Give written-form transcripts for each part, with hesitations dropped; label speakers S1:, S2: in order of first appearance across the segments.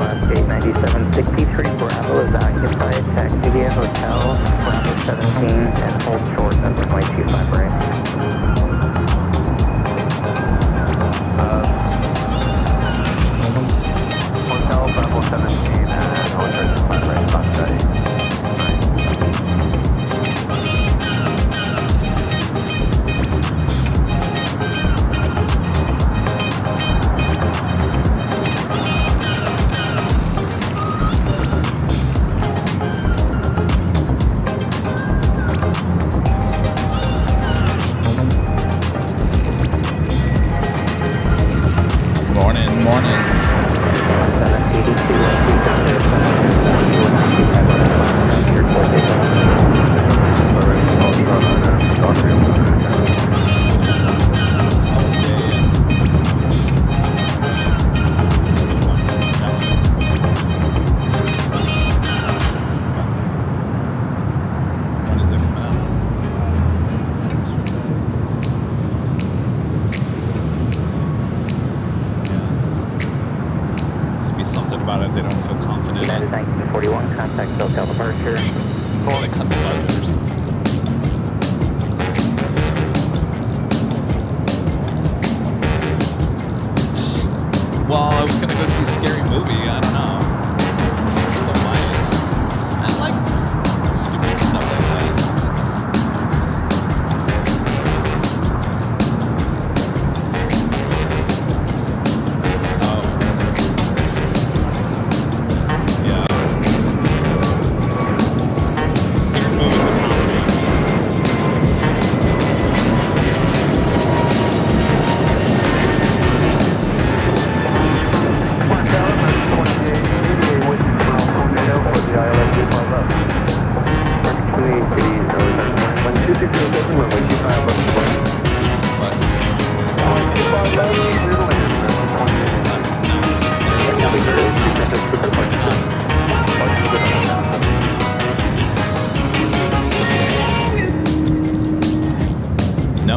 S1: Request 89763 Bravo is occupied. Taxi via hotel, Bravo 17, and hold short at runway 25 right. Hotel Bravo 17 and hold short at 25 right, stop study.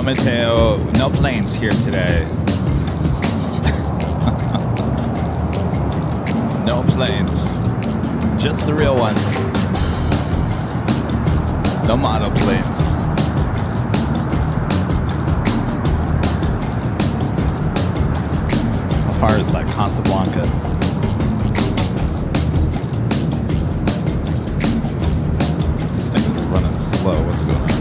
S2: Mateo, no planes here today. No planes. Just the real ones. No model planes. How far is that Casablanca? This thing is running slow. What's going on here?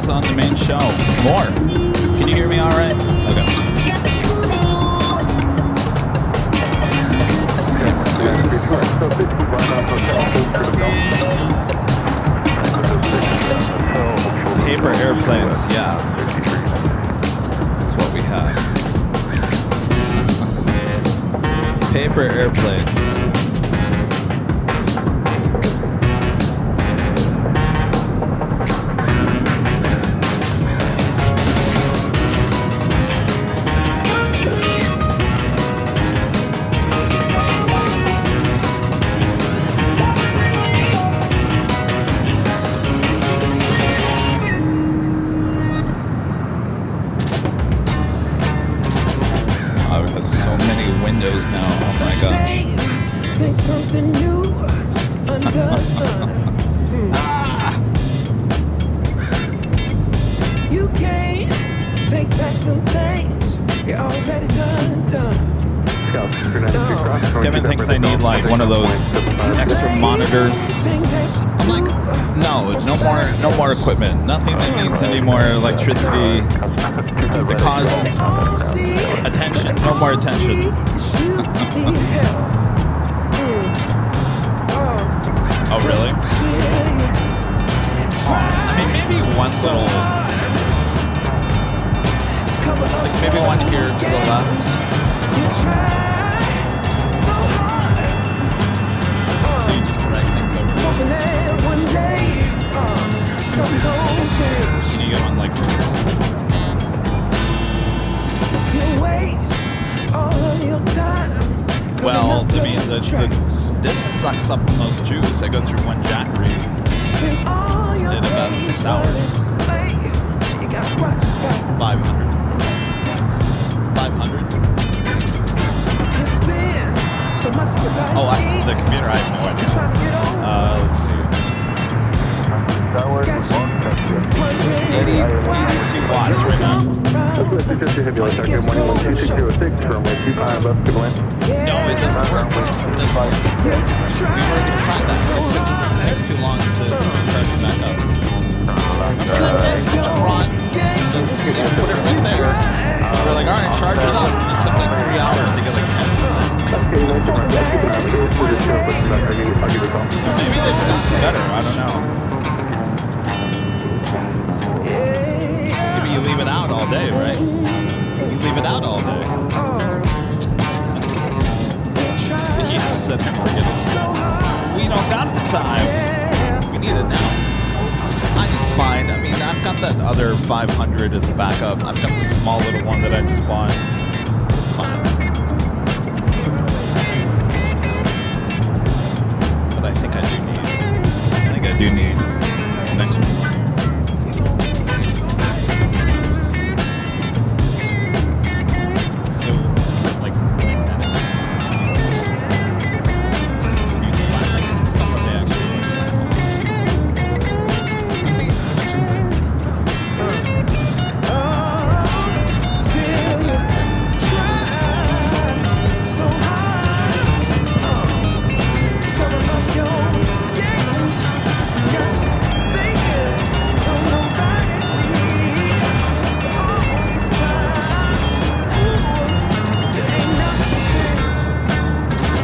S2: On the main show. More. Can you hear me all right? Okay. Paper airplanes, yeah. That's what we have. Paper airplanes. Kevin thinks I need like one of those extra monitors. I'm like, no more equipment. Nothing that needs any more electricity. It causes attention. No more attention. Oh, really? I mean, maybe one little, like maybe one here to the left. This sucks up the most juice. I go through one Jackery in about 6 hours. 500. 500. Oh, the computer, I have no idea. Let's see. 82 watts right now. No, it doesn't work. It doesn't work. We've already tried that. It takes too long to charge it back up. Someone brought, they put it right there. We're like, alright, charge it up. It took like 3 hours to get like 10%. Maybe they've gotten better, I don't know. Maybe you leave it out all day, right? You leave it out all day. Yes, said forget it. We don't got the time. We need it now. It's fine. I mean, I've got that other 500 as a backup. I've got the small little one that I just bought. It's fine. But I think I do need connection. So, like, I've seen some of the actually.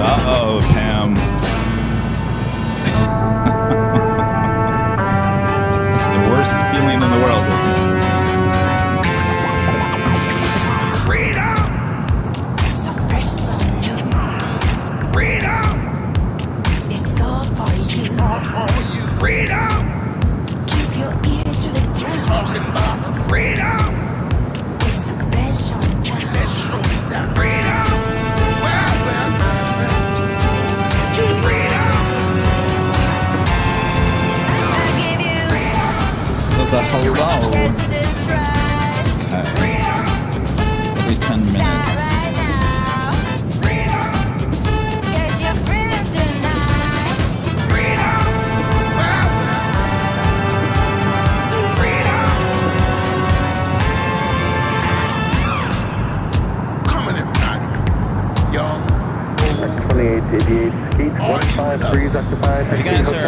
S2: Uh-oh, Pam. It's the worst feeling in the world, isn't it?
S3: Freedom! So fresh, so new. Freedom! It's all for you. All for you. Freedom! Keep your ear to the ground. Talking about freedom! It's the best show in town. Best show in town. Freedom!
S2: The hello. Okay. Every 10 minutes.
S3: Coming in hot, y'all.
S1: 2888 Skate 153 occupied.
S2: If you guys are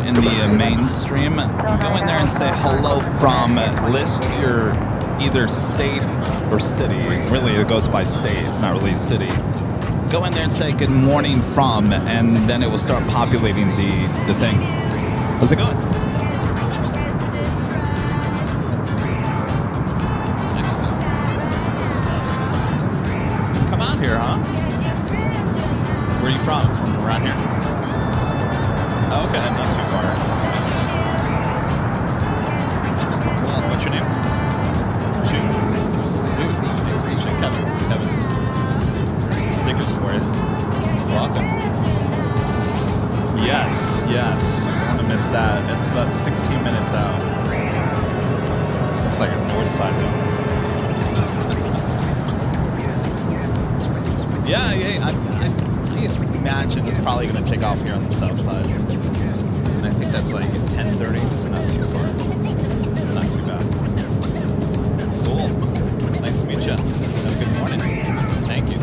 S2: in the mainstream, go in there and say hello from, list your either state or city. Really, it goes by state. It's not really city. Go in there and say good morning from, and then it will start populating the thing. How's it going? Come out here, huh? Where are you from? From around here? Oh, okay, not too far. Cool. What's your name? June. Dude, nice to meet you. Kevin. There's some stickers for you. Welcome. Yes. Don't want to miss that. It's about 16 minutes out. Looks like a north side though. Yeah, I imagine it's probably going to take off here on the south side. And I think that's like 10:30, so not too far. Not too bad. Cool. It's nice to meet you. Have a good morning. Thank you.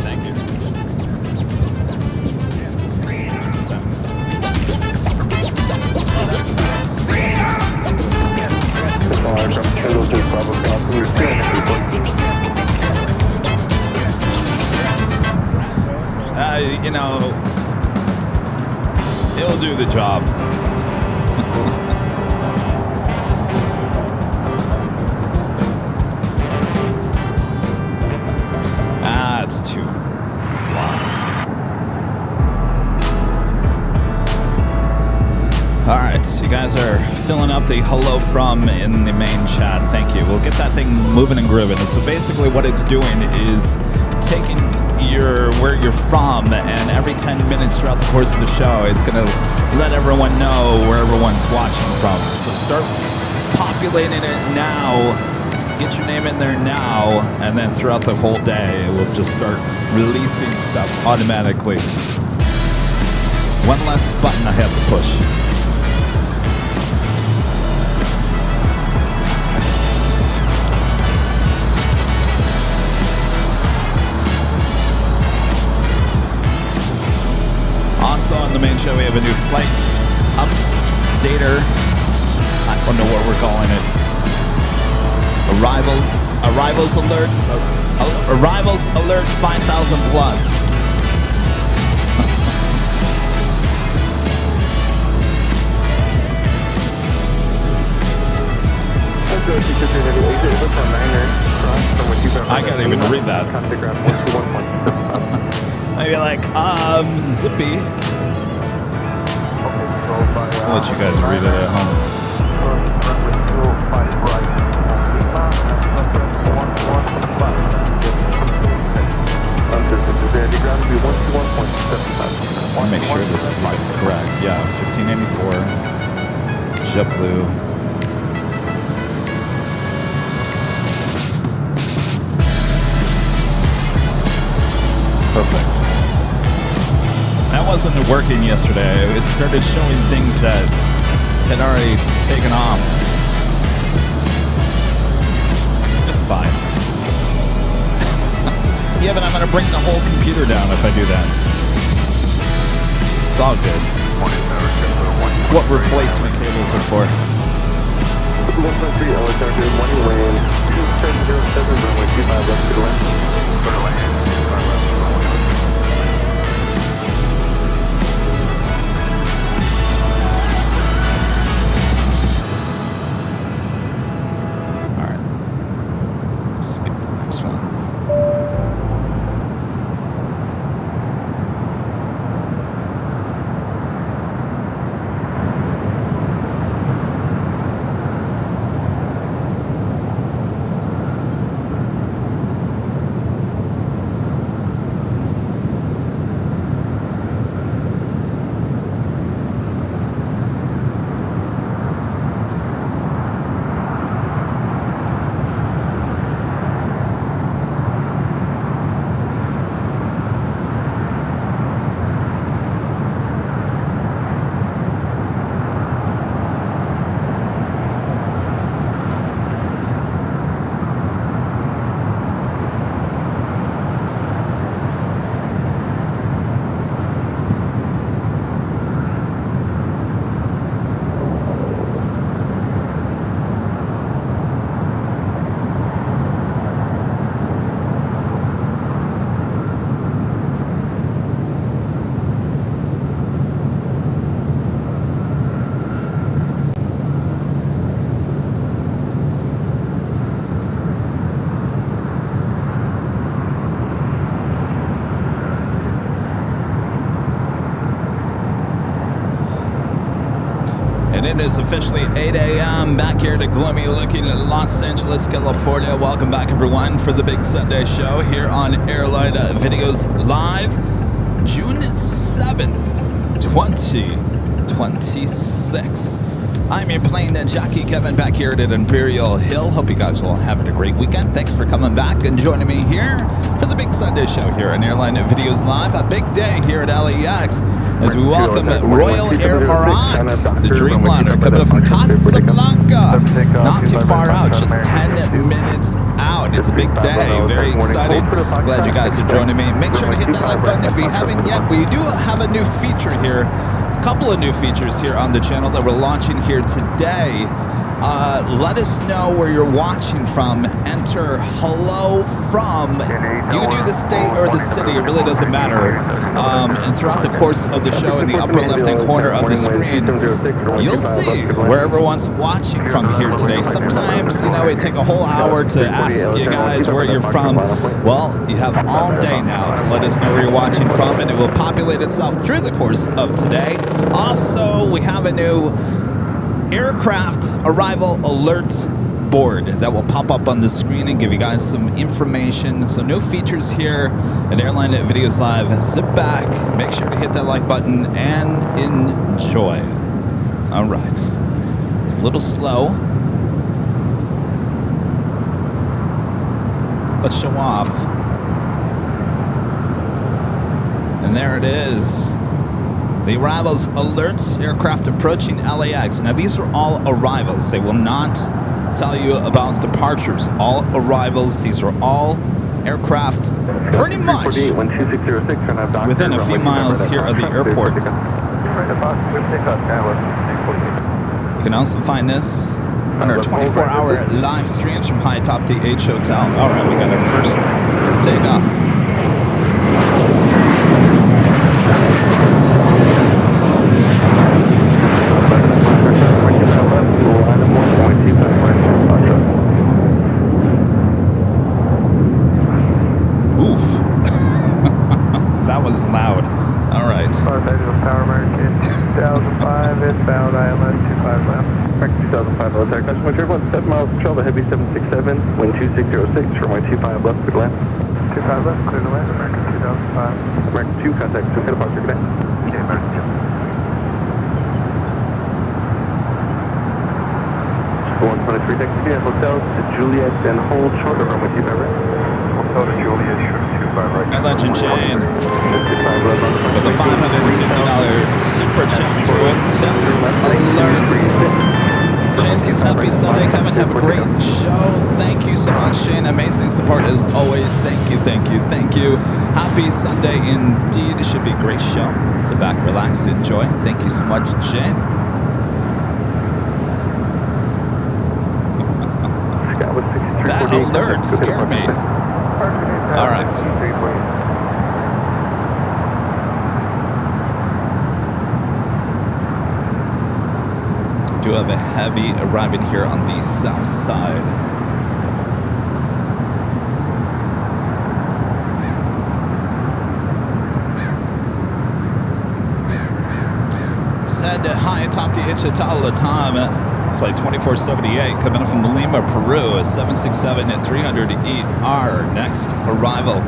S2: You know, it'll do the job. It's too long. All right, so you guys are filling up the hello from in the main chat. Thank you. We'll get that thing moving and grooving. So basically what it's doing is taking where you're from, and every 10 minutes throughout the course of the show, it's going to let everyone know where everyone's watching from. So start populating it now. Get your name in there now, and then throughout the whole day, it will just start releasing stuff automatically. One less button I have to push. Also on the main show, we have a new flight updater. I don't know what we're calling it. Arrivals alerts. Arrivals alert 5,000 plus. I can't even read that. Maybe like, Zippy. I'll let you guys read it at home. I'll make sure this is like correct. Yeah, 1584. JetBlue. Perfect. That wasn't working yesterday. It started showing things that had already taken off. It's fine. Yeah, but I'm going to bring the whole computer down if I do that. It's all good. It's what replacement cables are for.
S4: 1.3 Alexander, morning lane, 2707, runway 25 left to land.
S2: It is officially 8 a.m. back here to gloomy looking Los Angeles, California. Welcome back, everyone, for the big Sunday show here on Airline Videos Live, June 7th, 2026. I'm your plane jockey, Kevin, back here at Imperial Hill. Hope you guys are all having a great weekend. Thanks for coming back and joining me here for the big Sunday show here on Airline Videos Live. A big day here at LAX as we welcome Royal Air Morocco, the Dreamliner, coming up from Casablanca. Not too far out, just 10 minutes out. It's a big day, very exciting. Glad you guys are joining me. Make sure to hit that like button if you haven't yet. We do have a new feature here. Couple of new features here on the channel that we're launching here today. Let us know where you're watching from. Enter hello from. You can do the state or the city. It really doesn't matter. And throughout the course of the show, in the upper left-hand corner of the screen, you'll see where everyone's watching from here today. Sometimes, you know, it take a whole hour to ask you guys where you're from. Well, you have all day now to let us know where you're watching from, and it will populate itself through the course of today. Also, we have a new aircraft arrival alert board that will pop up on the screen and give you guys some information. So no features here at Airline Videos Live. Sit back, make sure to hit that like button, and enjoy. All right. It's a little slow. Let's show off. And there it is. The arrivals alerts, aircraft approaching LAX. Now these are all arrivals. They will not tell you about departures. All arrivals. These are all aircraft pretty much within a few miles here of the airport. You can also find this on our 24-hour live streams from high atop the H Hotel. All right, we got our first takeoff. Oof. That was loud. All right.
S4: Tower American 2005, inbound ILS 25 left. American 2005, LAX Airport. Customer Airport, 7 miles to travel, heavy 767, wind 2606, runway 25 left, clear to land. 25 left, clear to land, American 2005. American 2, contact, okay, departure, good day. Okay, American 2. 123, taxi via Hotel to Juliet, and hold short of runway 25 right. Hotel to Juliet, short 25 right.
S2: And Legend Shane with a $550 super chat through it. Tip alerts. Shane says, happy Sunday, Kevin. Have a great show. Thank you so much, Shane. Amazing support as always. Thank you, thank you, thank you. Happy Sunday indeed. It should be a great show. Sit back, relax, enjoy. Thank you so much, Shane. That alert scared me. All right. Do have a heavy arriving here on the south side. Let's head high atop the H Hotel Latam. Flight 2478 coming in from Lima, Peru, 767-300ER. Next arrival.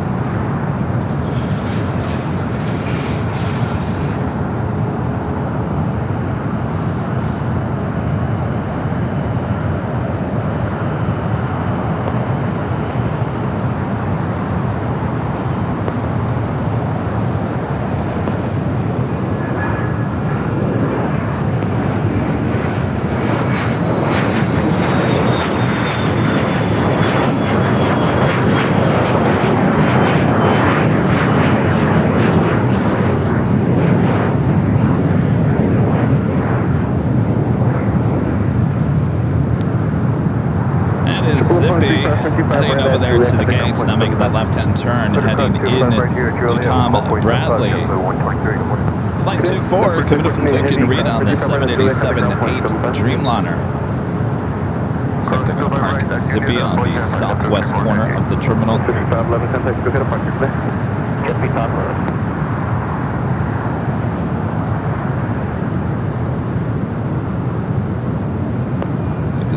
S2: Heading over there to the gates, now making that left-hand turn, heading in to Tom Bradley. Flight 24 coming in from Tokyo to read on the 787-8 Dreamliner. Looks like they're going to park Zippy on the southwest corner of the terminal.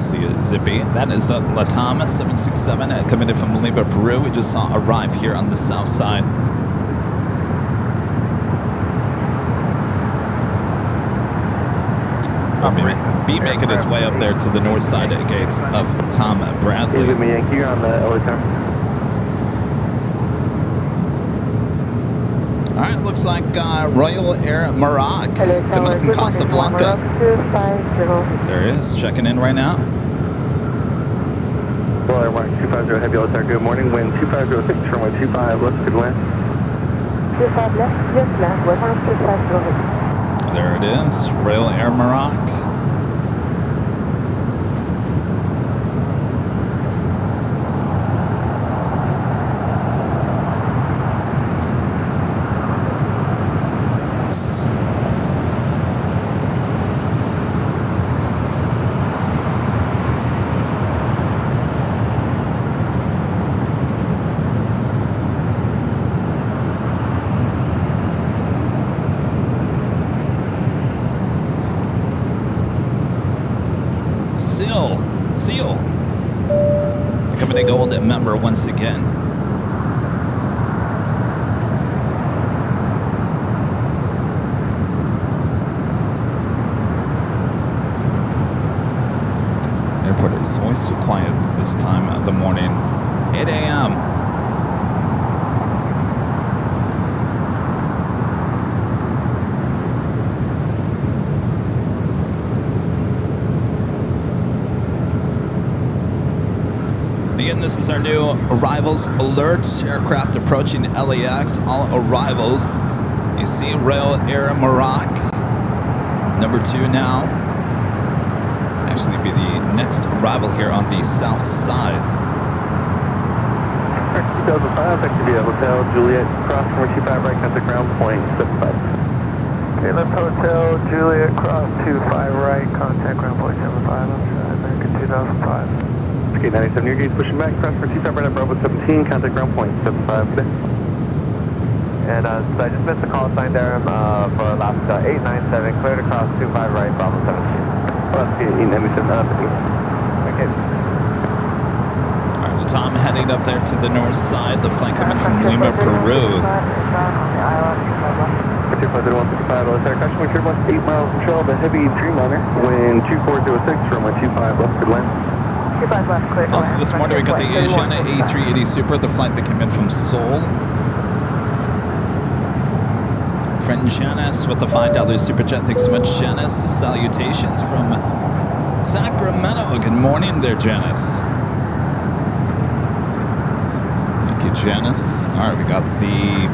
S2: See it, Zippy. That is the Latam 767 coming in from Lima, Peru. We just saw arrive here on the south side. Be making its way up there to the north side gates of Tom Bradley. All right, looks like Royal Air Maroc coming in from Casablanca. There it is, checking in right now.
S4: Royal Air Maroc 250 Heavy LAX, good morning. Wind 2506, runway 25 left, good land. 25 left, just left, 125.
S2: There it is, Royal Air Maroc. Seal. old member once again. Airport is always so quiet this time of the morning. 8 a.m. Again, this is our new arrivals alert. Aircraft approaching LAX. All arrivals. You see Royal Air Maroc. Number 2 now. Actually be the next arrival here on the south side.
S4: 2005, back to the Hotel Juliet, cross from 25 right, contact ground point 75.
S1: Okay, left Hotel Juliet, cross 25 right, contact ground point 75, American 2005.
S4: Okay, 97, your gates pushing back, cross from 25 right, Bravo 17, contact ground point 75.
S1: And so I just missed the call sign there for last 897, cleared across 25 right, Bravo 17.
S4: Okay, 897,
S1: Okay.
S2: Alright, Tom heading up there to the north side. The flight coming from Lima, Peru.
S4: 250-155, LSR, caution, wind shear 8 miles control, the heavy Dreamliner, wind 2406 from 25 left, good land.
S1: 25 left, clear.
S2: Also this morning we got the Asiana A380 Super, the flight that came in from Seoul. Friend Janice with the $5 Super Jet. Thanks so much, Janice. Salutations from Sacramento. Good morning there, Janice. Thank you, Janice. Alright, we got the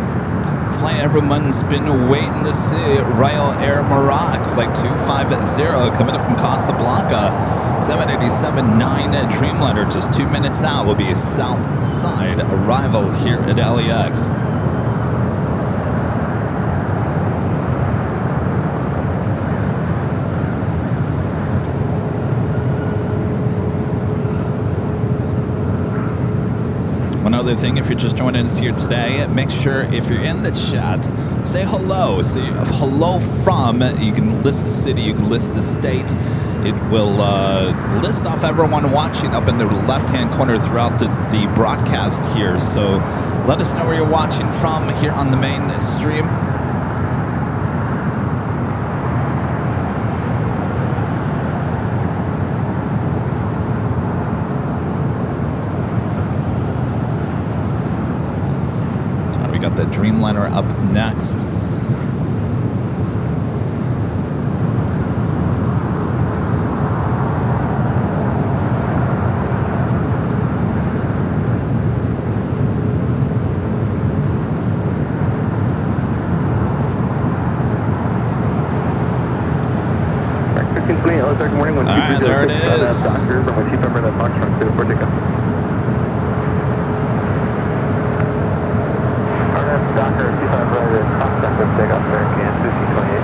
S2: flight everyone's been waiting to see. Royal Air Maroc, flight 250, coming up from Casablanca. 787-9 Dreamliner, just 2 minutes out, will be a south side arrival here at LAX. One other thing, if you're just joining us here today, make sure if you're in the chat, say hello. Say hello from, you can list the city, you can list the state. It will list off everyone watching up in the left-hand corner throughout the broadcast here. So let us know where you're watching from here on the main stream. We got the Dreamliner up next.
S4: Good morning.
S2: Alright, there it is.
S4: Doctor from a chief member of that box from City Portico.
S1: Docker 25 right, contact with takeoff American 2C28.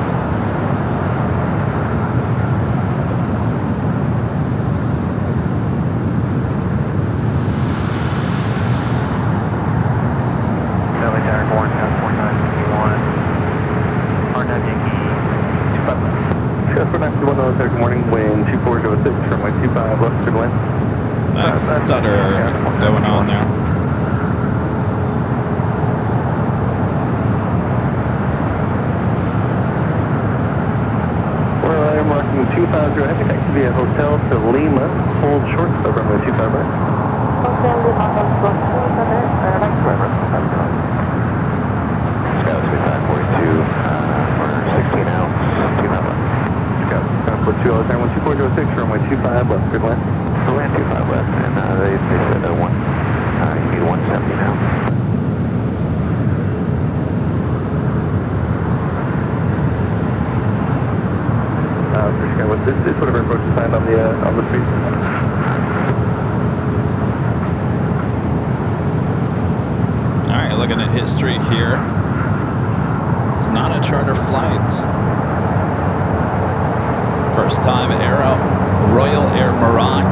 S1: Delhi Tower 4951. Hard Yankee 25 left.
S4: Just for 941, good morning, wind 2406 from my 25 left, good wind.
S2: Nice stutter going on there.
S4: Well, I'm marking 250, heavy taxi via Hotel to Lima, hold short, so runway 25 right.
S1: Hotel Lima, hold short, LAX Airport. Scout 2542, for 16 out, 2 left.
S4: Scout, for 20406 from my 25 left, good wind.
S1: So land 25 left, and they said you need 170 now.
S4: This is whatever approach is signed on the street.
S2: All right, looking at history here. It's not a charter flight. First time Royal Air Maroc.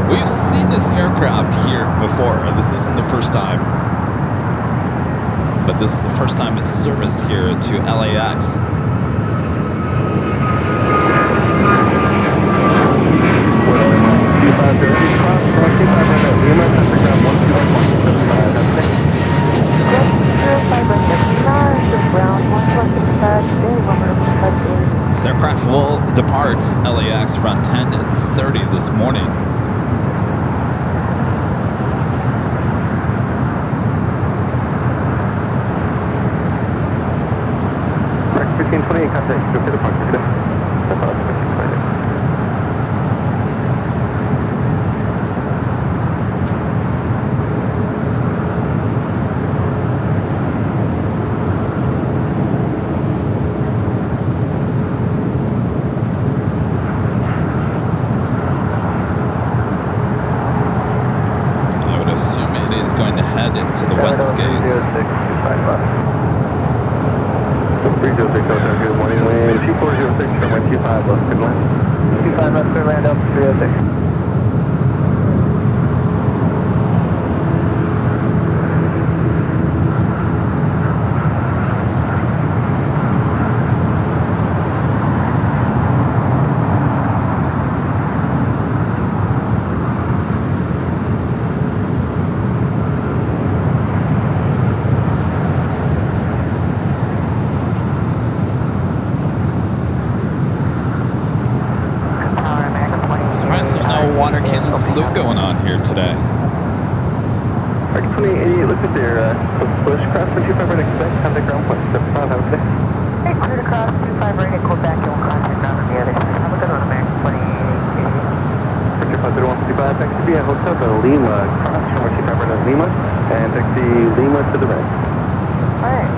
S2: We've seen this aircraft here before. This isn't the first time. But this is the first time in service here to LAX.
S4: Lima, contact
S2: This aircraft will depart LAX around 10:30 this morning.
S4: Rex 1528, contact, go to the park today. That's all, 1528.
S2: Going to head to the west gates.
S4: 306, good morning, wind 2406, runway 25 left, good land. 25 left, clear land up, 306.
S2: There's no water cannon salute going on here today.
S4: Rex 2888, look at there, Bush, cross 125 right, expect, contact ground point, 75, have a good day.
S1: Hey, clear to cross 25 right, Quebec, you'll contact ground on the other side. Have a good one, American 2888.
S4: Picture 50155, taxi via Hotel to Lima, cross from 125 right at Lima, and taxi Lima to the right.
S1: Alright,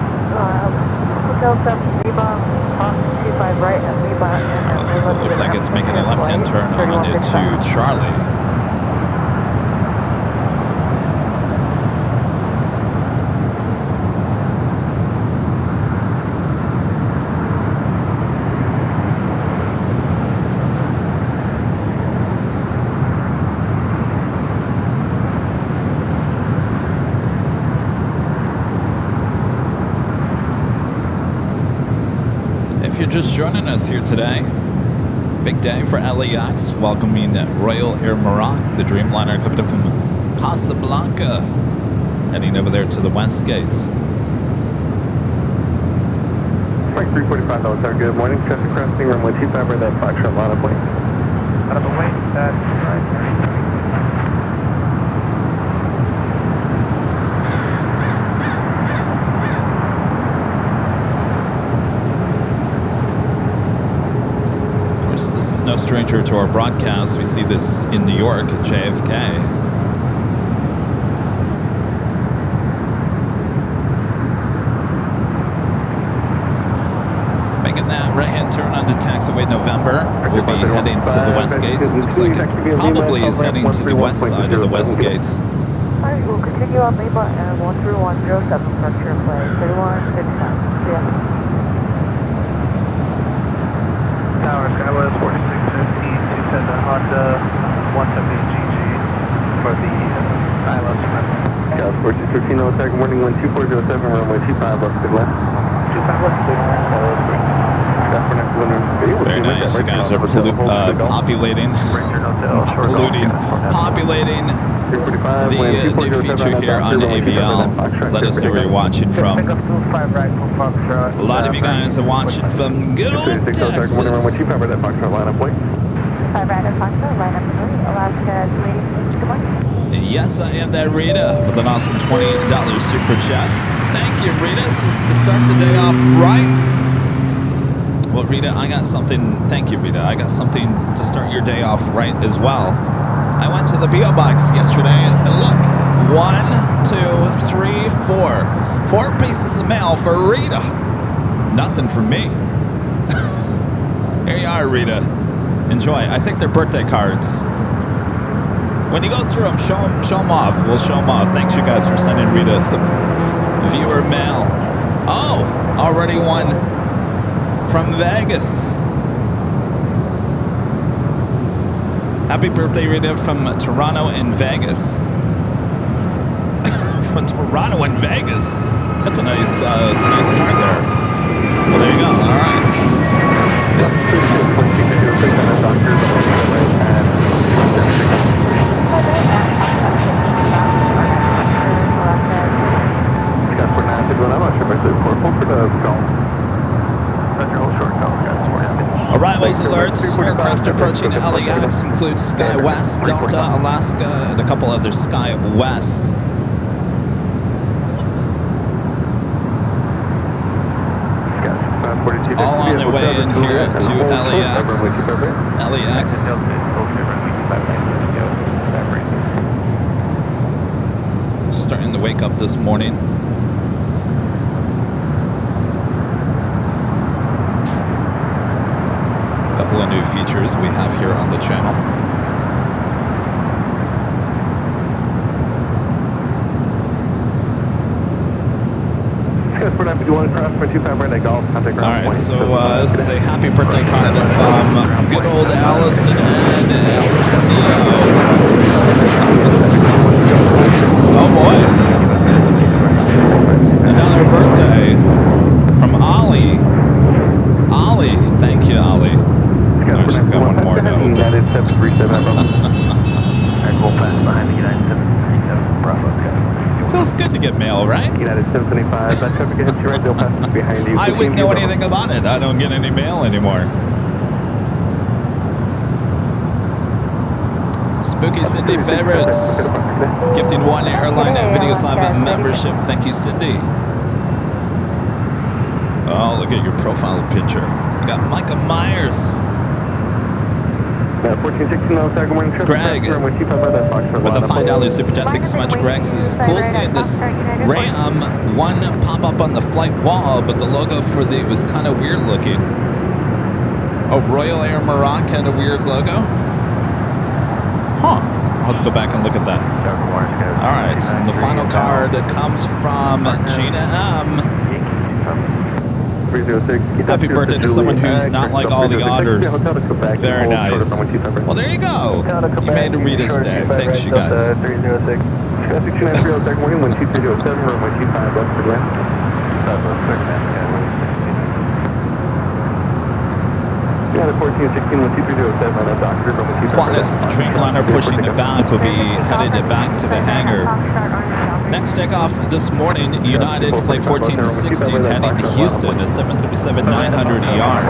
S1: Hotel 7 Lima, cross 25 right at Lima.
S2: So it looks like it's making a left-hand turn on into Charlie. If you're just joining us here today, big day for LAX, welcoming Royal Air Maroc, the Dreamliner coming up from Casablanca, heading over there to the west gates.
S4: Mike 345, Alexander, good morning. Traffic crossing runway 25 right at Foxtrot line point.
S5: Out of the way, that's right.
S2: This is no stranger to our broadcast. We see this in New York at JFK. Making that right-hand turn onto taxiway November. We'll be heading to the west gates. Looks like it probably is heading to the west side of the west gates.
S1: Alright, we'll continue on Lima and 13107 structure play 3159. See ya.
S5: Tower, Skywest 4615, 27 Honda 178GG for the ILS runway.
S4: Gas 4213, Alexander, good morning, 12407, runway 25 left, good left.
S5: 25 left, good land,
S2: Very nice. You guys are populating the new feature here on AVL. Let us know where you're watching from. A lot of you guys are watching from good old Texas. Yes, I am that Rita with an awesome $20 super chat. Thank you, Rita. This is to start the day off right. Well, Rita, I got something. Thank you, Rita. I got something to start your day off right as well. I went to the P.O. Box yesterday and look, 1, 2, 3, 4. 4 pieces of mail for Rita. Nothing for me. Here you are, Rita. Enjoy. I think they're birthday cards. When you go through them, show them off. We'll show them off. Thanks, you guys, for sending Rita some viewer mail. Oh, already one from Vegas. Happy birthday, Rita, from Toronto and Vegas. From Toronto and Vegas. That's a nice card there. Well, there you go. All right. News alerts. Aircraft approaching LAX includes Sky West, Delta, Alaska, and a couple other Sky West. All on their way in here to LAX. LAX. Starting to wake up this morning. A couple of new features we have here on the channel. Alright, so this is a happy birthday card from good old Allison and Allison Neo. Oh boy. Another birthday from Ollie. Ollie, thank you, Ollie. Oh, she's got one more now.
S4: United 737.
S2: Feels good to get mail, right?
S4: United 775. That traffic hits you right, they'll pass behind you.
S2: I wouldn't know anything about it. I don't get any mail anymore. Spooky Cindy favorites. Gifting one Airline Videos Live membership. Thank you, Cindy. Oh, look at your profile picture. You got Micah Myers. Greg with a $5 super chat. Thanks so much, Greg. Says, cool seeing this Ram 1 pop up on the flight wall, but the logo for the was kind of weird looking. Oh, Royal Air Maroc had a weird logo? Huh. I'll have to go back and look at that. All right. And the final card comes from Gina M. Happy birthday to someone who's not like all the otters. Very nice. Well, there you go. You made Rita's day. Thanks, you guys. Qantas Dreamliner pushing it back will be headed back to the hangar. Next takeoff this morning, United Flight 1416 heading to Houston, a 737-900 ER.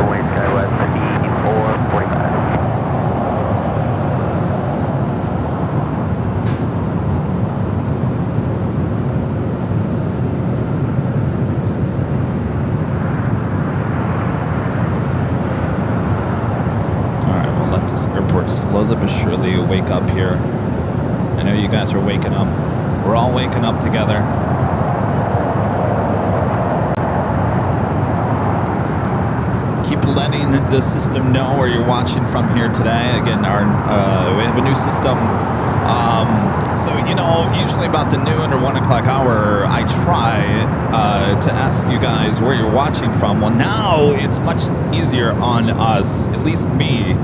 S2: Alright, we'll let this airport slowly but surely wake up here. I know you guys are waking up. We're all waking up together. Keep letting the system know where you're watching from here today. Again, we have a new system. So, you know, usually about the noon or 1 o'clock hour, I try to ask you guys where you're watching from. Well, now it's much easier on us, at least me.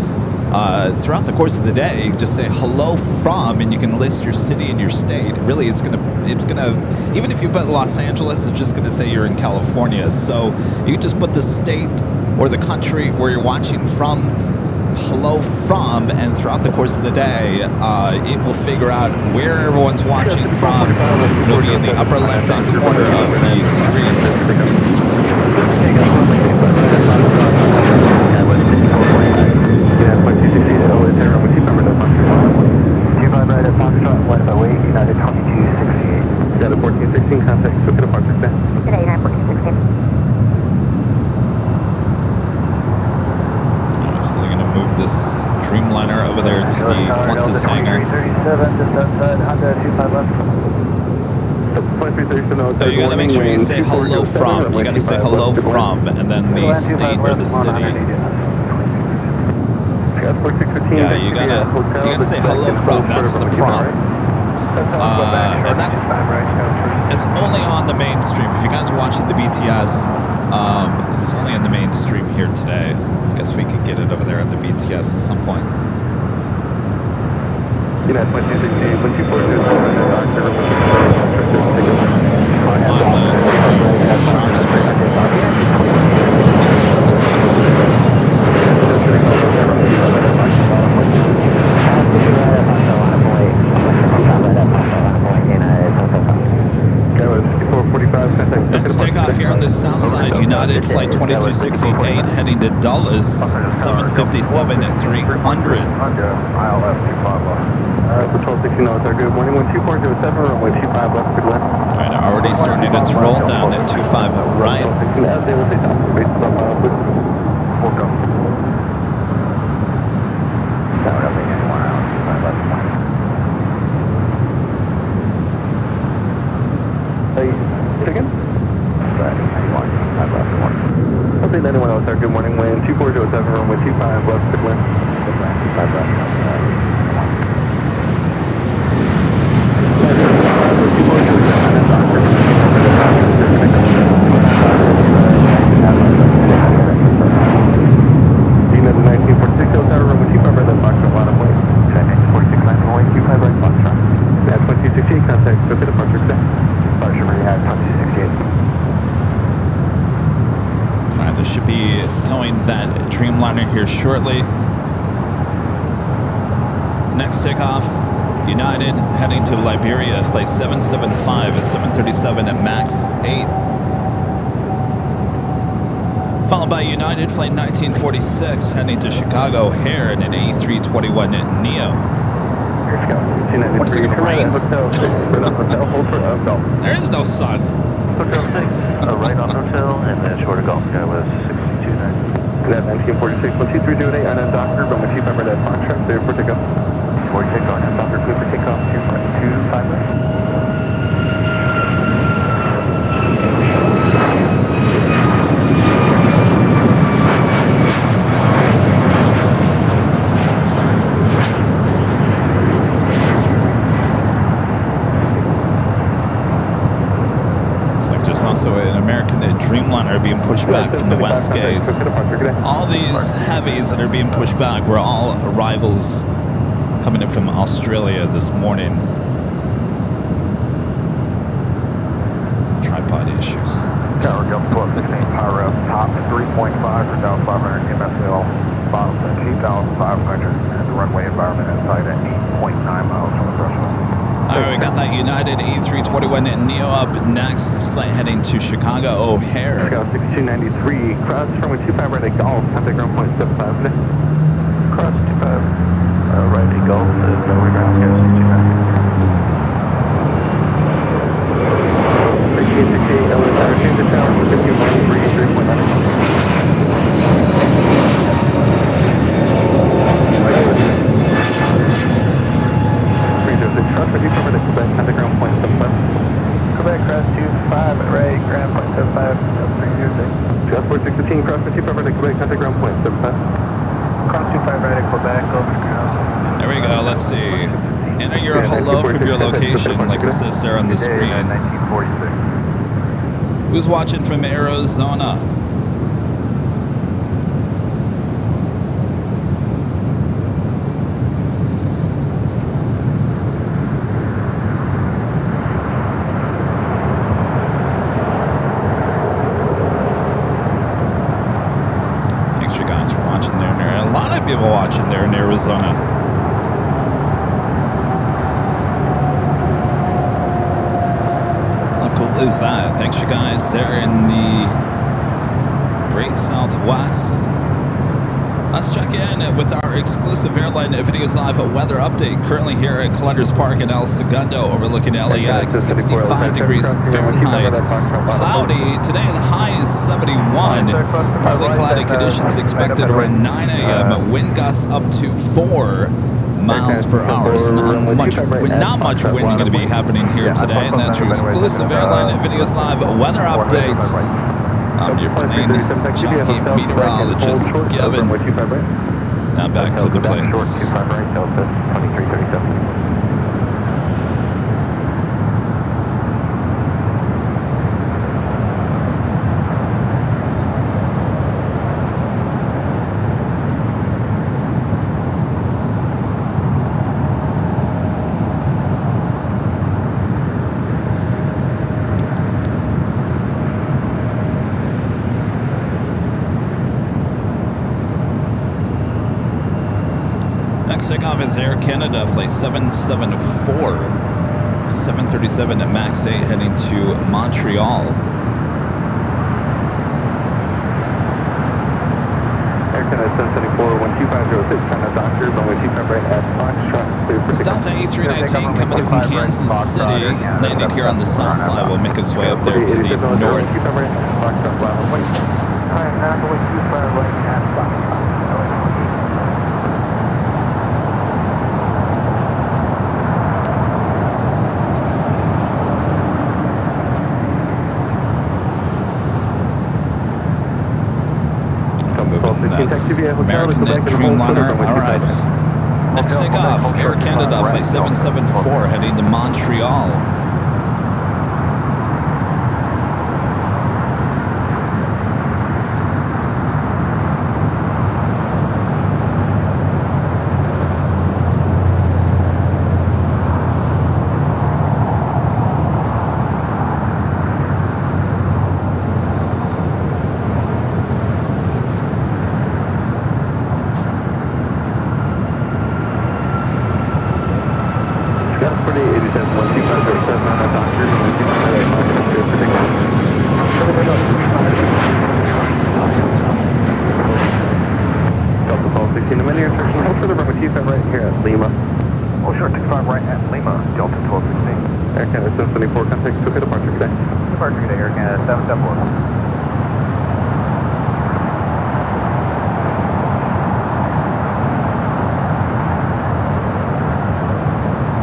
S2: Throughout the course of the day, just say hello from, and you can list your city and your state. Really, it's gonna, even if you put Los Angeles, it's just gonna say you're in California. So you just put the state or the country where you're watching from, hello from, and throughout the course of the day, it will figure out where everyone's watching from. It'll be in the upper left-hand corner of the screen. So they're going to move this Dreamliner over there to the Qantas hangar. So you got to make sure you say hello from. You got to say hello from, and then the state or the city. Yeah, you gotta say hello from. That's the prompt. And it's only on the mainstream. If you guys are watching the BTS, it's only on the mainstream here today. I guess we could get it over there on the BTS at some point. On our screen. Next takeoff here on the south side, United United Flight 2268 heading to Dulles, 757 at 300.
S4: For 1216, no, sir. Good morning. 12407, runway 25 left, good left.
S2: All right, already starting its roll down at 25 right.
S4: As they will say, base up, please. We'll go. Chicken? Okay, 91, sir. Good morning. Wind 2407, runway 25 left, good left. Unit 1946, Tower, runway 25 right, left, Foxtrot, line of way. 1946, runway 25 right, Foxtrot. That's 2268, contact, go to departure, stay. Departure, rehab, 2268.
S2: Alright, they should be towing that Dreamliner here shortly. Next takeoff, United heading to Liberia, flight 775 at 737 at max 8. Followed by United flight 1946 heading to Chicago O'Hare in an A321 at NEO. What is it going to rain? There is no sun.
S4: Hotel 6, right on hotel, and then short of golf. Sky was 629. That 1946, 12308, and then Doctor, runway 25 right at Foxtrot, clear for takeoff. 46 on and Doctor, clear for takeoff, 25 right.
S2: There's also an American Dreamliner being pushed back from the West Gates. All these heavies that are being pushed back were all arrivals coming in from Australia this morning. Tripod issues.
S4: Tower Gulf 1216, power up, top 3.5 for down 500 MSL, bottom 8,500, and the runway environment inside at 8.9 miles from the threshold.
S2: Alright, we got that United A321 at NEO up next. This flight heading to Chicago O'Hare.
S4: Chicago 6293, cross runway 25 right at Golf, contact ground point 75 today. Cross 25 right at Golf, runway ground scale 6293. 1868, LA Tower, change the tower, 5133.9. Quebec, cross 25 at right, ground point 75, just 4615, cross 25 right at Quebec, contact ground point 75. Cross 25 right at Quebec, over ground.
S2: There we go, let's see. Enter your hello from your location, like it says there on the screen.
S4: 1946.
S2: Who's watching from Arizona? People watching there in Arizona. How cool is that? Thanks you guys there in the Great Southwest. Let's check in with our exclusive Airline Videos Live weather update. Currently here at Clutters Park in El Segundo, overlooking LAX, 65 degrees Fahrenheit. Cloudy. Today the high is 71. Partly cloudy conditions expected around 9 a.m. Wind gusts up to 4 miles per hour. So not much wind going to be happening here today. And that's your exclusive Airline Videos Live weather update. I'm your plane jockey meteorologist, Kevin. Now back to the planes. Takeoff is Air Canada, flight 774, 737 at max 8 heading to Montreal.
S4: 2506 on the doctor, runway 25 right at Foxtrot.
S2: It's Delta A319 coming in from Kansas City, landing here on the south side. Will make its way up there to the north.
S4: 25 right at Foxtrot, runway.
S5: Hi, runway 25 right at Foxtrot.
S2: That's American Net Dreamliner. All right. Next takeoff, Air Canada, flight 774, heading to Montreal.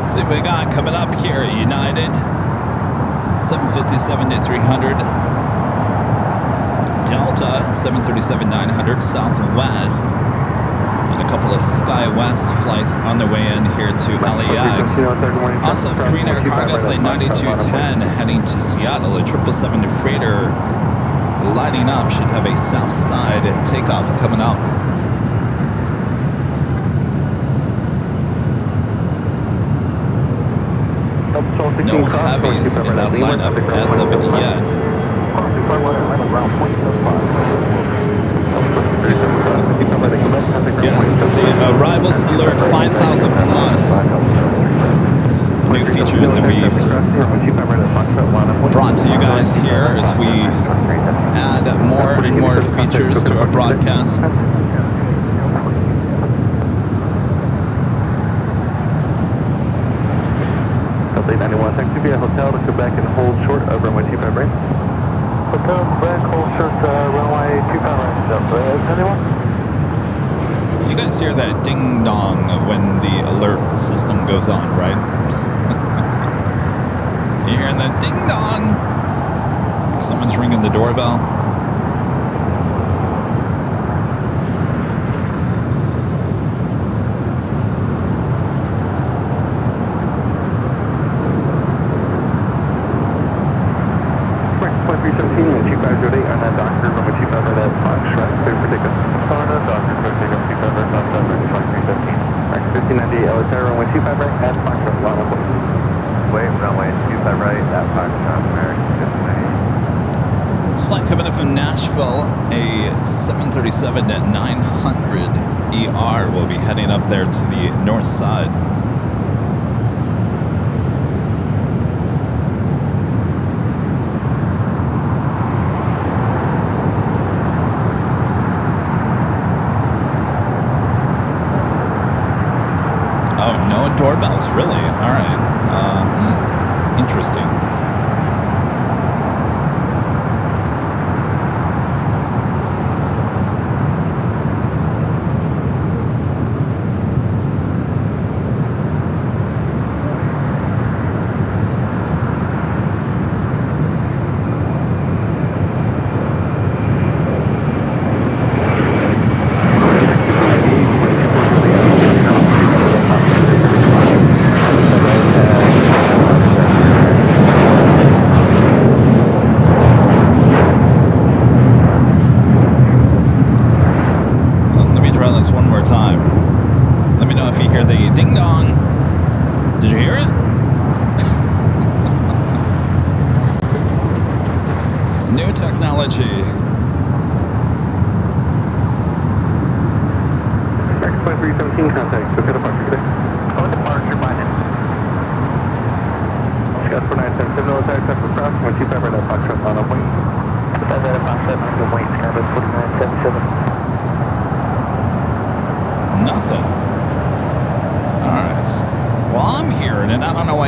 S2: See what we got coming up here. United 757 to 300. Delta 737-900 Southwest. And a couple of SkyWest flights on the way in here to LAX. Also, Green Air Cargo flight 9210 heading to Seattle. A 777 freighter lighting up. Should have a south side takeoff coming up. No heavies in that lineup as of yet. Yes, this is the Arrivals Alert 5000 Plus. New feature that we've brought to you guys here as we add more and more features to our broadcast.
S4: Late 91, taxi via hotel to Quebec and hold short of runway 25 right. Hotel, Quebec, hold short runway 25 right. Anyone?
S2: You guys hear that ding dong when the alert system goes on, right? You hearing that ding dong? Like someone's ringing the doorbell. Nashville, a 737-900 ER will be heading up there to the north side. Oh, no doorbells, really? All right. Interesting.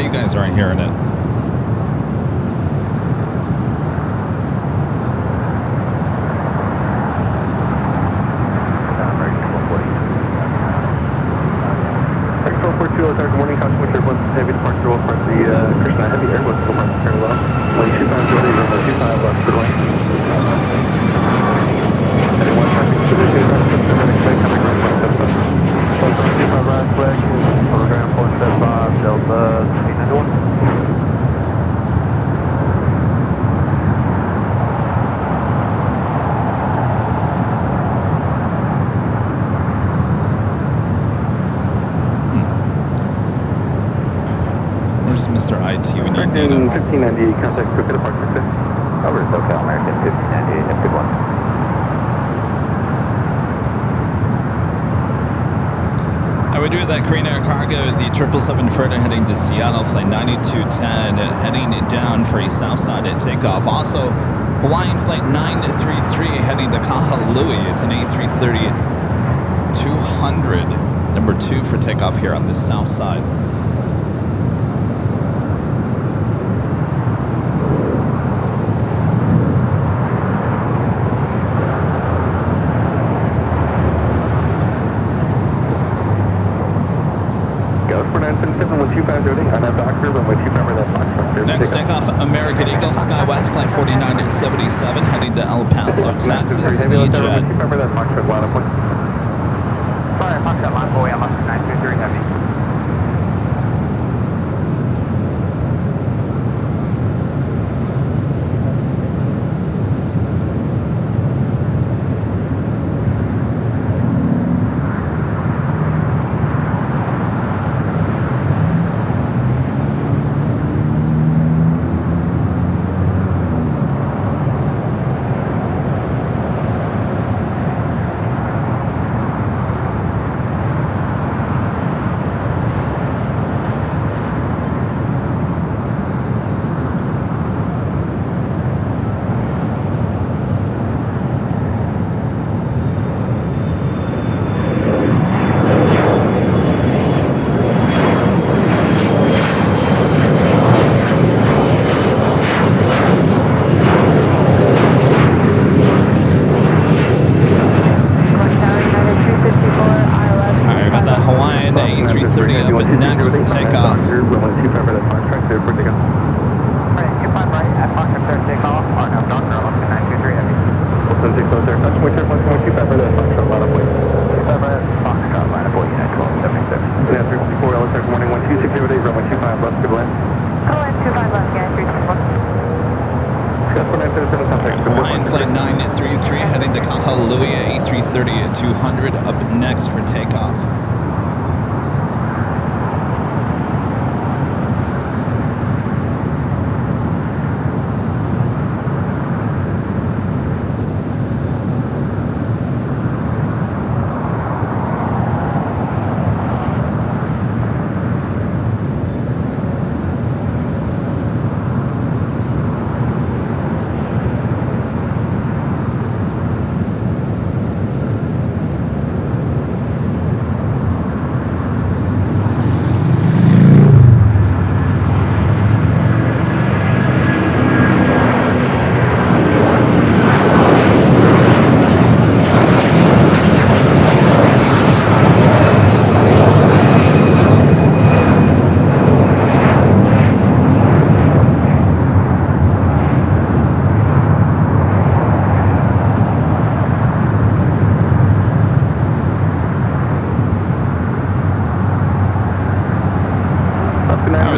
S2: you guys aren't hearing it.
S4: Good morning, Customer Turbulence, heavy departure will front the Krishna Heavy Airlines will front the parallel. 125 Jordy, runway 25 left, good line. Heading 1 traffic to the 2 traffic, expect coming right 175 last flag, program 475, Delta 391.
S2: Where's Mr. IT when you need him?
S4: 1598, contact quick departure, sir.
S1: Over to SoCal American 1598, have a good one.
S2: We're doing that Korean Air Cargo, the 777 freighter heading to Seattle, flight 9210, heading down for a south side at takeoff. Also, Hawaiian flight 933 heading to Kahului. It's an A330 200, number 2 for takeoff here on the south side. Next takeoff, American Eagle, SkyWest, flight 4977, heading to El Paso, Texas, E-Jet.
S1: Sorry, Foxtrot line boy, I'm up to 923 heavy.
S2: Next for takeoff. Hawaiian flight 933 heading to Kahului, A330 at 200 up next for takeoff.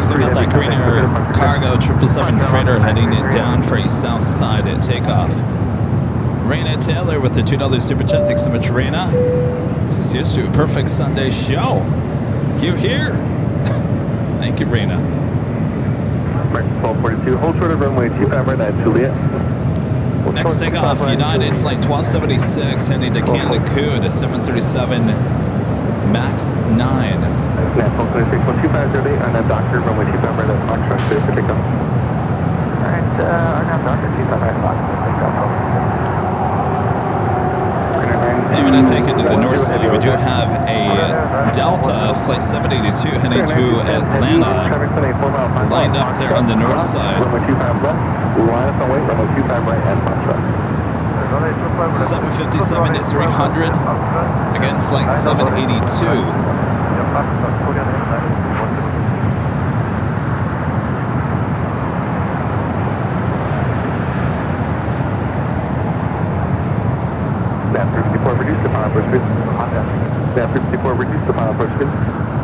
S2: So got that Korean Air Cargo 777 freighter heading it down for a south side at takeoff. Raina Taylor with the $2 super chat. Thanks so much, Raina. This is here's to a perfect Sunday show. You here? Thank you, Raina.
S4: 1242, hold short of runway 25 right at Juliet.
S2: Next takeoff, United flight 1276 heading to Cancun, a 737 MAX 9.
S4: National 26-12508, RNAV Doctor, runway 25 right at Foxtrot, clear for takeoff.
S1: Alright, RNAV Doctor, 25 right at Foxtrot, takeoff.
S2: going to take it to the north side. We do have a Delta Flight 782 heading to Atlanta, lined up there on the north side.
S4: Runway 25 left, line up and wait, runway 25 right and punch left.
S2: 757 at 300. Again, Flight 782.
S4: Nav 354, reduce the final approach speed. Nav 354, reduce the final approach speed.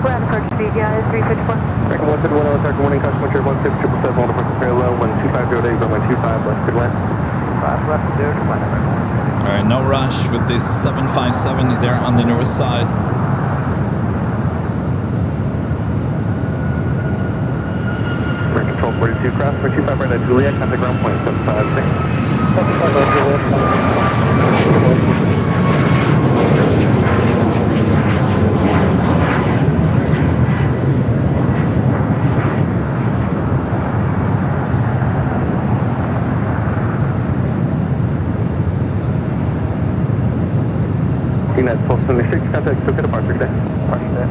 S5: We're on approach speed, yeah, it's 354.
S4: Second 171, Target warning, caution, wind shear 16777, on approach parallel, 12508, runway 25 left, good land.
S5: 5 left, 0 to 1.
S2: All right, no rush with this 757 there on the north side.
S4: Air control 42, cross, 25 right at Juliet, contact ground point 756. 75 right Juliet, United Pulse 76, contact Soka departure today. Departure today.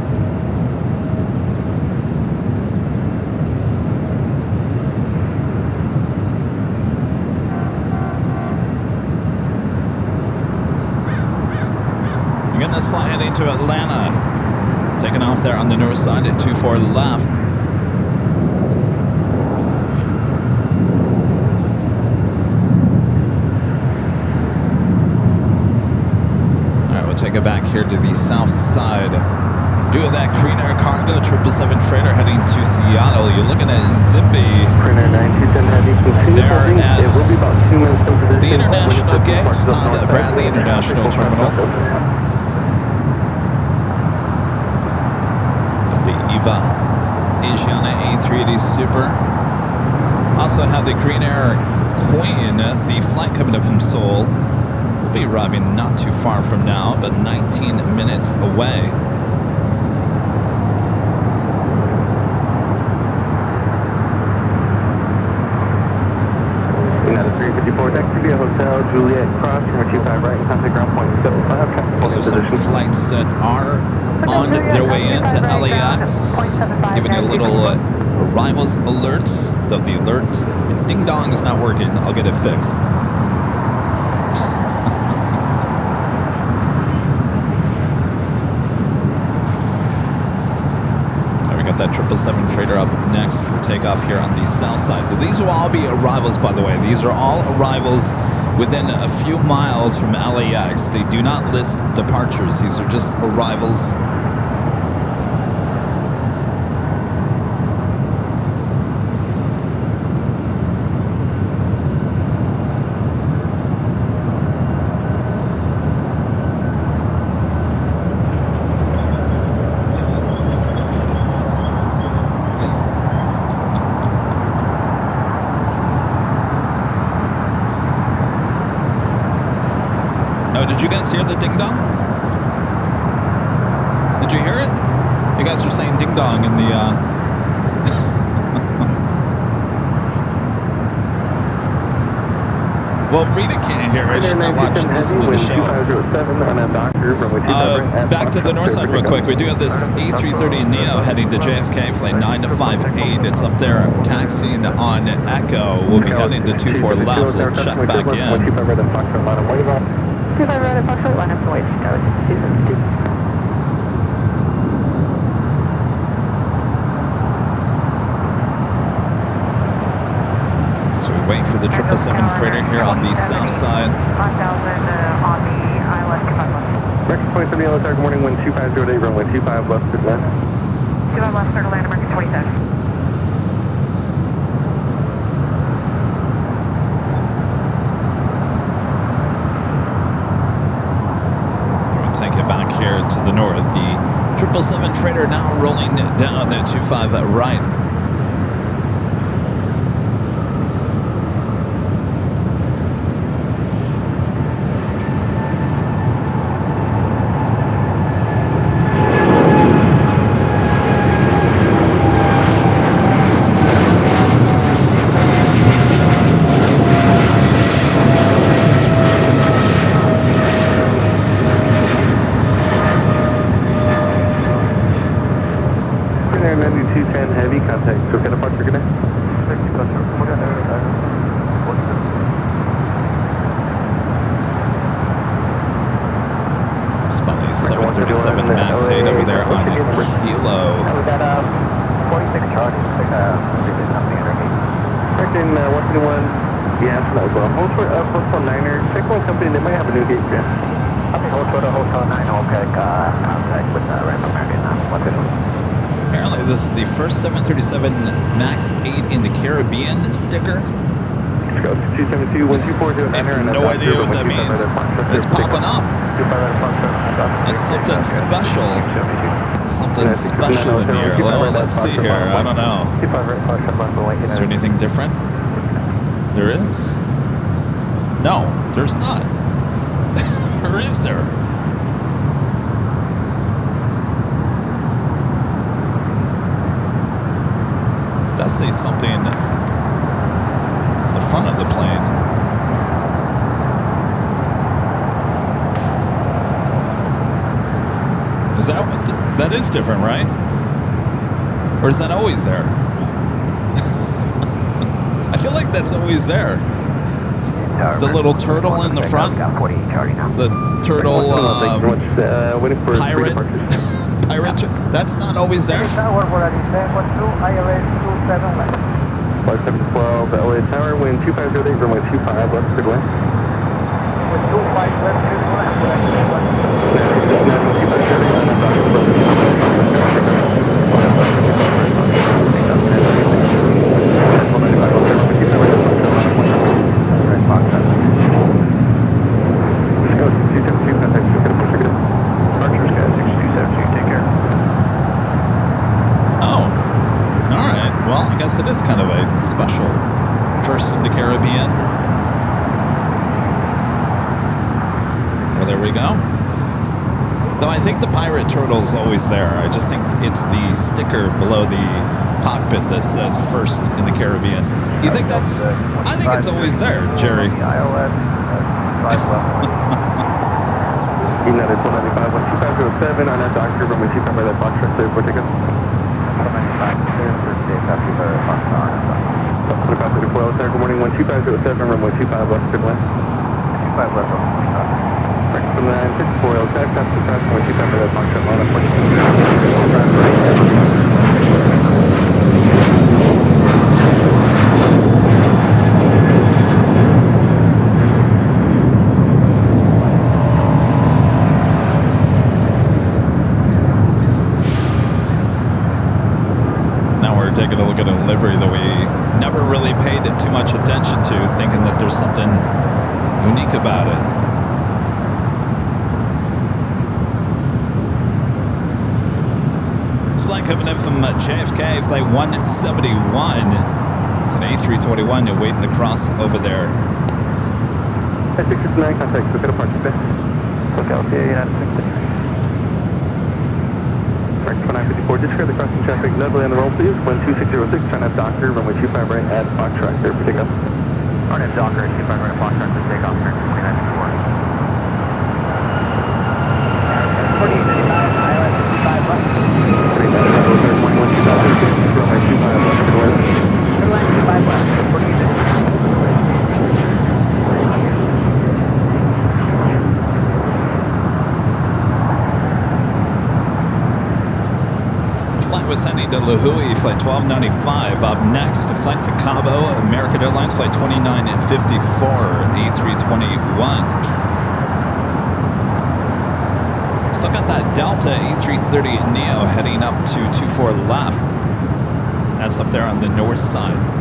S2: Again, this flight heading to Atlanta. Taking off there on the north side at 24 left. Take it back here to the south side. Doing that Green Air Cargo 777 freighter heading to Seattle. You're looking at Zippy.
S4: Green Air 927 heavy, continue
S2: There
S4: holding.
S2: at
S4: It will be about 2 minutes from position.
S2: the International Gates on the Bradley International Terminal. Got the EVA Asiana A380 Super. Also have the Green Air Queen, the flight coming up from Seoul. Be arriving not too far from now, but 19 minutes away.
S4: United 354, next to be a hotel, Juliet Cross, runway 25 right, contact ground point 75.
S2: So some flights that are on their way into LAX, giving you a little arrivals alerts. So the alert ding dong is not working. I'll get it fixed. That 777 freighter up next for takeoff here on the south side. These will all be arrivals, by the way. These are all arrivals within a few miles from LAX. They do not list departures. These are just arrivals. Did you guys hear the ding dong? Did you hear it? You guys were saying ding dong in the Well, Rita can't hear it. She's not watching, listen to the show. Back to the north side real quick. We do have this A330neo heading to JFK, flight 958. It's up there taxiing on Echo. We'll be heading to 24 left. We'll check back in.
S5: 25 right at Foxtrot, line up and wait.
S2: So we wait for the 777 freighter here on the south side.
S5: 5,000 on the island, 25 left.
S4: Record point for the yellow target warning, wind 2508, runway 25 left, good land.
S5: 25 left, start to land American 27.
S2: Back here to the north, the 777 freighter now rolling down at 25 right.
S4: contact. So get a departure, good day.
S2: Spunny 737 Max 8 over there on Kilo.
S5: We got 46 charges.
S4: Correcting 121. Yeah, so that was well. Hotel Niner. Check one company. They might have a new gate for you.
S5: Okay, Hotel 9. Okay, contact with Random American.
S2: Apparently, this is the first 737 Max 8 in the Caribbean sticker.
S4: Let's go. 272 1240.
S2: I have no idea what that means. It's popping up. It's something special. Something special in here. Well, let's see here. I don't know. Is there anything different? There is. No, there's not. Or is there? It does say something in the front of the plane. Is that is different, right? Or is that always there? I feel like that's always there. The little turtle in the front. The turtle pirate. Pirate. That's not always there.
S5: Tower, we're at 1012, ILS 27 left.
S4: 5712 LA Tower, wind 2508, runway 25 left, good way.
S5: With 25 left, good left.
S2: It is kind of a special first in the Caribbean. Well, there we go. Though I think the pirate turtle is always there. I just think it's the sticker below the cockpit that says first in the Caribbean. You think that's... I think it's always there, Jerry.
S5: ILS 5 left.
S4: United 195, 12507 on that doctor, runway 25 by that box truck, so for ticket. 12534, good morning, 12507, runway 25 left, good way.
S5: 25 left,
S4: Correct from 964, LAX, that's the pass, runway 25 by that box truck, line up,
S2: taking a look at a livery that we never really paid too much attention to, thinking that there's something unique about it. It's like coming in from JFK, flight 171. It's an A321. You're waiting to cross over there.
S4: 669, contact, look at a parking bay.
S5: Look out there, United 669.
S4: 954, disregard the crossing traffic, nobly on the roll, please. 12606, trying to have Docker, runway 25 right at Fox Track, there for takeoff.
S5: Alright, Docker, 25 right at Fox Track, for takeoff, 2954. 4835, ILS 55 left.
S4: 39, runway 25 left, good way.
S5: Good line, 25 left, 4835.
S2: Flight was sending to La Hui, flight 1295. Up next, a flight to Cabo, American Airlines, flight 2954, A321. Still got that Delta A330 Neo heading up to 24 left. That's up there on the north side.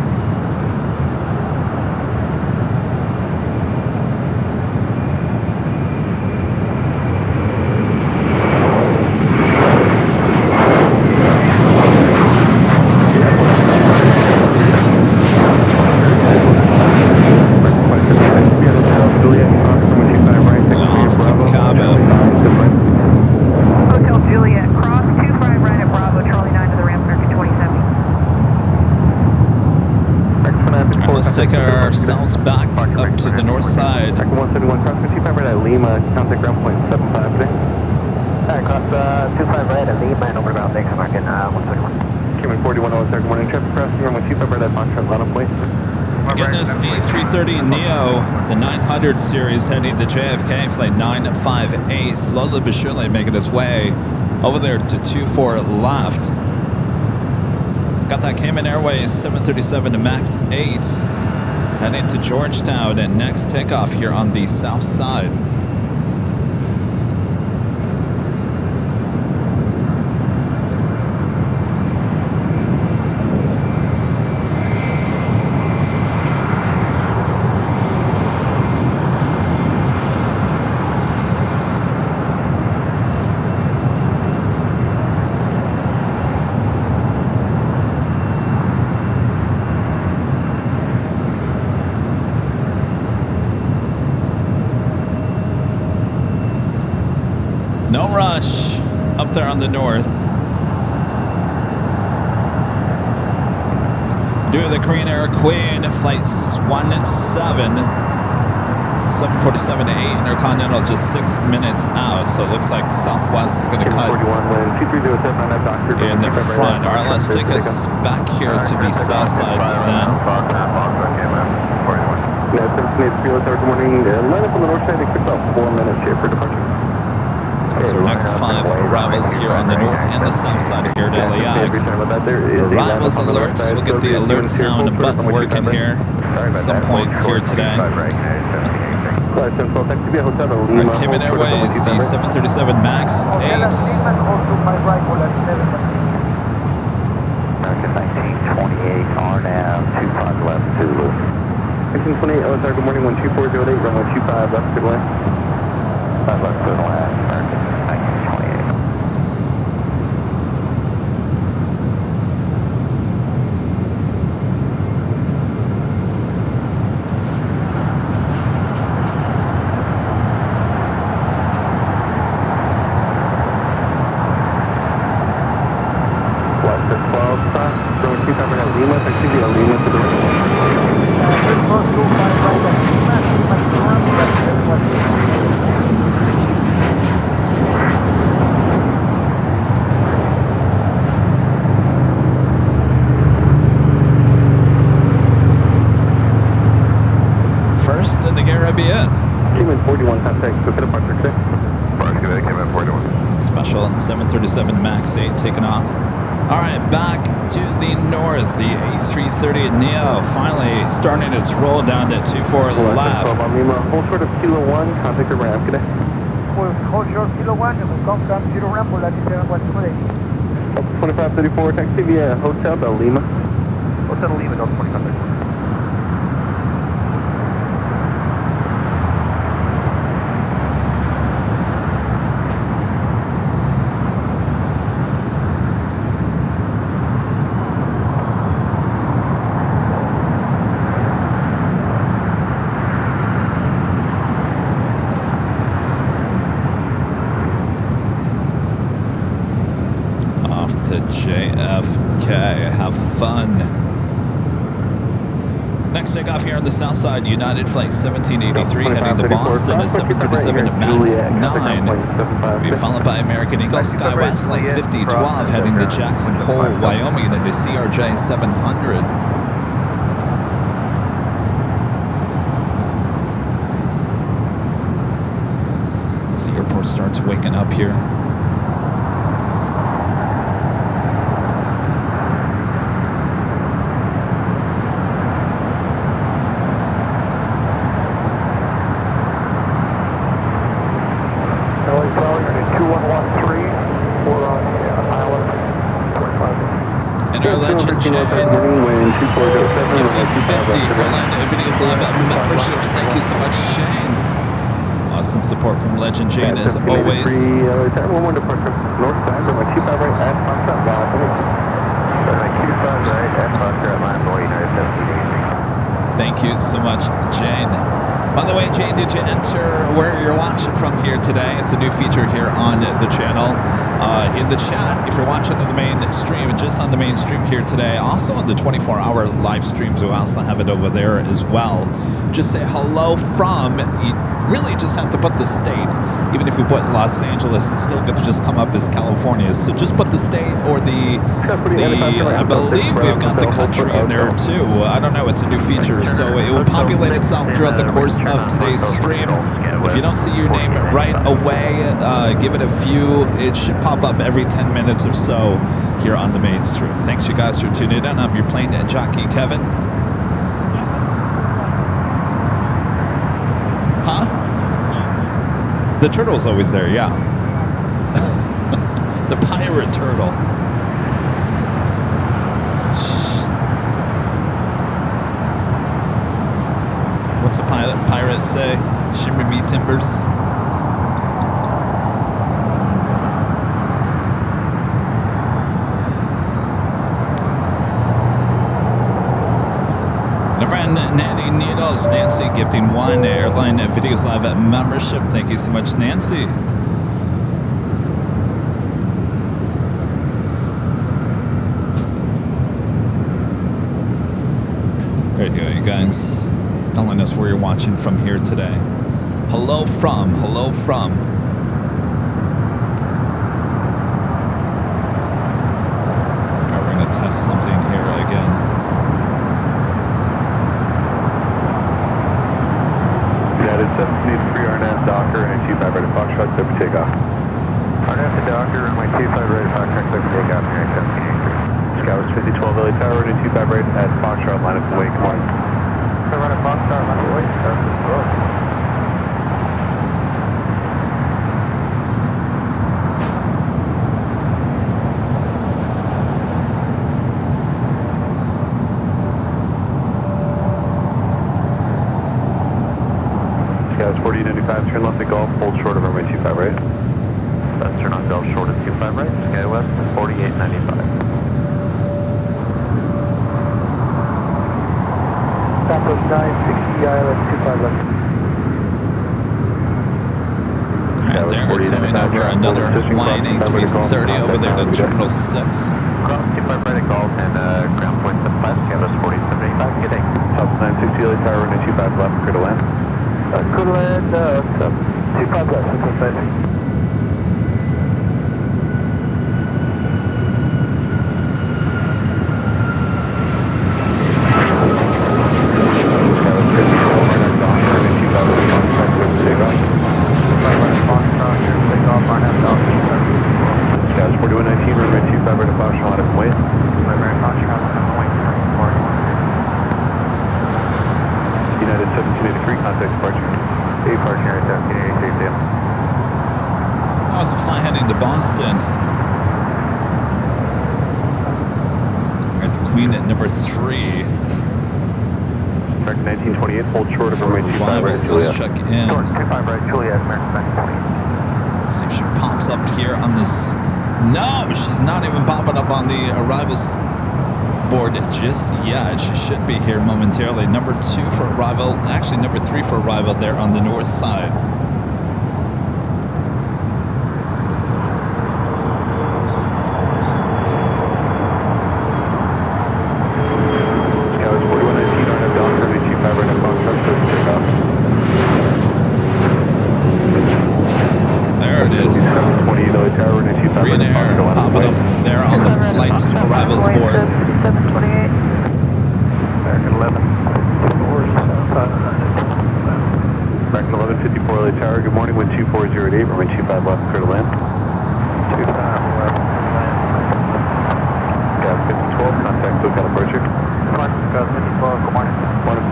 S2: Take ourselves back up to the north side.
S4: 171, cross 25 right at Lima, contact ground point 75 today.
S5: Alright, cross 25 right at Lima and over to ground, thanks, American 121.
S4: Cayman 41 good morning. Traffic crossing runway 25 right at Foxtrot, line up point.
S2: Again, this A330 Neo, the 900 series, heading to JFK, flight 958, slowly but surely making its way over there to 24 left. Got that Cayman Airways 737 MAX 8, heading to Georgetown, and next takeoff here on the south side. No rush up there on the north. Doing the Korean Air Queen, flight 747 to 8 Intercontinental, just 6 minutes out. So it looks like Southwest is going to cut in the front. All right, let's take us back here to the south side then.
S4: Good morning. Line up on the north side. It took about 4 minutes here for departure.
S2: So our next 5 arrivals here on the north and the south side of here at LAX. Arrivals alerts, we'll get the alert sound button working here at some point here today. Cayman Airways, the 737 MAX 8.
S5: American 1928, RNAV 25 left, Zulu.
S4: 1928, OSR, good morning, 12408, runway 25 left, good land.
S5: 5 left, good land, American 1928.
S4: Watch the 12 stop, runway 25 right at Lima, excuse me, Lima to the right.
S2: First in the Caribbean.
S4: Cayman 41, contact, go to departure, okay?
S5: Departure, Cayman 41.
S2: Special 737 MAX 8 taking off. All right, back to the north. The A330 Neo finally starting its roll down to 24 left.
S4: Hold short of Kilo 1, contact the ramp, good day.
S6: Hold short Kilo 1, et vous confirme sur le ramp pour la différence voiture.
S4: 2534, taxi via Hotel de Lima.
S6: Hotel Lima, North 25.
S2: To JFK. Have fun. Next takeoff here on the south side, United Flight 1783 heading to Boston at 737 MAX 9. Be followed by American Eagle SkyWest Flight 5012 heading to Jackson Hole, Wyoming in the CRJ 700. As the airport starts waking up here. And our legend Jane, gifted 50 AIRLINEVIDEOS Live memberships. Thank you so much, Shane. Awesome support from Legend Jane as always.
S4: One more departure, north side, runway 25 right at Foxtrot, line
S5: Runway 25 right at Foxtrot, line for United 1783.
S2: Thank you so much, Jane. By the way, Jane, did you enter where you're watching from here today? It's a new feature here on the channel. In the chat, if you're watching on the main stream, just on the main stream here today, also on the 24-hour live streams, we also have it over there as well. Just say hello from, you really just have to put the state Even if you put Los Angeles, it's still going to just come up as California. So just put the state or I believe we've got the country in there too. I don't know, it's a new feature. So it will populate itself throughout the course of today's stream. If you don't see your name right away, give it a few. It should pop up every 10 minutes or so here on the main stream. Thanks you guys for tuning in. I'm your plane jockey, Kevin. Huh? The turtle's always there, yeah. The pirate turtle. What's a pirate say? Shimmy me timbers. Nancy Needles, Nancy gifting 1 Airline Videos Live membership. Thank you so much, Nancy. There you go, you guys. Telling us where you're watching from here today. Hello from. Alright, we're gonna test something here again.
S4: United 723 RNF Docker and 25 ready Foxtrot, clear for takeoff.
S5: RNF to Docker, runway 25 ready Foxtrot, clear for takeoff, United 723.
S4: Scout 5012 LA Tower, runway 25 ready at Foxtrot, line up the way, come on.
S5: So run a Foxtrot, line up the way, start the road.
S4: Scouts 4095, turn left to Golf, hold short of runway 25 right.
S5: Let's turn on Golf short of 25 right, Sky West 4895.
S6: Southwest 960 ILS 25 left.
S2: Alright, there we're turning over another Hawaiian A330 over there to Terminal 6.
S5: Cross 25 right at Golf and ground point 75, Sky West 4785, good day.
S4: Top 960 LA Tower, runway 25 left, clear to land.
S6: Clear to land, 25 left, Southwest 960.
S2: How's the flight heading to Boston? We're at the Queen at number 3.
S4: Track 1928, hold short of runway 25 right, Juliet.
S2: Let's check in.
S5: Short 25 right, Juliet, American 920.
S2: See if she pops up here on this. No, she's not even popping up on the arrivals board just yet. She should be here momentarily. Number 2 for arrival, actually number 3 for arrival there on the north side. There it is. Green Air popping up there on the flight arrivals board.
S6: 728.
S5: American 11.
S4: American 1154 LA Tower, good morning, wind 2408, runway 25 left, clear to land.
S5: 25 left,
S4: Gas 5012, contact SoCal approaching.
S5: Gas 5012, good morning.
S4: Morning.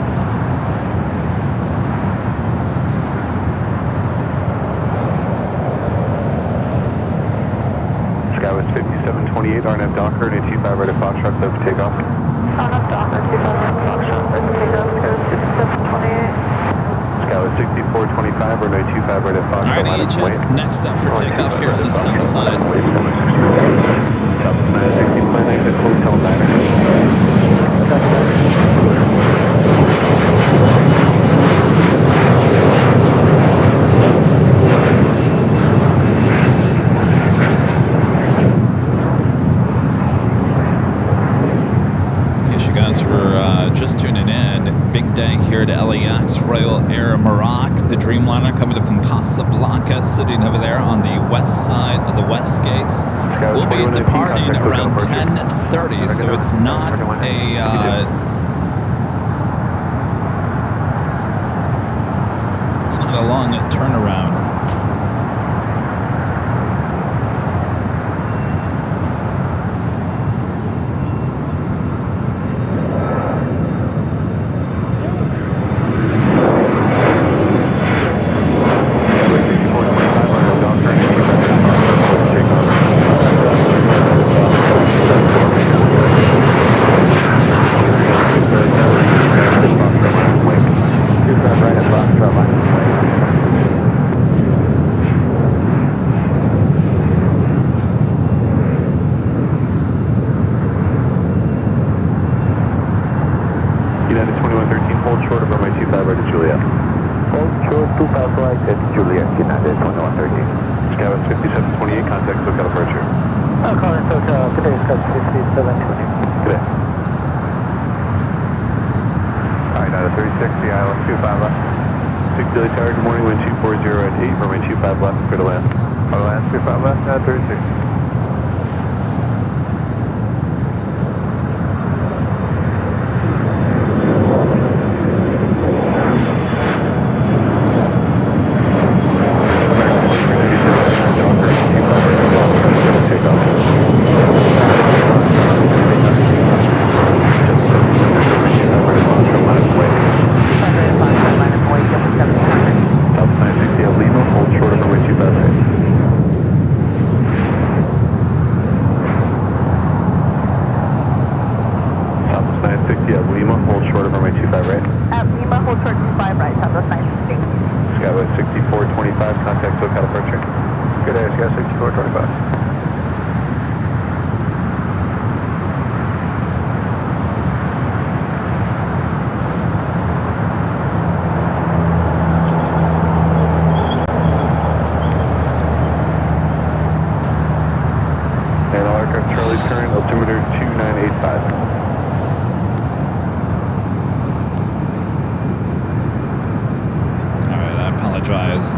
S4: Skywest 5728, RNF Docker, and 25 right at Foxtrot, clear for takeoff.
S6: RNF Docker, 25 right at Foxtrot, clear for takeoff, Skywest 5728.
S4: Skywest 6425, runway 25 right at Foxtrot, line up the way.
S2: Alright, next up for takeoff here on the south side.
S4: Top 960, plan exit, hotel diner.
S2: Just tuning in, big day here at LAX, Royal Air Maroc, the Dreamliner coming from Casablanca. America sitting over there on the west side of the west gates. We'll be departing around 10:30, so it's not a long turnaround.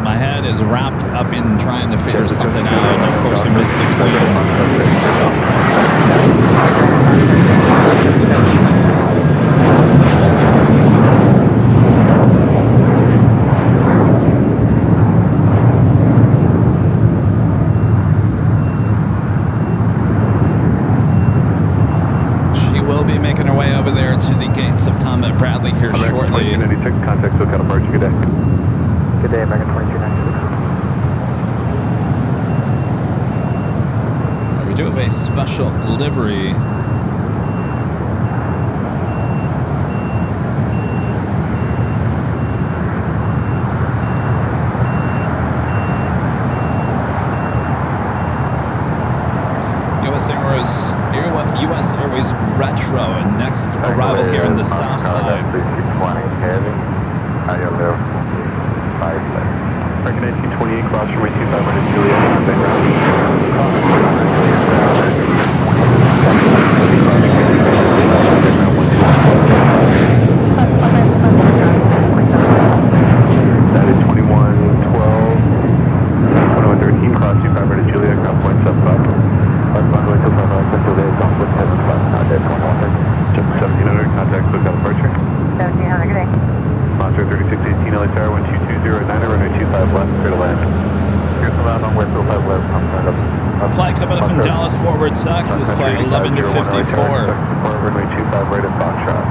S2: My head is wrapped up in trying to figure something out, and of course you missed the queen. She will be making her way over there to the gates of Tom and Bradley here shortly.
S4: Contact SoCal Approach. Good day.
S6: Good day, American 2296.
S2: We do have a special livery. US Airways Retro, and next arrival here on the south side.
S5: 3620 heavy. ILF 5 left.
S4: American 1928, cross runway 2500 Juliet, contact ground. That is 2112, 2113, cross 2500 Juliet, ground point 75. Just 1700, contact SoCal Departure.
S6: 1700, good day.
S4: Monster 3618, LA Tower 12209, runway 25 left, clear to land.
S5: Here's the land on West 05 left, I'm trying to...
S2: Flight coming up from Dallas forward Texas, flight 11-54.
S4: Runway 25 right at Foxtrot.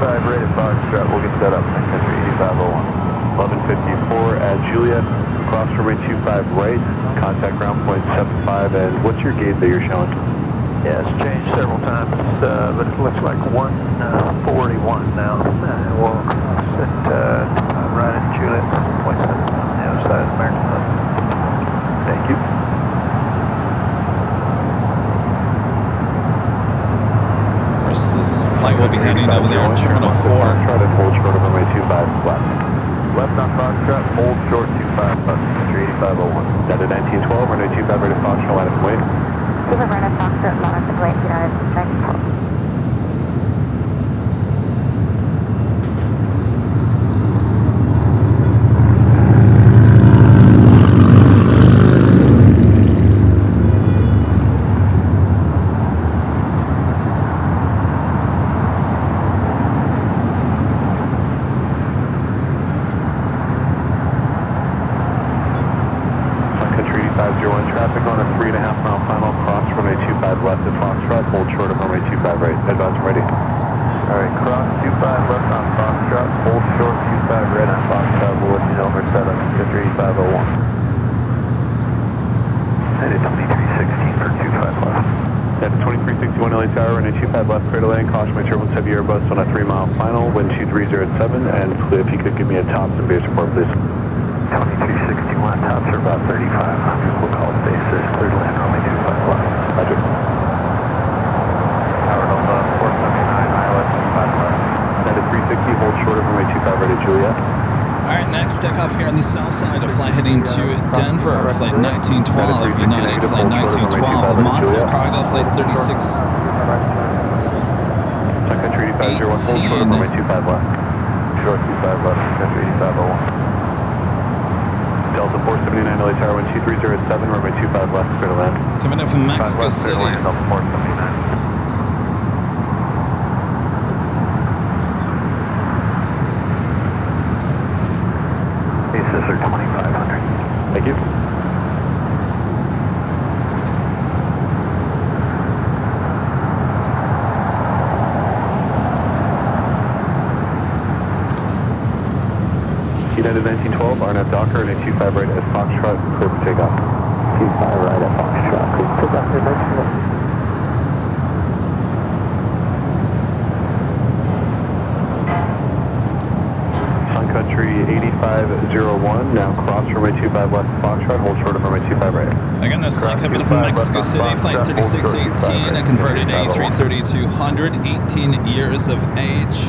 S5: 5 rated Foxtrot, we'll get set up, entry 8501.
S4: 1154 at Juliet, cross runway 25 right, contact ground point 75, and what's your gate that you're showing?
S5: Yeah, it's changed several times, but it looks like 141 now. We'll sit right at Juliet, point 7 on the other side of the American Club.
S4: Thank you.
S2: Of course, this flight will be heading over there in Terminal 4.
S4: Foxtrot and hold short of runway 25 left.
S5: Left on Foxtrot, hold short 25 left, entry 8501.
S4: Delta 1912, runway 25 right at Foxtrot, line of wait.
S7: Super Verna Foxtrot, line of wait, United 6.
S4: 3501, traffic on a 3.5 mile final, cross runway 25 left at Foxtrot, hold short of runway 25 right. Advance ready.
S5: Alright, cross 25 left on Foxtrot, hold short 25 right on Foxtrot, we'll let you know over 7 to 3501. Headed 2316 for 25 left.
S4: At 2361 LA Tower, runway 25 left, clear to land, caution my turbulence heavy Airbus on a 3 mile final, wind 230 at 7, and if you could give me a tops and base report, please.
S5: 2361, tops are about 3500, we'll call it bases, clear to land, runway 25 left.
S4: Roger.
S5: Tower Nova, 479, ILS 25 left.
S4: At 360, hold short of runway 25 right at Juliet.
S2: All right, next takeoff here on the south side. A flight heading to Denver, flight 1912, United flight 1912, Moss Air Cargo flight 36.
S4: Sun Country 8501, hold short of runway 25 left.
S5: Short 25 left, Country 8501.
S4: Delta 479 LA Tower, wind 230 at 7, runway 25 left, clear to land.
S2: Coming in from Mexico City.
S5: Delta 479. Bases are 2500.
S4: Thank you. United 1912, RNAV Docker, and a 25 right at Foxtrot, clear for takeoff.
S5: 25 right at Foxtrot, clear for takeoff.
S4: Sun Country 8501, now cross runway 25 left at Foxtrot, hold short of runway 25 right.
S2: Again, this flight coming in from Mexico City, flight 3618, a converted A330-200, 18 years of age.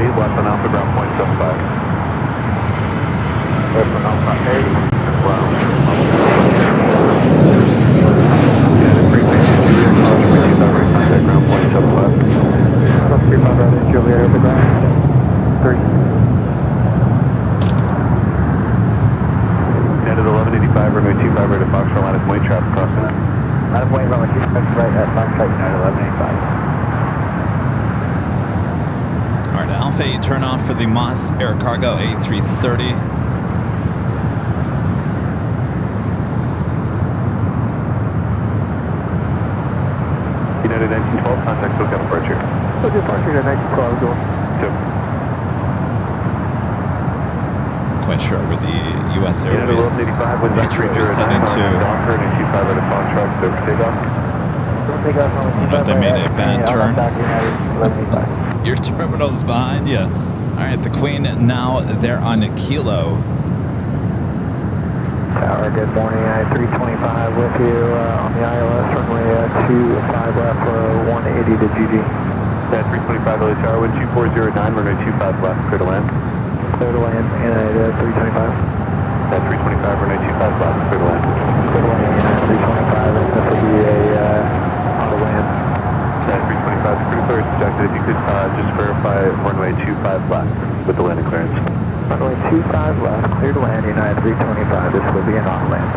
S4: Left on Alpha ground point 75.
S5: Left on Alpha 8. Wow.
S4: Yeah, the 360 Juliet, caution runway 25 right, contact ground point 75.
S5: 35 right at Juliet, over ground. 3.
S4: United 1185, runway 25 right at Foxtrot, line of Wayne, traffic crossing.
S5: Line of Wayne, runway 25 right at Foxtrot, United 1185.
S2: Alpha 8 turn off for the Moss Air Cargo A330.
S4: United 1912, contact SoCal departure.
S5: Departure to 1912, go.
S4: Yep.
S2: Quite sure where the U.S.
S4: United
S2: Airways
S4: 1185, wind
S2: retro is heading to.
S4: Docker, and a 25 right at Foxtrot, clear for takeoff.
S2: I don't know if they made a bad turn. Your terminal's behind you. All right, the Queen now there on a kilo.
S5: Tower, good morning. I-325 with you on the ILS runway 25 left for 180 to GG.
S4: At 325 LA Tower, wind 2409, runway 25 left, clear to land.
S5: Clear to land, United 325.
S4: At 325, runway 25 left, clear to land.
S5: Clear to land, United 325, and this will be a auto land.
S4: At 325, the crew clear is detected. If you could just verify runway 25 left with the landing clearance.
S5: Runway 25 left, clear to land, United 325. This will be an auto land.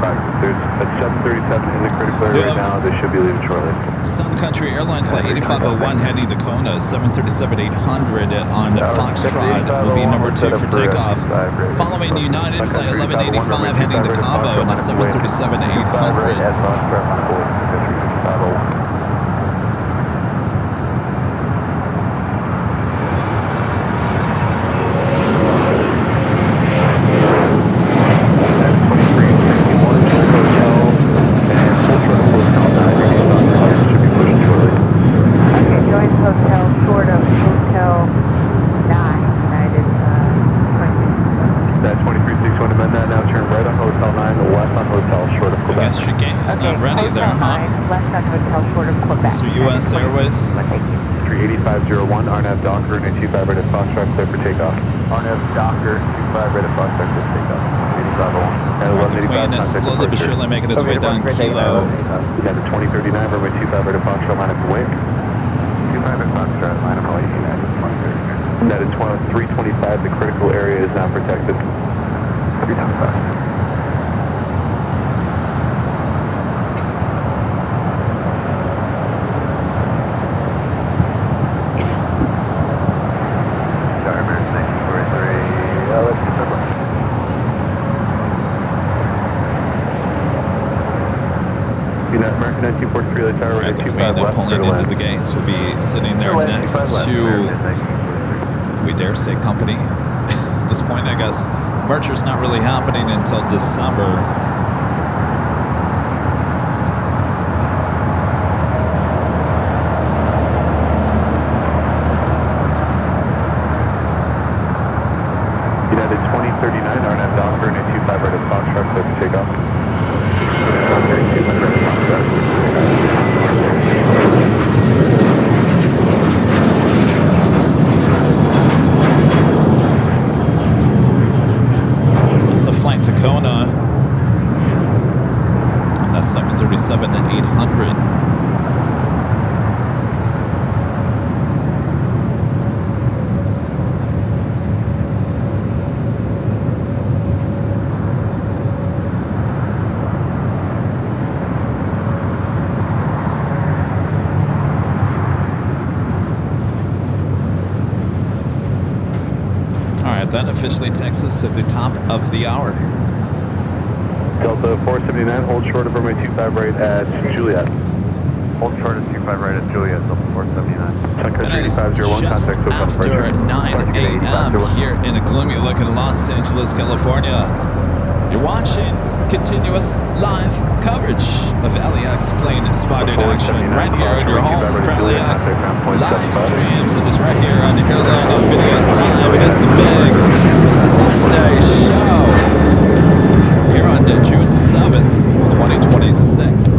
S4: Right, there's a 737 in the critical area right now. They should be leaving shortly.
S2: Sun Country Airline flight 8501 heading to Kona, 737-800 on Foxtrot will be number 2 for takeoff. Following United flight 1185 heading to Cabo in a 737-800. U.S. Airways.
S4: 38501, RNAV Docker, and 25 right at Foxtrot, clear for takeoff.
S5: RNF Docker, 25 Red Fox, take off.
S2: The Queen is slowly but surely making its way down Kilo.
S4: United 2039, runway 25 Red Fox, line up away.
S5: 25 Red Fox, line up away, United 2039.
S4: United 325, the critical area is now protected.
S5: 325.
S2: Alright, the Queen now pulling into the gates. We'll be sitting there next to, we dare say, company. At this point, I guess, merger's not really happening until December.
S4: United 2039, RNF Docker, and a 25 Red Fox, clear for takeoff.
S2: Tacona, and that's 737 and 800. All right, that officially takes us to the top of the hour.
S4: Delta 479, hold short of runway 25 right at Juliet.
S5: Hold short of 25 right at Juliet, Delta 479.
S2: And it is just after 9 a.m. here in a gloomy looking Los Angeles, California. You're watching continuous live coverage of LAX plane spotted action right here at your home for LAX live streams. It is right here on Airline Videos Live. It is the big Sunday show here on June 7th, 2026.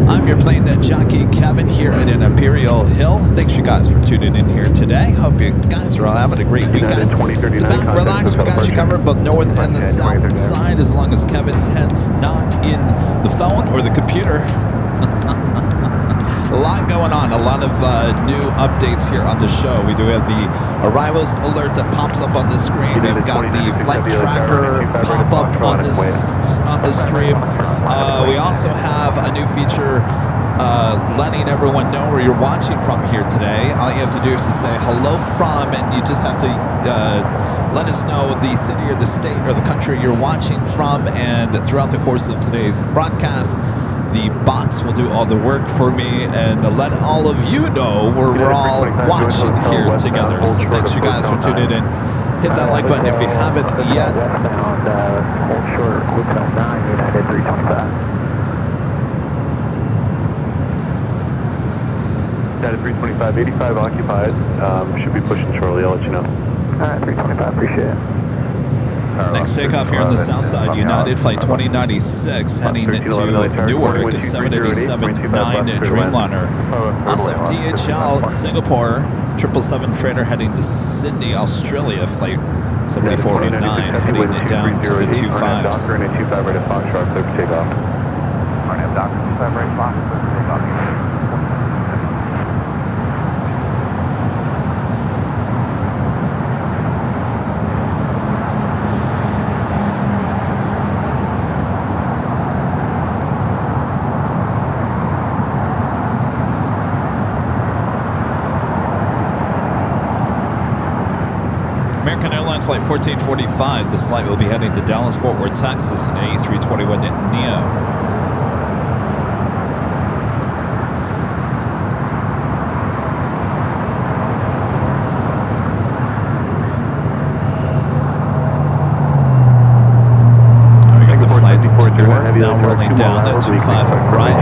S2: I'm your plane jockey, Kevin, here at an Imperial Hill. Thanks you guys for tuning in here today. Hope you guys are all having a great weekend. Sit back, relax, we got you covered both north and the south side, as long as Kevin's head's not in the phone or the computer. A lot going on, a lot of new updates here on the show. We do have the arrivals alert that pops up on the screen. We've got the flight tracker pop up on this stream. We also have a new feature letting everyone know where you're watching from here today. All you have to do is to say hello from, and you just have to let us know the city or the state or the country you're watching from. And throughout the course of today's broadcast, the bots will do all the work for me and let all of you know where we're all watching here together. So thanks you guys for tuning in. Hit that like button if you haven't yet.
S5: Hold short, Hotel 9, United 325.
S4: United 325, 85 occupied. Should be pushing shortly, I'll let you know.
S5: Alright, 325, appreciate it.
S2: Next takeoff here on the south side, United Flight 2096 heading to Newark, 787-9 Dreamliner. Also DHL Singapore 777 freighter heading to Sydney, Australia, Flight 7409 heading down to the 25s.
S4: Docker and a 25 right at Foxtrot, clear for takeoff.
S5: RNF Docker, 25 right Fox, clear for takeoff.
S2: American Airlines Flight 1445. This flight will be heading to Dallas, Fort Worth, Texas, in A321 Neo. We got the flight to Newark, now rolling down to 25 right.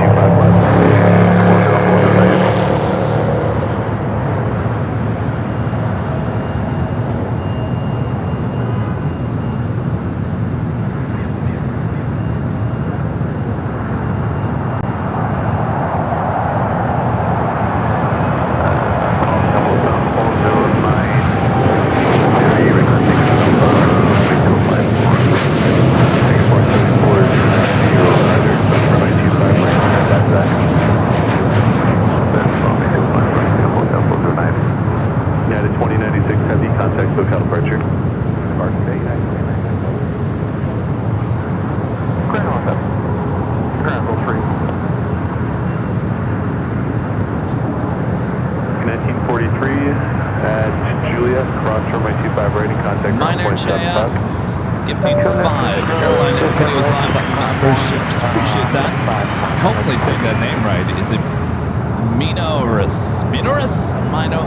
S2: 15.5. Airline Videos Live memberships. Appreciate that. Hopefully saying that name right. Is it Minoris? Minoris? Mino.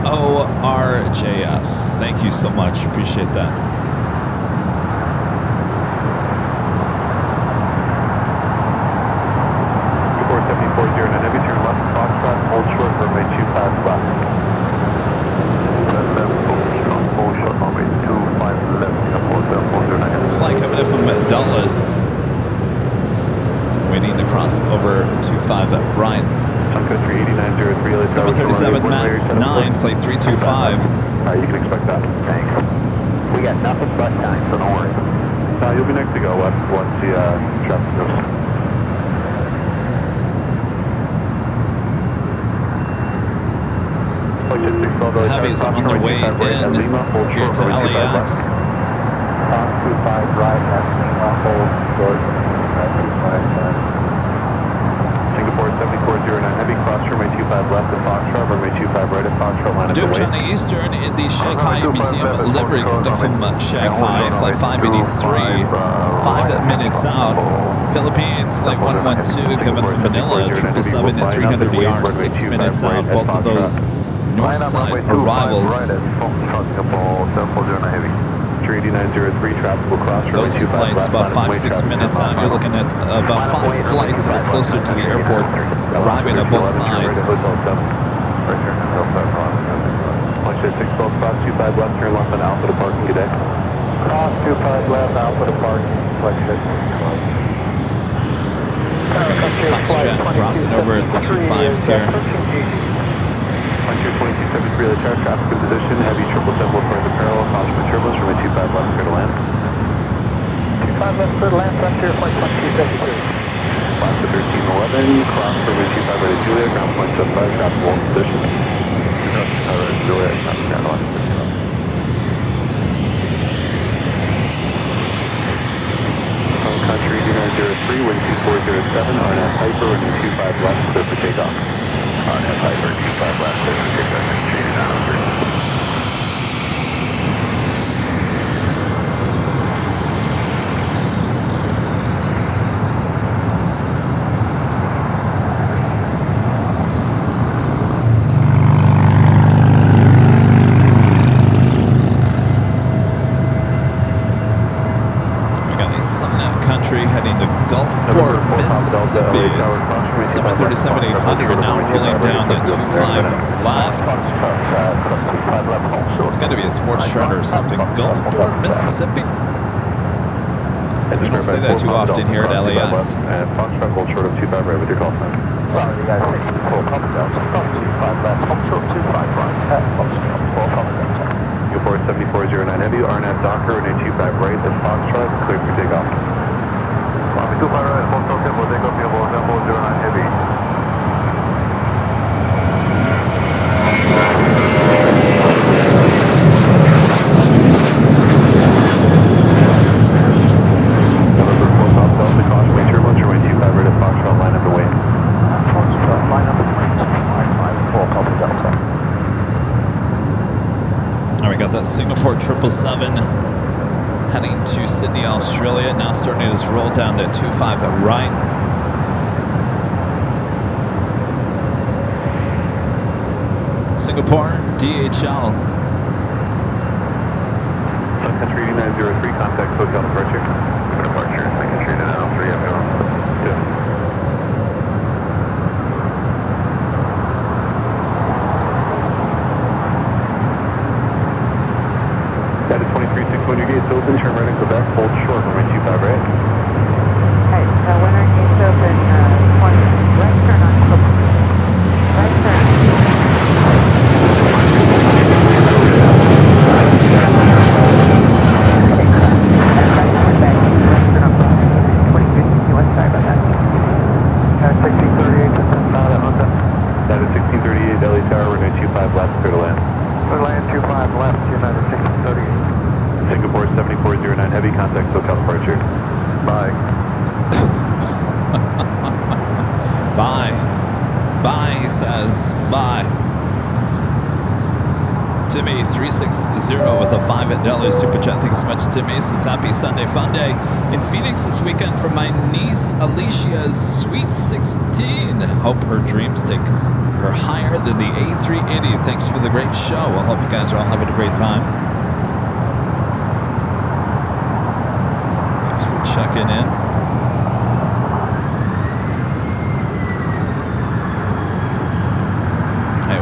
S2: MINORJS. Thank you so much. Appreciate that.
S4: Hold short for runway 25 left.
S2: This flight coming in from Dulles. Waiting to cross over 25 right. 737 MAX 9, flight 325.
S4: You can expect that.
S1: Thanks. We got nothing but time, so don't worry.
S4: You'll be next to go once the traffic goes.
S2: Heavies on their way in here to LAX.
S6: 25 right, that's Lima, hold short, 25.
S4: Singapore 7409 heavy, cross runway 25 left at Foxtrot, runway 25 right at Foxtrot, line up the way.
S2: China Eastern in the Shanghai Museum livery coming from Shanghai, flight 583, 5 minutes out. Philippines, flight 112 coming from Manila, 777 at 300 ER, 6 minutes out. Both of those north side arrivals.
S4: 38903 traffic will cross runway
S2: Those
S4: 25
S2: flights
S4: left,
S2: about
S4: line up the
S2: 5-6
S4: way,
S2: minutes out. You're looking at about 5 flights that are closer to the airport, arriving at both sides.
S4: Punch 612 cross 25 left, turn left on Alpha to parking, good day.
S6: Cross 25 left, Alpha to parking, flight
S2: Flexjet crossing over the 25s here.
S4: Punch 2273, the traffic in position, heavy 777 will further parallel, caution with turbulence, runway 25 left, clear to land.
S6: 25 left, clear to land, Frontier, flight 2273.
S4: Class of 1311, cross runway 25 right at Juliet, ground point 75, traffic will in position. Juliet, traffic ground on. Country 2903, wind 2407, RNF Hyper, runway 25 left, clear for takeoff. RNF Hyper, 25 left, clear for takeoff, country 2903.
S2: Heading to Gulfport, Mississippi. 737-800 now rolling down to 25 left. It's got to be a sports charter or something. Gulfport, Mississippi. We don't say that too often here at LAX.
S4: And Foxtrot hold short of 25 right with your call sign.
S6: Sorry, you guys, taking the full cover down, so cross 25 left, hold short 25 right, at Foxtrot, full cover down.
S4: Singapore 7409 heavy, RNF Docker, runway 25 right, that's Foxtrot, clear for takeoff. 25 right, Foxtrot, tempo, takeoff, tempo, 09 heavy.
S2: Singapore 777 heading to Sydney, Australia. Now starting his roll down to 25 right. Singapore, DHL.
S4: Sun Country 8903, contact hotel departure. Departure, Sun Country 8903, everyone. Yeah. That is 2361, your gates open, turn right in Quebec, hold short, runway 25 right.
S7: Hey, when our gates open, 20, right turn on Quebec. Right turn.
S4: That is 1638, LA Tower, runway 25 left, clear to land.
S6: Clear to land 25 left, United 1638.
S4: Singapore 7409 heavy, contact SoCal departure. Bye.
S2: Timmy 360 with a $5 super chat. Thanks so much, Timmy. Says happy Sunday fun day in Phoenix this weekend for my niece Alicia's sweet 16. Hope her dreams take her higher than the A380. Thanks for the great show. I hope you guys are all having a great time. Thanks for checking in.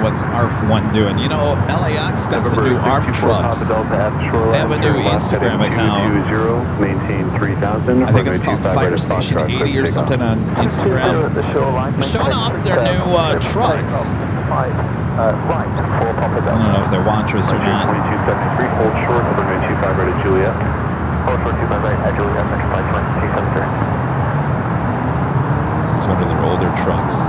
S2: What's ARF1 doing? You know, LAX got some new ARF trucks. They have a new Instagram account. I think it's called Fire Station 80 or something on Instagram. They're showing off their new trucks. I don't know if they're Wantras or not.
S4: 2273, hold short, over 925 right at Juliet.
S5: Hold short 25 right at Juliet, 273.
S2: This is one of their older trucks.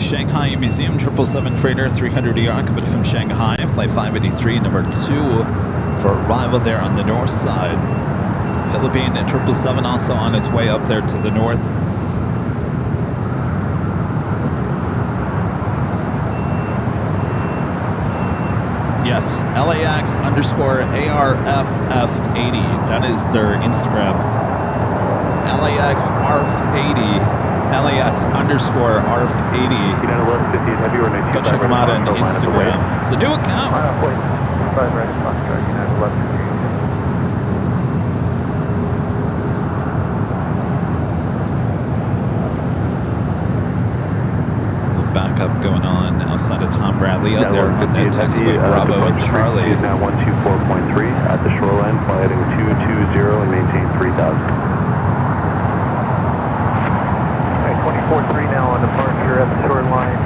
S2: Shanghai Museum 777 freighter 300ER coming from Shanghai, flight 583, number 2 for arrival there on the north side. Philippine and 777 also on its way up there to the north. Yes, LAX _ ARFF80. That is their Instagram. LAX ARF80. LAX _ ARF80. Go check them out on Instagram. It's a new account. Backup going on outside of Tom Bradley out there on the taxiway Bravo and Charlie.
S4: Now 124.3 at the shoreline, fly heading 220 and maintain 3,000.
S5: 4-3 now on departure at the shoreline,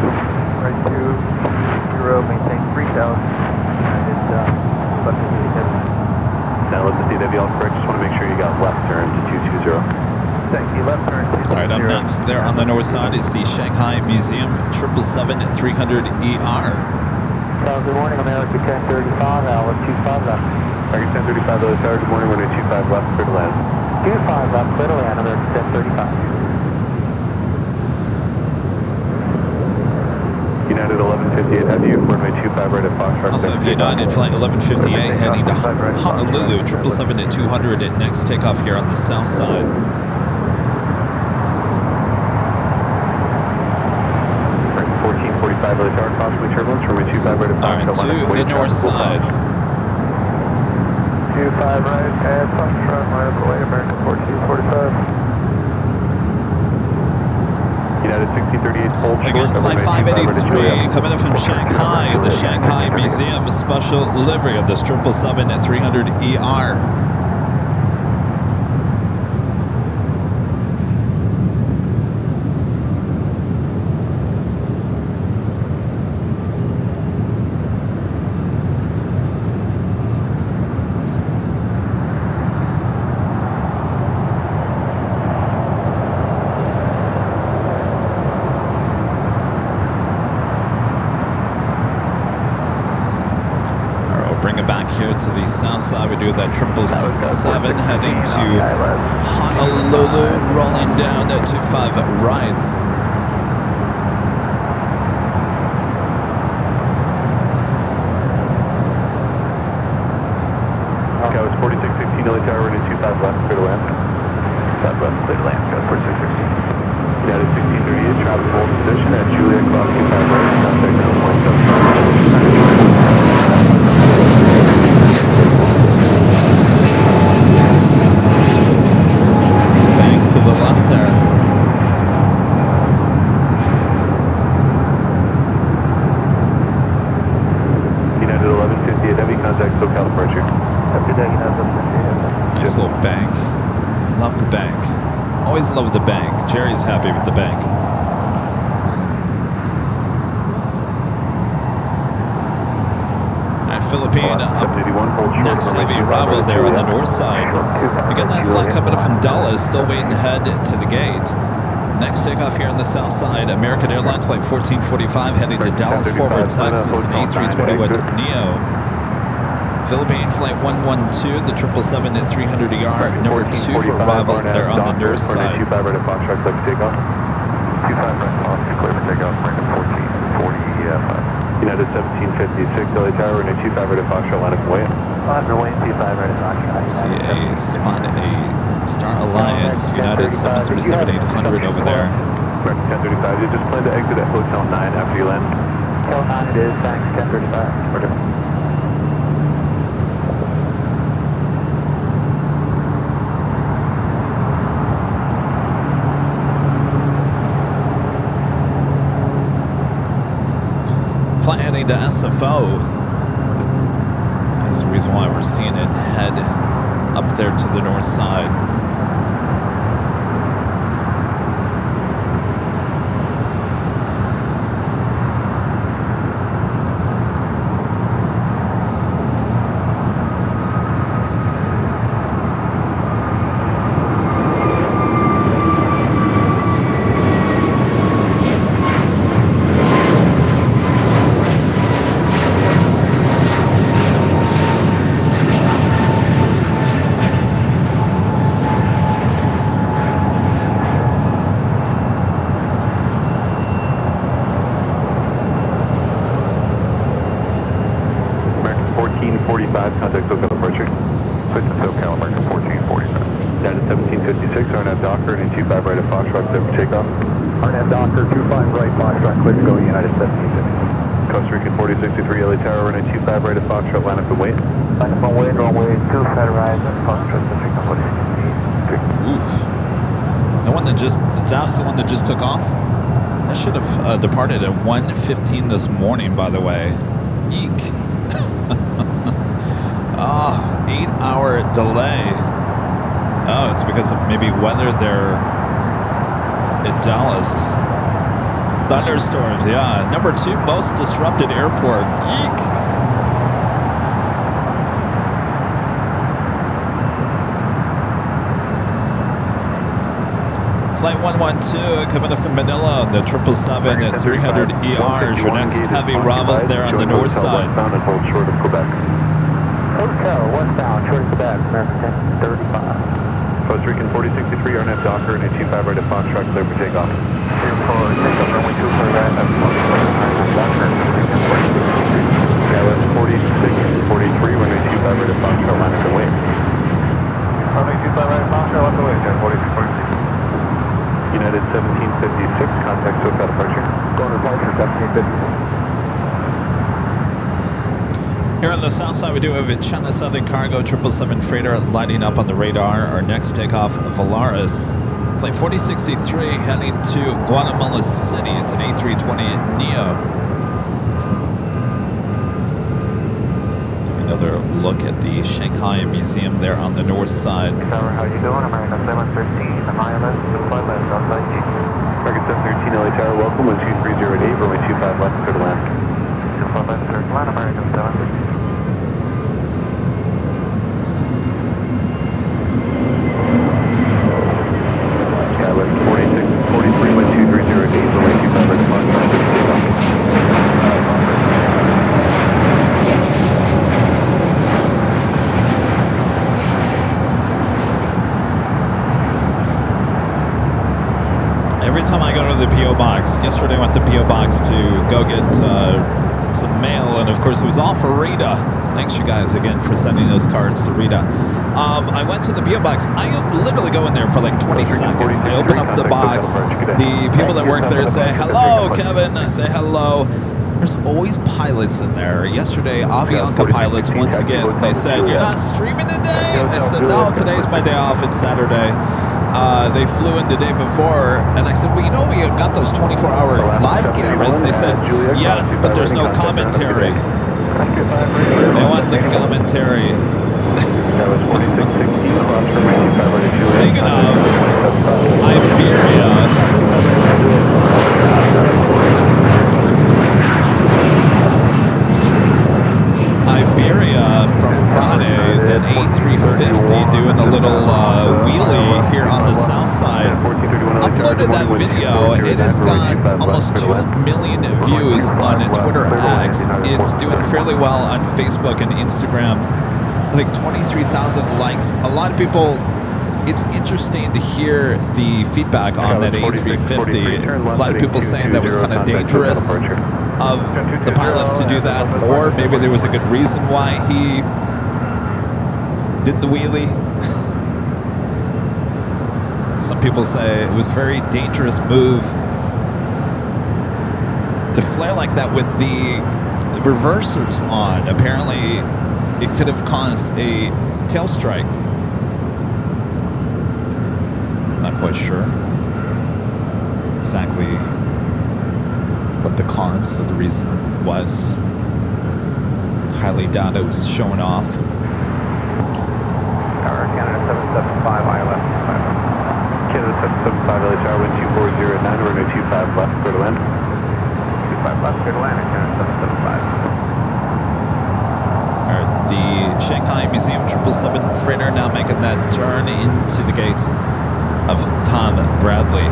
S5: right 2-0, maintain 3,000, and it's left to the head.
S4: Now let the DW all correct, just want to make sure you got left turn to 220.
S5: Thank you, left turn to 220.
S2: Alright, up next there on the north side is the Shanghai Museum 777 300ER.
S5: Good morning, America 1035, Alpha 25 left.
S4: America 1035, good morning, runway 25 left, clear to land.
S5: 25 left, clear to land, America 1035.
S4: United 1158, have you runway 25 right at Foxtrot.
S2: Also have United flight 1158 heading to Honolulu 777 at 200 at next takeoff here on the south side.
S4: Right, 1445 early tower, possibly turbulence, runway 25 right at Foxtrot.
S2: Alright, to the north side.
S5: 25 right at Foxtrot, line up away, American 1445.
S4: United 1638, hold short.
S2: Again, flight 583 coming in from Shanghai, the Shanghai Museum special livery of this 777 at 300ER. To the south side, we do that 777 heading to Honolulu, rolling down that 25 right.
S4: Okay, it was 4616 Early Tower, running 25 left, clear to land. 25 left, clear to land, got 4616. United 1638, traffic hold position at Juliet Cross 25 right, contact ground 175.
S2: bank. Always love the bank. Jerry's happy with the bank. All right, Philippine up next. Heavy arrival there on the north side. Again, that flight coming up from Dallas, still waiting to head to the gate. Next takeoff here on the south side, American Airlines flight 1445 heading to Dallas Fort Worth, Texas, an A321 Neo. Philippine flight 112, the 777 at 300 ER, number 2 for arrival there on the north side.
S4: 25 right at Foxtrot, clear for takeoff. 25 right at Foxtrot, clear for takeoff, American 1445. United 1756, LA Tower, and a 25 right at Foxtrot, line up and wait.
S5: Underway, 25 right at Foxtrot.
S2: See a spot a Star Alliance, United 737-800 over there.
S4: American 1035, you just plan to exit at Hotel 9 after you land.
S5: Hotel 9 it is, thanks, 1035.
S2: Flight heading to SFO. That's the reason why we're seeing it head up there to the north side.
S4: Contact SoCal departure. Switch to SoCal, American 1445. United 1756, RNAV Docker, and 25 right at Foxtrot, clear for takeoff.
S5: RNAV Docker, 25 right, Foxtrot, clear to go, United 1756.
S4: Costa Rica 4063, LA Tower, and a 25 right at Foxtrot, line up and wait.
S5: Line up and wait, runway 2, Fed Horizon, Foxtrot, Pacific 4063.
S2: Oof. The one that just, that's the one that just took off? That should have departed at 1:15 this morning, by the way. Eek. 8-hour delay. Oh, it's because of maybe weather there in Dallas. Thunderstorms, yeah. Number 2 most disrupted airport. Eek. Flight 112 coming up from Manila, the 777 at 300 ER is your next heavy arrival there on the north side.
S4: Westbound and hold short of Quebec.
S5: Hotel, westbound, short of Quebec, American 1035.
S4: Costa Rican 4063, RNAV Docker, and a 25 right at Foxtrot, clear for takeoff.
S5: Clear for takeoff, runway 2 for that, RNAV Docker,
S4: Dallas 4643, runway 25 right at Foxtrot, line up and wait.
S5: Runway 25 right at Foxtrot, line up and wait, 4646.
S4: United 1756, contact SoCal departure.
S5: Going to departure, 1756.
S2: Here on the south side, we do have a China Southern Cargo 777 freighter lighting up on the radar. Our next takeoff, Valaris. Flight 4063 heading to Guatemala City. It's an A320 Neo. Another look at the Shanghai Museum there on the north side.
S5: Tower, how you doing? American 713, the ILS, deploy left outside G.
S4: American 713, LA Tower, welcome, 12308, runway 25 left, clear to land.
S5: 25 left, clear to land, American 713.
S4: Skywest 4643, 12308, runway 25 left, clear to takeoff.
S2: Every time I go to the P.O. Box, yesterday I went to P.O. Box to go get some mail, and of course it was all for Rita. Thanks you guys again for sending those cards to Rita. I went to the P.O. Box. I literally go in there for like 20 seconds. I open up the box. The people that work there say, hello, Kevin. I say hello. There's always pilots in there. Yesterday, Avianca pilots, once again, they said, you're not streaming today? I said, no, today's my day off. It's Saturday. They flew in the day before, and I said, well, you know, we got those 24-hour live cameras. They said, yes, but there's no commentary. They want the commentary. Speaking of Iberia, from Friday, that A350 doing a little wheelie here on the south side. Uploaded that video. It has got almost 2 million views on Twitter X. It's doing fairly well on Facebook and Instagram. I think 23,000 likes. A lot of people, it's interesting to hear the feedback on that A350. A lot of people saying that was kind of dangerous of the pilot to do that, or maybe there was a good reason why he did the wheelie. Some people say it was a very dangerous move to flare like that with the reversers on. Apparently, it could have caused a tail strike. Not quite sure exactly what the cause of the reason was. Highly doubt it was showing off.
S5: Tower Canada 775, ILS.
S4: Canada 775, LA Tower, wind 2409, runway 25 left, clear to land.
S5: 25 left, clear to land, Canada 775.
S2: All right, the Shanghai Museum 777 freighter now making that turn into the gates of Tom Bradley.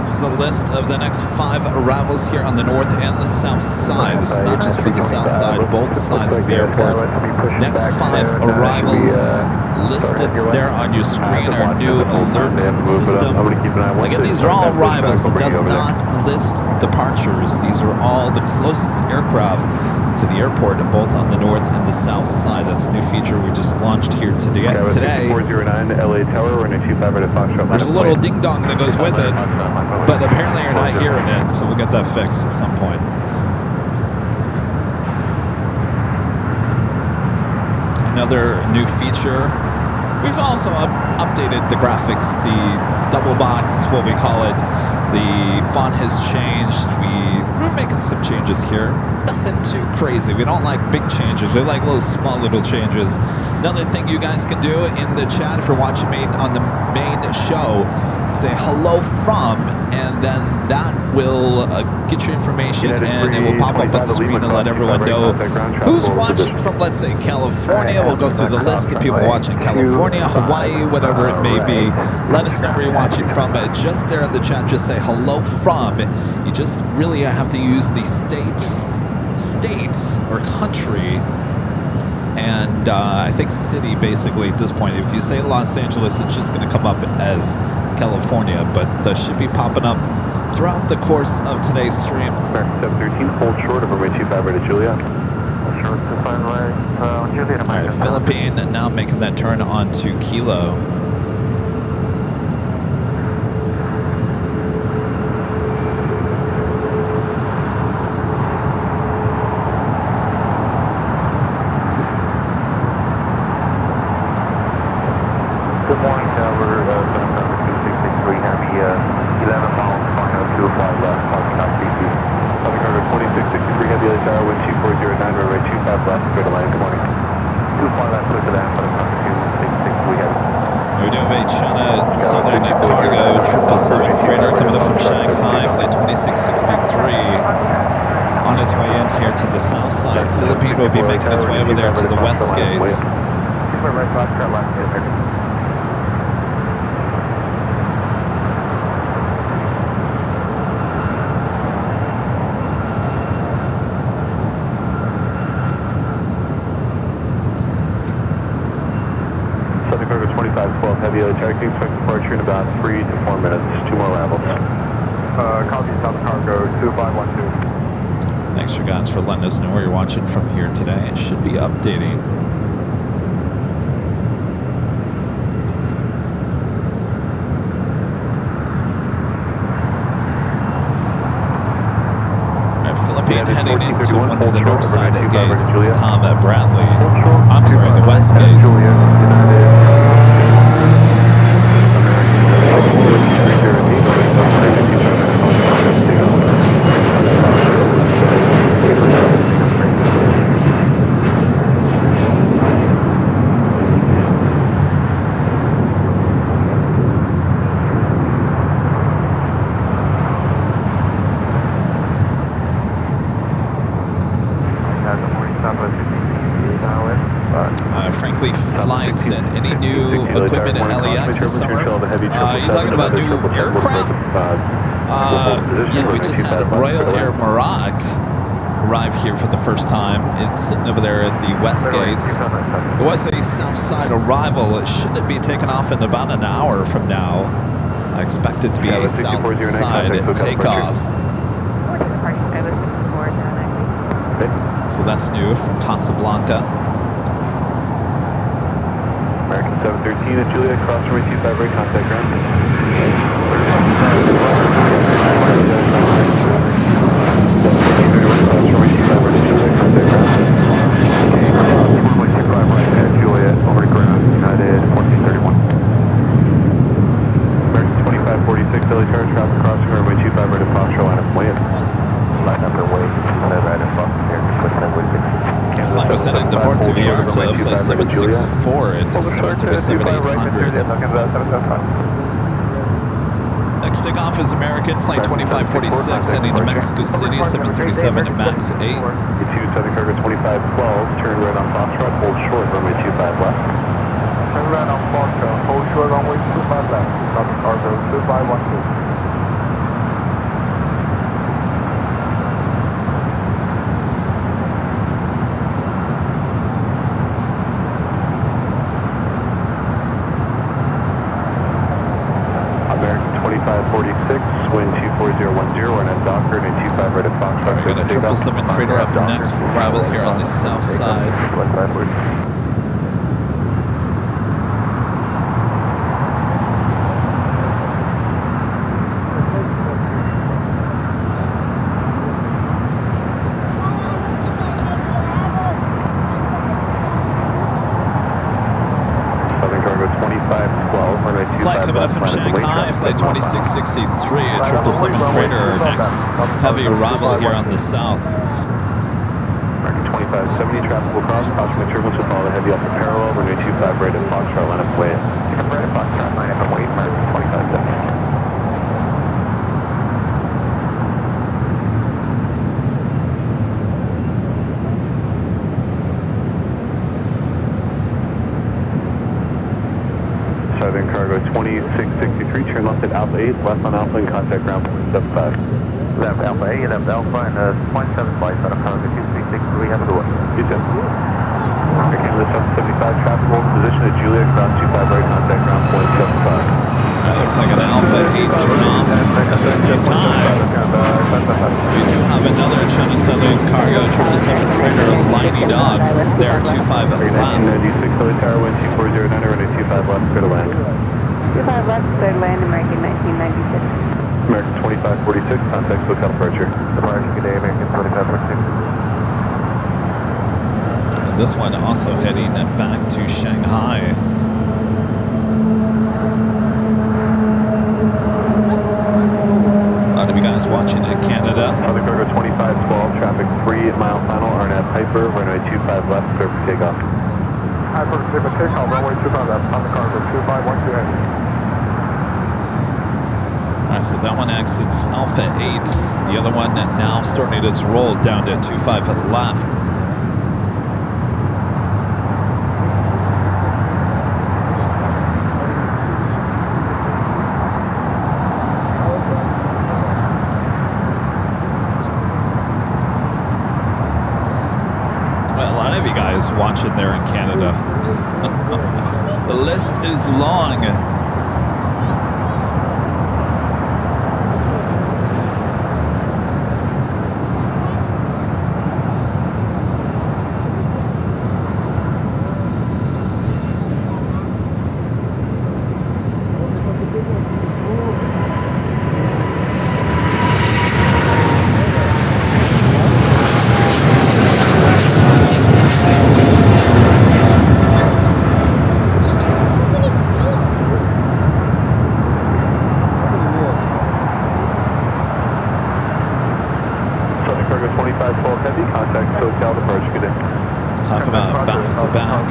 S2: This is a list of the next 5 arrivals here on the north and the south side. This is not just for the south side, both sides of the airport. Next 5 arrivals listed there on your screen, our new alert system. Again, these are all arrivals. It does not list departures. These are all the closest aircraft to the airport, both on the north and the south side. That's a new feature we just launched here today. There's a little ding-dong that goes with it, but apparently you're not hearing it, so we'll get that fixed at some point. Another new feature. We've also updated the graphics. The double box is what we call it. The font has changed. We're making some changes here. Nothing too crazy. We don't like big changes. We like small little changes. Another thing you guys can do in the chat, if you're watching me on the main show, say hello from, and then that will get your information, and it will pop up on the screen and let everyone know who's watching from, let's say, California. We'll go through the list of people watching California, Hawaii, whatever it may be. Let us know where you're watching from. Just there in the chat, just say hello from. You just really have to use the states or country, and I think city, basically, at this point. If you say Los Angeles, it's just going to come up as California, but should be popping up throughout the course of today's stream.
S4: 713, hold short of runway 25 right at Juliet.
S5: Short to runway Juliet.
S2: All right, Philippine now making that turn onto Kilo.
S5: Good morning, Tower 2663, Heavy 11 miles, final 205 left, parking lot BC.
S4: Southern Cargo 2663, Heavy LA Tower, wind 2409, runway 25 left, clear to land. Good morning.
S5: 25 left, clear to land, Southern Cargo 2663, Heavy.
S2: We do have a China Southern Cargo 777 freighter coming up from Shanghai, flight 2663. On its way in here to the south side. Philippine will be making its way over there to the west gates.
S5: Right, left, turn left,
S4: Southern Cargo 2512, Heavy LA Tower, can expect departure in about 3 to 4 minutes. 2 more arrivals.
S5: Copy, Southern Cargo 2512.
S2: Thanks, you guys, for letting us know where you're watching from here today. It should be updating. Philippine heading into one of the north side gates with Tom Bradley. I'm sorry, the west gates. flights and any new equipment at LAX this summer? You talking about new aircraft? Yeah, we just had Royal Air Morocco arrive here for the first time. It's sitting over there at the West Gates. It was a south side arrival. It shouldn't be taking off in about an hour from now. I expect it to be a south side takeoff. So that's new from Casablanca.
S4: American 713 at Juliet, cross runway 25 right, contact ground. Over to ground, United 1431. American 2546, Delhi Tower, traffic crossing runway 25 right at Foxtrot, line up way. Line up and wait, right at Foxtrot,
S2: Flight was sent into Port Vallarta, flight 764 in the 737-800. Next takeoff is American, flight 2546, heading to Mexico City, 737 to MAX 8.
S4: Southern Cargo 2512, turn right on Foxtrot, hold short, runway 25 left.
S6: Turn right on Foxtrot, hold short, runway 25 left. Southern Cargo 2512.
S4: American 2546, wind 24010, we're at Docker, and 25 right at Foxtrot.
S2: We got a 777 freighter up next for arrival here on the south side.
S4: Southern Cargo 2512, runway 25
S2: Flight coming up from Shanghai, flight 2663, a 777 freighter, next heavy arrival here on the south.
S4: American 2570, traffic will cross, caution with turbulence will follow the heavy off the parallel, runway 25 right at Foxtrot, line up way. Take up right at Foxtrot, line up and wait, American 2570. Southern Cargo 2663, turn left at Alpha 8, left on Alpha and contact ground 75.
S5: Left Alpha 8, left Alpha, and 0.7 flight, Southern Cargo 2663, have a good one.
S4: You too. American lift up 75, traffic hold position at Juliet, cross 25 right, contact ground 0.75.
S2: That looks like an Alpha 8 turn off at the same time. We do have another China Southern Cargo 777 freighter lining up there, 25 left.
S4: 1996, Delhi Tower, wind 2409, runway 25 left, clear to land.
S7: 25 left, clear to land, American 1996.
S4: American 2546, contact SoCal departure.
S5: Departure, good day, American 2546.
S2: And this one also heading back to Shanghai. A lot of you guys watching in Canada.
S4: Southern Cargo 2512, traffic 3 mile final, Arnett Piper, runway 25 left, clear for takeoff.
S6: Piper, clear for takeoff, runway 25 left, Southern Cargo 2512 heavy.
S2: Alright, so that one exits Alpha 8. The other one now starting its roll down to 25 left. Well, a lot of you guys watching there in Canada. The list is long. Talk about back-to-back.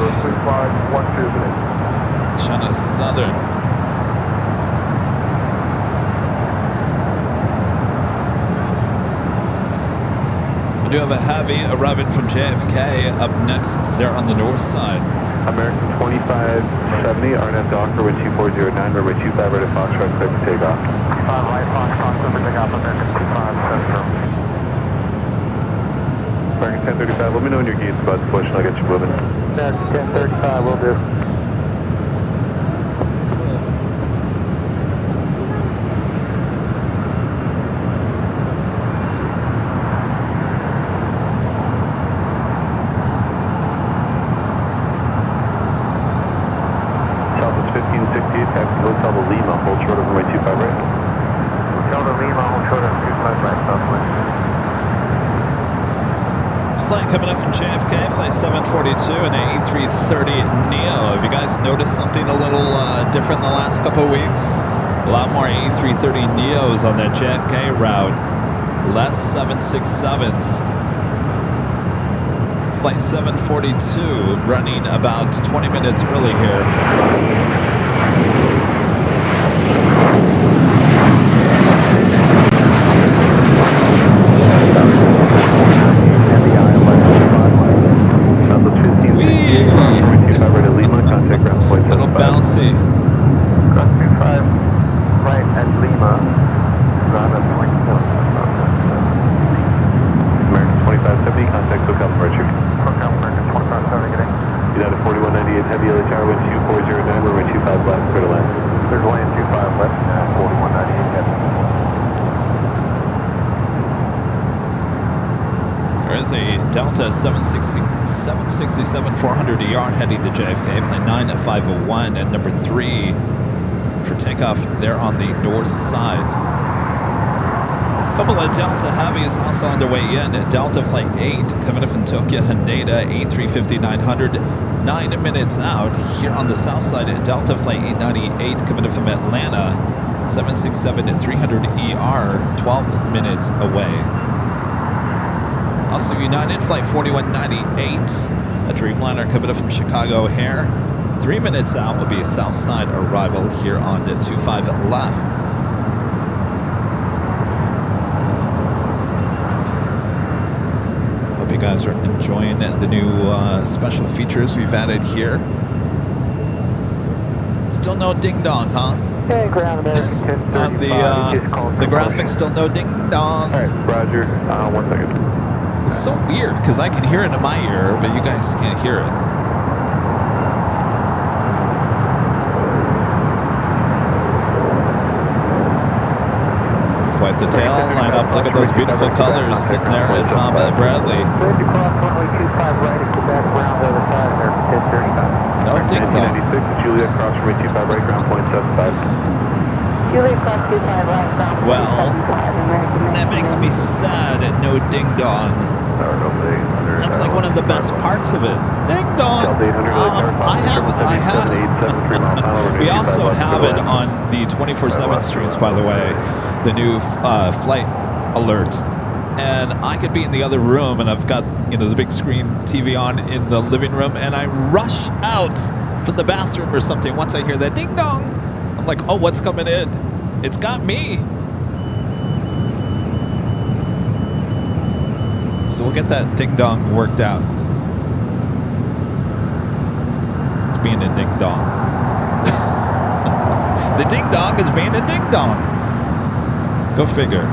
S2: China Southern. We do have a heavy arriving from JFK up next there on the north side.
S4: American 2570, RNF Docker with 2409, runway 25 right at Foxtrot, clear for takeoff.
S5: 5 right, Foxtrot, clear for takeoff, American 2570.
S4: American 1035, let me know when your gate's about to push and I'll get you moving.
S5: American 1035, will do.
S4: Southwest 1568, taxi Hotel to Lima, hold short of runway 25 right.
S5: Hotel to Lima, hold short of 25 right, Southwest.
S2: Flight coming up from JFK, flight 742 and A330 Neo. Have you guys noticed something a little different in the last couple of weeks? A lot more A330 Neos on that JFK route. Less 767s. Flight 742 running about 20 minutes early here. Little bouncy.
S5: Cross 25 right at Lima. Round up 24.
S4: American 2570, contact SoCal Departure.
S5: SoCal American 2570, good day.
S4: United 4198, heavy LA Tower, wind 2409, runway 25 left, clear to land.
S5: Clear to land, 25 left, 4198, heavy.
S2: There is a Delta 767-400ER heading to JFK, flight 9501 and number 3 for takeoff there on the north side. A couple of Delta Heavies also on their way in. Delta Flight 8 coming up from Tokyo Haneda, A350-900, 9 minutes out. Here on the south side, Delta Flight 898 coming up from Atlanta, 767-300ER, 12 minutes away. Also United Flight 4198, a Dreamliner coming up from Chicago O'Hare. 3 minutes out will be a south side arrival here on the 25 left. Hope you guys are enjoying the new special features we've added here. Still no ding dong, huh?
S5: Okay, ground American 1035.
S2: On the graphics, still no ding dong.
S4: Alright, Roger, 1 second.
S2: It's so weird because I can hear it in my ear, but you guys can't hear it. Quite the tail lineup. Look at those beautiful colors sitting there at Tom Bradley.
S5: Ready to cross runway 25 right and Quebec, ground the other side, American 1035.
S2: No ding dong.
S4: 1996, Juliet, cross runway 25 right, ground point 75.
S7: Juliet cross 25 right, ground point
S2: Well,
S7: 75, American
S2: that makes me sad at no ding dong. That's like one of the best parts of it. Ding dong. We also have it on the 24/7 streams, by the way, the new flight alert. And I could be in the other room, and I've got the big screen TV on in the living room, and I rush out from the bathroom or something once I hear that ding dong. I'm like, oh, what's coming in? It's got me. So we'll get that ding dong worked out. It's being a ding dong. The ding dong is being a ding dong. Go figure.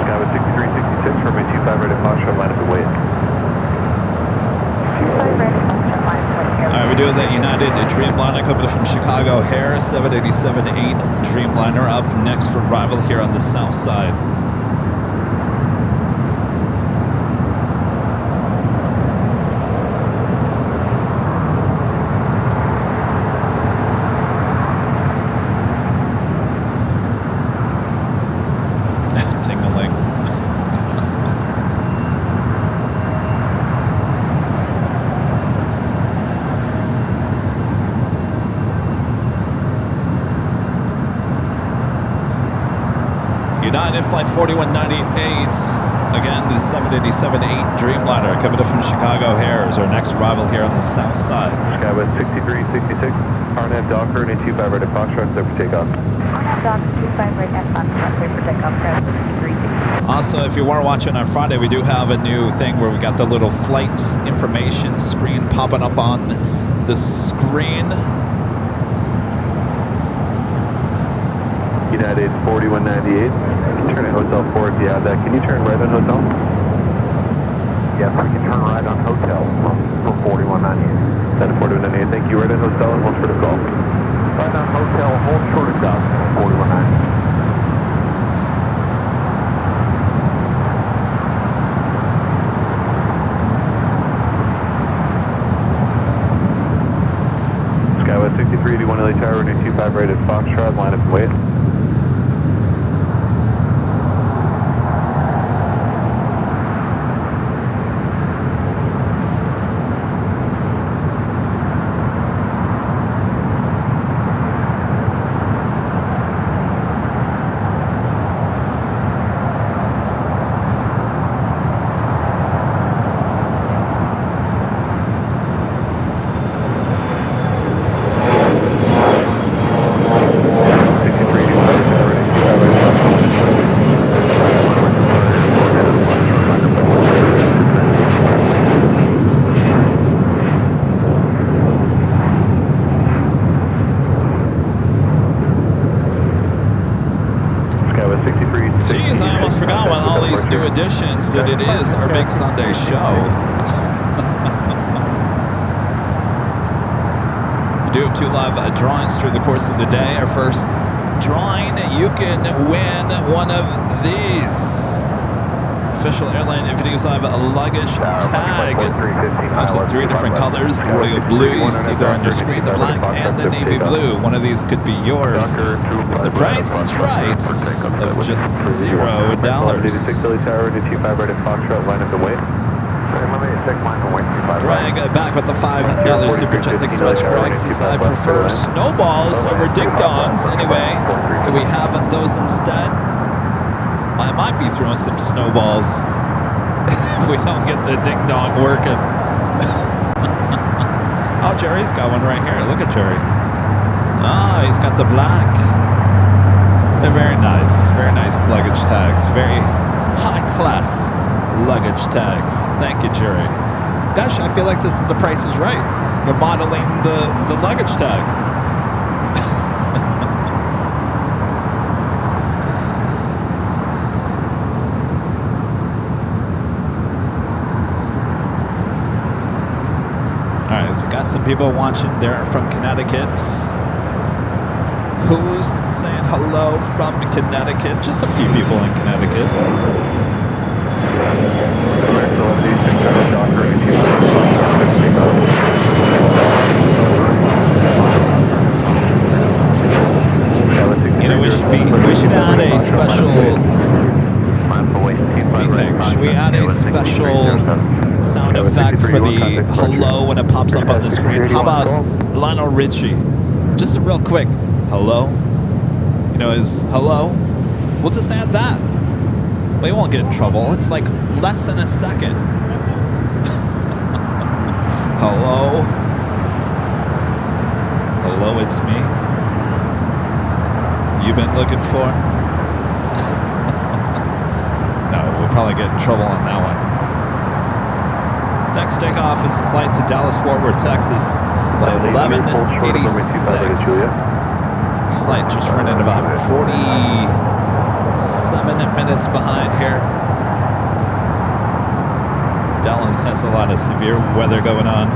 S4: Skyway 6366 for my 25 right at Foxtrot, line up the way.
S2: Alright, we're doing that United Dreamliner coming from Chicago O'Hare, 787-8 Dreamliner up next for arrival here on the south side. Tingling. United Flight 4198. Again, the 787-8 Dreamliner coming up from Chicago O'Hare is our next arrival here on the south side.
S4: Skyway 6366, RNAV Docker, and 25 right at Foxtrot, clear for takeoff.
S7: RNAV Docker, 25 right at Foxtrot, clear for takeoff, 6366.
S2: Also, if you weren't watching on Friday, we do have a new thing where we got the little flight information screen popping up on the screen.
S4: United 4198. Turn at Hotel 4 if you have that. Can you turn right on Hotel?
S5: Yes, we can turn right on Hotel for 4198.
S4: That's 4198. Thank you. Right on Hotel and hold short of golf.
S5: Right on Hotel, hold short of golf, 4198.
S4: Skywest 63 to 1 LA Tower, runway 25 right at Foxtrot, line up and wait.
S2: Jeez, I almost forgot with all these new additions that it is our big Sunday show. We do have 2 live drawings through the course of the day. Our first drawing, you can win one of these. Official Airline Videos Live luggage tag. Comes in 3 different colors, royal blue, you see there on your screen, the black and the navy blue. One of these could be yours if the price is right of just $0. Greg back with the $5 super chat. Thanks so much, Greg. Says I prefer snowballs over ding dongs. Anyway, can we have those instead? I might be throwing some snowballs if we don't get the ding dong working. Oh, Jerry's got one right here. Look at Jerry. Ah, he's got the black. They're very nice luggage tags. Very high class luggage tags. Thank you, Jerry. Gosh, I feel like this is The Price is Right. You're modeling the luggage tag. So we got some people watching there from Connecticut. Who's saying hello from Connecticut? Just a few people in Connecticut. You know, we should add a special. What do you think? Should we add a special sound effect for the hello when it pops up on the screen? How about Lionel Richie? Just a real quick hello. You know, is hello? We'll just add that. We won't get in trouble. It's like less than a second. Hello. Hello, it's me. You've been looking for? No, we'll probably get in trouble on that one. Next takeoff is a flight to Dallas-Fort Worth, Texas. Flight 1186. This flight just running about 47 minutes behind here. Dallas has a lot of severe weather going on.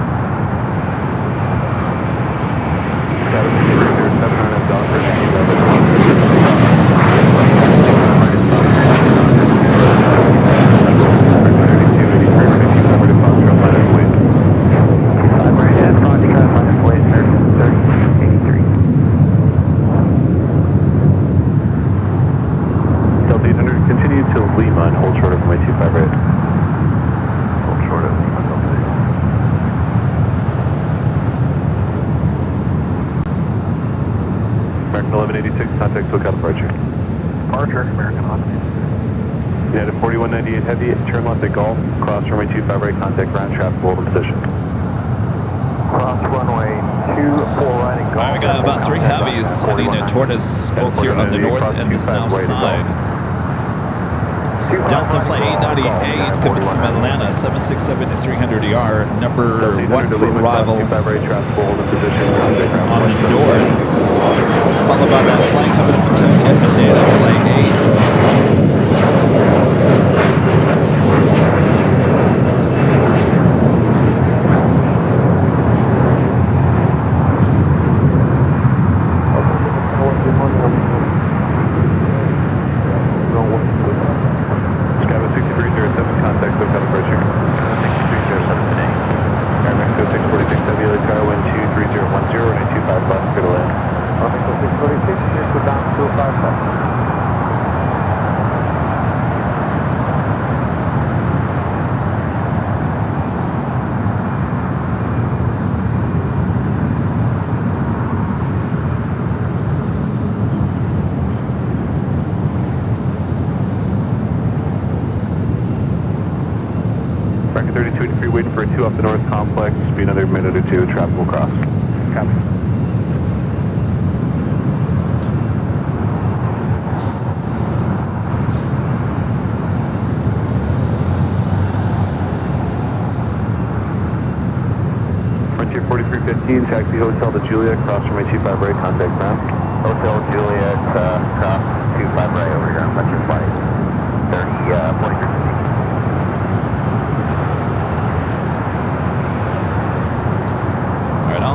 S4: Contact SoCal departure.
S5: Departure, American Honda.
S4: United 4198 Heavy, turn left at Golf, cross runway 25 right, contact ground traffic, hold in position.
S5: Cross runway 24 right at Golf.
S2: Alright, we got about 3 heavies heading toward us, both here on the north and the south side. Delta Flight 898 coming from Atlanta, 767 to 300ER, number 1 for arrival on the north. Followed by that flight coming from Tokyo, Haneda, Flight 8.
S4: Waiting for a 2 off the north complex. Be another minute or 2. Traffic will cross. Copy. Frontier 4315, taxi Hotel to Juliet, cross from 25 right, contact ground.
S6: Hotel Juliet, cross 25 right over here on Frontier Flight 4315.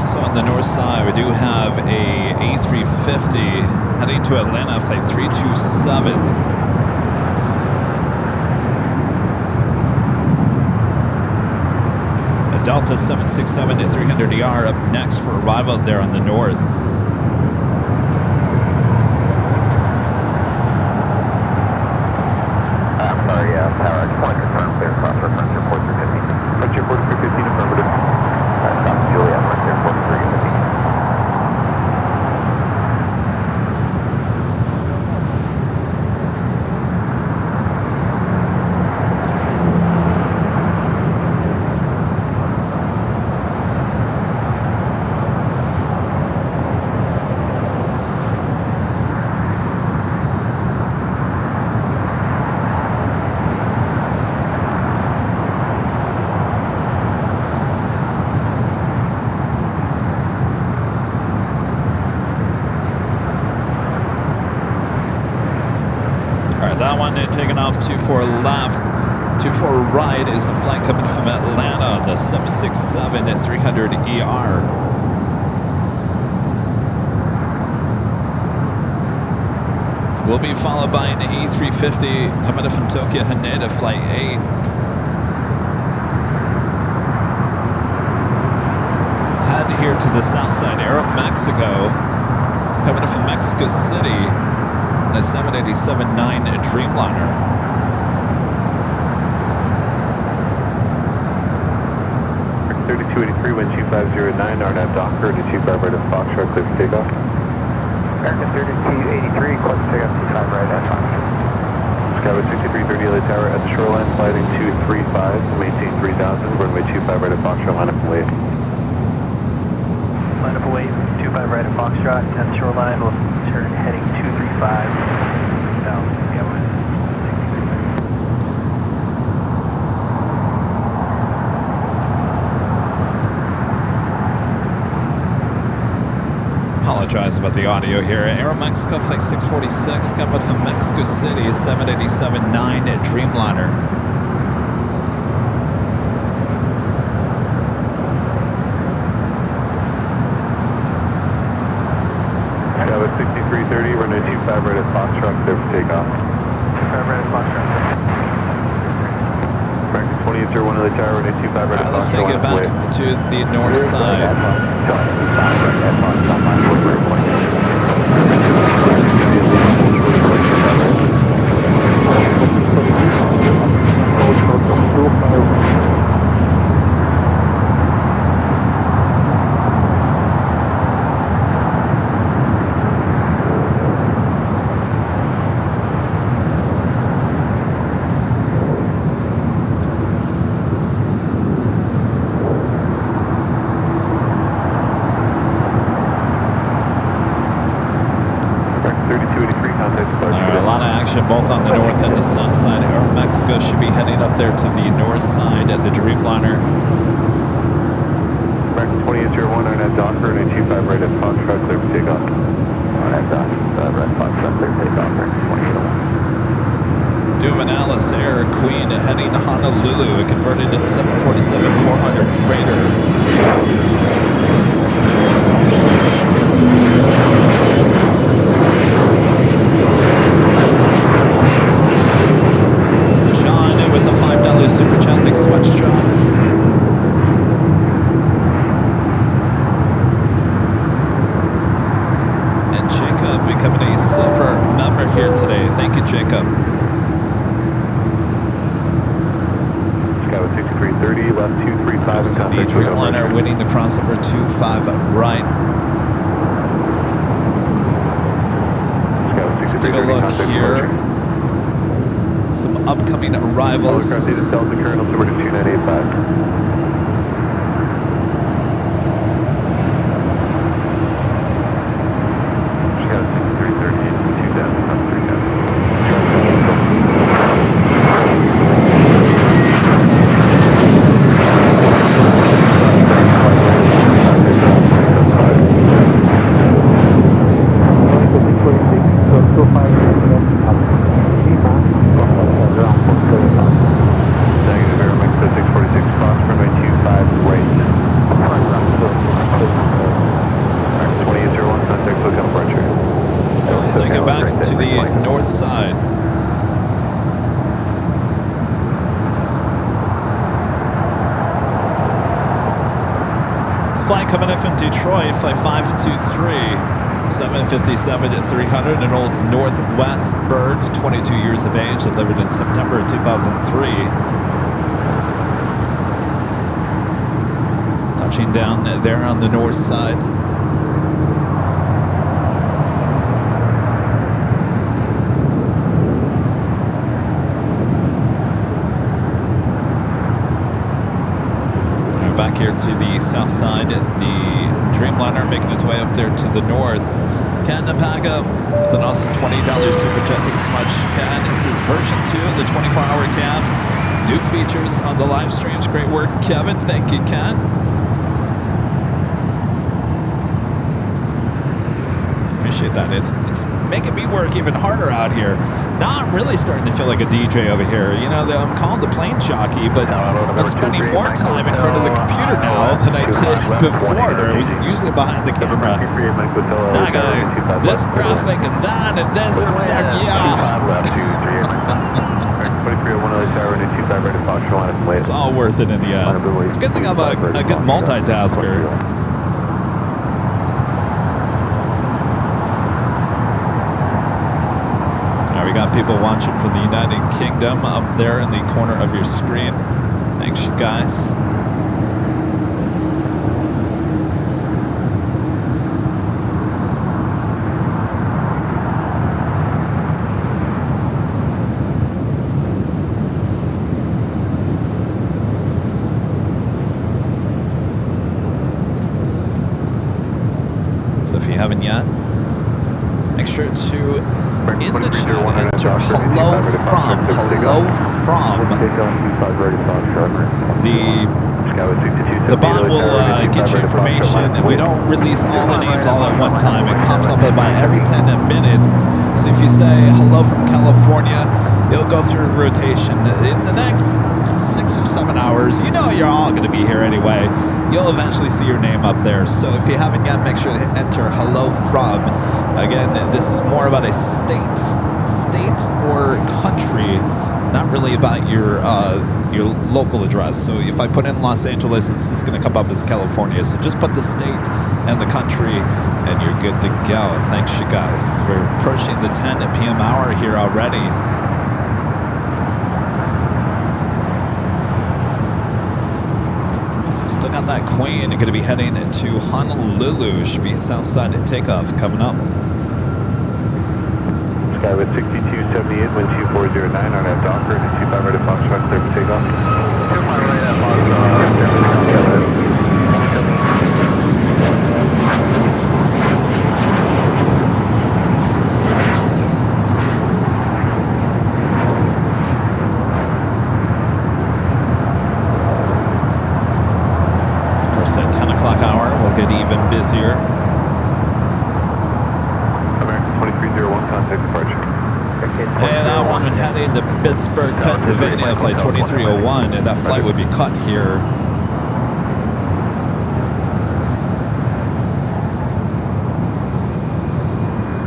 S2: Also on the north side, we do have a A350 heading to Atlanta, flight 327. A Delta 767 to 300ER up next for arrival there on the north.
S6: I'm sorry, Tower, I just want to confirm clear cross for Frontier 4315.
S4: Frontier 4315, affirmative.
S6: Stop Juliet, Frontier 4315.
S2: That one taking off 24 left, 24 right is the flight coming from Atlanta, the 767 at 300ER. Will be followed by an A350 coming from Tokyo, Haneda, flight 8. Head here to the south side, Aeromexico, coming from Mexico City. A 787-9 Dreamliner.
S4: American 3283, wind 2509, RNAV Docker to 25 right at Foxtrot, clear for takeoff.
S5: American 3283, close to takeoff 25 right at Foxtrot.
S4: Skyway 6330 LA Tower at the shoreline, sliding 235, maintain 3000, runway 25 right at Foxtrot, line up and wait.
S5: Line up away, 25 right at Foxtrot, at the shoreline, we'll turn heading 235. Down, yeah,
S2: Apologize about the audio here. Aeromexico flight 646 coming from Mexico City, 787-9 at Dreamliner.
S4: Skyway 6330, runway 25 right at Foxtrot, clear for takeoff.
S5: 25 right at Foxtrot.
S4: American 2801 LA Tower, runway 25 right at Foxtrot,
S2: Let's take it back to the north side. Both on the north and the south side. Mexico should be heading up there to the north side of the Dreamliner.
S4: American 2801 on that Docker and a 25 right at Foxtrot, clear for takeoff.
S5: On that Docker, Red Foxtrot, clear takeoff, American 2801.
S2: Doom and Alice Air Queen heading to Honolulu, a converted 747-400 freighter. John with the $5 super chat. Thanks so much, John. And Jacob becoming a silver member here today. Thank you, Jacob.
S4: Sky 6330, left 235.
S2: So the Dreamliner winning the crossover 25 right. Let's take a look here. Some upcoming arrivals.
S4: Delta current altimeter 2985. Sky 6330, 2000, up
S2: Flight coming in from Detroit, flight 523, 757 at 300, an old Northwest bird, 22 years of age, delivered in September of 2003. Touching down there on the north side. Back here to the south side, the Dreamliner making its way up there to the north. Ken Napagam with an awesome $20 super chat. Thanks so much, Ken. This is version 2 of the 24-hour cabs. New features on the live streams. Great work, Kevin. Thank you, Ken. Appreciate that. It's making me work even harder out here. Now I'm really starting to feel like a DJ over here. You know, I'm called the plane jockey, but I'm spending more time in front of the computer now than I did before. I was usually behind the camera. Now I got this graphic and that and this and that. Yeah. It's all worth it in the end. It's a good thing I'm a good multitasker. We got people watching from the United Kingdom up there in the corner of your screen. Thanks, you guys. So if you haven't yet, make sure to in the chat enter hello from the bot will get you information, and we don't release all the names all at one time. It pops up about every 10 minutes. So if you say hello from California, it'll go through rotation. In the next 6 or 7 hours, you know you're all going to be here anyway. You'll eventually see your name up there. So if you haven't yet, make sure to enter hello from. Again, this is more about a state or country, not really about your local address. So if I put in Los Angeles, it's just going to come up as California. So just put the state and the country, and you're good to go. Thanks, you guys. We're approaching the 10 p.m. hour here already. Still got that Queen going to be heading to Honolulu. Should be south side at takeoff coming up.
S4: Sky with 6278, wind 2409 on that Docker, and 25 right at Foxtrot, clear for takeoff. 25 right at Foxtrot, clear for takeoff.
S2: get even busier.
S4: American 2301, contact departure.
S2: Hey, that one heading to Pittsburgh, Pennsylvania, flight 2301, and that flight would be cut here.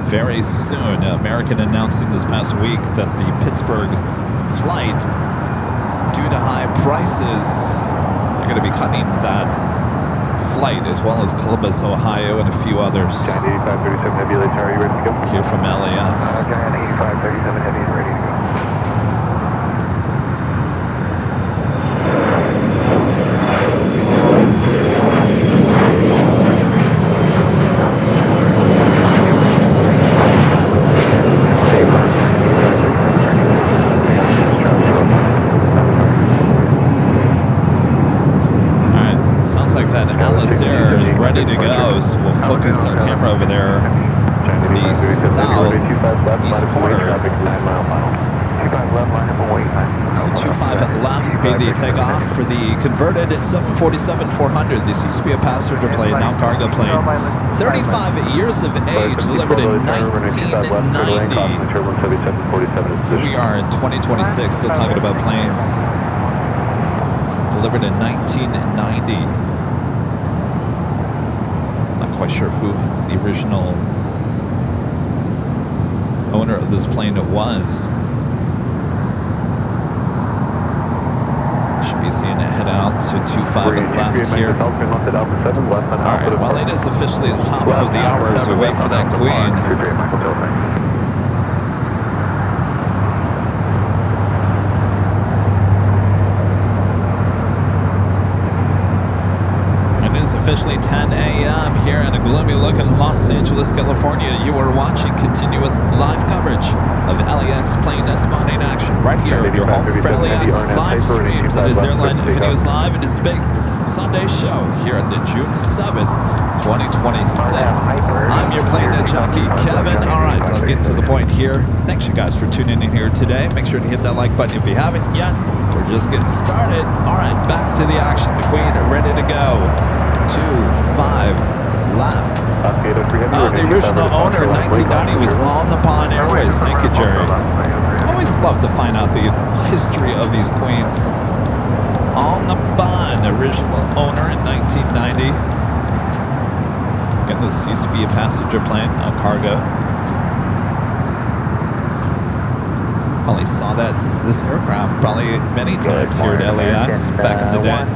S2: Very soon. American announcing this past week that the Pittsburgh flight, due to high prices, they're going to be cutting that flight, as well as Columbus, Ohio, and a few others.
S4: Giant 8537 Heavy, LAX, are you ready to go?
S2: Here from LAX.
S5: Giant 8537 Heavy is ready to go.
S2: Ready to go, so we'll focus our camera over there in the southeast corner. So 25 left would be the takeoff for the converted 747-400. This used to be a passenger plane, now cargo plane. 35 years of age, delivered in 1990. Here we are in 2026, still talking about planes. Delivered in 1990. Quite sure who the original owner of this plane was. Should be seeing it head out to 25 left here. Alright, well, it is officially the top of the hour as we wait for that Queen. Officially 10 a.m. here in a gloomy looking Los Angeles, California. You are watching continuous live coverage of LAX plane spawning action right here on your home for LAX live streams. That is Airline Videos Live. It is a big Sunday show here on the June 7th, 2026. I'm your plane jockey, Kevin. All right, I'll get to the point here. Thanks you guys for tuning in here today. Make sure to hit that like button if you haven't yet. We're just getting started. All right, back to the action. The Queen ready to go. 25 left. Oh, the original owner in 1990 was On the Pond Airways. Thank you, Jerry. Always love to find out the history of these Queens. On the Pond, original owner in 1990. Again, this used to be a passenger plane, now cargo. Probably saw this aircraft probably many times here at LAX back in the day.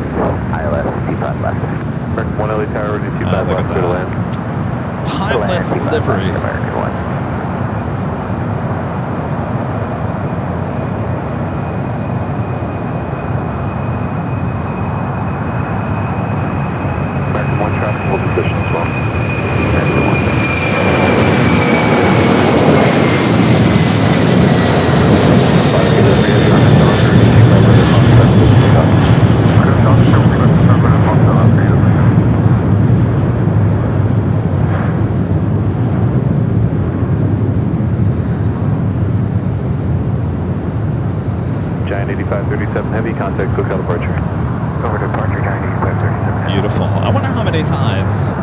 S1: ILS, 25 left.
S4: American 1 LA Tower, 25
S2: look
S4: left,
S2: at
S4: clear to
S2: that.
S4: land.
S2: Timeless livery.
S1: American 1.
S4: American 1 traffic hold position as well. American 1. Giant 8537 Heavy, contact SoCal departure.
S5: Over departure, Giant 8537.
S2: Beautiful. I wonder how many times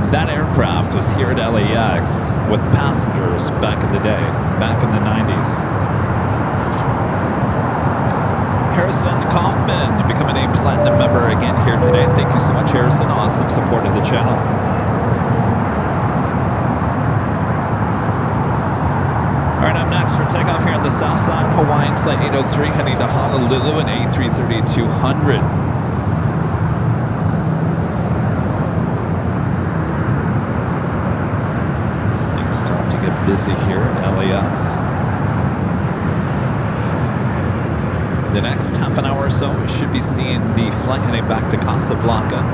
S2: that aircraft was here at LAX with passengers back in the day, back in the 90s. Harrison Kaufman becoming a platinum member again here today. Thank you so much, Harrison. Awesome support of the channel. All right, up next for takeoff here on the south side, Hawaiian Flight 803 heading to Honolulu and A330-200. Things start to get busy here at LAX. In the next half an hour or so, we should be seeing the flight heading back to Casablanca.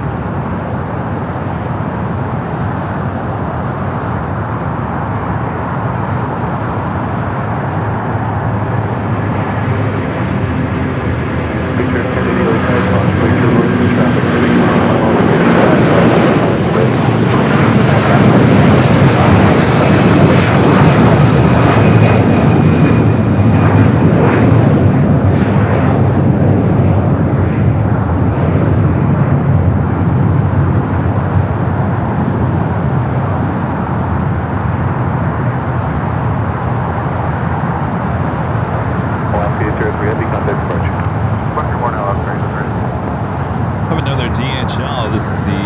S2: This is the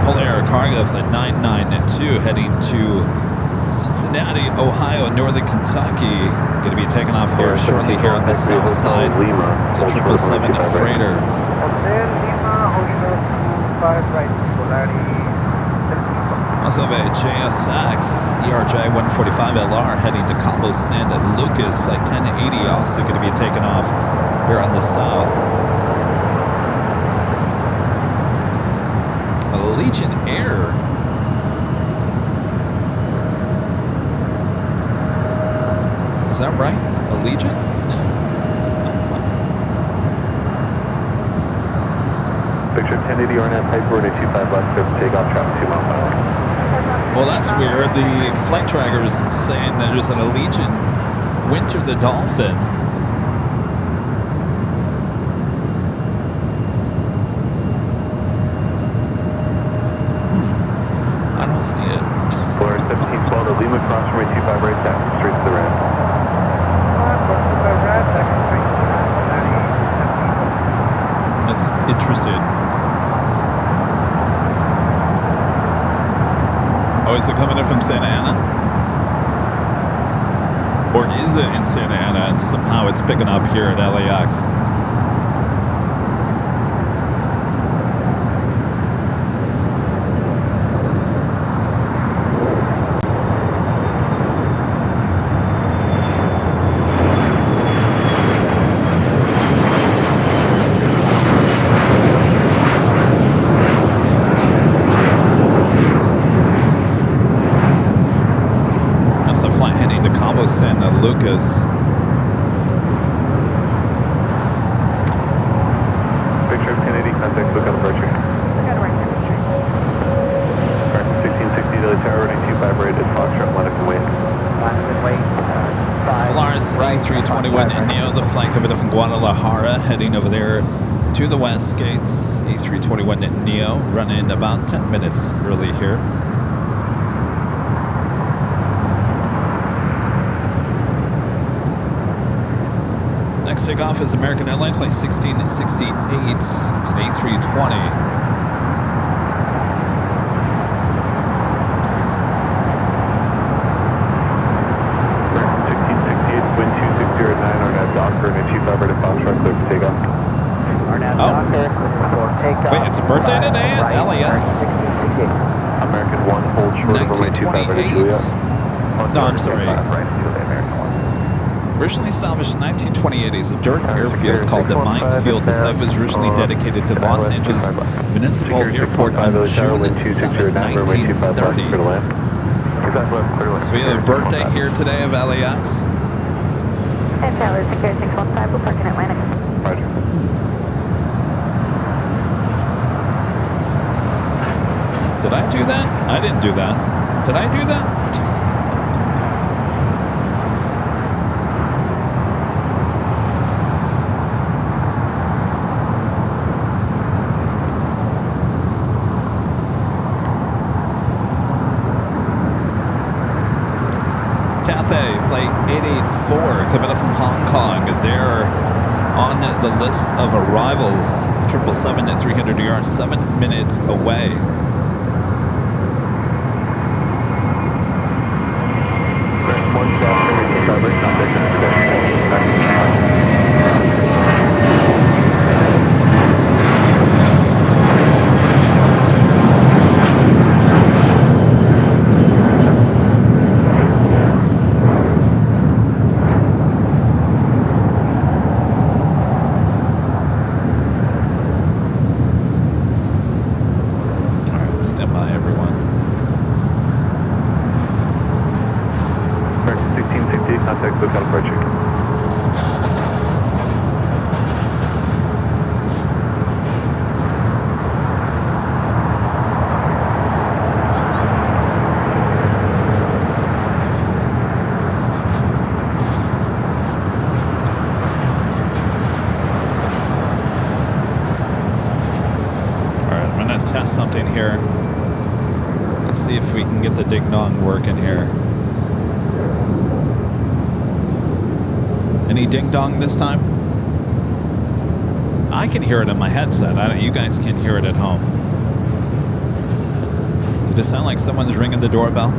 S2: Polair Cargo Flight 992 heading to Cincinnati, Ohio, Northern Kentucky. Going to be taking off here shortly here on the south side. It's a 777 freighter. Also have a JSX ERJ 145LR heading to Cabo San Lucas, flight 1080, also going to be taking off here on the south. Allegiant Air. Is that right? Allegiant?
S4: Picture 1080 RNAV Piper 825 left, takeoff, traffic 2 miles per hour.
S2: Well, that's weird. The flight tracker is saying that there's an Allegiant Winter the Dolphin. I don't see it.
S4: Polaris 1712 to Lima, cross runway 25 right, taxi straight to the ramp.
S2: That's interesting. Oh, is it coming in from Santa Ana? Or is it in Santa Ana and somehow it's picking up here at LAX? San Lucas.
S4: Picture of Kennedy, contact look on departure. Correct, 1660 Daily Tower, running 25 right at Foxtrot, Monaco Way.
S2: It's Polaris A321 Neo, the flight coming up from Guadalajara, heading over there to the West Gates. A321 Neo, running about 10 minutes early here. Next takeoff is American Airlines flight 1668. It's an A320.
S4: Wind 2609, RNAV Docker, and 25 right at Foxtrot, clear for takeoff.
S2: Wait, it's a birthday today at LAX?
S4: American 1, hold short of runway 25 right at Juliet.
S2: No, I'm sorry. Originally established in 1928 as a dirt airfield called the Mines Field, the site was originally dedicated to Los Angeles Municipal Airport on June 7, 1930. So we have a birthday here today of LAX.
S7: And Tower Secure 615, we'll park in Atlantic.
S4: Roger.
S2: Did I do that? I didn't do that. Did I do that? Flight 884 coming up from Hong Kong. They're on the list of arrivals. 777 at 300ER, 7 minutes away. Something here. Let's see if we can get the ding dong working here. Any ding dong this time? I can hear it in my headset. You guys can't hear it at home. Did it sound like someone's ringing the doorbell?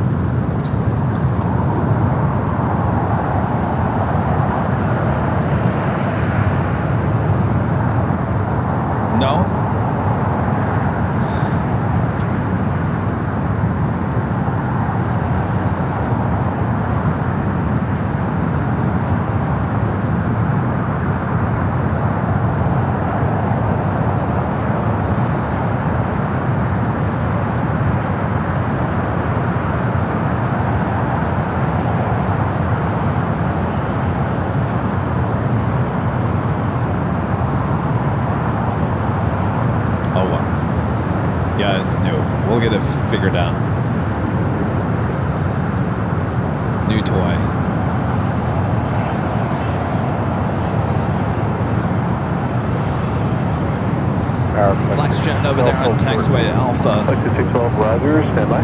S2: No? Yeah, it's new. We'll get it figured out. New toy. Flex jet over there on taxiway Alpha.
S4: Flight 612, Roger, stand by.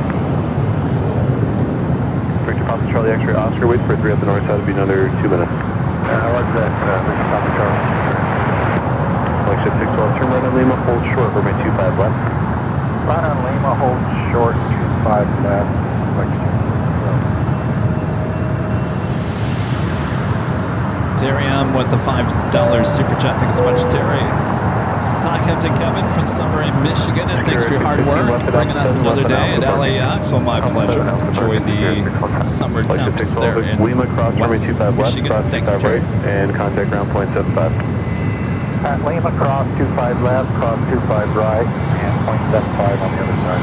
S4: Victor Papa Charlie X-ray Oscar, wait for 3 up the north side, it'll be another 2 minutes.
S5: Roger that, Victor Papa Charlie.
S4: Flight 612, turn right on Lima, hold short, runway 25 left.
S5: Right on Lima, hold short, 25 left.
S2: Terry, I'm with the $5 super chat. Thanks so much, Terry. This is Hi Captain Kevin from Summery, Michigan, and thanks for your hard work bringing us another day at LAX. Well, my pleasure. Enjoy the summer temps there in West Michigan. Thanks, Terry.
S4: And contact ground point 75.
S5: At Lima, cross 25 left, cross 25 right, and 0.75 on the other side.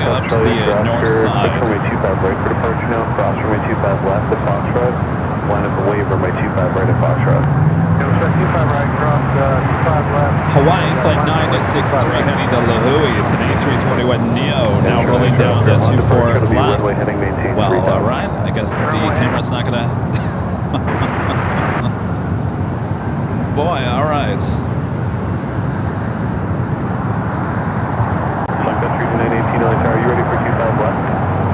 S2: Up to the north side.
S4: Runway 25 right for departure now. Cross runway 25 left at Foxtrot. Line up away runway 25 right at Foxtrot.
S5: 25 right, cross 25 left.
S2: Hawaii Flight 963 heading to Lahui. It's an A321neo now rolling down to 24 left. Well, alright. I guess the camera's not gonna... Boy, alright.
S4: Are you ready for 25 left?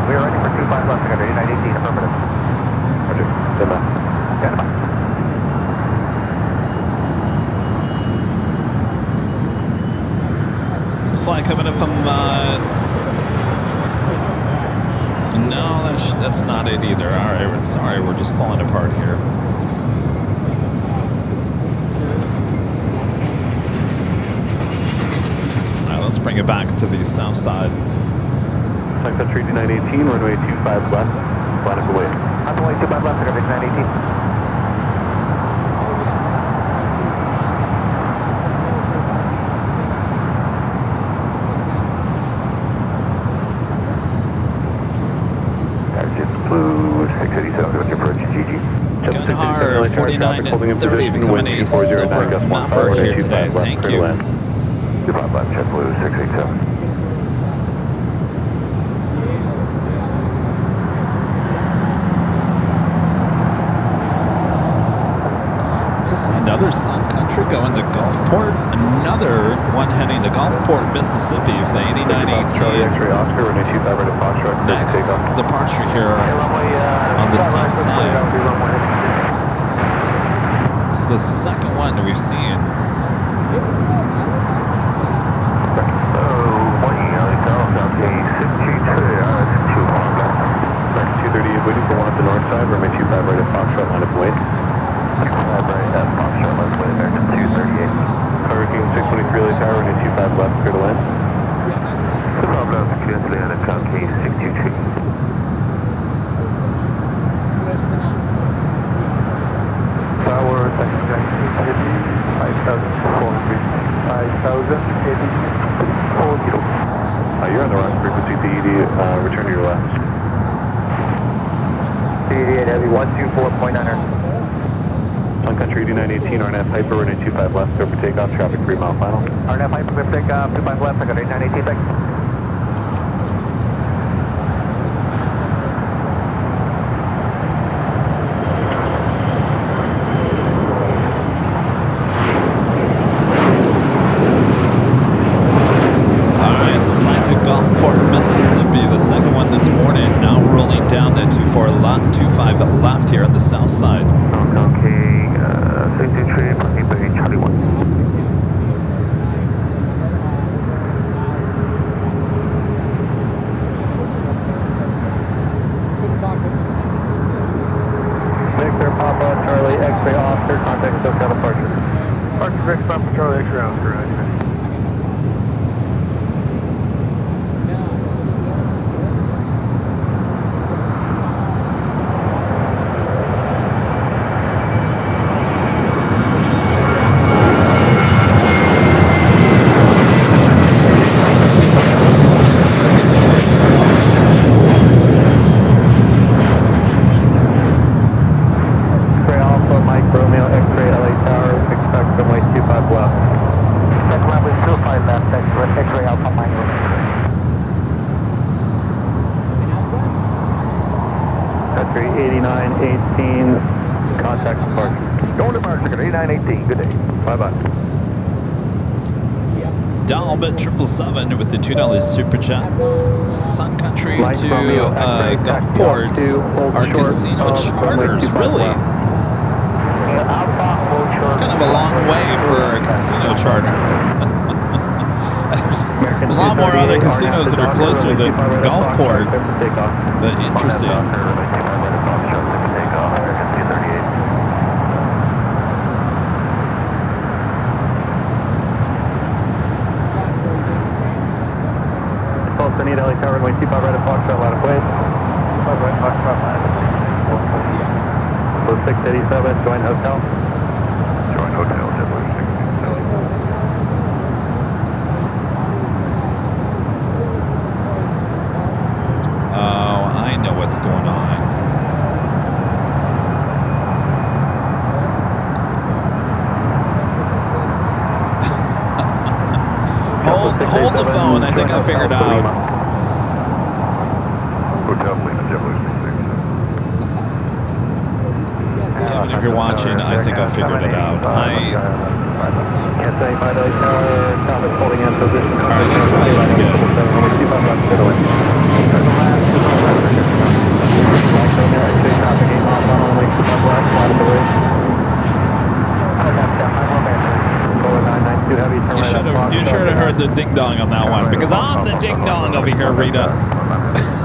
S5: We are ready for 25 left. I got 8918, affirmative.
S4: Roger. Stand by.
S5: Stand by.
S2: This flight coming in from, no, that's not it either. Alright, sorry, we're just falling apart here. Alright, let's bring it back to the south side.
S4: Flight Country 918, runway 25 left, line up away.
S5: On the way 25 left, I got 8918.
S4: Blue 687, what's your approach, GG?
S2: Gunhar 4930 becoming a silver member here today. Thank you.
S4: 25 left, jet blue 687.
S2: Another Sun Country going to Gulfport. Another one heading to Gulfport, Mississippi for the 8918. Next departure here on the south side. This is the second one that we've seen.
S4: Waiting for one at the north side, runway 25 right at Foxtrot, line up away.
S5: 25 right at Foxtrot, line up away, American 238.
S4: Hurricane 623 Relay Tower, runway 25 left, clear to land.
S5: The problem is clear to land at County 623. Tower, 5,040.
S4: You're on the wrong frequency, DED, return to your left.
S5: DED Heavy 124.9.
S4: Sun Country 2918, RNF Hyper, runway 25 left, clear for takeoff, traffic 3 mile final.
S5: RNF Hyper, clear for takeoff, 25 left, I got 8918, thanks.
S2: Left here on the south side.
S5: Okay, 63, parking bay, Charlie 1.
S4: Victor, Papa, Charlie, X-ray, Oscar, contact SoCal departure.
S5: Parking Victor, Papa, Charlie, X-ray, Oscar, right.
S4: Contact departure.
S5: Going to departure, 8918, good day.
S4: Bye-bye.
S2: Dalbit 777 with the $2 super chat. Sun Country to Gulfport are casino charters, really. It's kind of a long way for a casino charter. There's a lot more other casinos that are closer than Gulfport, but interesting.
S4: I need LA Tower, runway 25 right at Foxtrot, line of way.
S5: 25 right, Foxtrot, line of way.
S4: So 687, join hotel.
S5: Join hotel, JetBlue 687.
S2: Oh, I know what's going on. Hold the phone, I think I figured out.
S5: Hotel Lima, JetBlue 687.
S2: Kevin, if you're watching, I think I figured it out.
S4: Can't say by LA Tower, traffic holding in position.
S2: Alright, let's try this again. You should have heard the ding dong on that one, because I'm the ding dong over here, Rita.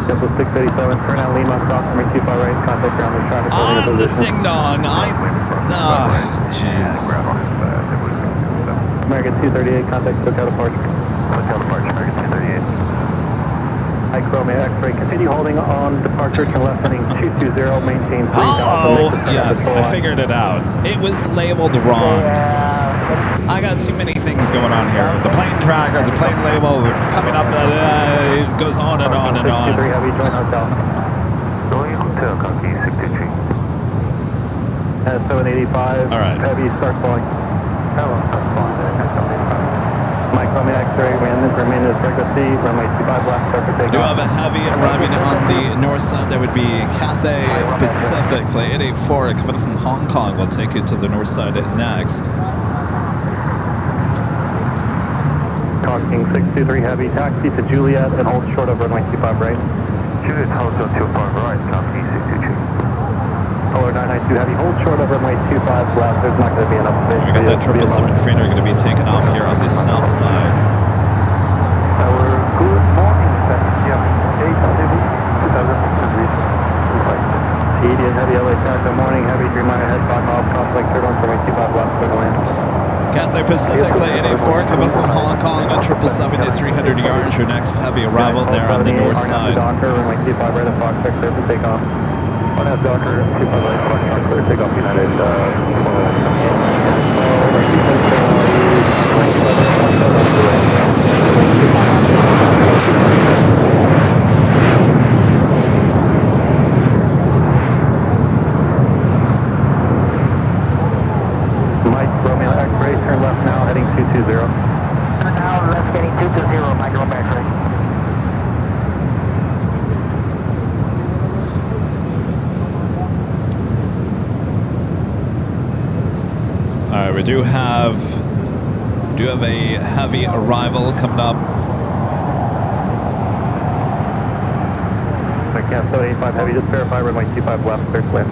S4: Double 687, turn out Lima, cross from 25 right, contact ground with traffic.
S2: I'm the ding dong. Jeez.
S4: American 238, contact SoCal departure.
S5: SoCal departure, American 238.
S4: Ike Romeo X-ray, continue holding on departure to left heading 220, maintain 3.
S2: Oh, yes, I figured it out. It was labeled wrong. I got too many things going on here. The plane tracker, the plane label, coming up, it goes on and on and on.
S4: 63 heavy, join hotel.
S5: Going hotel, copy 63.
S4: At 785,
S2: all right.
S4: Heavy, start falling.
S5: Hello, start falling there,
S4: Mike Romeo X-ray, remain as regular C, runway 25 left, start for
S2: I do have a heavy arriving on the north side. That would be Cathay Pacific, flight 884, coming from Hong Kong. We'll take you to the north side next.
S4: King 623 heavy, taxi to Juliet and hold short of runway 25 right.
S5: Juliet, hold on 25 right, copy 623.
S4: Color 992 heavy, hold short of runway 25 left. There's not going to be enough space.
S2: We got that 777 freighter going to be taken off here on the south side.
S5: Our good morning, yeah, 8 heavy, 2006
S4: TD and heavy LA taxi, morning, heavy 3 mile ahead, talk off, complex third on runway 25 left, clear to land.
S2: Cathay Pacific, flight 884, coming from Hong Kong on 777 to 300 yards. Your next heavy arrival there on the north side.
S4: Docker, runway 25 right at Fox, clear for takeoff. On F Docker, 25 right, Fox, clear takeoff, United,
S2: we do have a heavy arrival coming up.
S4: I can't 785 heavy, just verify runway 25 left, clear clear.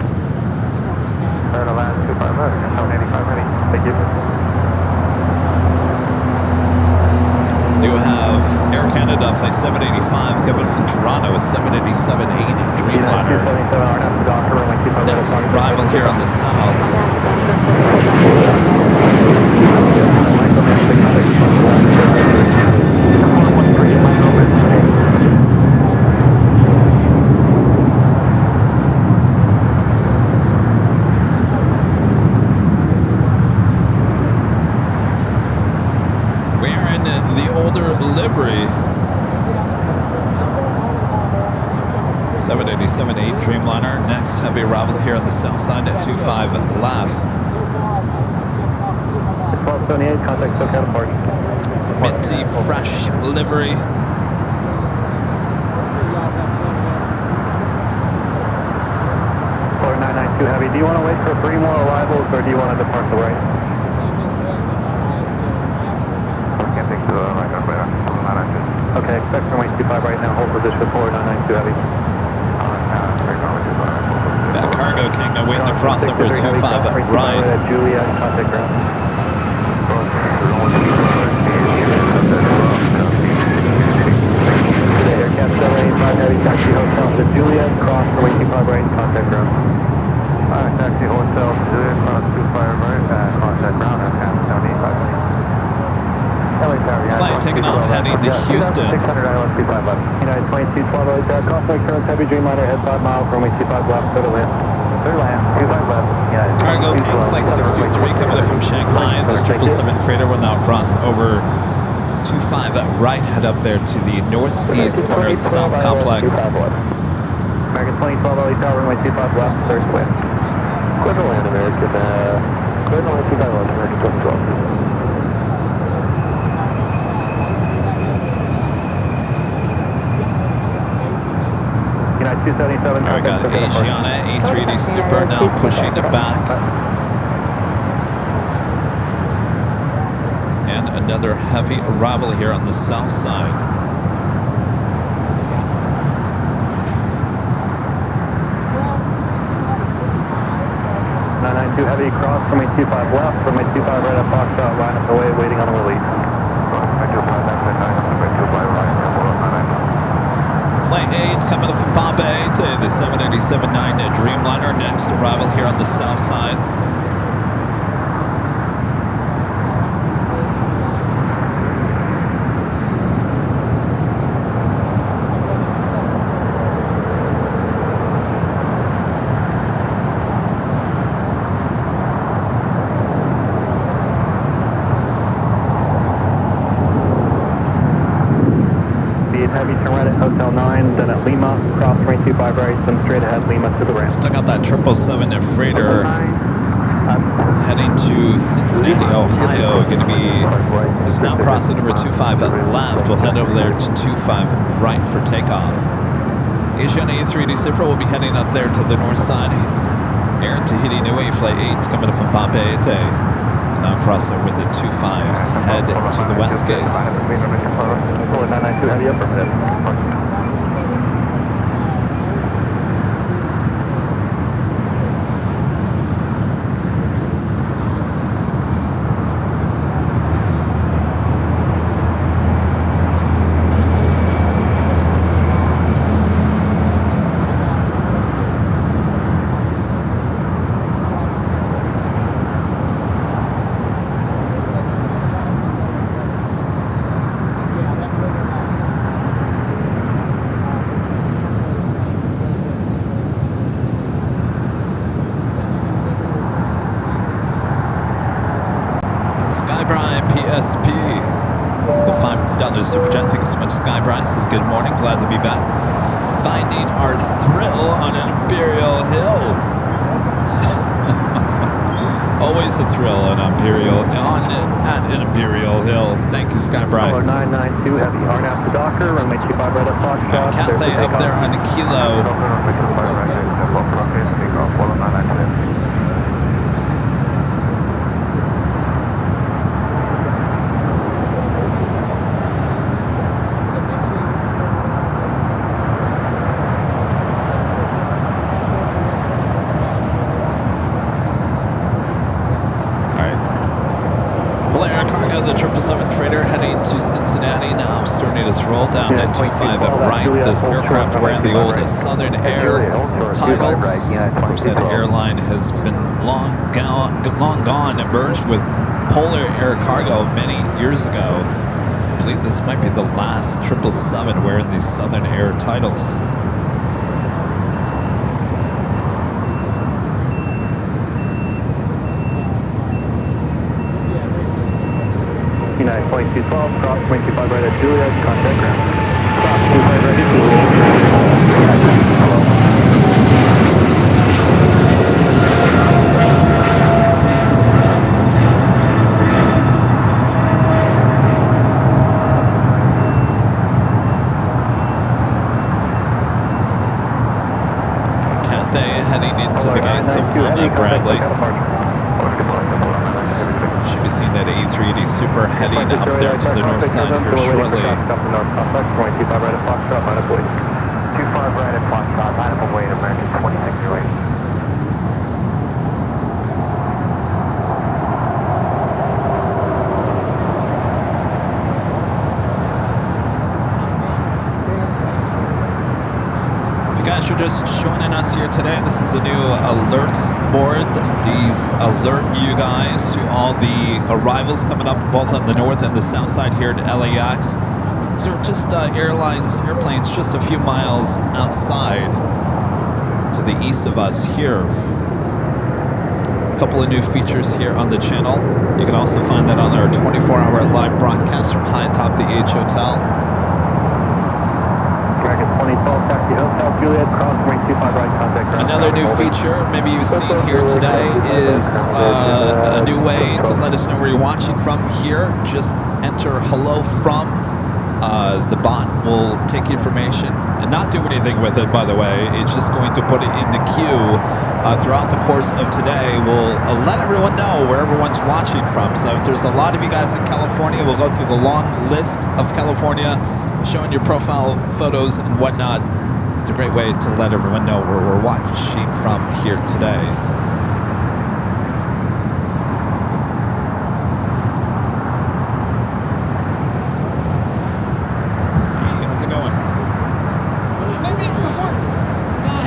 S5: Airline 25 left, 785 ready.
S4: Thank you.
S2: Do have Air Canada flight 785 coming from Toronto with 787-80 Dreamliner.
S4: 277 RNAV Docker, runway 25
S2: Next arrival here on the south. We're in the older livery. 787-8 Dreamliner. Next heavy arrival here on the south side at 25 left.
S4: 1278, contact SoCal departure.
S2: Minty fresh livery.
S4: 4992 heavy. Do you want to wait for 3 more arrivals or do you want to depart the right?
S5: Can't take the right runway, 4992.
S4: Okay, expect runway 25 right now. Hold position 4992 heavy.
S2: That Cargo King awaiting the crossover at 25 right.
S4: Juliet, contact ground. Air Cap 785 heavy, taxi hotel to Juliet, cross runway 25 right, contact ground.
S5: Alright, taxi hotel, Juliet, cross 25 right, contact ground, Air Cap 785.
S2: Flight taking off heading to Houston.
S4: 600 ILS 25 left. United 22, 12 LA Tag, crossway currents, heavy Dreamliner, head 5 miles, runway 25 left, clear to land. Clear land, 25 left. United
S2: Cargo King flight 623 coming in from Shanghai. This 777 freighter will now cross over 25 right, head up there to the northeast corner of the South Complex.
S4: American 20, 12 LA Tower, runway 25 left, clear to land. Clear to land, American, clear to land 25 left, American 2012. United 277.
S2: Alright, got Asiana A380 Super now pushing it back. And another heavy arrival here on the south side.
S4: 992 heavy cross, runway 25 left, runway 25 right up Foxtrot, line up the way, waiting on a release.
S2: Flight 8 coming up from Bombay to the 787-9 Dreamliner. Next arrival here on the south side.
S4: Heavy turn right at Hotel 9, then at Lima, cross runway 25 right, then straight ahead Lima to the ramp.
S2: Stuck out that 777 freighter heading to Cincinnati, Ohio. Going to be, it's now crossing over 25 left. We'll head over there to 25 right for takeoff. Asiana A380 Super will be heading up there to the north side. Air Tahiti Niue Flight 8 coming up from Bombay to now cross over the 25s, head to the west gates.
S4: 992 heavy affirmative.
S2: PSP. The $5 super chat. Thank you so much, Skybry says good morning. Glad to be back. Finding our thrill on an Imperial Hill. Always a thrill at Imperial Hill. Thank you, Skybry.
S4: 992 heavy RNAV to Docker, runway 25 right up Foxtrot.
S2: Cathay up there on a kilo. just roll down to 25 at right. This aircraft wearing the old Southern Air titles. Of course, that airline has been long gone and merged with Polar Air Cargo many years ago. I believe this might be the last 777 wearing these Southern Air titles.
S4: United 2212, cross 25 right at Juliet, contact ground. Cross 25 right at Juliet.
S2: Cathay heading into the gates of Bradley. Should be seeing that A380 Super heading up there to the north side here shortly.
S4: 25 right at Foxtrot, line up wait.
S5: 25 right at Foxtrot, line up await, American 2608.
S2: Guys, you're just joining us here today. This is a new alerts board. These alert you guys to all the arrivals coming up both on the north and the south side here at LAX. So just airplanes just a few miles outside to the east of us here. A couple of new features here on the channel. You can also find that on our 24-hour live broadcast from high atop the H Hotel.
S4: 2012, taxi Hotel, Juliet, cross 25 right, contact ground.
S2: Another new feature maybe you've seen here today is a new way to let us know where you're watching from here. Just enter hello from. The bot will take information and not do anything with it, by the way. It's just going to put it in the queue throughout the course of today. We'll let everyone know where everyone's watching from. So if there's a lot of you guys in California, we'll go through the long list of California, showing your profile photos and whatnot. It's a great way to let everyone know where we're watching from here today. Hey, how's it going? Have I met you before?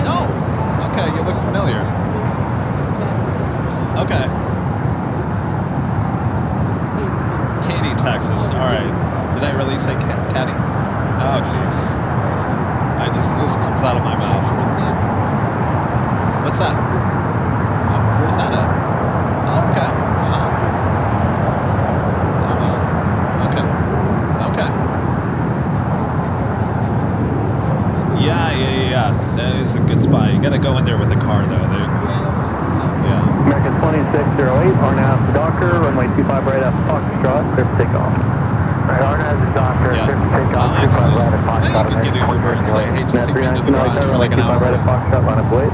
S2: No. Okay, you look familiar. Okay. Katy, Texas. All right. Did I really say Caddy? Oh, jeez. It just comes out of my mouth. What's that? Oh, where's that at? Oh, okay. Okay. Yeah. That is a good spot. You gotta go in there with a car, though. Yeah.
S4: American 2608, Arnaz to Docker, runway 25 right at Foxtrot, clear for takeoff.
S5: Right, Arnaz is Docker,
S2: Yeah.
S5: clear for takeoff, 25 right at Foxtrot.
S2: You could get an Uber and say, hey, just take me into the garage for like an hour.
S4: 25 right at Foxtrot, line up wait.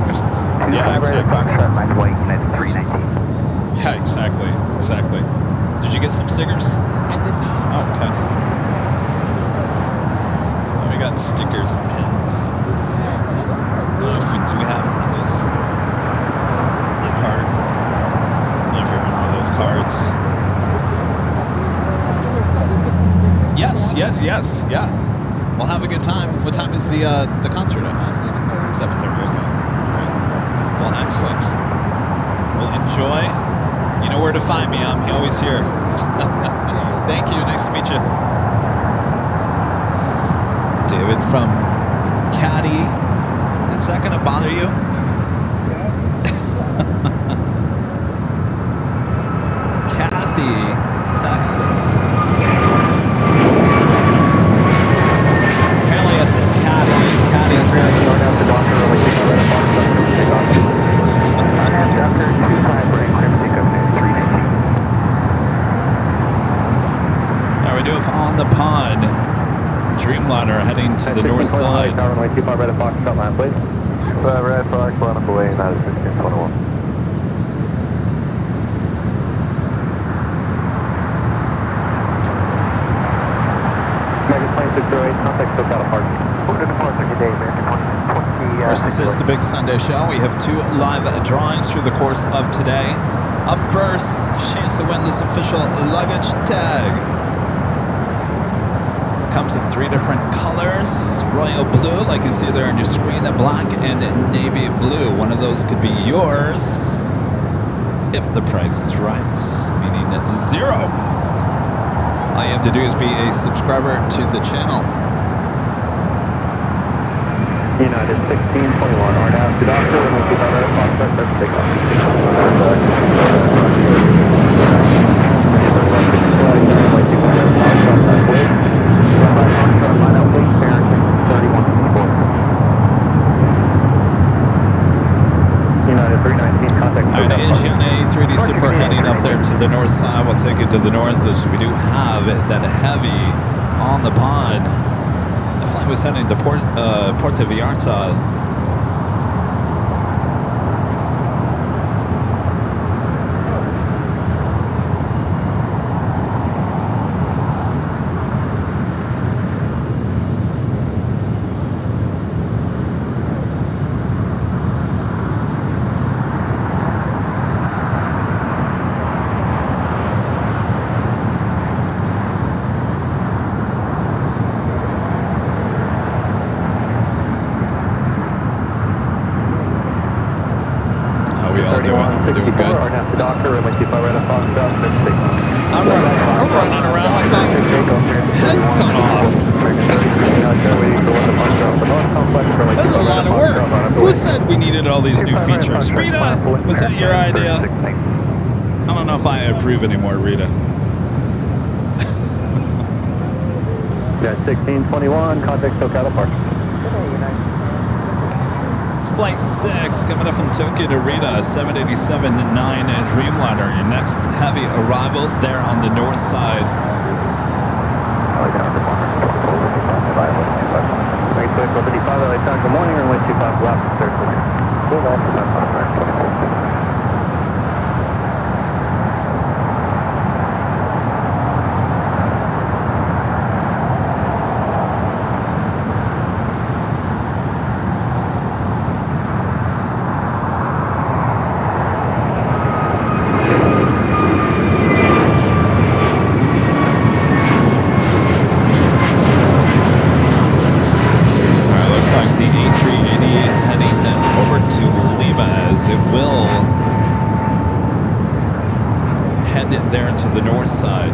S2: Yeah, exactly.
S5: Foxtrot, line up wait, United 319.
S2: Yeah, exactly. Did you get some stickers? I did not. Oh, okay. Well, we got stickers and pins. I don't know if we do have one of those. The card. I don't know if you remember one of those cards. Yes. Yeah. We'll have a good time. What time is the concert at? 7:30. Okay. Great. Well, excellent. We'll enjoy. You know where to find me. I'm always here. Thank you. Nice to meet you. David from Caddy. Is that going to bother you? Kathy, Texas. Apparently I said Caddy, Texas. Now we do it on the pond. Dreamliner heading to the north side.
S4: Runway 25 right at Foxtrot, line please.
S5: 25 right at Foxtrot, line up away, United 1621.
S4: Contact SoCal departure.
S5: Moving to departure today, American 20.
S2: Of course, this is the big Sunday show. We have 2 live drawings through the course of today. Up first, chance to win this official luggage tag. Comes in 3 different colors. Royal blue, like you see there on your screen, the black and navy blue. One of those could be yours if the price is right, meaning zero. All you have to do is be a subscriber to the channel.
S4: United 1621, RNAV to Doctor, and we'll keep on that prospect, let's take off. United 319, contact.
S2: Alright, Asiana A380 Super heading up there to the north side. We'll take it to the north as we do have that heavy on the pod. The flight was heading to Puerto Vallarta. I'm running around like my head's cut off. That's a lot of work. Who said we needed all these new features? Rita, was that your idea? I don't know if I approve anymore, Rita.
S4: Yeah, 1621, contact SoCal Park.
S2: It's flight 6 coming up from Tokyo to Rita, 787-9 Dreamliner. Your next heavy arrival there on the north side.
S4: Good morning, runway 25 left,
S2: there to the north side.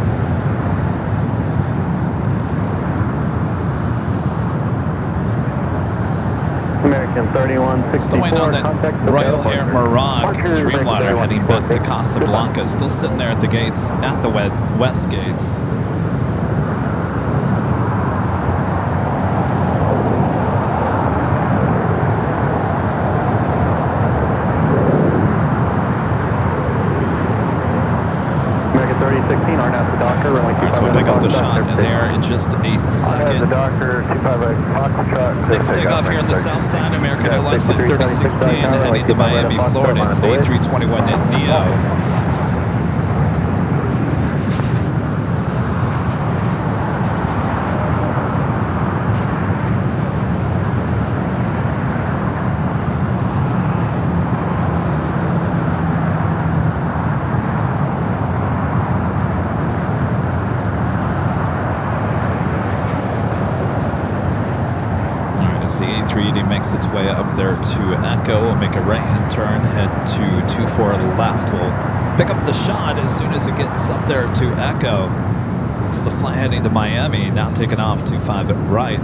S4: American 3164.
S2: Still waiting on that Royal Air Maroc Dreamliner heading back to Casablanca. Still sitting there at the gates, at the west gates. So we'll pick up the shot there in just a second. Next takeoff here on the south side, American Airlines Flight 3016 heading to Miami, Florida. It's an A321 Neo. Makes its way up there to Echo. We'll make a right-hand turn, head to 24 left. We'll pick up the shot as soon as it gets up there to Echo. It's the flight heading to Miami, now taking off 25 at right.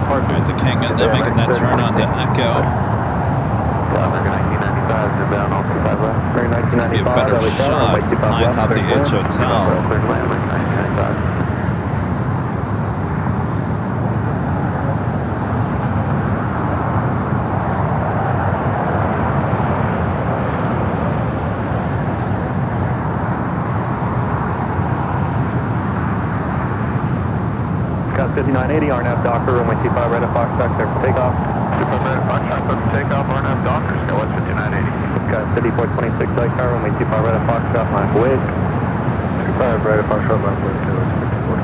S2: Alright, the King, and they're making that turn on to Echo. It's going to be a better shot from high atop the H Hotel.
S4: Scott 5980, RNAV Docker, runway 25 right at Fox back there for takeoff.
S5: Takeoff, RNAV Docker, Skywest 5980.
S4: Got City 426 light car, runway 25 right at Foxtrot, line away.
S5: 25 right at Foxtrot, line away, Skywest 5040.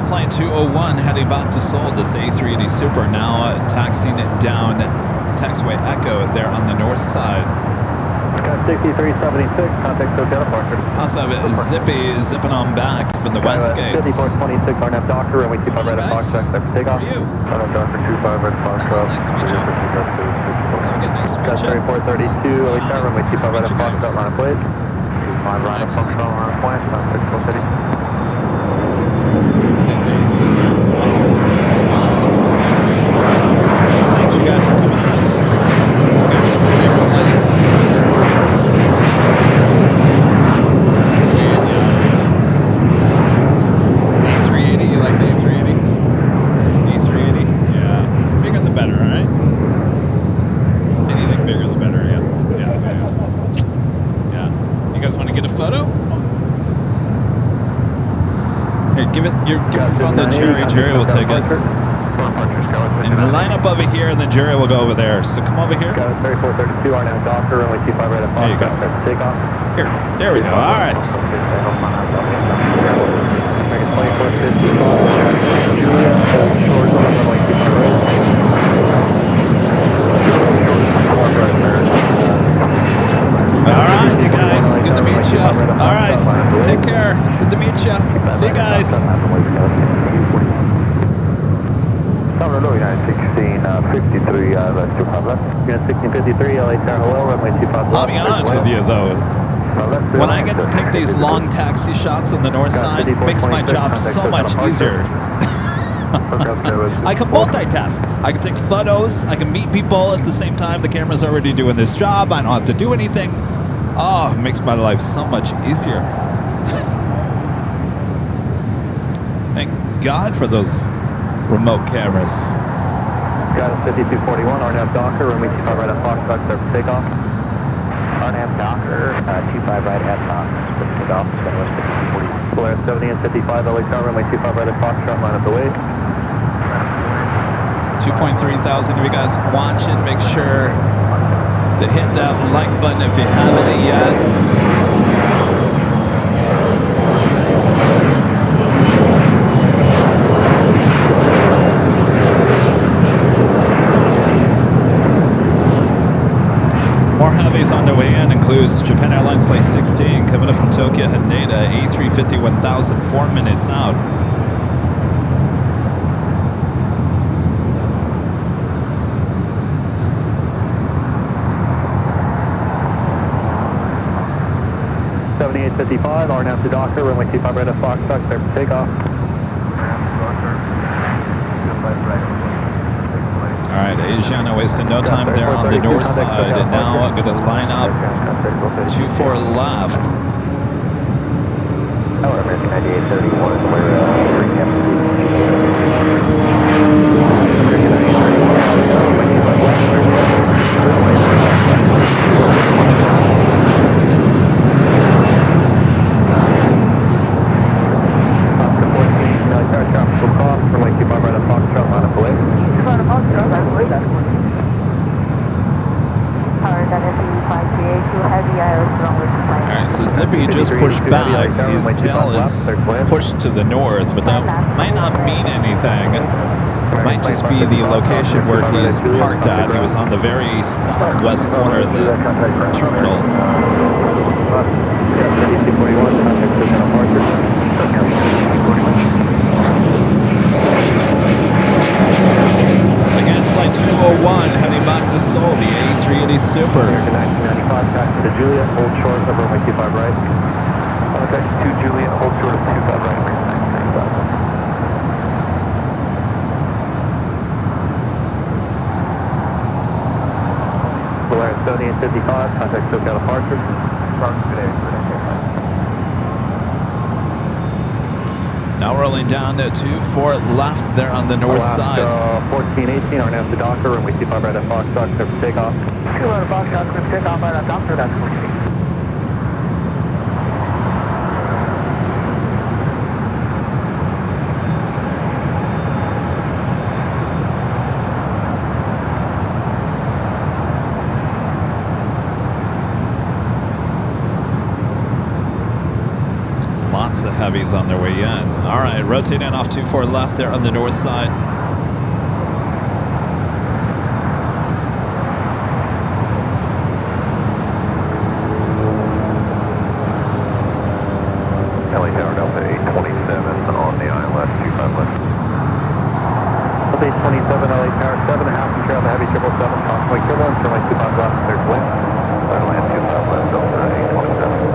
S2: Flight 201 heading back to Seoul. This A380 Super now taxiing it down taxiway Echo there on the north side.
S4: Got 6376, contact Tokyo departure.
S2: Also have Zippy zipping on back from the west gate.
S4: City 426, RNAV Docker, runway 25 right at Foxtrot, clear for takeoff.
S5: RNAV Docker 25 right at Foxtrot.
S2: Nice to meet you. Nice to meet you.
S4: Got 3432, LA Tower, runway 25 right at Foxtrot, line of plate.
S5: 25 right at Foxtrot, line of plate, contact Seoul City.
S2: Thanks, you guys, for coming out. You guys have a favorite plane? A380, you like the A380? A380? Yeah. Bigger the better, alright? Anything bigger the better, yeah. You guys want to get a photo? Here, give it from the Jerry. Jerry will take it. And line up over here, and then Jerry will go over there. So come over here.
S4: Got 3432, RNAV Docker, runway 25 right at
S2: There you go.
S4: Foxtrot, clear for takeoff.
S2: Here, there we go. All right.
S4: 2455, Julia, hold short, runway 25 right.
S2: All right, you guys. Good to meet you. All right. Take care. Good to meet you. See you guys.
S5: United 1653, that's 25 left.
S4: Unit 1653, LA Tower, hello, runway 25 left.
S2: I'll be honest with you, though. When I get to take these long taxi shots on the north side, it makes my job so much easier. I can multitask. I can take photos. I can meet people at the same time. The camera's already doing this job. I don't have to do anything. Oh, it makes my life so much easier. Thank God for those remote cameras.
S4: Got it, 5241, RNAV Docker, runway 25 right at Foxtrot, clear for takeoff.
S5: RNAV Docker, 25 right at Fox, for takeoff, Skywest 5240.
S4: Polaris 70 and 55, LA Tower, runway 25 right at Foxtrot, line up the way.
S2: 2.3 thousand of you guys watching. Make sure to hit that like button if you haven't yet. More heavies on their way in includes Japan Airlines Flight 16 coming up from Tokyo Haneda, A350 1000, 4 minutes out.
S4: $78.55, RNAV to Docker, runway 25 right at Foxtrot, clear for takeoff.
S2: All right, Asiana wasting no time there on the north side, and now I'm going to line up 24 left.
S5: Tower American 9831, we're
S2: So Zippy just pushed back. His tail is pushed to the north, but that might not mean anything. It might just be the location where he's parked at. He was on the very southwest corner of the terminal. Again, flight 201 heading back to Seoul, the A380 Super.
S4: 1995, taxi to Julia, hold short, over runway 25 right.
S5: Taxi to Julia, hold short of 25 right, American 1995.
S4: Polaris 70 and 55, contact Tokyo departure.
S5: Good day.
S2: Now rolling down to 24 left there on the north side.
S4: 1418, our name to Docker, runway 25 right at Foxtrot, clear for takeoff.
S5: 2 right at Foxtrot, clear for takeoff right at Docker, that's 14.
S2: Lots of heavies on their way in. All right, rotating off 24 left there on the north side.
S5: LA Tower Delta 827 on the ILS 25 left.
S4: Delta 827, LA Tower 7.5 and trail the heavy 777, constantly equivalent, runway 25 left, clear to land.
S5: Airline 25 left, Delta 827.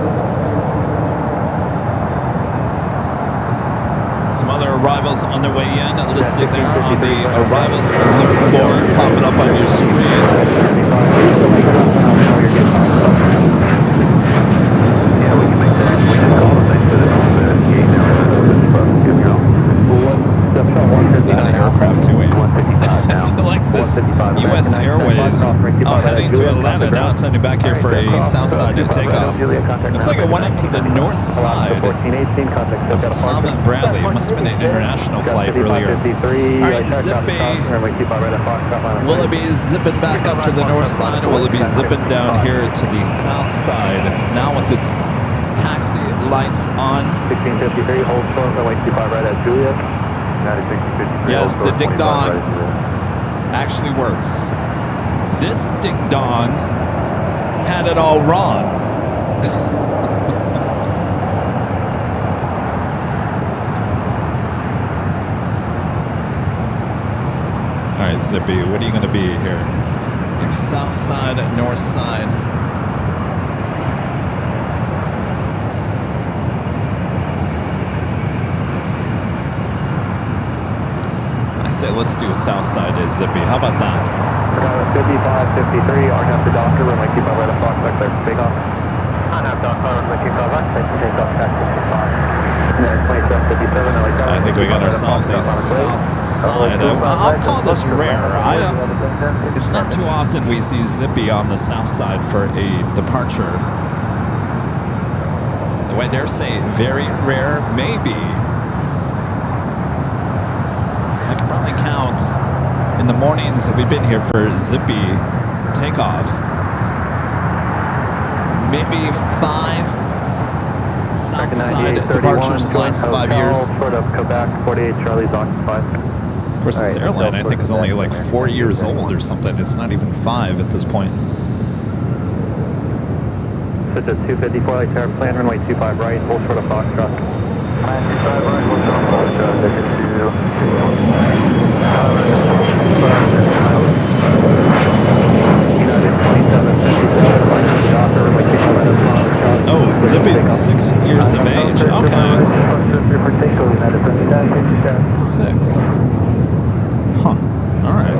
S2: Some other arrivals on their way in, listed there on the arrivals alert board, popping up on your screen.
S5: Yeah, we can make that. We just call it. They said it was the gate now. Give your
S2: Is that an aircraft to it? I feel like this U.S. Airways heading to Atlanta. Now it's heading back here for a south side takeoff. Looks like it went up to the north side of Tom Bradley. It must have been an international flight earlier. All right, Zippy. Will it be zipping back up to the north side, or will it be zipping down here to the south side? Now with its taxi lights on.
S4: 1653, hold short, runway 25 right at Juliet.
S2: Yes, the ding dong actually works. This ding dong had it all wrong. All right, Zippy, what are you going to be here? Your south side, north side. I say let's do south side is Zippy. How about that?
S4: 5553, RNAV to Docker, runway 25 right at Fox, clear for takeoff.
S5: RNAV Docker, runway 25 left, clear for takeoff, tax 65.
S2: I think we got ourselves a south side. I'll call this rare. It's not too often we see Zippy on the south side for a departure. Do I dare say very rare? Maybe. I can probably count in the mornings that we've been here for Zippy takeoffs. Maybe 5 south side departures in the last 5 years.
S4: Sort of Quebec, 48 Charlie's occupied.
S2: Of course, this airline I think is only like 4 years old or something. It's not even 5 at this point.
S4: Switch at 254, like tower plan, runway 25 right, hold short of Foxtrot.
S5: 25 right, hold short of Foxtrot, take it
S2: Oh, Zippy's 6 years of age. Okay. 6. Huh. All right.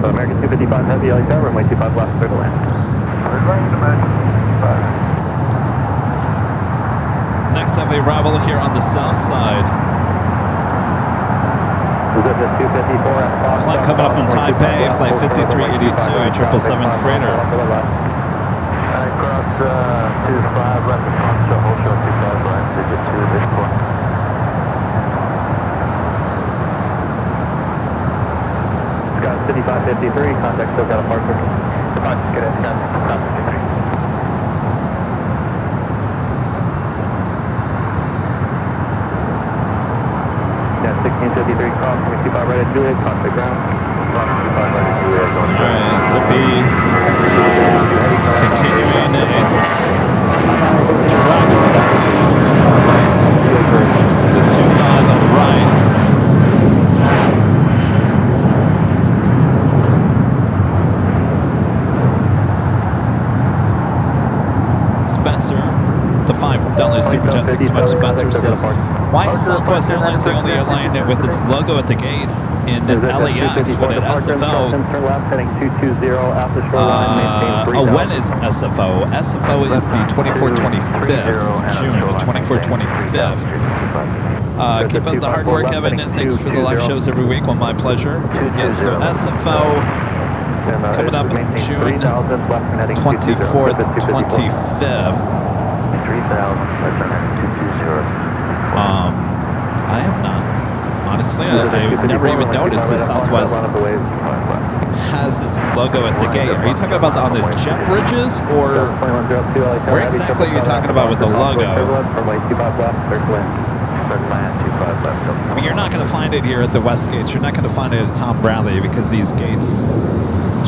S4: American 255 heavy, like that, runway 25 left, clear to land.
S2: Next heavy arrival here on the south side. Flight coming up from Taipei, flight 5382, 777 freighter.
S5: Cross 25 left at Foxtrot, hold short 25 right, digit 2, digit 4.
S4: Scott 5553, contact still got a parker.
S5: Just get it, Scott 53.
S4: Yeah, 1653, cross 25 right at Juliet, contact ground.
S5: Cross 25 right at Juliet, going
S2: All right, Zippy continuing its trek to 25 right. Spencer, the $5 super chat. Thanks so much. Spencer says, Why is Southwest Airlines the only airline with its logo at the gates in LAX when an SFO? When is SFO? SFO is the 24-25th of June, the 24-25th. Keep up the hard work, Evan, and thanks for the live shows every week. Well, my pleasure. Yes, so SFO coming up June 24th, 25th. I have none. Honestly, I've never even noticed that Southwest has its logo at the gate. Are you talking about on the jet bridges, or where exactly are you talking about with the logo? I mean, you're not going to find it here at the West Gates. You're not going to find it at Tom Bradley because these gates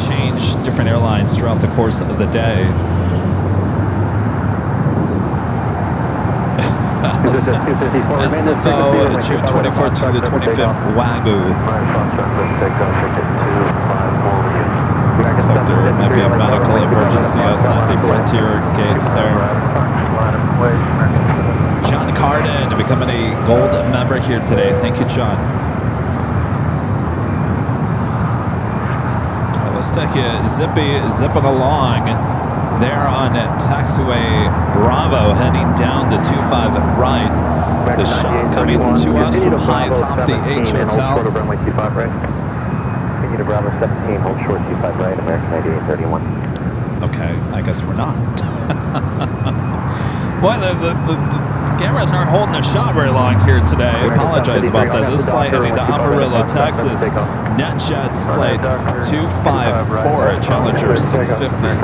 S2: change different airlines throughout the course of the day. SFO, June 24th to the 25th, Wagyu. Looks like there might be a medical emergency outside the Frontier gates there. John Carden becoming a gold member here today. Thank you, John. Let's take it zipping along there on taxiway Bravo, heading down to 25 right. The shot coming to us from high atop the H Hotel.
S4: Continue to Bravo 17, hold short 25 right, American 9831.
S2: Okay, I guess we're not. Boy, the cameras aren't holding their shot very long here today. I apologize about that. This flight heading to Amarillo, Texas. NetJets flight 254, Challenger 650.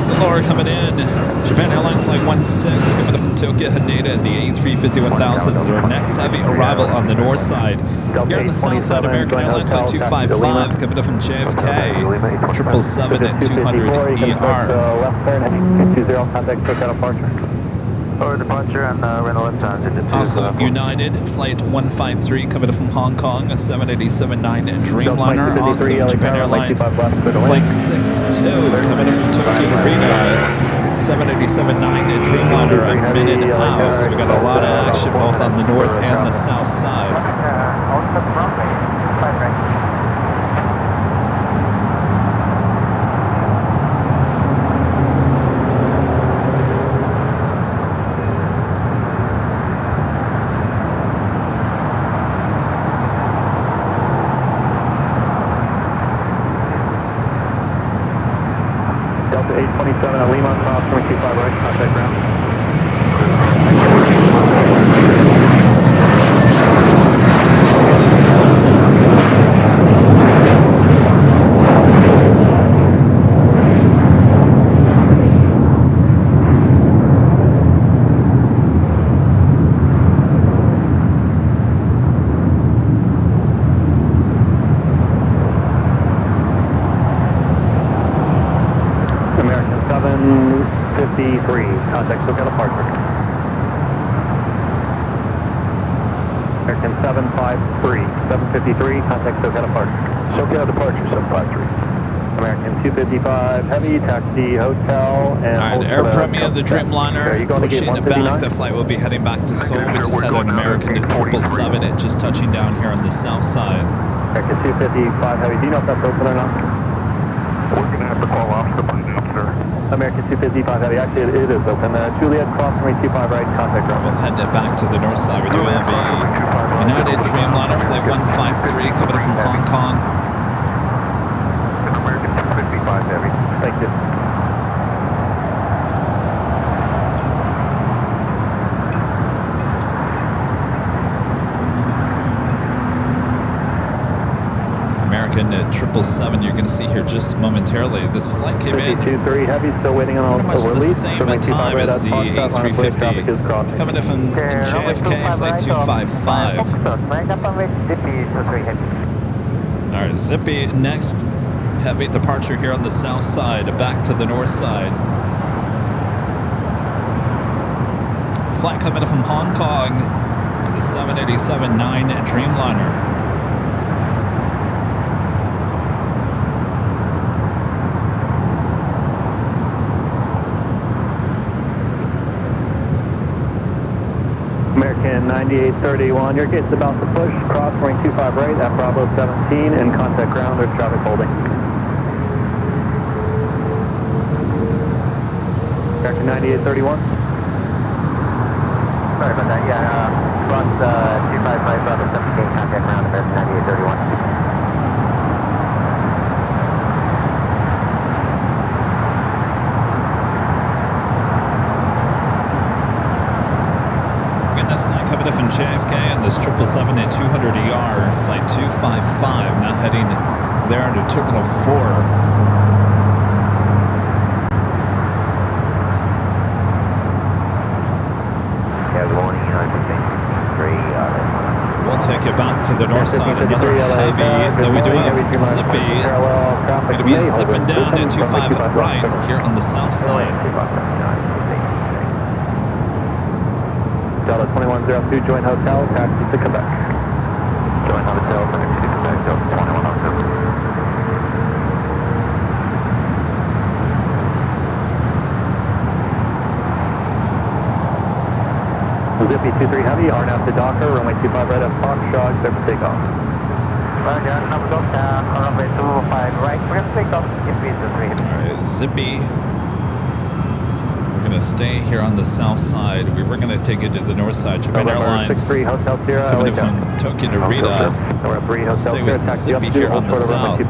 S2: Galore coming in. Japan Airlines Flight 16 coming in from Tokyo Haneda. The A350-1000 is our next heavy arrival on the north side. Here on the south side, American Airlines Flight 255 coming in from JFK. 777 at 200 ER.
S5: Over departure and we're in the left hand into
S2: Also, United Flight 153 coming in from Hong Kong, a 787-9 Dreamliner. Also, Japan Airlines Flight 62 coming in from Tokyo Narita, 787-9 Dreamliner, a minute out. So we got a lot of action both on the north and the south side.
S4: Delta 827 at Lima, cross 25 right, contact ground. American 753, contact SoCal departure. American 753, contact SoCal departure. SoCal departure 753. American 255, heavy, taxi, hotel, and...
S2: All right, Air Premier, the Dreamliner, pushing it back. The flight will be heading back to Seoul. We just had an American 777 at just touching down here on the south side.
S4: American 255, heavy, do you know if that's open or not?
S6: We're going to have to call off the find out, sir.
S4: American 255 heavy, actually it is open. Juliet, cross 25 right, contact ground.
S2: We'll head it back to the north side. We do have a United Dreamliner Flight 153 coming in from Hong Kong.
S6: American 255 heavy.
S4: Thank you.
S2: American 777, you're going to see here just momentarily. This flight came in
S4: 53 heavy, still waiting on
S2: pretty much the same time as the A350 coming in from JFK Flight 255. All right, Zippy next heavy departure here on the south side, back to the north side. Flight coming in from Hong Kong on the 787-9 Dreamliner.
S5: American 9831, your gate's about to push, cross runway 25 right at Bravo 17, in contact ground, there's traffic holding. American 9831.
S1: Sorry about that, yeah, cross 25 right, Bravo 17, contact ground, American 9831.
S2: From JFK and this 777 at 200ER, flight 255, now heading there to Terminal 4.
S1: Yeah, good morning, United 3.
S2: We'll take you back to the north side, another heavy that we do have zippy. Going to be zipping down at 25 right here on the south side.
S5: Delta 2102, join hotel, taxi to Quebec.
S1: Join hotel, taxi to Quebec, Delta 2102.
S5: Zippy 23 Heavy, RNAV to Docker, runway 25 right at Fox, Shog, clear for takeoff.
S1: Roger, number Delta, runway 25 right, clear for takeoff, Zippy 23 Heavy.
S2: Alright, Zippy. We're going to stay here on the south side. We were going to take it to the north side. Japan Airlines coming in from Tokyo to Rita. We'll stay with Zippy here on the south.
S6: Up 2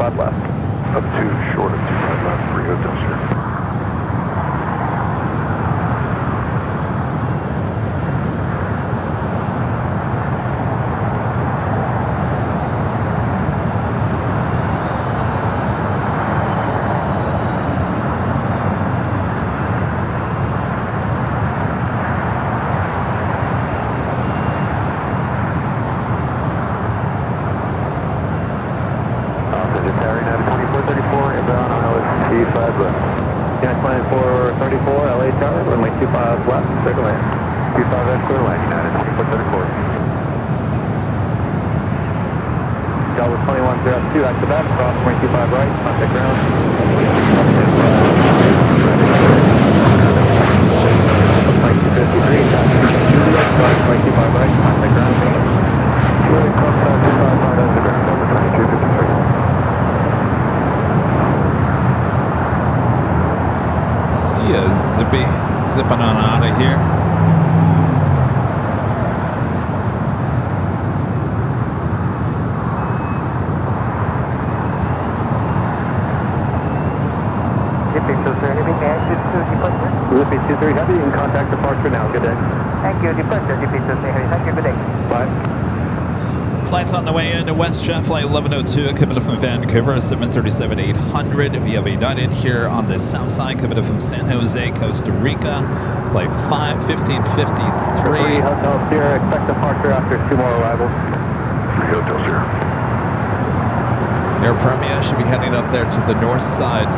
S6: short of 25 left, 3 Hotel Sierra.
S2: Zipping on out of here.
S5: Zippy 23 Heavy, in contact departure now. Good day.
S1: Thank you, departure, Zippy 23 Heavy. Thank you, good day.
S5: Bye.
S2: Flights on the way into WestJet, flight 1102, coming from Vancouver, 737-800. We have United here on the south side, coming from San Jose, Costa Rica, flight 1553.
S5: Hotel Sierra, expect departure after 2 more arrivals.
S6: 3 Hotel Sierra.
S2: Air Premia should be heading up there to the north side.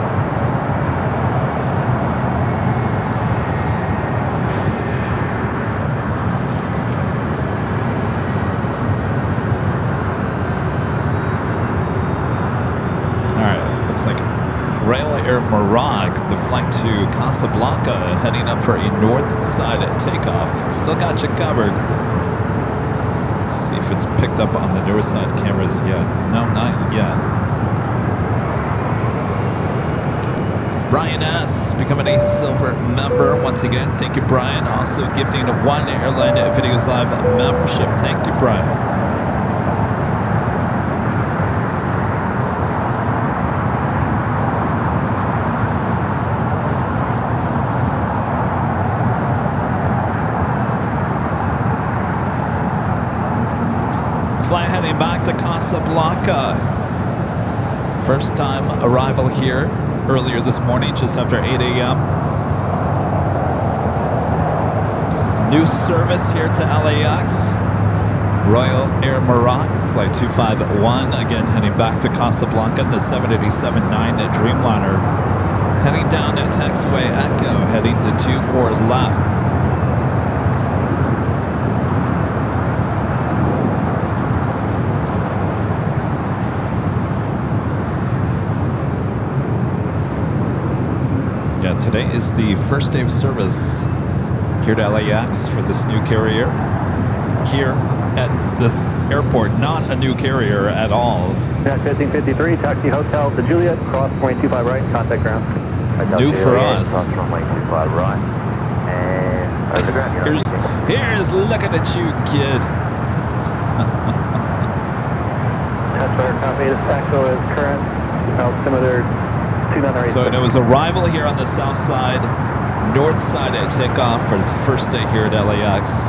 S2: The flight to Casablanca heading up for a north side takeoff. Still got you covered. Let's see if it's picked up on the north side cameras yet. No, not yet. Brian S. becoming a silver member once again. Thank you, Brian. Also gifting 1 Airline Videos Live membership. Thank you, Brian. Flight heading back to Casablanca. First time arrival here earlier this morning, just after 8 a.m. This is a new service here to LAX. Royal Air Maroc, flight 251. Again, heading back to Casablanca in the 787-9 Dreamliner. Heading down to taxiway Echo, heading to 24 left. Today is the first day of service here to LAX for this new carrier. here at this airport. Not a new carrier at all.
S4: Yeah, 1553, taxi hotel to Juliet, cross 25 right, contact ground.
S2: New for us.
S6: Cross runway 25 right. And over the ground.
S2: Here's looking at you, kid.
S4: That's copy. This taxi is current. Altimeter 2908.
S2: So it was arrival here on the south side, north side at takeoff for his first day here at LAX.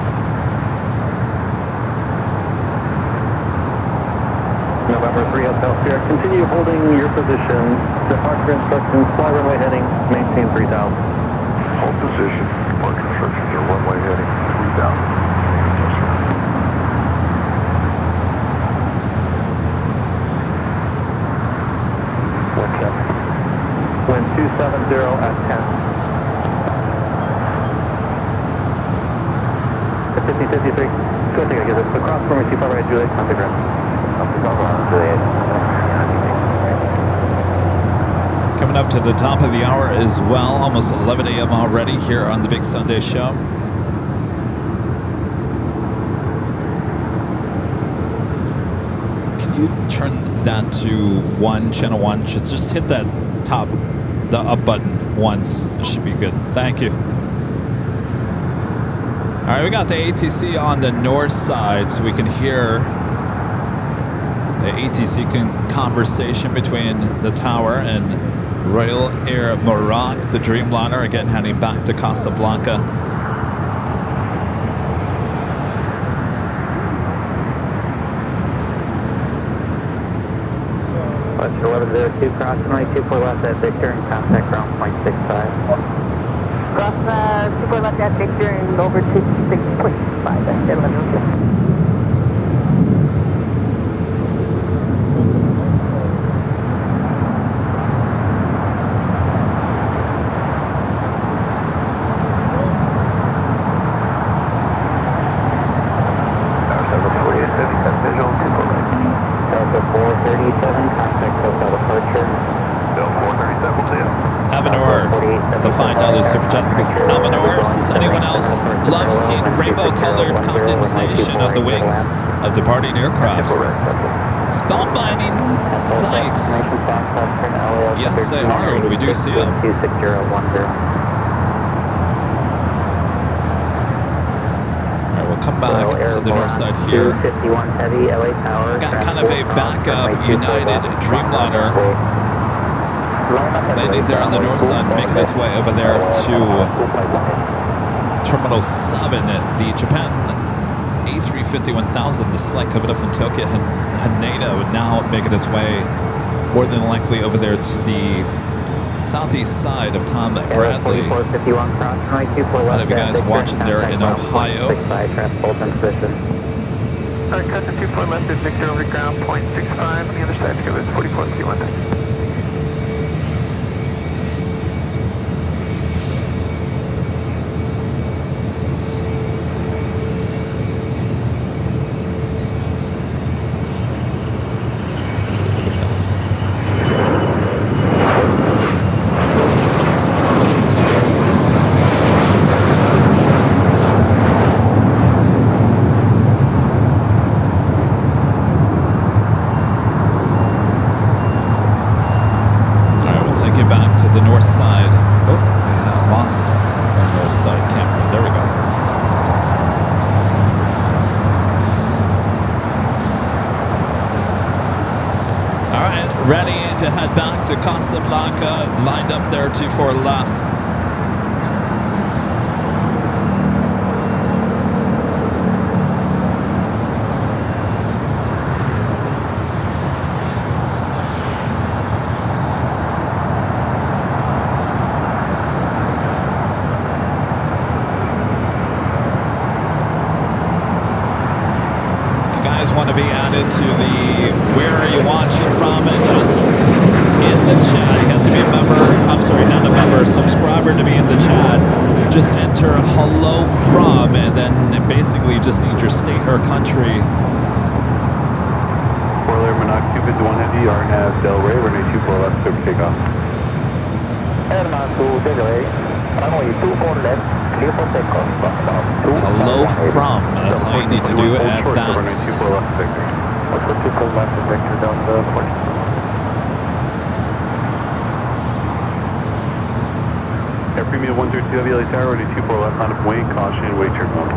S4: November 3 Hotel Sierra, continue holding your position. Departure instructions, fly runway heading, maintain 3000.
S6: Hold position. Departure instructions are runway heading 3000.
S4: Wind 270 at 10. 1553. Go take a give it. Across for me, 25 right, Juliet, contact ground.
S2: Coming up to the top of the hour as well, almost 11 a.m. already here on the Big Sunday Show. Can you turn that to channel 1? Just hit that top, the up button once. It should be good. Thank you. All right, we got the ATC on the north side, so we can hear the ATC conversation between the tower and Royal Air Maroc, the Dreamliner, again heading back to Casablanca.
S1: West 1102, cross runway 24 left at Victor and contact ground point 65. Cross 24 left at Victor and over 26.5 at 1102.
S2: Of the wings of departing aircrafts. Spellbinding sights. Yes, they are when we do see them. All right, we'll come back to the north side here. Got kind of a backup United Dreamliner landing there on the north side, making its way over there to Terminal 7, the Japan A350-1000, this flight coming up from Tokyo Haneda, would now making its way more than likely over there to the southeast side of Tom Bradley. A lot of you guys watching there in Ohio.
S4: Alright, cut to 2 left at Victor over the ground, 0.65. On the other side, give it 4451.
S2: To Casablanca, lined up there 24 left. If you guys want to be added to the where are you watching from, and just in the chat, you have to be a member, I'm sorry, not a member, a subscriber to be in the chat. Just enter hello from, and then basically you just need your state or country.
S4: Royal Air Maroc 251 Heavy, RNAV Del Rey, runway 24 left, clear for takeoff.
S6: Airline to Del Rey, runway 24 left, clear for takeoff,
S2: hello from. That's all you need to do at that.
S6: What's the 24 left and Victor down the point?
S4: Air Premium 132 LA Tower, 24 left on wing, caution, wait your mode.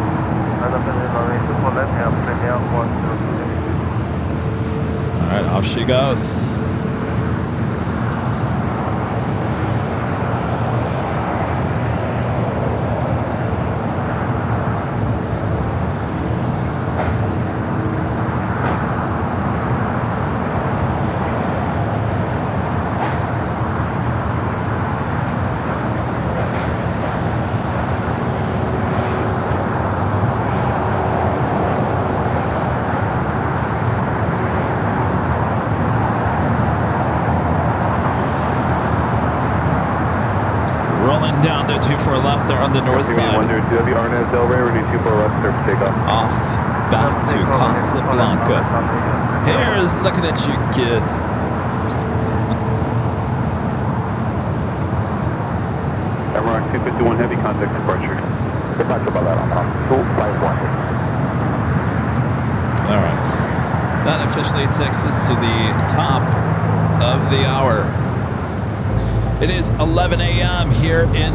S2: All right, off she goes. Down to 24 left there on the north side.
S4: Off
S2: back to Casablanca. Here's looking at you, kid.
S4: Emerald 251 heavy contact departure.
S6: Departure about that on 251.
S2: All right. That officially takes us to the top of the hour. It is 11 a.m. here in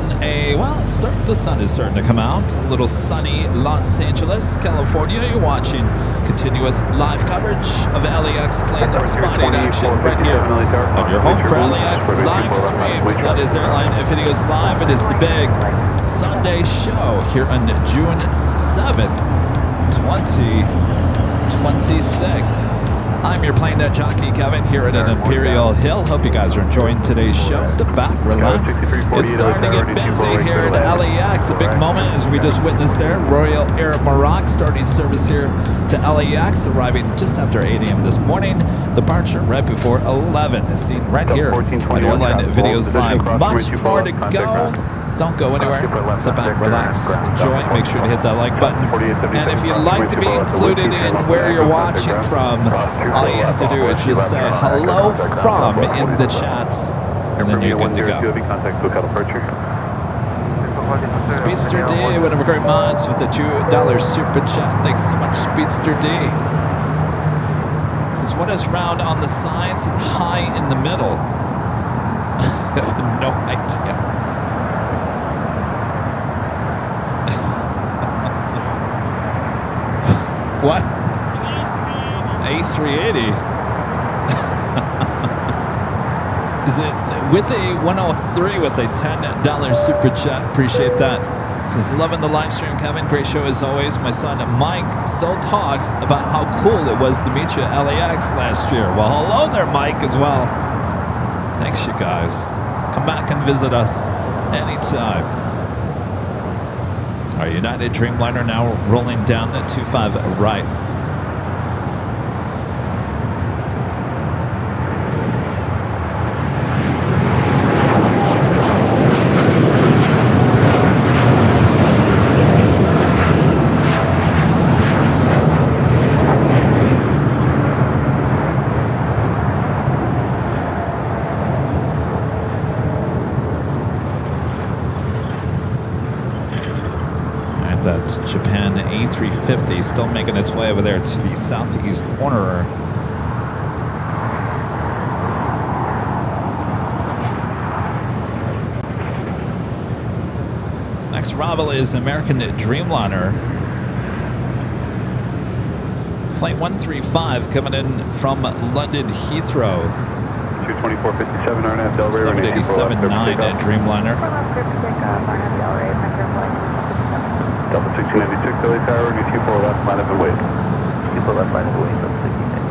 S2: the sun is starting to come out. A little sunny Los Angeles, California. You're watching continuous live coverage of LAX plane spotting action right here on your home for LAX live streams. That is AirLineVideos Live. It is the big Sunday show here on June 7th, 2026. I'm your plane that jockey, Kevin, here at an Imperial Hill. Hope you guys are enjoying today's show. Sit back, relax. It's starting to get busy here at LAX. A big moment as we just witnessed there. Royal Air Maroc starting service here to LAX, arriving just after 8 a.m. this morning. Departure right before 11. As seen right here at AirLineVideos Live. Much more to go. Don't go anywhere. Sit back, relax, enjoy. Make sure to hit that like button. And if you'd like to be included in where you're watching from, all you have to do is just say hello from in the chats, and then you're good to go. Speedster D, one of our great mods with the $2 super chat. Thanks so much, Speedster D. This is what is round on the sides and high in the middle. I have no idea. What? A380? Is it with a 103 with a $10 super chat? Appreciate that. This is loving the live stream, Kevin. Great show as always. My son Mike still talks about how cool it was to meet you at LAX last year. Well, hello there, Mike, as well. Thanks, you guys. Come back and visit us anytime. Our United Dreamliner now rolling down the 25 right. That Japan A350 still making its way over there to the southeast corner. Next arrival is American Dreamliner. Flight 135 coming in from London Heathrow.
S4: 224.57 RNAV Delray.
S2: 787-9 at Dreamliner.
S4: Delta 1696 LA Tower, 24 left, line up and wait.
S6: 24 left, line up and wait. Delta 1696.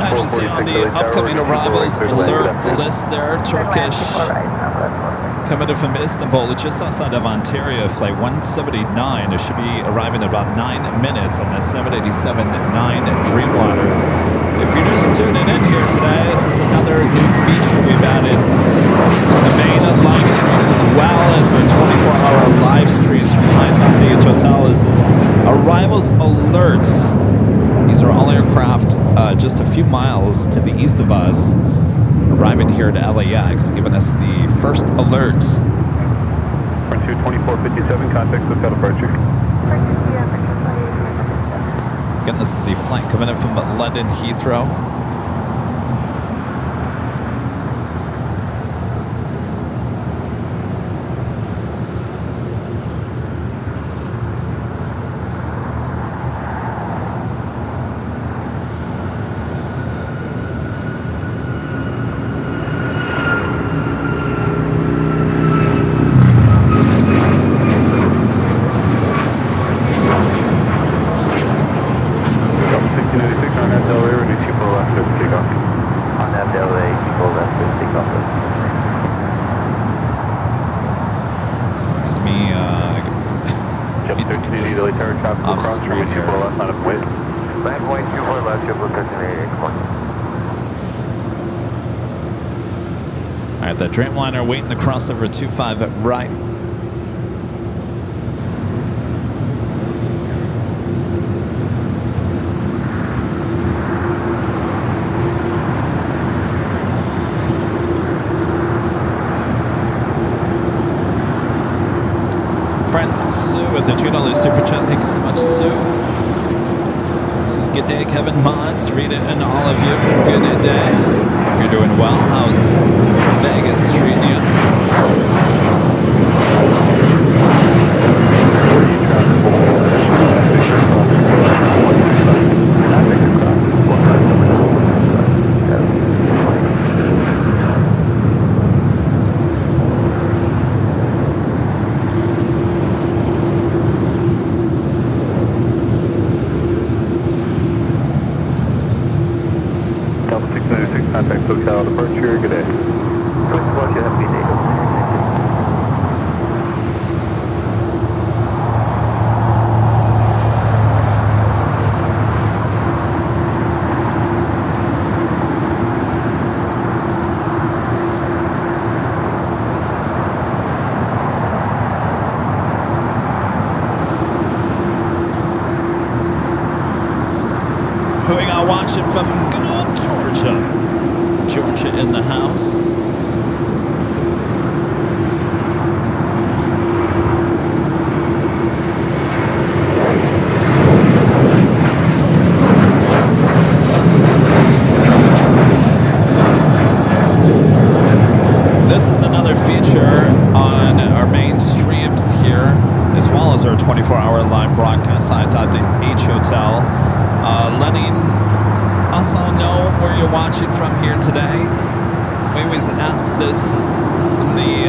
S2: I should say on the upcoming arrivals alert list there, Turkish coming in from Istanbul, just outside of Ontario, flight 179. It should be arriving in about 9 minutes on the 787-9 Dreamliner. If you're just tuning in here today, this is another new feature we've added to the main live streams, as well as our 24-hour live streams from High Top DH Hotel. Is this arrivals alerts? These are all aircraft just a few miles to the east of us, arriving here at LAX, giving us the first alert.
S4: 2457, contact hotel departure.
S2: Again, this is the flight coming in from London Heathrow. That Dreamliner waiting to cross over 25 at right. Friend Sue with the $2 super chat. Thanks so much, Sue. This is good day, Kevin Mods, Rita, and all of you. Good day. Hope you're doing well. How's Vegas treating you?
S4: Contact hotel departure, good day.
S2: Who we got watching from good old Georgia? Georgia in the house. This is another feature on our main streams here, as well as our 24-hour live broadcast at H Hotel, letting us all know where you're watching from here today. We always ask this in the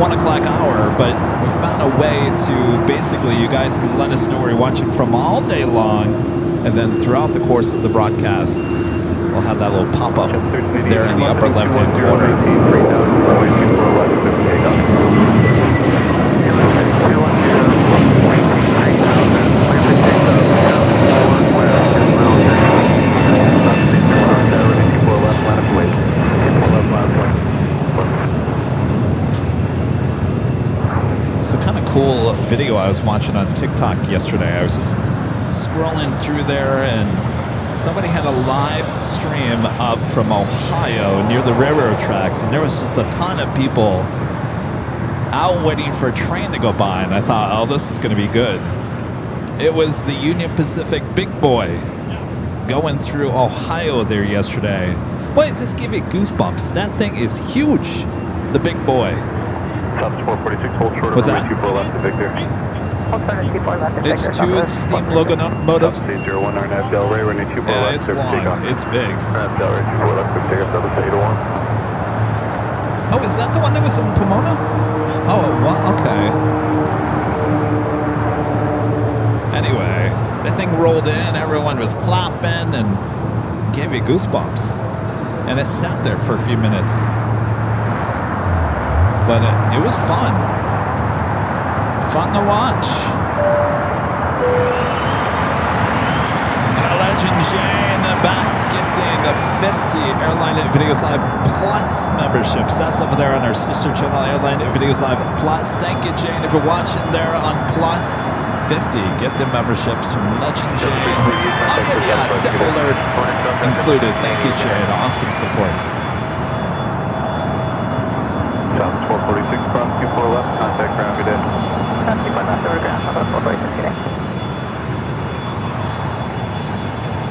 S2: 1 o'clock hour, but we found a way to basically, you guys can let us know where you're watching from all day long, and then throughout the course of the broadcast, we'll have that little pop-up there in the upper left-hand corner. So kind of cool video I was watching on TikTok yesterday. I was just scrolling through there, and somebody had a live stream up from Ohio near the railroad tracks, and there was just a ton of people out waiting for a train to go by, and I thought, oh, this is going to be good. It was the Union Pacific Big Boy going through Ohio there yesterday. Boy, it just gave me goosebumps. That thing is huge, the Big Boy. What's that? It's two steam locomotives. Yeah, it's long. It's big. Oh, is that the one that was in Pomona? Oh, well, okay. Anyway, the thing rolled in, everyone was clapping, and gave you goosebumps. And it sat there for a few minutes. but it was fun. Fun to watch. And our legend Jane back gifting the 50 Airline Videos Live Plus memberships. That's over there on our sister channel, Airline Videos Live Plus. Thank you, Jane, if you're watching there on Plus. 50 gifted memberships from Legend Jane. I'll give you a tip alert included. Thank you, Jane. Awesome support.
S4: South 446, cross 24 left, contact ground, good day.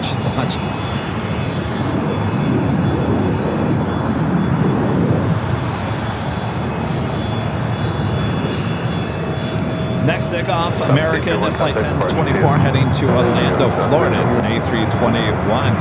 S2: She's watching. Next takeoff, American Flight 1024 heading to Orlando, Florida. It's an A321.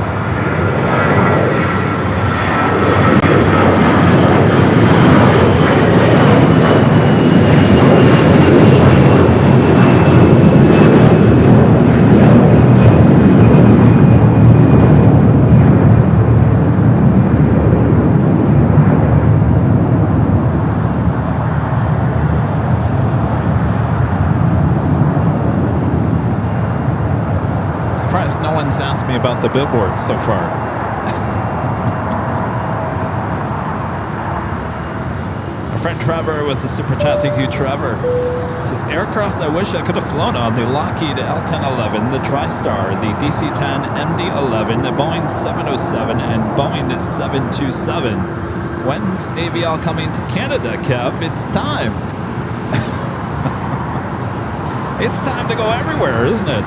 S2: Surprised no one's asked me about the billboard so far. Our friend Trevor with the super chat. Thank you, Trevor. Says, aircraft I wish I could have flown on: the Lockheed L-1011, the TriStar, the DC-10 MD-11, the Boeing 707, and Boeing 727. When's AVL coming to Canada, Kev? It's time. It's time to go everywhere, isn't it?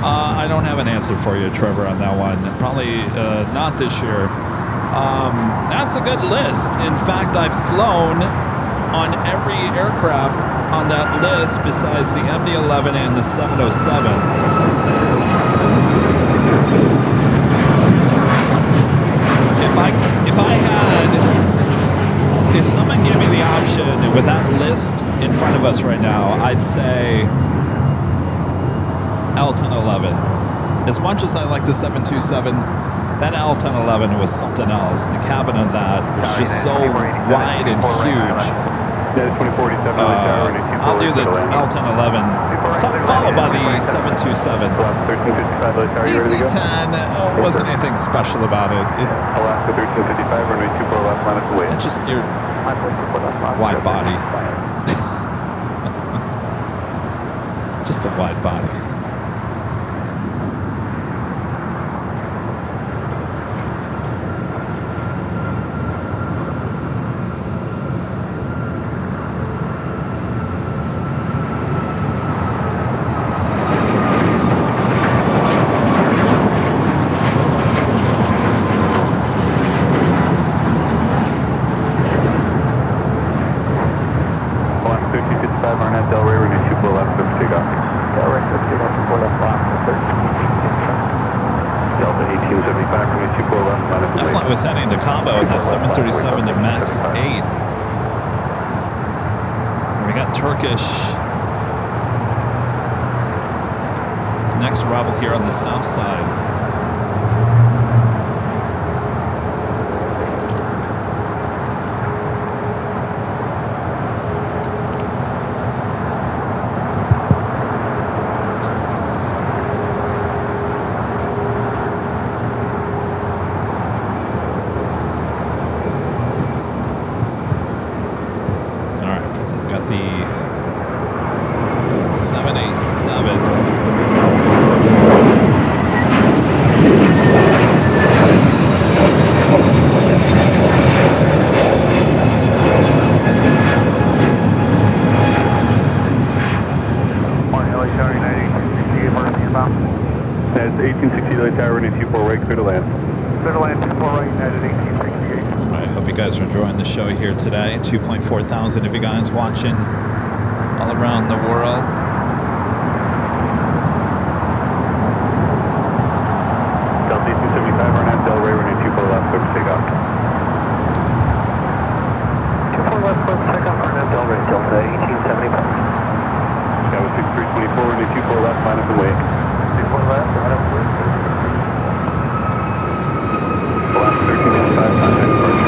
S2: I don't have an answer for you, Trevor, on that one. Probably not this year. That's a good list. In fact, I've flown on every aircraft on that list besides the MD-11 and the 707. If someone gave me the option with that list in front of us right now, I'd say L-1011. As much as I like the 727, that L-1011 was something else. The cabin of that was just so wide and huge. I'll do the L-1011, followed by the 727. DC-10 wasn't anything special about it. It just your wide body. Just a wide body. That flight was heading to Cabo in that 737 to MAX 8. We got Turkish. Next arrival here on the south side. Here today, 2.4 thousand of you guys watching all around the world.
S4: Delta 275, Arnett, Del Rey, running 24 left, clear for takeoff.
S5: 24 left, clear for takeoff, Arnett, Del Rey, Delta 1875.
S4: Skywa 6324, running 24 left, line up and wait.
S5: 24 left, line up and wait.
S4: Last 1355, contact departure.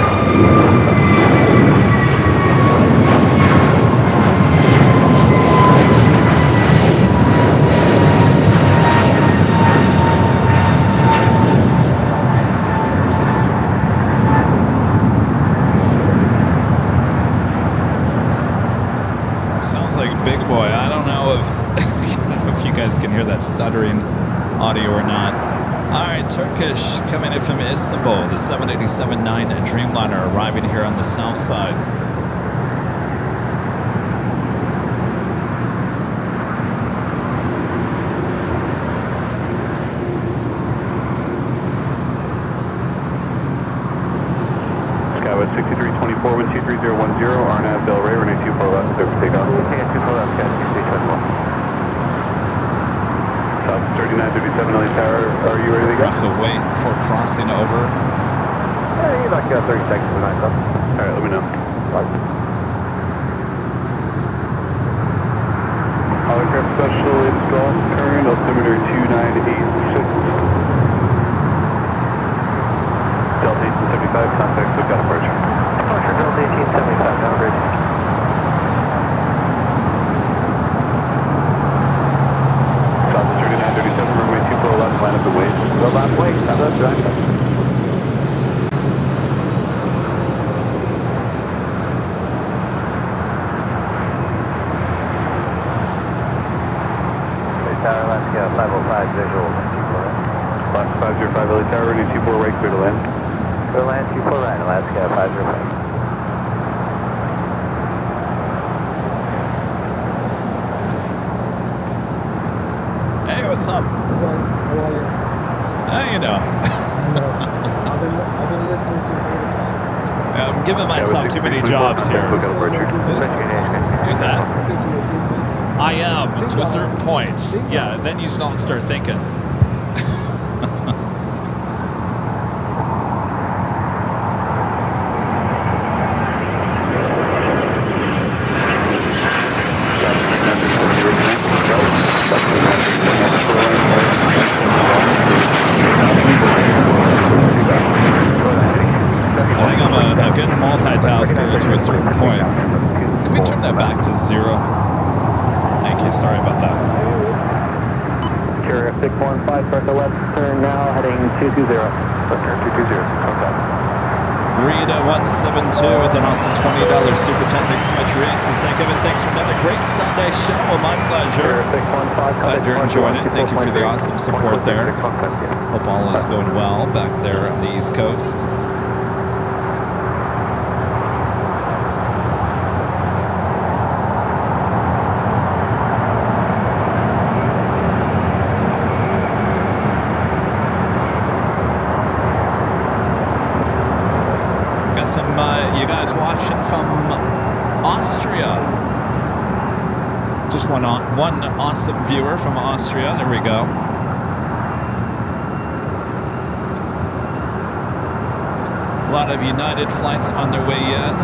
S2: if you guys can hear that stuttering audio or not. All right, Turkish coming in from Istanbul, the 787-9 Dreamliner arriving here on the south side.
S4: Skywest 6324, wind 23010, RNAV Del Rey, runway 24 left, clear for takeoff.
S5: Okay, 24 left, Sky 6321.
S4: South 3937 LA Tower, are you ready to go?
S2: We have to wait for crossing over.
S5: Yeah, you like 30 seconds to nice up.
S4: Alright, let me know. Holocraft Special install current, altimeter 2986. Delta 1875, contact, we've got approach.
S5: Departure Delta 1875, down bridge.
S4: South 3937, runway 24 left, line up the wait.
S5: Go left way, stop left, right. Tower, Alaska 505 visual, 24 right.
S4: Alaska 505 LA Tower, runway 24 right, clear to land.
S5: Clear land, 24 right, Alaska 505.
S2: Hey, what's up?
S8: How are you?
S2: How you know?
S8: I know. I've been listening since 8 o'clock.
S2: I'm giving myself too many jobs here.
S4: We've got approach.
S2: Who's that? I am, to a certain point. Yeah, and then you don't start thinking. I think I'm a good multitasker to a certain point. Can we turn that back to 0? Thank you, sorry about that.
S1: Carrier 615, start the left turn now, heading 220.
S4: Turn 220, contact.
S2: Rita 172 with an awesome $20 super chat. Thanks so much, Reed. Says, hey, Kevin, thanks for another great Sunday show. Well, my pleasure. Glad you're enjoying it. Thank you for the awesome support there. Hope all is going well back there on the East Coast. You guys watching from Austria. Just one awesome viewer from Austria. There we go. A lot of United flights on their way in.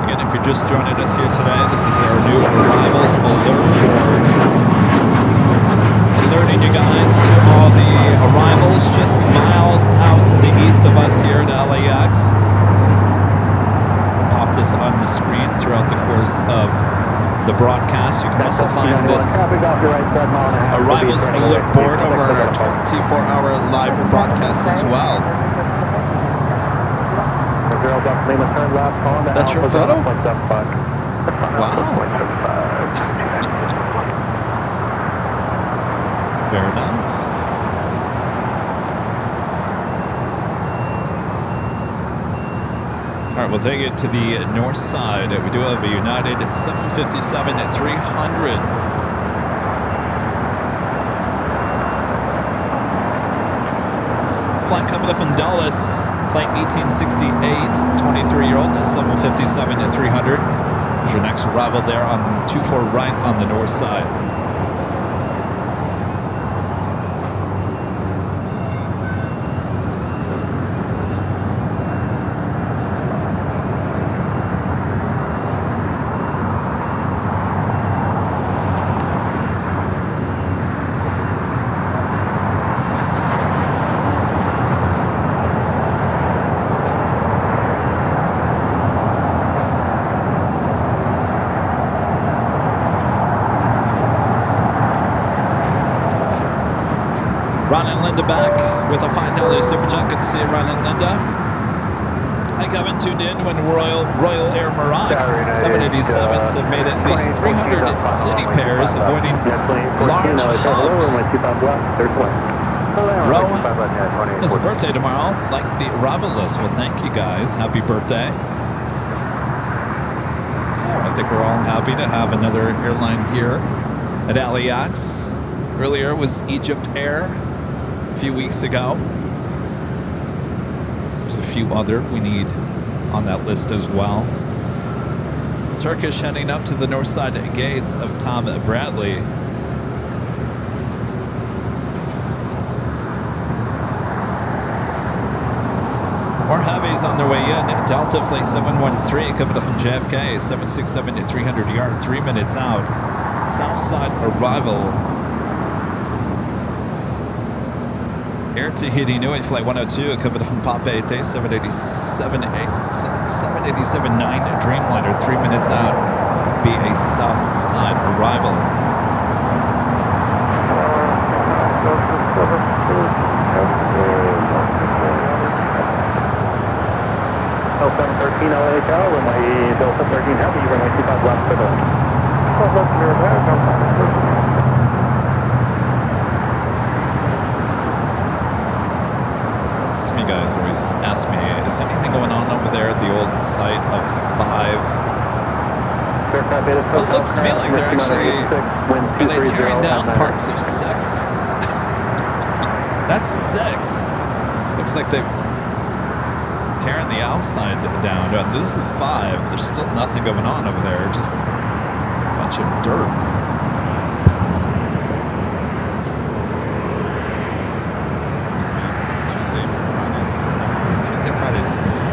S2: Again, if you're just joining us here today, this is our new arrivals alert board. Alerting you guys to all the arrivals just miles out to the east of us here at LAX. This on the screen throughout the course of the broadcast. You can also find this arrivals alert board over on our 24-hour live broadcast as well. That's your photo? Wow. Very nice. All right, we'll take it to the north side. We do have a United 757 at 300. Flight coming up from Dulles, flight 1868, 23-year-old, 757 at 300. There's your next arrival there on 24 right on the north side. Ron and Linda back with a $5 super chat. Good to see you, Ron and Linda. I haven't tuned in when Royal Air Morocco 787s have made at least 300 city pairs, avoiding large hubs. Ro, it's a birthday tomorrow, like the arrival list. Well, thank you guys. Happy birthday. I think we're all happy to have another airline here at LAX. Earlier was Egypt Air a few weeks ago. There's a few other we need on that list as well. Turkish heading up to the north side gates of Tom Bradley. More heavies on their way in. Delta Flight 713 coming up from JFK, 767 to 300 yard, 3 minutes out. Southside arrival. Air Tahiti Nui Flight 102 coming up from Papeete, 787-9 Dreamliner, 3 minutes out. Be a Southside arrival.
S4: 713 LA Tower, runway Delta 13 Heavy, runway 25 left for the
S2: Some of you guys always ask me, is anything going on over there at the old site of 5? It looks to me like they're actually, are they tearing down parts of 6? That's 6. Looks like they've tearing the outside down. This is 5. There's still nothing going on over there. Just a bunch of dirt.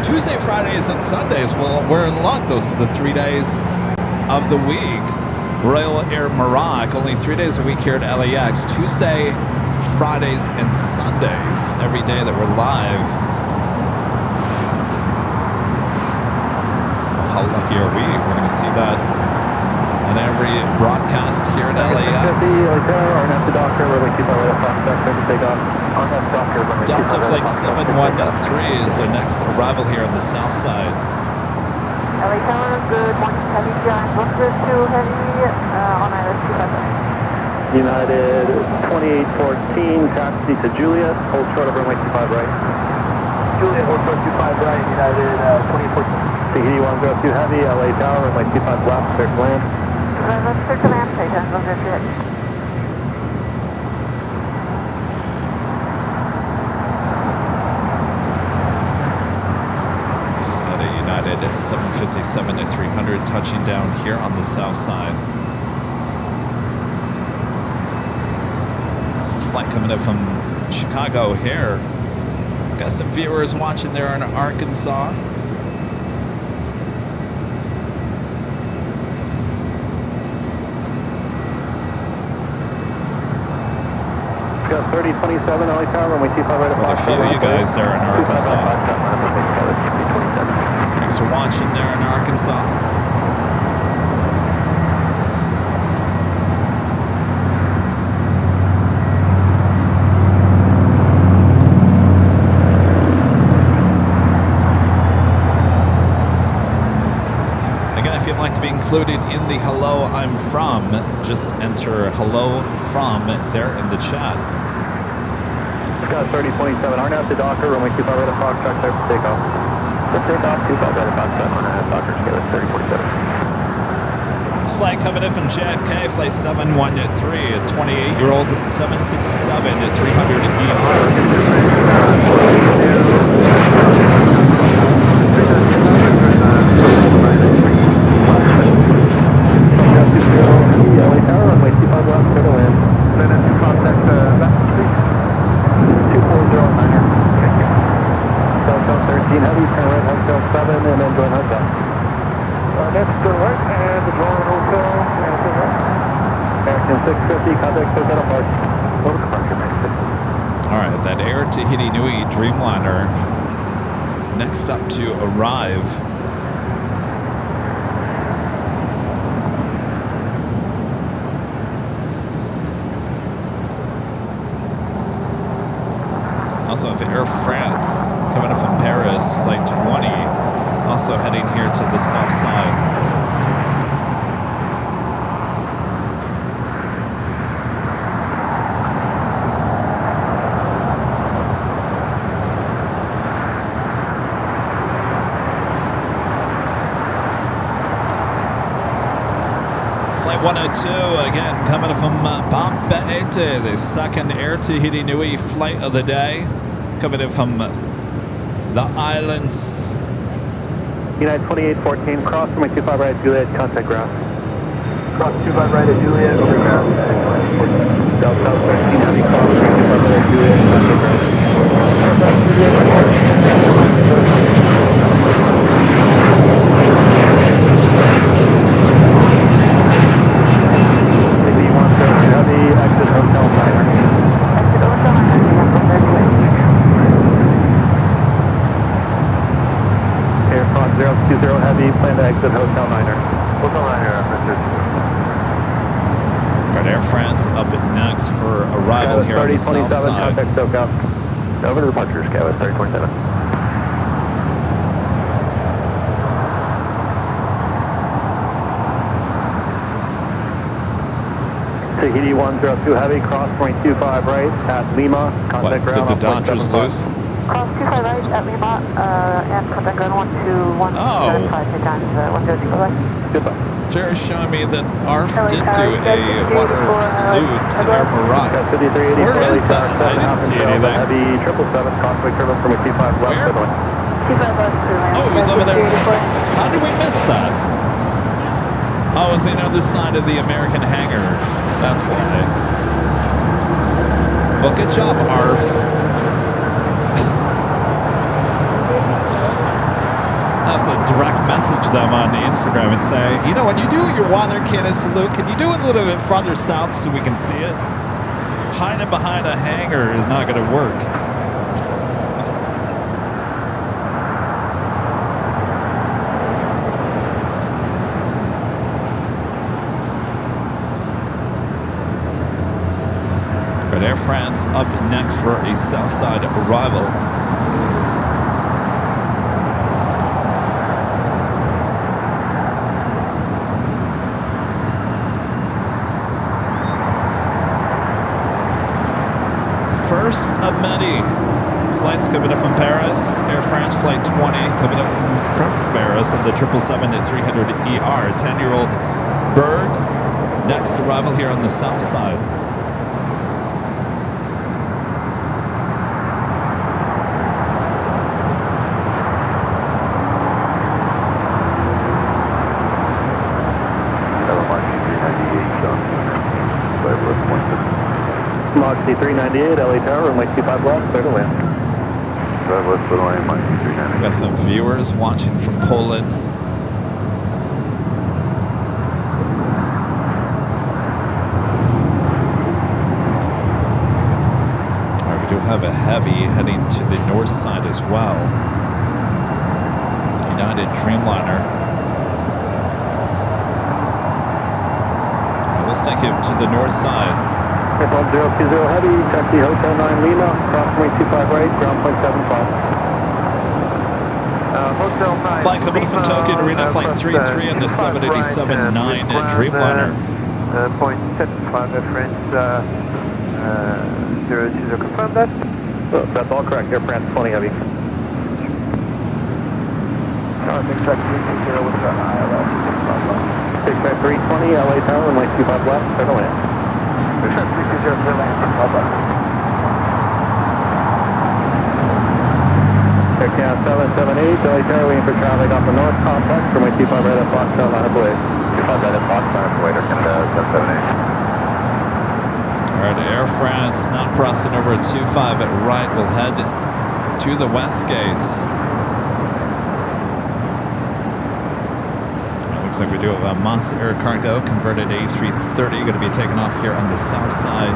S2: Tuesday, Fridays, and Sundays. Well, we're in luck. Those are the 3 days of the week. Royal Air Morocco, only 3 days a week here at LAX. Tuesday, Fridays, and Sundays. Every day that we're live. How lucky are we? We're going to see that on every broadcast here at LAX. Delta Flight 713 is their next arrival here on the south side.
S7: LA Tower, good morning, heavy John, 102 heavy on ILS 255.
S4: United 2814, taxi to Juliet, hold short of runway 25 right.
S5: Juliet, hold short 25 right, United 2814.
S4: Tahiti 102 Heavy, LA Tower, runway 25 left, clear to land.
S7: Let's clear to land, Titan, 102.
S2: Just had a United 757 to 300 touching down here on the south side. This is a flight coming up from Chicago here. Got some viewers watching there in Arkansas.
S4: Got 3027 LA Tower, runway 25 right
S2: Quite a few of you guys there in Arkansas. Thanks for watching there in Arkansas. Again, if you'd like to be included in the hello I'm from, just enter hello from there in the chat.
S4: Got 3027, RNAV to Docker, runway 25 right at Foxtrot, clear for takeoff. Clear for takeoff, 25 right at Foxtrot, RNAV, Docker, scale is 3047.
S2: This flight coming in from JFK, flight 713, a 28-year-old 767 at 300
S4: LA Tower, runway 25 left, clear to land.
S5: Contact left, please.
S4: 2409. Southbound 13 Heavy, turn right, Hotel 7, and then join Hotel.
S5: Next, go right, and the drawing hotel, and go right.
S4: American 650, contact Hotel Park. Over departure, American 650.
S2: All right, that Air Tahiti Nui Dreamliner next up to arrive. Also have Air France coming up from Paris, flight 20. also heading here to the south side. Flight 102, again, coming from Papeete, the second Air Tahiti Nui flight of the day, coming in from the islands.
S4: United 2814, cross from my 25 right at Juliet, contact ground.
S5: Cross 25 right at Juliet, over ground.
S4: Delta South 13, heavy cross from my 25 right at Juliet, contact ground. Heavy, exit hotel liner.
S7: Exit hotel liner.
S4: Air France 020 heavy, plan to exit hotel liner.
S5: Hotel liner,
S2: All right, Air France up next for arrival here on the south side.
S4: Contact SoCal.
S5: Over to departures, Cabot 3027.
S4: Tahiti 102 heavy, cross point 25 right at Lima, contact
S2: What,
S4: ground.
S2: did the Dodgers lose?
S7: Cross 25 right at Lima, and contact ground 121.
S2: Oh.
S7: 5 times 102. Bye-bye.
S4: Goodbye.
S2: Jerry's showing me that ARF did do a water salute to Air Morocco. Where is that? I didn't see anything.
S4: Heavy 777, conflict turbulence from a T5 left.
S2: Where?
S7: 25 left to land.
S2: Oh, it was over there. How did we miss that? Oh, it's the other side of the American hangar. That's why. Well, good job, ARF. I have to direct message them on Instagram and say, you know, when you do your water cannon salute, can you do it a little bit farther south so we can see it? Hiding behind a hangar is not going to work. But Air France up next for a Southside arrival. First of many flights coming up from Paris. Air France Flight 20 coming up from Paris on the 777-300ER. 10-year-old bird. Next arrival here on the south side.
S4: Log C398, LA Tower, runway 25 left, clear to land.
S2: We got some viewers watching from Poland. We do have a heavy heading to the north side as well. United Dreamliner. Let's take it to the north side.
S4: Airport 020 heavy, taxi Hotel 9 Lima, crossway 25 right, ground point 75.
S5: Hotel 9.
S2: Flight coming from Tokyo Arena, flight 33 on the 787-9 Dreamliner.
S5: Point 75, friends. 020, confirm that?
S4: Oh, that's all correct, Air France 20 heavy.
S5: Contact track 360 with ILS 65 left.
S4: 320, LA Tower, runway 25 left, clear to land.
S5: Track 360 clear land, 65 left.
S4: Air Canada 778, LA Tower, waiting for traffic off the north complex, runway 25 right at Foxtrot, line of blade. 25 right at Foxtrot, wait, Air Canada 778.
S2: All right, Air France now crossing over 25 at right. We'll head to the west gates. Looks like we do have a Moss Air Cargo converted A330 going to be taking off here on the south side.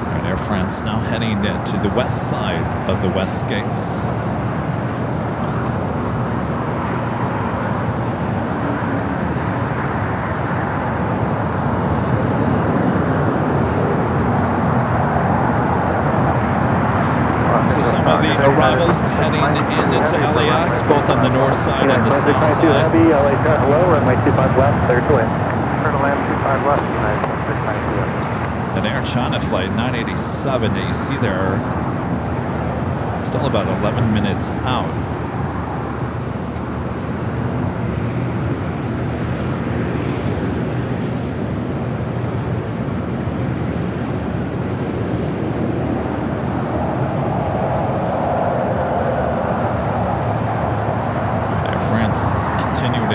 S2: All right, Air France now heading to the west side of the west gates. arrivals heading into LAX, both on the north side and the south side.
S4: Heavy, LA Tower, hello, runway 25 left, clear to land.
S5: Clear to land 25 left, United 1690.
S2: An Air China flight 987 that you see there, still about 11 minutes out.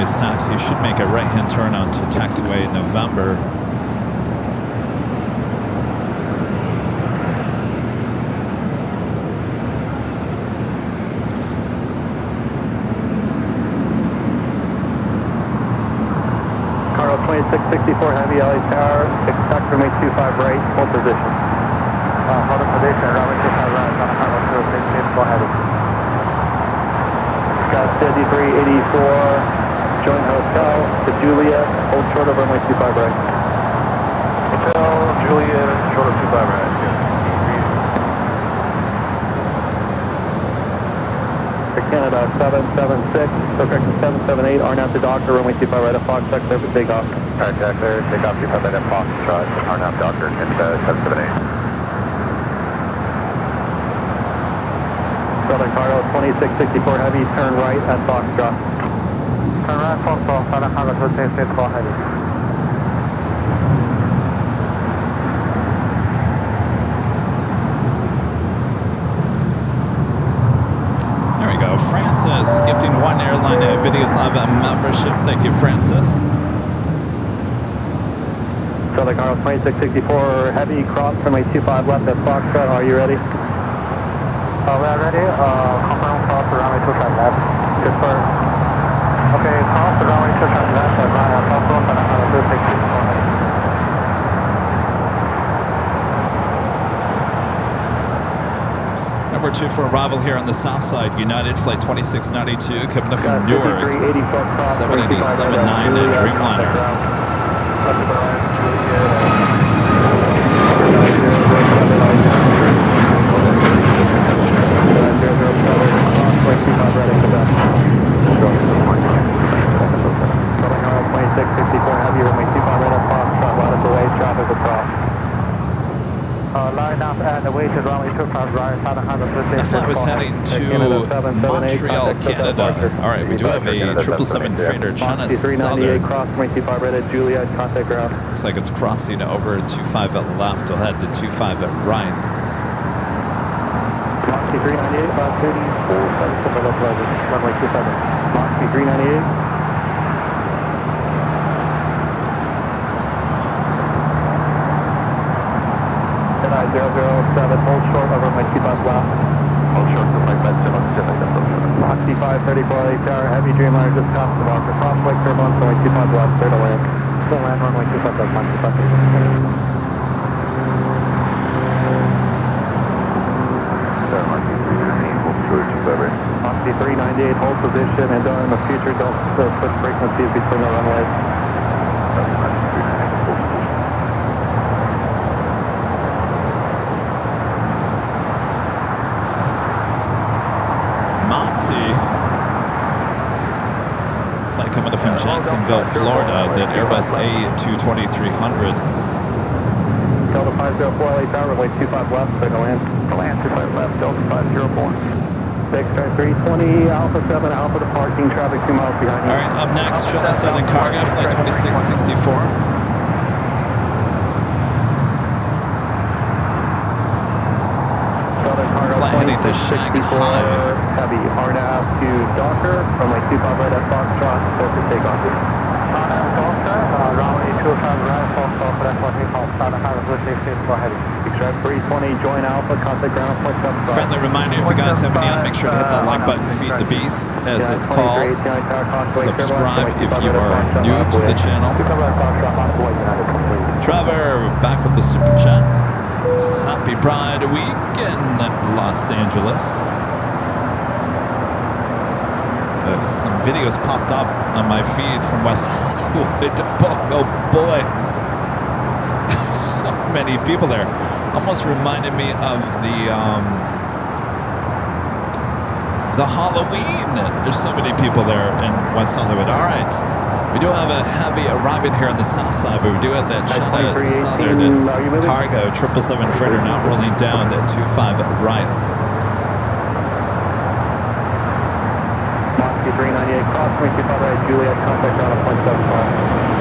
S2: Taxi should make a right-hand turn onto taxiway in November.
S4: Cargo 2664 Heavy, LA Tower, expect runway 25 right, hold position.
S5: Hold position, runway 25 right, on Cargo 2664 Heavy.
S4: Got 5384. Join Hotel to Juliet, hold short of runway 25 right.
S5: Hotel, Juliet, short of 25 right.
S4: For Canada 776, so correction 778, RNAV to Docker, runway 25 right at Foxtrot, clear for takeoff.
S5: Alright, Jack, clear, takeoff 25 right at Foxtrot, RNAV Docker, Canada 778.
S4: Southern Cargo 2664 Heavy, turn right at Foxtrot.
S5: Turn right, Foxtrot, Southern Cargo 2664 Heavy.
S2: There we go. Francis gifting one Airline Videos Live membership. Thank you, Francis.
S4: Southern Cargo 2664 Heavy, cross runway 25 left at Foxtrot. Are you ready?
S5: We are ready. Confirm cross runway 25 left.
S4: Confirm.
S5: Okay, cross runway 25 left at Foxtrot, Southern Cargo 2664 Heavy.
S2: Number 2 for arrival here on the south side. United Flight 2692 coming up from Newark. 787-9 Dreamliner. That flight was heading to Montreal, Canada. All right, we do have a 777 freighter, China Southern.
S4: Cross 25 right at Juliet, contact ground.
S2: Looks like it's crossing over 25 at left. We'll head to 25 at right.
S4: Moxie 398, about 34, 77, runway 27. Moxie 398. Deadeye 007, hold short over my 25 left.
S5: Hold short to my bed,
S4: Moxie 534 LA Tower, Heavy Dreamliner just past the marker. Crossway turbulence, runway 25 left, clear to land. Still land, runway 25 left, Moxie 534. Moxie 398, hold position, and in the future, don't switch frequencies between the runways.
S2: Moxie. Flight coming up from Jacksonville, Florida, that Airbus A220-300.
S4: Delta 504 LA Tower, runway 25 left, clear to land.
S5: Land 25 left, Delta 504.
S4: 320, Alpha 7, Alpha departing, traffic 2 miles behind you.
S2: All right, up next, China Southern Cargo, Flight 2664. Flight heading to Shanghai.
S4: Heavy, RNAV to Docker, runway 25 right at Foxtrot, clear for takeoff.
S5: RNAV Docker, runway 25 right, Foxtrot, clear for takeoff, Southern Cargo 2664 Heavy.
S4: Extract 320, join Alpha, contact ground, point up.
S2: Friendly reminder, if you guys have any on, make sure to hit that like button, Feed the Beast, as it's called. Subscribe if you are new to the channel. Trevor, back with the super chat. This is Happy Pride Week in Los Angeles. Some videos popped up on my feed from West Hollywood. Oh boy. So many people there. Almost reminded me of the the Halloween. There's so many people there in West Hollywood. All right. We do have a heavy arriving here on the south side, but we do have that China Southern cargo 777 freighter now rolling down at 25 right.
S4: Moscow 398, cross 25 right, Juliet, contact ground at 0.75.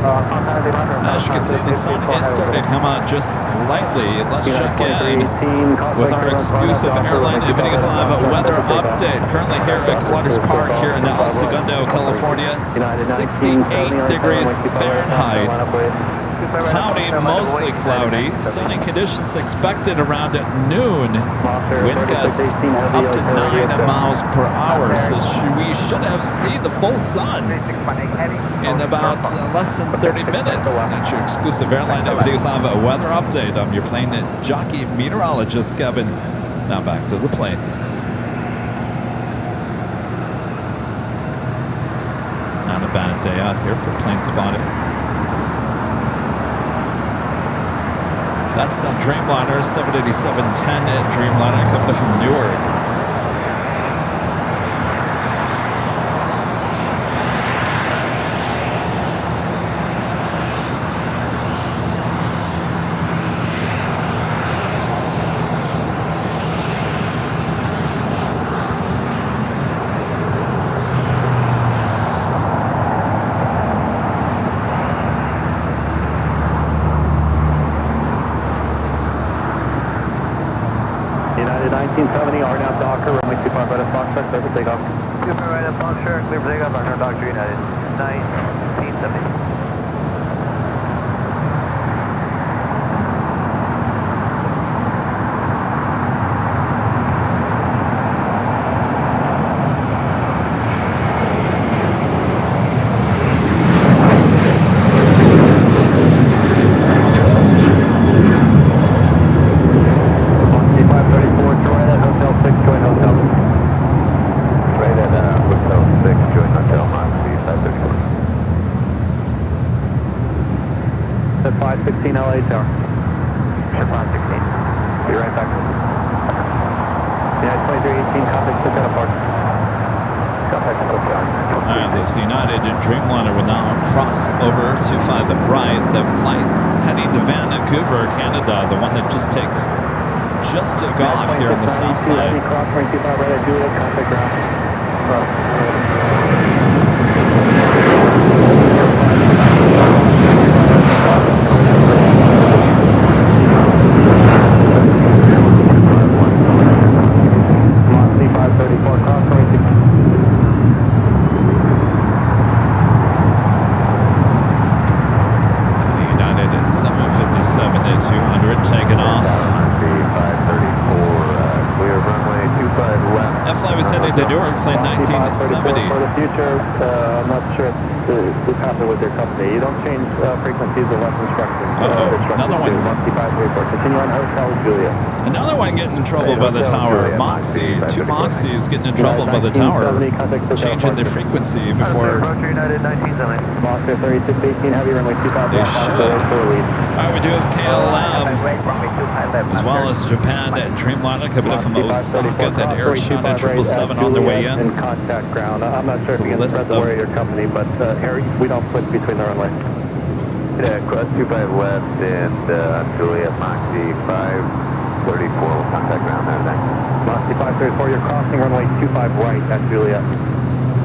S2: As you can see, the sun is starting to come out just slightly. Let's check in with our exclusive AirLineVideos Live weather update. Currently here at Clutters Park here in El Segundo, California. 68 degrees Fahrenheit. Cloudy, mostly cloudy. Sunny conditions expected around noon. Wind gusts up to 9 miles per hour. So we should have seen the full sun in about less than 30 minutes. It's your exclusive AirLineVideos Live weather update. I'm your plane jockey meteorologist, Kevin. Now back to the planes. Not a bad day out here for plane spotting. That's the Dreamliner 787-10 Dreamliner coming in from Newark.
S4: United 1970, R now Docker, runway 25 right at Foxtrot, clear for takeoff.
S5: Right at Foxtrot, clear for takeoff, R now Docker, United 1970.
S4: LA Tower. Ship 516. Be right back. United 2318, contact Savannah Park. Contact Hotel.
S2: Alright, this United Dreamliner will now cross over to 5 right. The flight heading to Vancouver, Canada, the one that just took off here on the south side.
S4: Cross 25 right at Juliet, contact ground. I'm not sure what's happened with their company. You don't change frequencies unless instructed.
S2: Another one.
S4: Continue on Hotel Julia.
S2: Another one getting in trouble by the tower. Moxie. 2 Moxies getting in trouble by the tower. Changing their frequency before.
S5: United 1970.
S4: Moscow 3618, heavy runway 25.
S2: They should. Alright, we do have KLM as well as Japan at Dreamliner coming in from Osaka. That Air China 777 on their way in.
S4: Contact ground. I'm not sure if you can spread the word of your company, but we don't switch between the runway.
S5: Yeah, cross 25 left and Juliet Moxie 534 will contact ground that day.
S4: Moxie 534, you're crossing runway 25 right at Juliet.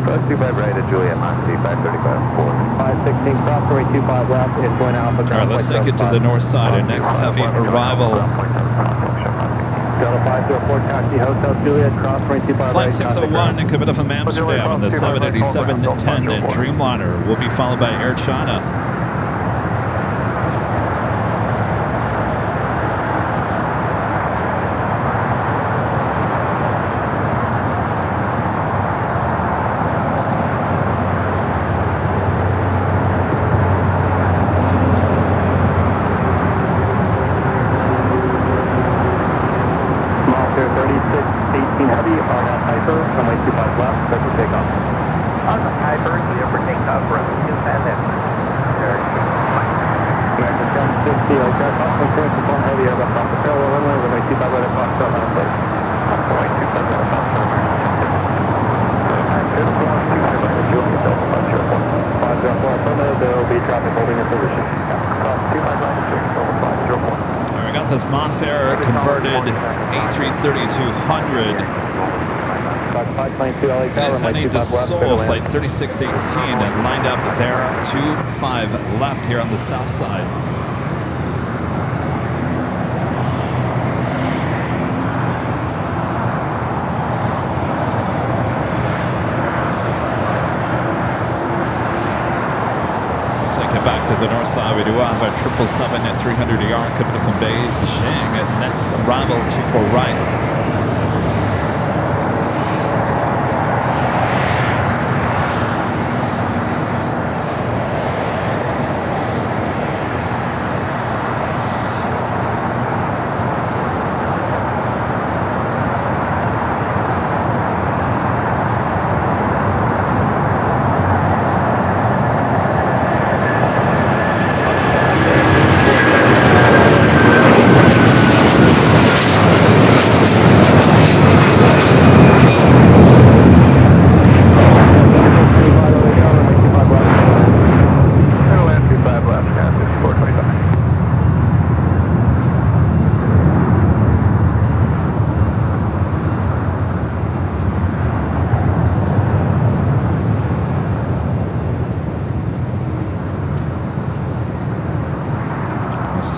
S5: Cross 25 right at Juliet Moxie 535 4.
S4: 516, cross runway 25 left, enjoy Alpha.
S2: Alright, let's take it to the north side. Our next heavy arrival
S4: Delta 504 Taxi Hotel Juliet, cross runway 25
S2: Flight
S4: right,
S2: 601 and coming up from Amsterdam on the 787-10 Dreamliner will be followed by Air China.
S4: Heavy, RNAV Hyper, runway 25 left, start to take off.
S5: On the Hyper, clear for takeoff, runway 25 left.
S4: American 1060, like that, Boston clearance to form heavy, Airbus off the parallel runway, runway 25 right at Foxtrot, line of place.
S5: Runway 25 right at Foxtrot, American 1060. 25 right at Juliet, Delta 504.
S4: 504 affirmative, there will be traffic holding in position.
S5: Cross 25 right at Juliet, Delta 504.
S2: We got this Moss Air converted A330-200. It is heading to Seoul, flight 3618, and lined up there 25 left here on the south side. Back to the north side, we do have a 777 at 300ER coming from Beijing. Next arrival 24 right.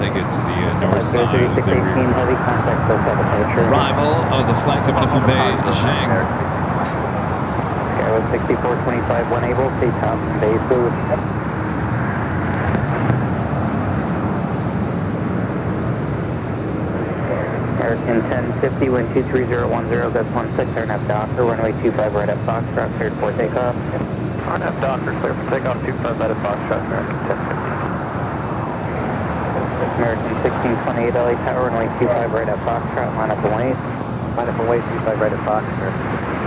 S2: Take it to the north side of the arrival of the flight coming from Beijing.
S1: Skyline 6425, when able, take top from Bay Food. American 1050, wind 23010, that's 16, RNAV Docker, runway 25 right at Foxtrot, cleared for takeoff.
S5: RNAV Docker, clear for takeoff, 25 right at Foxtrot, American 1050.
S1: American 1628 LA Tower, runway 25 right at Foxtrot, line up and wait.
S5: Line up and wait, 25 right at Foxtrot,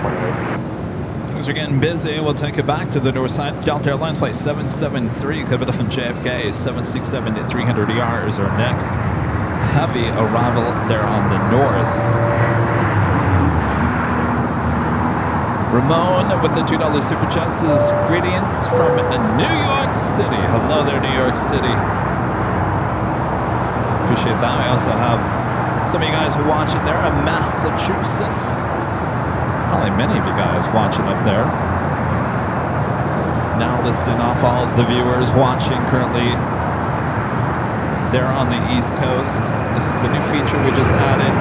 S5: 1628.
S2: Things are getting busy. We'll take it back to the north side. Delta Airlines flight 773, coming up from JFK, 767 to 300ER is our next heavy arrival there on the north. Ramon with the $2 Super Chat says, greetings from New York City. Hello there, New York City. Appreciate that. We also have some of you guys watching there in Massachusetts. Probably many of you guys watching up there. Now listing off all the viewers watching currently there on the East Coast. This is a new feature we just added.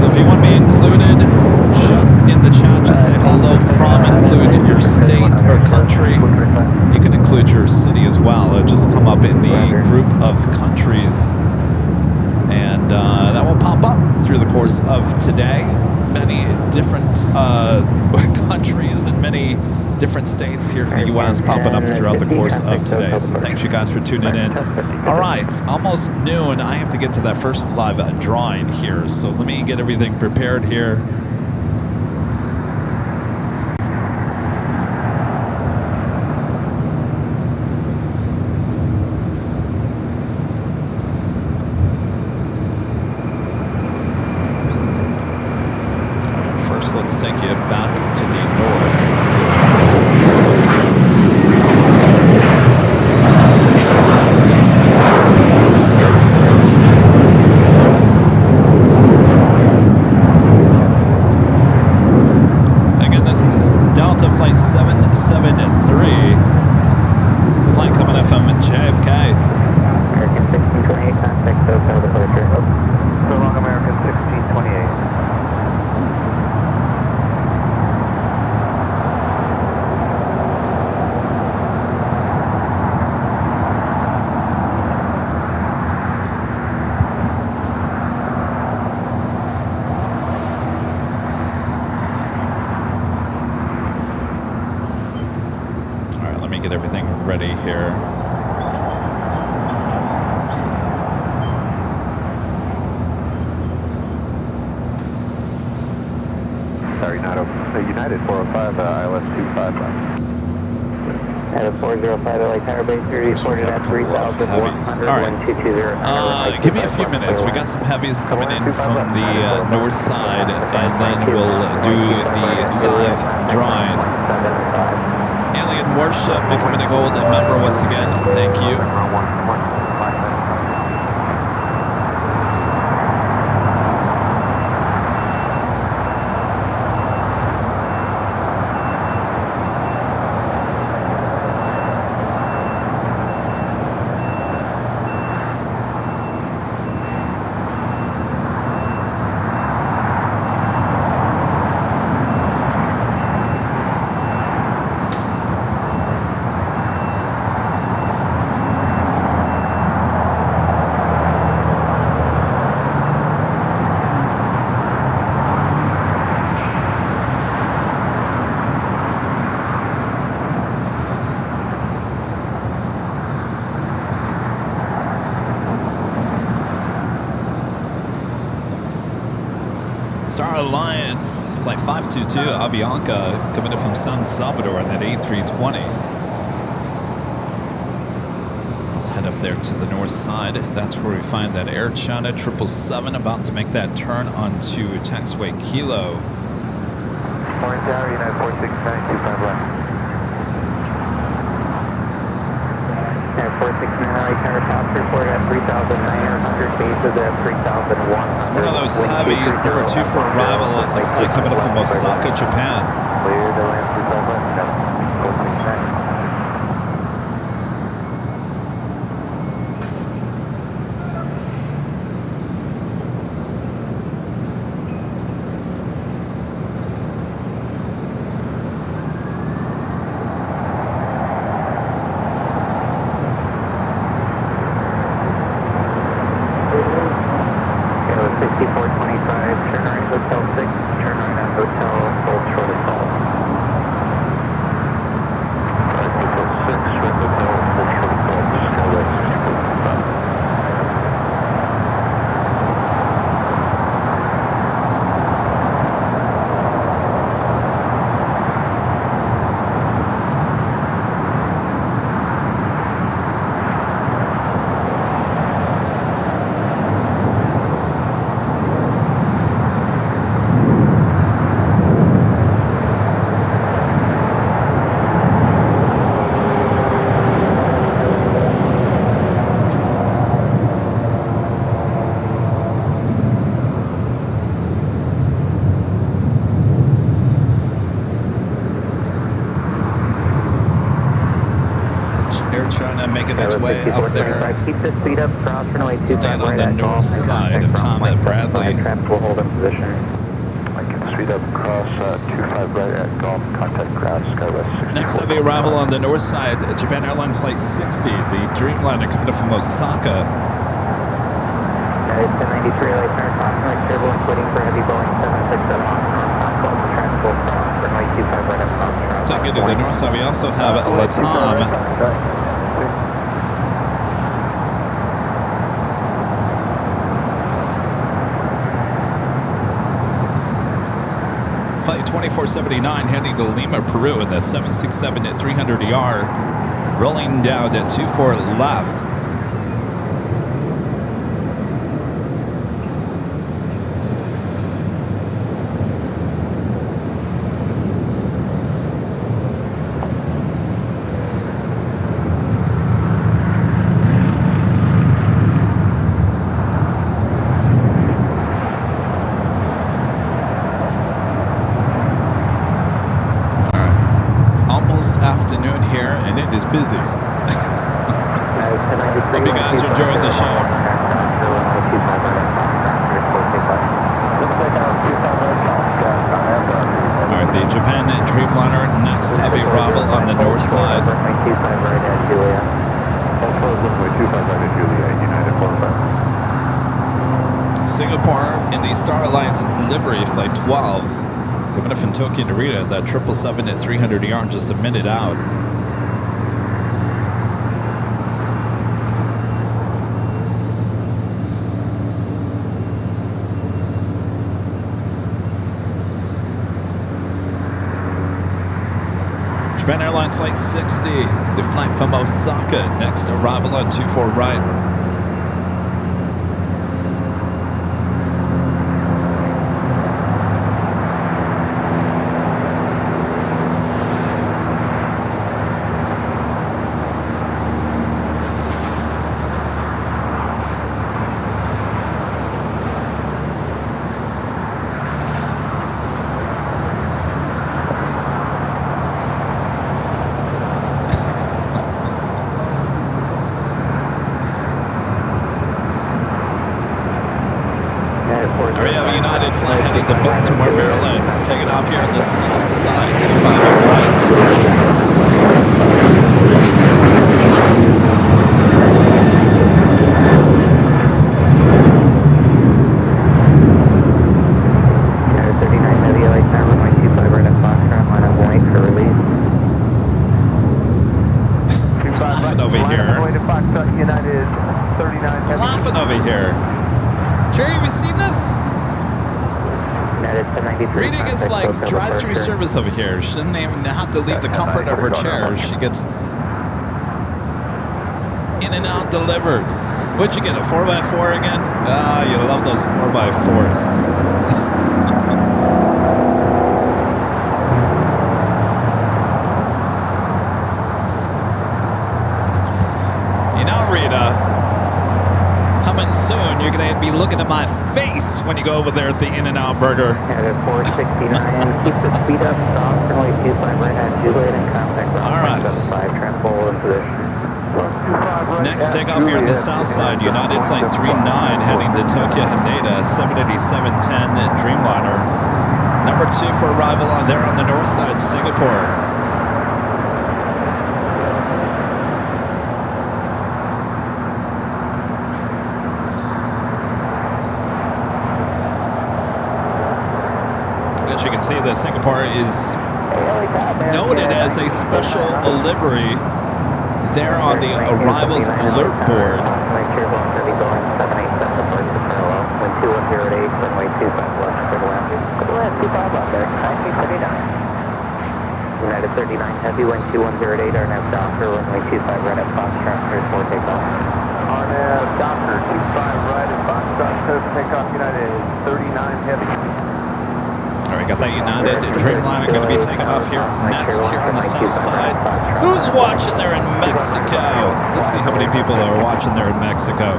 S2: If you want to be included, just in the chat, just say hello from, include your state or country. You can include your city as well. It'll just come up in the group of countries. And that will pop up through the course of today. Many different countries and many different states here in the U.S. popping up throughout the course of today. So thanks you guys for tuning in. All right, almost noon. I have to get to that first live drawing here. So let me get everything prepared here. All right, first, let's take you back to the north. Flight 773. Flight coming in from JFK.
S1: American 1628, contact hotel departure.
S5: So long, American 1628.
S2: Get everything ready here.
S6: United 405, ILS 25.
S1: At a 405 LA Tower Base, you're reported at 3,100.
S2: Alright. Give me a few minutes. We got some heavies coming in from the north side, and then we'll do the live drawing. Alien warship becoming a golden member once again. Thank you. Star Alliance, Flight 522, Avianca, coming in from San Salvador on that A320. We'll head up there to the north side. That's where we find that Air China 777 about to make that turn onto taxiway Kilo.
S5: Morning Tower, United 469, 25 left.
S1: United 469, LA Tower South report at 3,900, bases at 3,100.
S2: It's one of those heavies, number 2 for arrival at the flight coming in from Osaka, Japan.
S5: Clear to land 25 left, 469.
S2: Making its way up there.
S1: Keep the speed up, cross runway 25.
S2: Stand on the north side of Tom at Bradley.
S1: Traffic will hold in position.
S6: I can speed up, cross 25 right at Golf, contact ground, Skywest.
S2: Next heavy arrival on the north side, Japan Airlines Flight 60, the Dreamliner coming up from Osaka.
S1: It's 1093 LA Tower, caution turbulence waiting for heavy Boeing 767 on traffic will cross runway 25 right up Tom.
S2: Taking to the north side, we also have Latam. Flight 2479 heading to Lima, Peru in the 767 at 300ER, rolling down to 24 left. afternoon here, and it is busy. Hope you guys are enjoying the show. All right, the Japan Dreamliner, next heavy arrival on the north side. Singapore in the Star Alliance livery, flight 12. Coming up from Tokyo Narita, that 777 at 300 yards, just a minute out. Japan Airlines Flight 60, the flight from Osaka, next arrival on 24 right. Over here. She doesn't even have to leave the comfort of her chair. She gets in and out delivered. What'd you get, a 4x4 again? Ah, you love those 4x4s. You know, Rita, coming soon, you're going to be looking at my face when you go over there at the In-N-Out Burger.
S1: At 469, keep the speed up, stop, runway 25 right at Juliet and contact ground.
S2: All right.
S1: 5, transform in position.
S2: Next takeoff here on the south side, United Flight 39 heading to Tokyo Haneda, 787-10 Dreamliner. Number 2 for arrival on there on the north side, Singapore. As you can see, the Singapore is noted as a special livery there on the arrivals alert board.
S1: United 39 Heavy, wind 2108, RNAV Docker, runway 25 right at Foxtrot, clear for takeoff.
S5: RNAV Docker, 25 right at Foxtrot, clear for takeoff, United 39 Heavy.
S2: All right, got that United Dreamliner going to be taking off here next here on the south side. Who's watching there in Mexico? Let's see how many people are watching there in Mexico.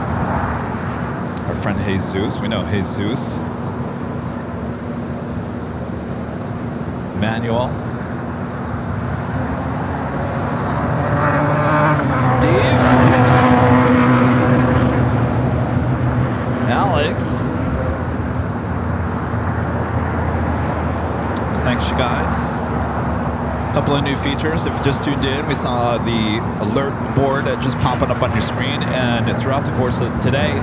S2: Our friend Jesus, we know Jesus. Manuel. Steve. Alex. Thanks, you guys. A couple of new features. If you just tuned in, we saw the alert board just popping up on your screen. And throughout the course of today,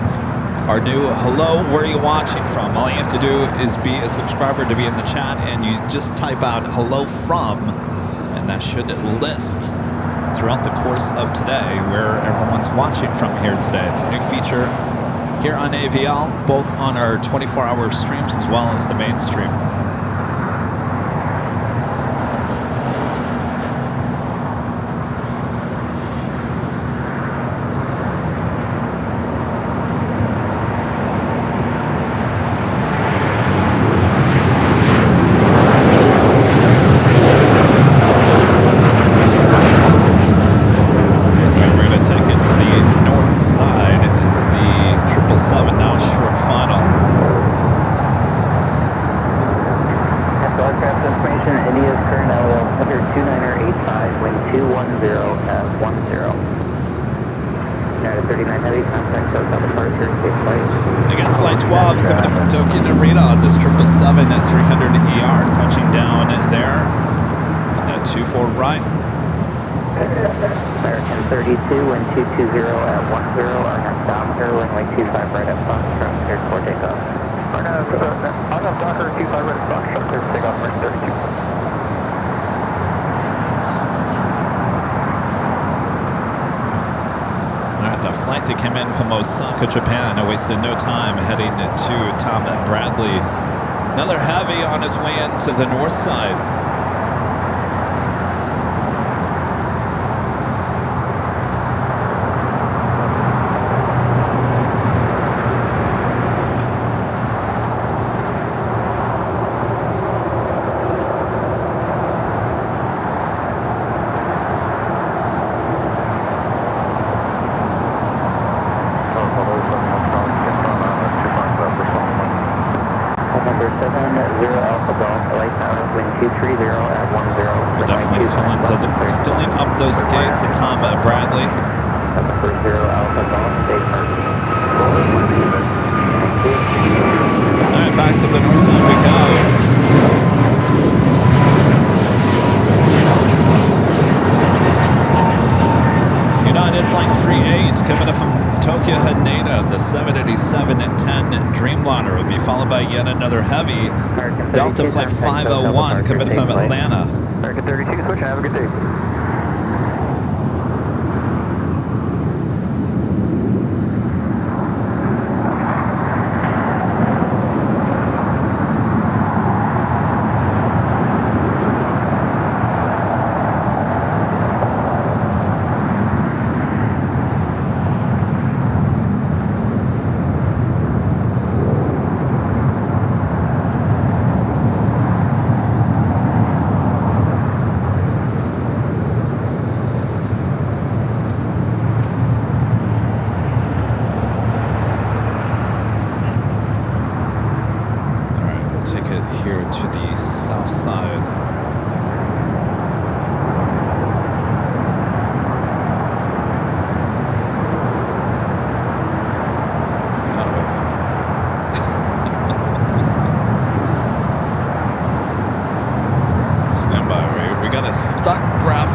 S2: our new hello, where are you watching from? All you have to do is be a subscriber to be in the chat, and you just type out hello from, and that should list throughout the course of today where everyone's watching from here today. It's a new feature here on AVL, both on our 24-hour streams as well as the main stream.
S1: 210 at 10. United 39 Heavy, contact hotel departure, safe flight.
S2: Again, flight 12 coming in from Tokyo Narita on this 777 at 300 ER, touching down there on that 24 right.
S1: American 32, wind 220 at 10, RNAV down here, runway 25 right at Foxtrot, cleared for takeoff.
S5: RNAV Docker 25 right at Foxtrot, cleared for takeoff, American 32.
S2: The flight that came in from Osaka, Japan, wasted no time heading to Tom Bradley. Another heavy on its way into the north side. We're definitely filling up those gates at Tom Bradley. All right, back to the north side we go. United Flight 38 coming up from Tokyo Haneda, the 787 at 10 Dreamliner will be followed by yet another heavy Delta Flight 501 coming from Atlanta.
S5: American 32, switch and have a good day.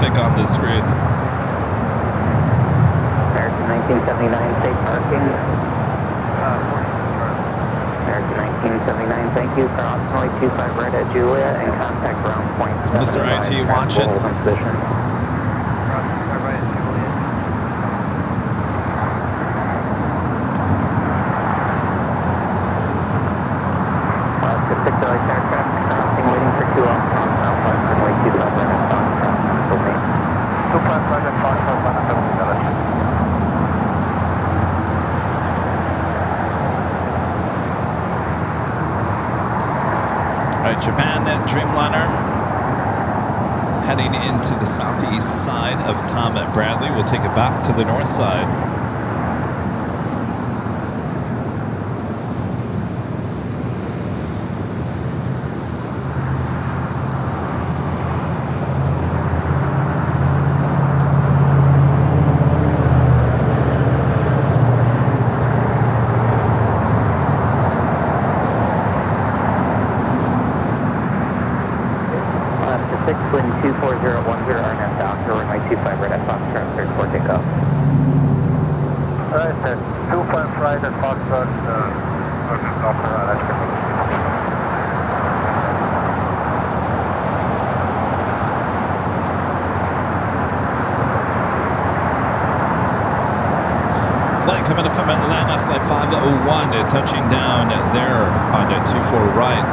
S2: On the screen.
S1: American 1979, safe parking. American 1979, thank you. Cross runway 25 right at Juliet and contact ground point.
S2: Mr. IT, watch it.
S1: Alaska 6 LAX aircraft crossing, waiting for 2 off from Southwest runway 25 right at Foxtrot.
S5: 25 right at Foxtrot, 177.
S2: All right, Japan Dreamliner heading into the southeast side of Tom Bradley. We'll take it back to the north side.
S1: Wind 240 at 10, RNAV down here, runway 25 right at Foxtrot, cleared for takeoff.
S5: Alright, 25 right at Foxtrot, Dr. Alaska.
S2: Flight coming in from Atlanta, flight 501, touching down there on 24 right.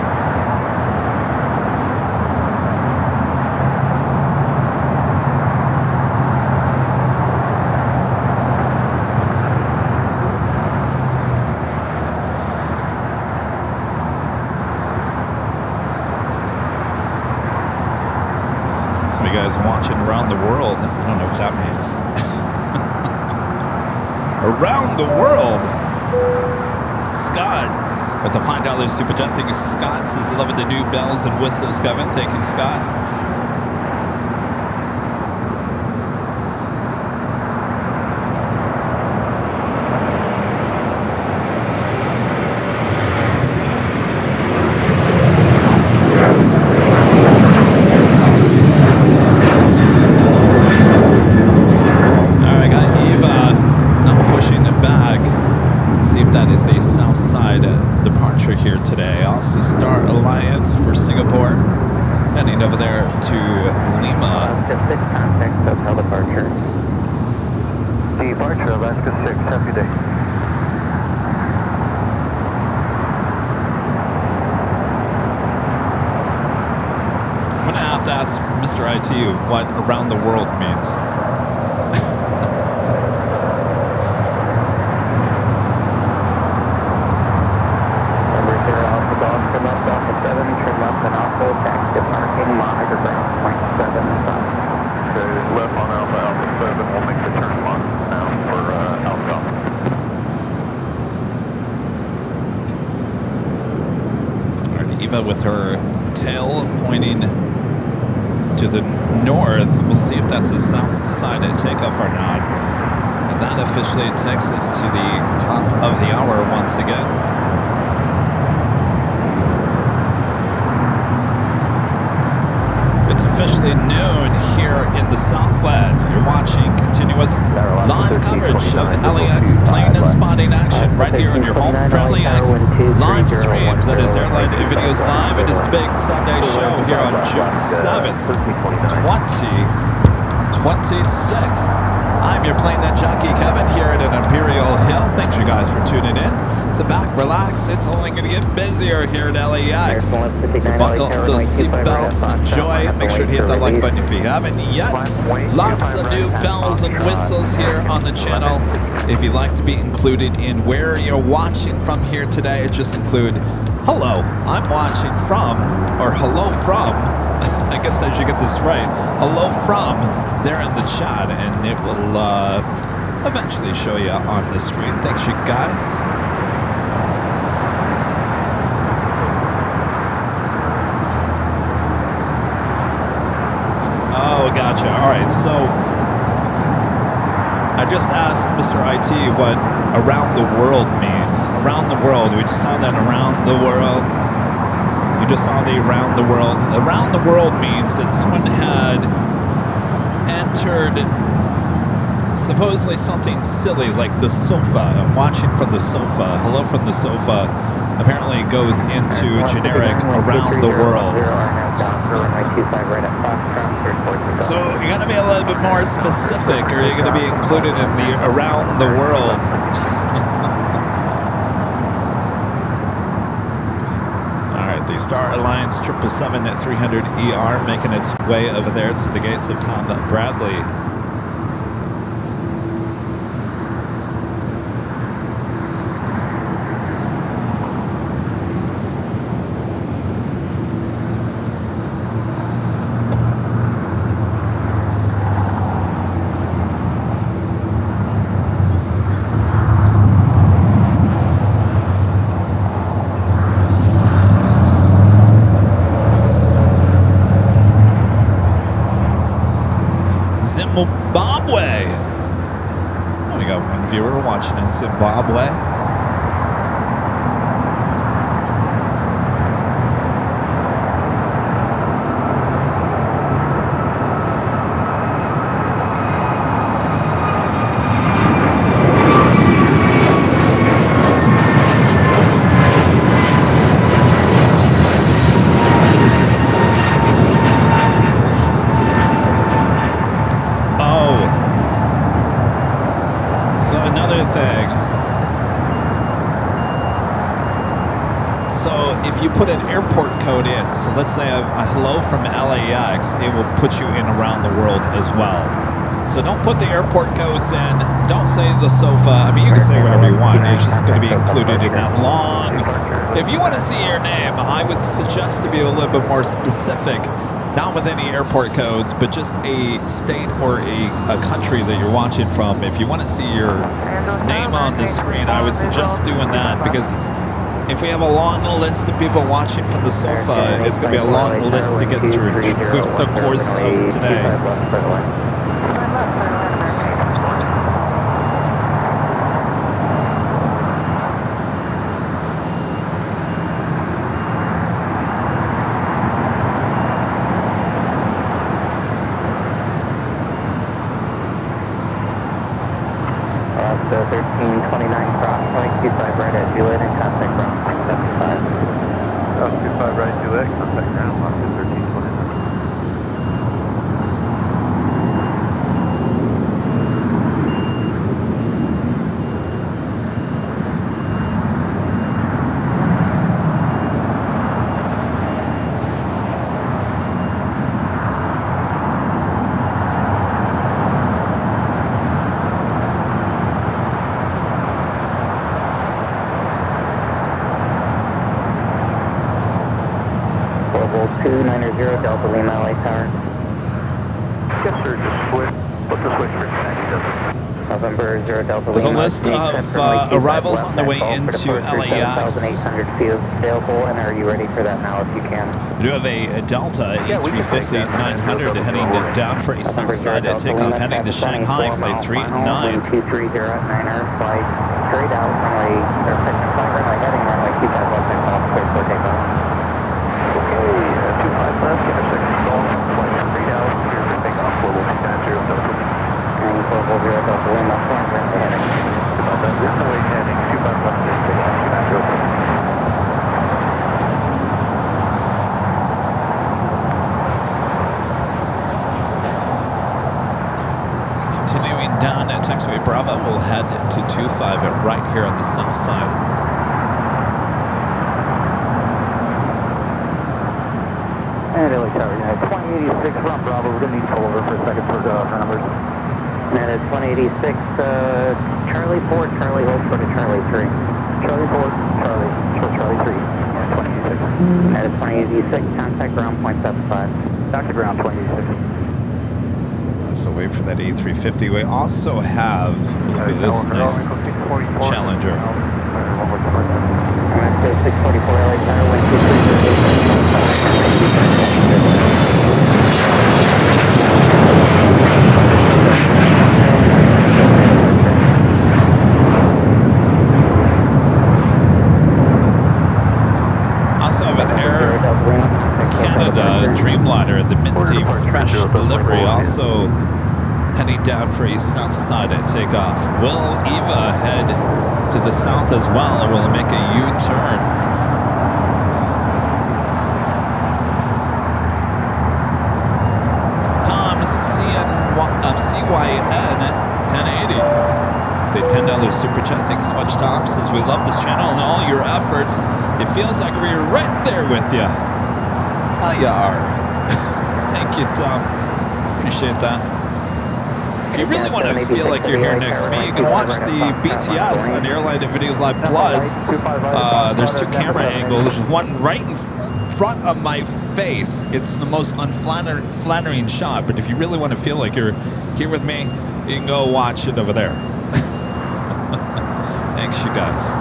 S2: Some of you guys watching around the world. I don't know what that means. Around the world. Scott with the $5 super chat. Thank you, Scott. Says loving the new bells and whistles, Kevin. Thank you, Scott.
S5: Alaska 6, happy day.
S2: I'm gonna have to ask Mr. IT what around the world means.
S1: Number 0 Alpha Golf, trim left Alpha 7, trim left and Alpha, taxi parking, monitor ground point 7 south.
S5: Okay, left on Alpha 7, we'll make the turn on now for Alpha.
S2: Alright, Eva with her tail pointing to the north. We'll see if that's the south side of takeoff or not. And that officially takes us to the top of the hour once again. It's officially noon here in the Southland. You're watching continuous live coverage of LAX plane and spotting action right here on your home for LAX live streams. That is Airline Videos Live. It is the big Sunday show here on June 7th, 2026. I'm your plane net jockey, Kevin, here at an Imperial Hill. Thanks you guys for tuning in. Sit back, relax. It's only going to get busier here at LAX. So buckle up those seatbelts, enjoy. Make sure to hit that like button if you haven't yet. Lots of new bells and whistles here on the channel. If you'd like to be included in where you're watching from here today, just include hello, I'm watching from, or hello from, I guess I should get this right, hello from there in the chat, and it will eventually show you on the screen. Thanks you guys. Oh, gotcha. All right, so I just asked Mr. IT what around the world means. Around the world, we just saw that around the world. You just saw the around the world. Around the world means that someone had entered supposedly something silly like the sofa. I'm watching from the sofa. Hello from the sofa apparently goes into generic around the world. So you're going to be a little bit more specific, or you're going to be included in the around the world. All right, the Star Alliance 777 at 300 ER making its way over there to the gates of Tom Bradley. Zimbabwe. Oh, we got one viewer watching in Zimbabwe. Put an airport code in. So let's say a hello from LAX, it will put you in around the world as well. So don't put the airport codes in. Don't say the sofa. I mean, you can say whatever you want. It's just going to be included in that long. If you want to see your name, I would suggest to be a little bit more specific. Not with any airport codes, but just a state or a country that you're watching from. If you want to see your name on the screen, I would suggest doing that, because if we have a long list of people watching from the sofa, it's going to be a long list to get through the course of today.
S1: So 1329 cross, 25 right at Juliet and contact ground point 75.
S5: 25 right, Juliet, contact ground, Alaska 1329.
S1: Delta Lima, LA Tower.
S5: Yes, sir, just switch. Put the switch for connect.
S1: November 0 Delta
S2: There's a
S1: Lima.
S2: list of arrivals on the way into LAX.
S1: 7,800 feet available, and are you ready for that now if you can?
S2: We do have a Delta A350-900 heading down for a south side takeoff, heading to Shanghai, flight 389.
S1: 230 at 9er, flight straight out, runway, or runway heading runway 25 left and off, clear for takeoff.
S5: Okay, 25 left, intersection golf, flight straight out, clear for takeoff, global 990 Delta.
S1: And global 0 Delta Lima, runway heading.
S5: Runway heading, 25 left, clear for takeoff, 990 Delta.
S2: Down at taxiway Bravo, we'll head to 25 right here on the south side.
S5: And LA Tower, United 2086 from Bravo. We're going to need to pull over for a second for numbers.
S1: United 2086, Charlie 4, Charlie, hold for to Charlie 3.
S5: Charlie 4, Charlie, Charlie 3, and 2086.
S1: United 2086, contact ground point 75.
S5: Dr. Ground 2086.
S2: So wait for that A350. We also have, look at this nice Challenger.
S1: Mexico 644 LA Tower, wind 233.
S2: Also have an Air Canada Dreamliner, the minty fresh delivery, also heading down for a south side at takeoff. Will Eva head to the south as well, or will it make a U-turn? Tom CYN 1080. The $10 super chat. Thanks so much, Tom. Says we love this channel and all your efforts. It feels like we're right there with you. Oh, you are. Thank you, Tom. Appreciate that. If you really want to feel like you're here next to me, you can watch the BTS on Airline Videos Live Plus. There's two camera angles. There's one right in front of my face. It's the most unflattering shot, but if you really want to feel like you're here with me, you can go watch it over there. Thanks, you guys.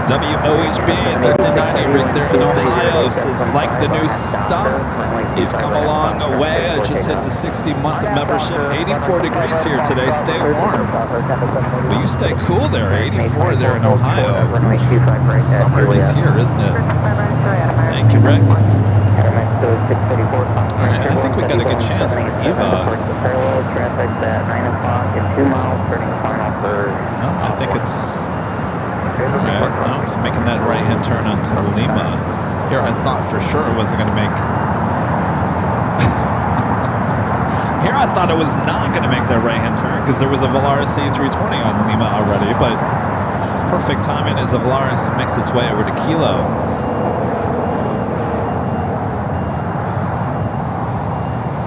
S2: WOHB 1390 Rick there in Ohio says, like the new stuff, you've come a long way. I just hit the 60-month membership. 84 degrees here today. Stay warm. But you stay cool there. 84 there in Ohio. Summer is here, isn't it? Thank you, Rick. Alright, I think we got a good chance for Eva.
S1: Traffic at 9 o'clock and 2 miles turning final for...
S2: No, I think it's... Alright, no, it's making that right-hand turn onto Lima. Here, I thought for sure it wasn't going to make... Here, I thought it was not going to make that right-hand turn because there was a Volaris A320 on Lima already, but perfect timing as the Volaris makes its way over to Kilo.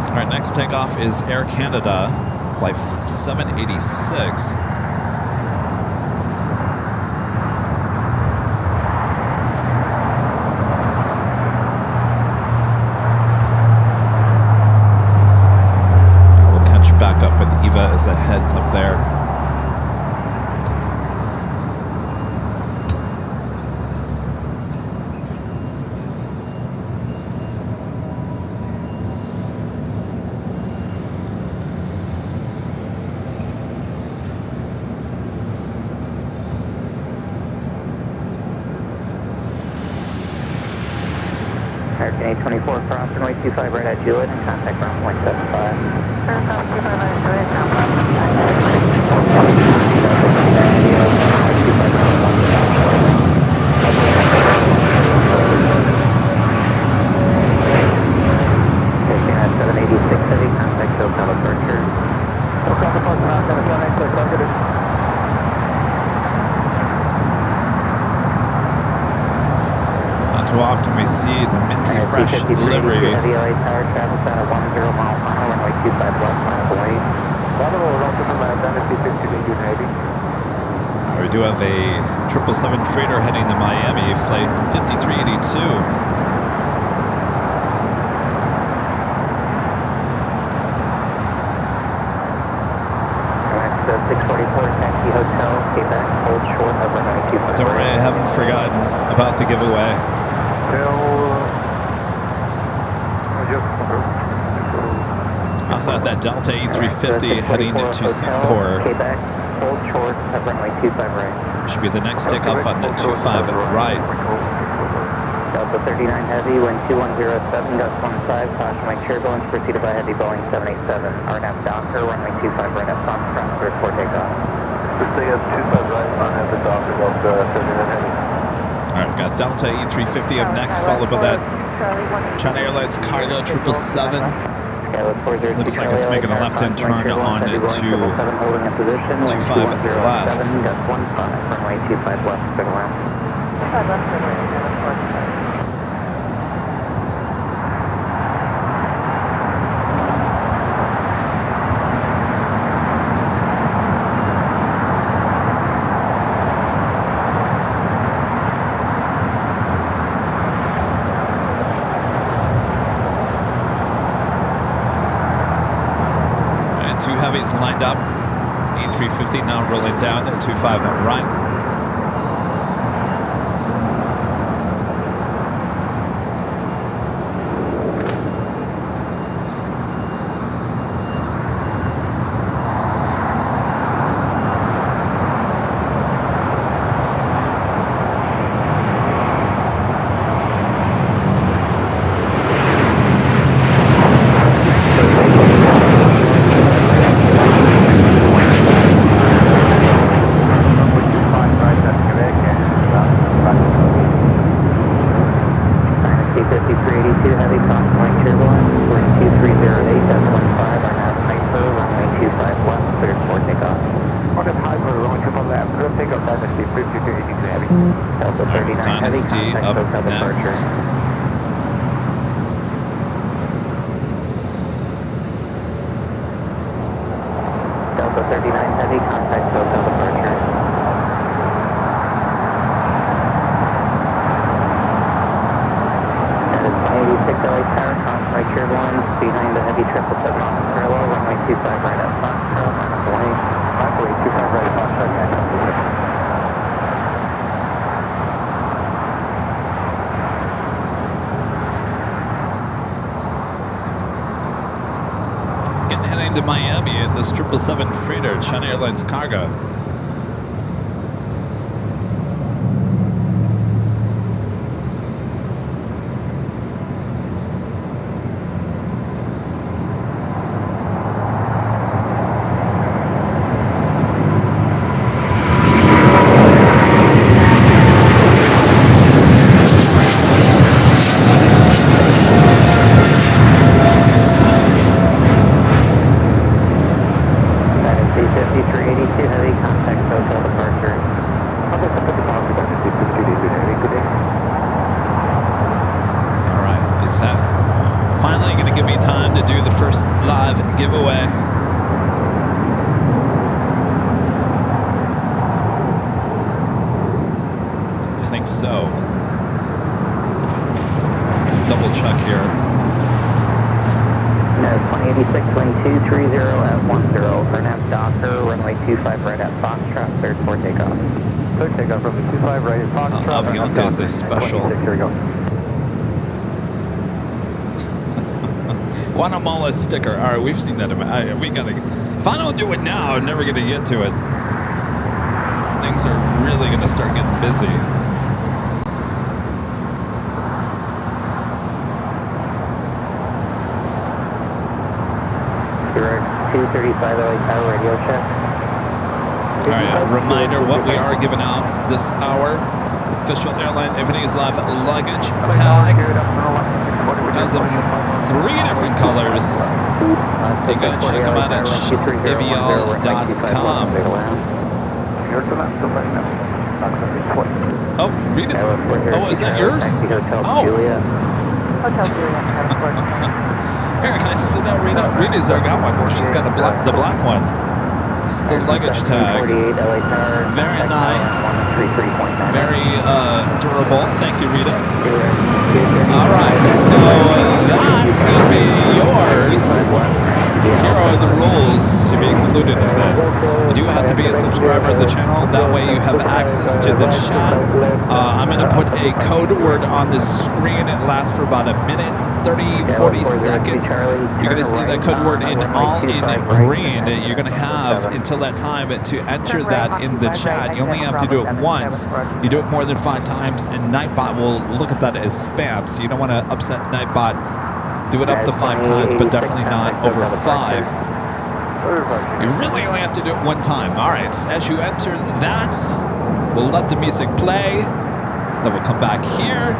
S2: Alright, next takeoff is Air Canada, flight 786. Back up with Eva as it heads up there.
S1: American A24 cross runway 25 right at Juliet and contact ground point 75.
S2: Too often we see the minty fresh delivery.
S1: Heavy LA Tower travels at a 10 mile final runway 25 left final away.
S2: We do have a 777 freighter heading to Miami, flight 5382.
S1: Quebec, hold short of runway 25.
S2: Don't worry, I haven't forgotten about the giveaway. Also at that Delta E350 heading to Singapore.
S1: Quebec, hold short of runway 25 right.
S2: Should be the next takeoff on the 25 right.
S1: Delta 39 Heavy, wind 2107, gust 15, caution right turbulence, preceded by heavy Boeing 787. RNAV Docker, runway 25 right at Foxtrot, cleared for takeoff.
S5: Stay up 25 right on at the Docker, Delta 39 Heavy.
S2: Alright, got Delta E350 up next, followed by that China Airlines Cargo 777. Looks like it's making a left-hand turn on to 25 left.
S1: Gust 15, runway 25 left, clear to land.
S7: 25 left, clear to land.
S2: Two heavies lined up. E350 now rolling down at 25 right. Dynasty up next.
S1: Delta 39 Heavy, contact hotel departure. That is 186 LA Tower, constant right turbulence, behind the heavy 777 on the parallel, runway 25 right at Foxtrot, runway 25 right at Foxtrot,
S2: Heading to Miami in this 777 freighter, China Airlines Cargo. Giveaway. I think so. Let's double check here.
S1: No, 2086, wind 230 at 10, RNAV Docker, runway 25 right at Foxtrot, cleared for takeoff.
S5: Clear takeoff from the 25 right at Foxtrot.
S2: Avianca is a special.
S5: Here we go.
S2: Guatemala sticker. All right, we've seen that. We gotta. If I don't do it now, I'm never gonna get to it. These things are really gonna start getting busy.
S1: Direct 235 LA Tower radio check.
S2: All right, a reminder what we are giving out this hour. Official AirLineVideos live luggage tag. Has them 3 different colors. You gotta check them out at shopivial.com. Oh, read it. Oh, is that yours? Oh. Here, can I see that, Rita? Rita's there, got one. She's got the black one. It's the luggage tag. Very nice. Very durable. Thank you, Rita. All right, so that could be yours. Here are the rules videos to be included in this. You do have to be a subscriber of the channel. That way you have access to the chat. I'm going to put a code word on the screen. It lasts for about a minute, 30, 40 seconds. You're going to see that code word in all in green. You're going to have until that time to enter that in the chat. You only have to do it once. You do it more than 5 times, and Nightbot will look at that as spam. So you don't want to upset Nightbot. Do it up to 5 times, but definitely not over 5. You really only have to do it 1 time. All right, as you enter that, we'll let the music play. Then we'll come back here.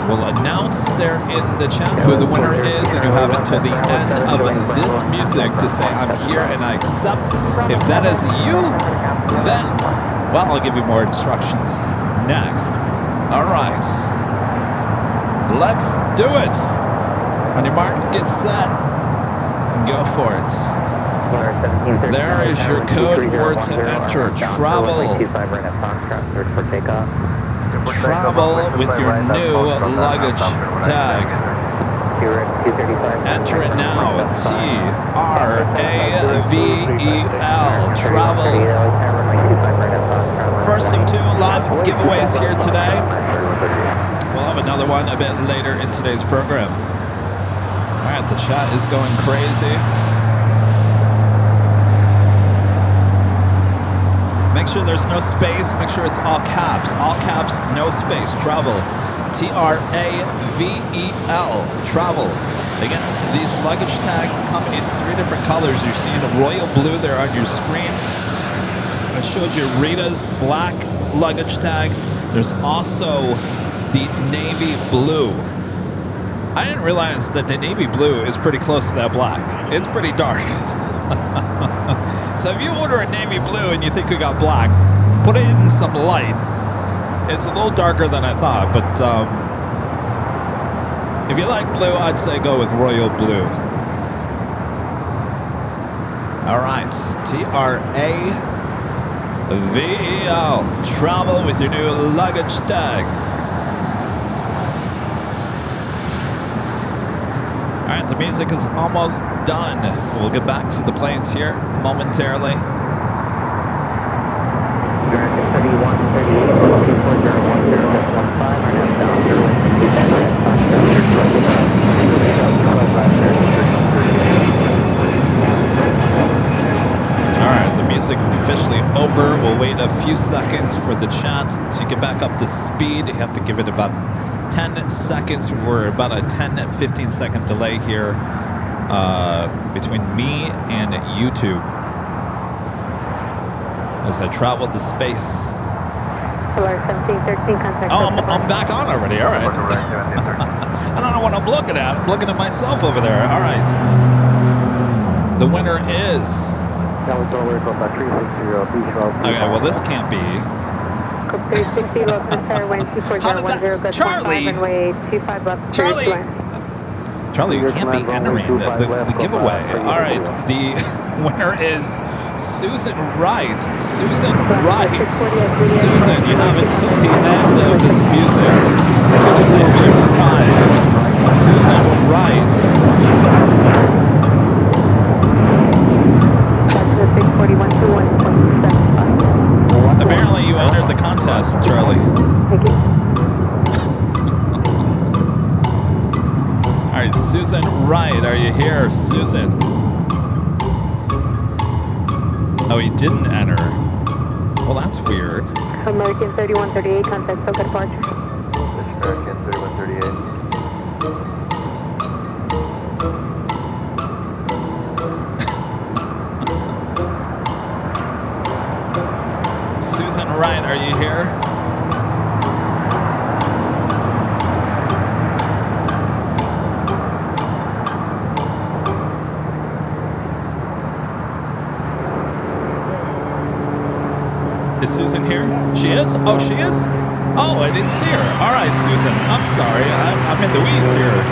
S2: We'll announce there in the chat who the winner is, and you have until the end of this music to say, I'm here and I accept. If that is you, then, well, I'll give you more instructions next. All right. Let's do it. On your mark, get set, and go for it. There is your code word to enter. Travel. Travel with your new luggage tag. Enter it now. TRAVEL. Travel. First of 2 live giveaways here today. We'll have another one a bit later in today's program. All right, the chat is going crazy. Make sure there's no space. Make sure it's all caps. All caps, no space. Travel. TRAVEL. Travel. Again, these luggage tags come in 3 different colors. You're seeing a royal blue there on your screen. I showed you Rita's black luggage tag. There's also the navy blue. I didn't realize that the navy blue is pretty close to that black. It's pretty dark. So if you order a navy blue and you think you got black, put it in some light. It's a little darker than I thought, but if you like blue, I'd say go with royal blue. All right, TRAVEL. Travel with your new luggage tag. All right, the music is almost done. We'll get back to the planes here momentarily. All right, the music is officially over. We'll wait a few seconds for the chat to get back up to speed. You have to give it about 10 seconds. We're about a 10-15 second delay here between me and YouTube as I travel to space. Oh, I'm back on already. All right. I don't know what I'm looking at. I'm looking at myself over there. All right. The winner is... Okay, well, this can't be... Charlie, you can't be entering the giveaway. All right, the winner is Susan Wright. Susan Wright. Susan, you have until the end of this music to claim your prize. Susan Wright. Apparently you entered the contest, Charlie.
S7: Thank you.
S2: All right, Susan Wright, are you here, Susan? Oh, he didn't enter. Well, that's weird.
S7: American 3138, contact SoCal departure.
S5: American 3138.
S2: Susan Wright, are you here? Is Susan here? She is? Oh, she is? Oh, I didn't see her. All right, Susan. I'm sorry. I'm in the weeds here.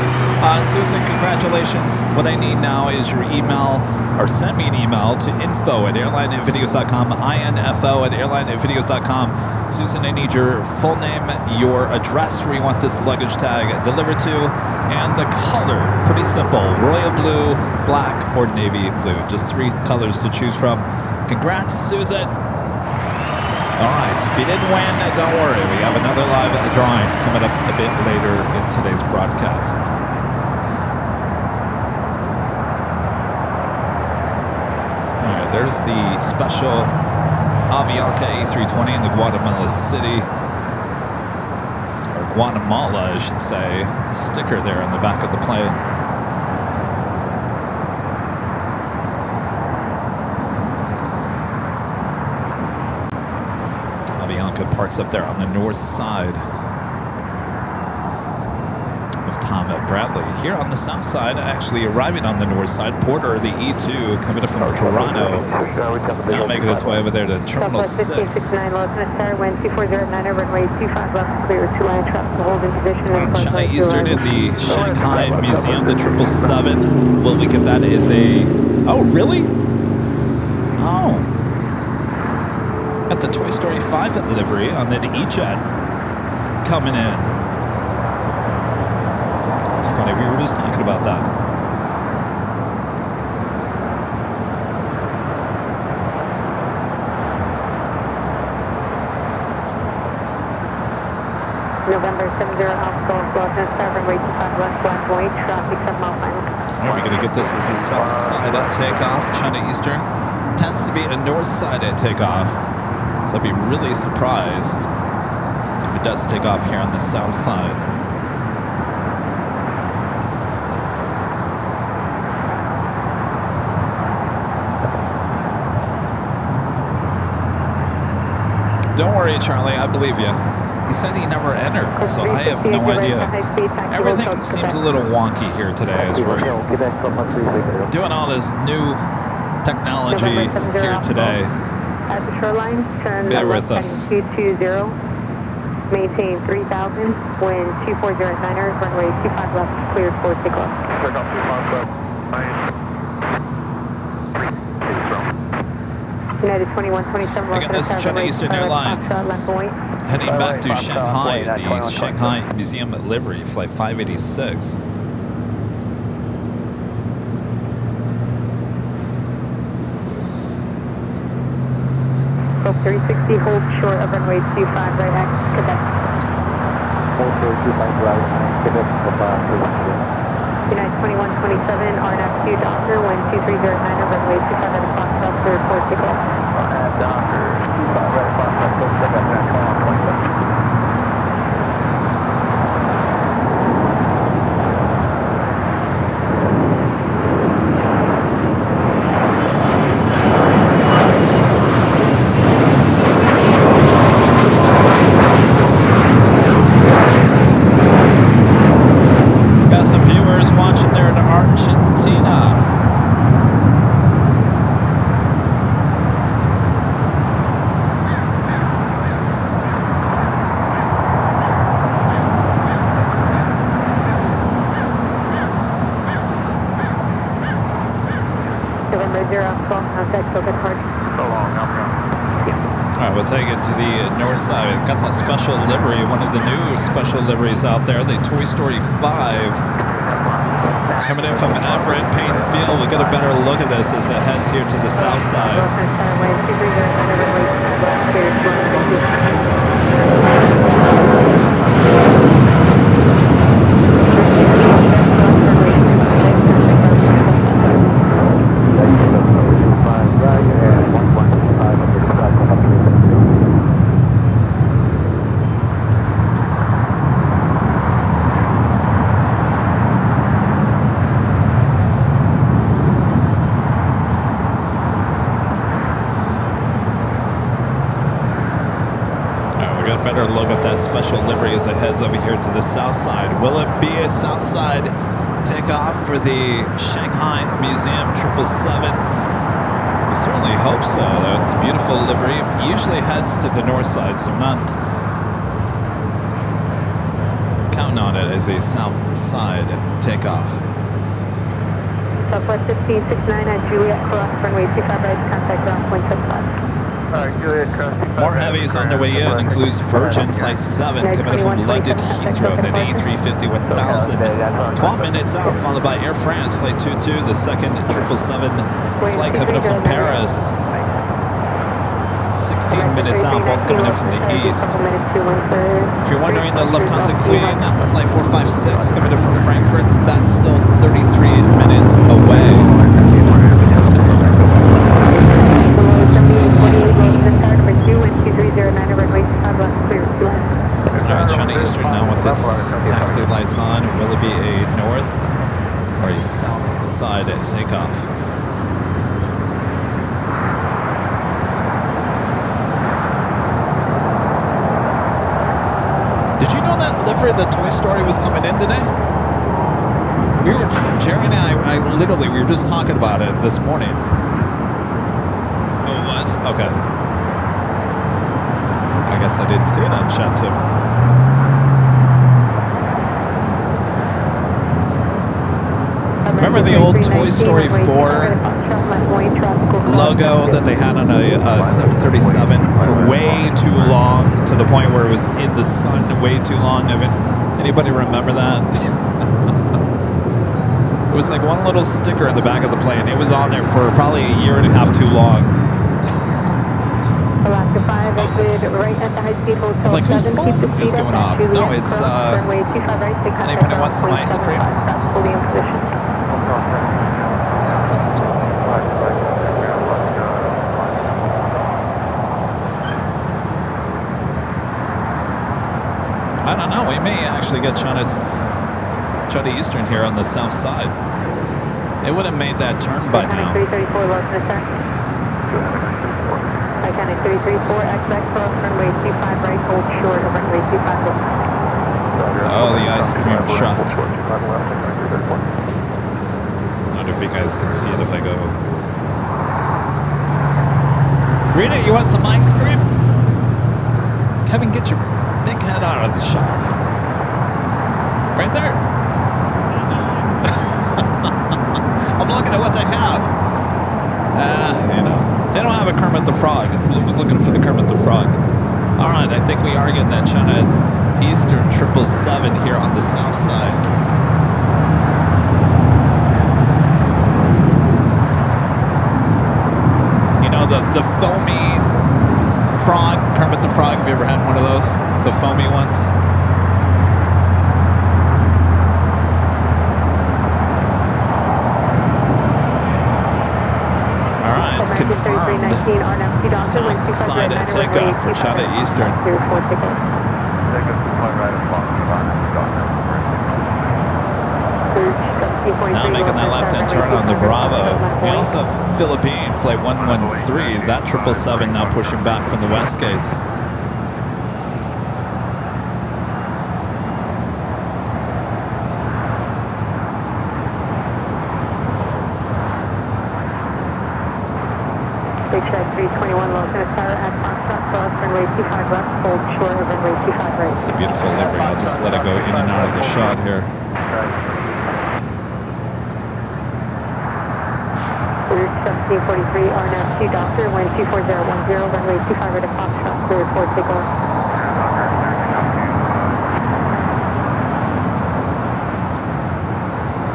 S2: Susan, congratulations. What I need now is your email, or send me an email to info@airlinevideos.com, info@airlinevideos.com. Susan, I need your full name, your address where you want this luggage tag delivered to, and the color. Pretty simple. Royal blue, black, or navy blue. Just 3 colors to choose from. Congrats, Susan. All right. If you didn't win, don't worry. We have another live drawing coming up a bit later in today's broadcast. There's the special Avianca A320 in the Guatemala City, or Guatemala, I should say. Sticker there on the back of the plane. Avianca parks up there on the north side of Tom Bradley. Here on the south side, actually arriving on the north side, Porter, the E2, coming up from Toronto, now making its way over there to Terminal 6.
S7: 1569, Los Star, wind 2409, runway 25 left, clear, 2-line traffic, hold in position.
S2: China Eastern in the Shanghai Museum, the 777. Will we get that as a... Oh, really? Oh. Got the Toy Story 5 livery on the E-Jet coming in. It's funny, we were just talking about that.
S7: November 70 Alpha Golf, runway 25 left, 1 point, traffic 7 mile final.
S2: Are we going to get this as a south side at takeoff? China Eastern tends to be a north side at takeoff. So I'd be really surprised if it does take off here on the south side. Don't worry, Charlie, I believe you. He said he never entered, so I have no idea. Everything seems a little wonky here today as we're doing all this new technology here today.
S7: At the shoreline, turn
S2: bear with us.
S7: 220, maintain 3000, wind 2409ers, runway 25 left, cleared for takeoff. United 2127.
S2: Again, this is China Eastern Airlines heading back to Shanghai in the Shanghai Museum livery, flight 586.
S7: Scope 360, hold short of runway 25 right at Quebec.
S6: Hold short 25 right at Quebec,
S7: United 2127, RNAV 2 Doctor, wind 2309, runway 25 at Foxtrot, cleared for takeoff.
S6: RNAV Doctor, 25 right at Foxtrot, cleared for takeoff.
S2: We'll take it to the north side. We've got that special livery, one of the new special liveries out there, the Toy Story 5. Coming in from Everett, Payne Field. We'll get a better look at this as it heads here to the south side. Better look at that special livery as it heads over here to the south side. Will it be a south side takeoff for the Shanghai Museum 777? We certainly hope so. It's beautiful livery. It usually heads to the north side, so I'm not counting 1 on it as a south side takeoff.
S7: Southwest 1569 at Juliet, cross runway 25 right, contact ground point 75.
S5: Alright, Juliet, cross.
S2: More heavies on their way in, includes Virgin Flight 7 coming in from London Heathrow, then A350 1000. 12 minutes out, followed by Air France Flight 22, the second 777 flight coming in from Paris. 16 minutes out, both coming in from the east. If you're wondering, the Lufthansa Queen Flight 456 coming in from Frankfurt, that's still 33 minutes away. Alright, China Eastern now with its taxi lights on. Will it be a north or a south side at takeoff? Did you know that livery of the Toy Story was coming in today? Jerry and I literally, we were just talking about it this morning. Oh, it was? Okay. I guess I didn't see it on chat too. Remember the old Toy Story 4 logo that they had on a 737 for way too long, to the point where it was in the sun way too long? Anybody remember that? It was like one little sticker in the back of the plane. It was on there for probably a year and a half too long. It's like, whose phone is going off? No, it's anybody wants some ice cream? I don't know. We may actually get China Eastern here on the south side. They would have made that turn by now.
S7: 334 Iconic 334, XX cross runway 25 right, hold short of runway 25 left.
S2: Oh, the ice cream truck. I wonder if you guys can see it if I go. Rita, you want some ice cream? Kevin, get your big head out of the shot. Right there. I'm looking at what they have. They don't have a Kermit the Frog. I'm looking for the Kermit the Frog. All right, I think we are getting that China Eastern 777 here on the south side. You know, the foamy frog, Kermit the Frog. Have you ever had one of those? The foamy ones? It's confirmed. South side at takeoff for China Eastern. Now making that left-hand turn on the Bravo. We also have Philippine Flight 113. That 777 now pushing back from the west gates.
S7: Big Shark 321 Los Angeles at Foxtrot cross runway 25 left, hold short of runway 25 right.
S2: This is a beautiful livery. I'll just let it go in and out of the shot here.
S7: Route 1743 RNAV 2 Doctor, wind 24010, runway 25 right at Foxtrot, clear for takeoff.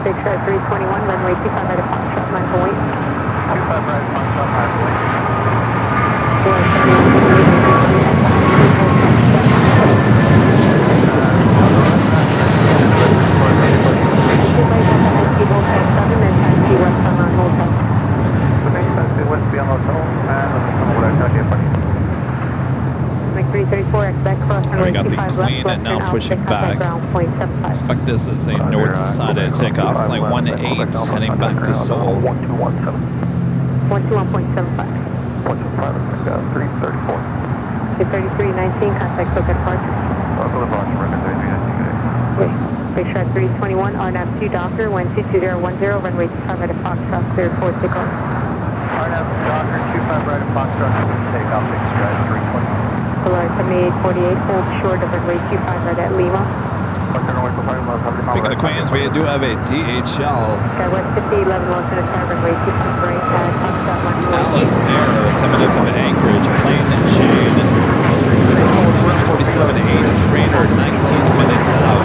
S7: Big Shark 321, runway 25 right at Foxtrot, 9 point.
S5: 25 right, Foxtrot, 9 point.
S2: We got the Queen now pushing back. Expect this as a north side at takeoff. Flight 18 heading back to Seoul.
S7: 121.75.
S5: 334.
S7: 233.19, contact Soka departure. Big Shark 321, RNAV 2 Docker, wind 22010, runway 25 right at Foxtrot, clear for takeoff.
S5: RNAV Docker, 25 right at Foxtrot, takeoff, Big Shark 321.
S7: Polar 7848, hold short of runway 25 right at Lima.
S2: Speaking of Queens, we do have a DHL
S7: West 50, 11 Los Angeles, runway 26 right,
S2: Alice Air coming in from Anchorage, plane and chain 747-8 freighter, 19 minutes out.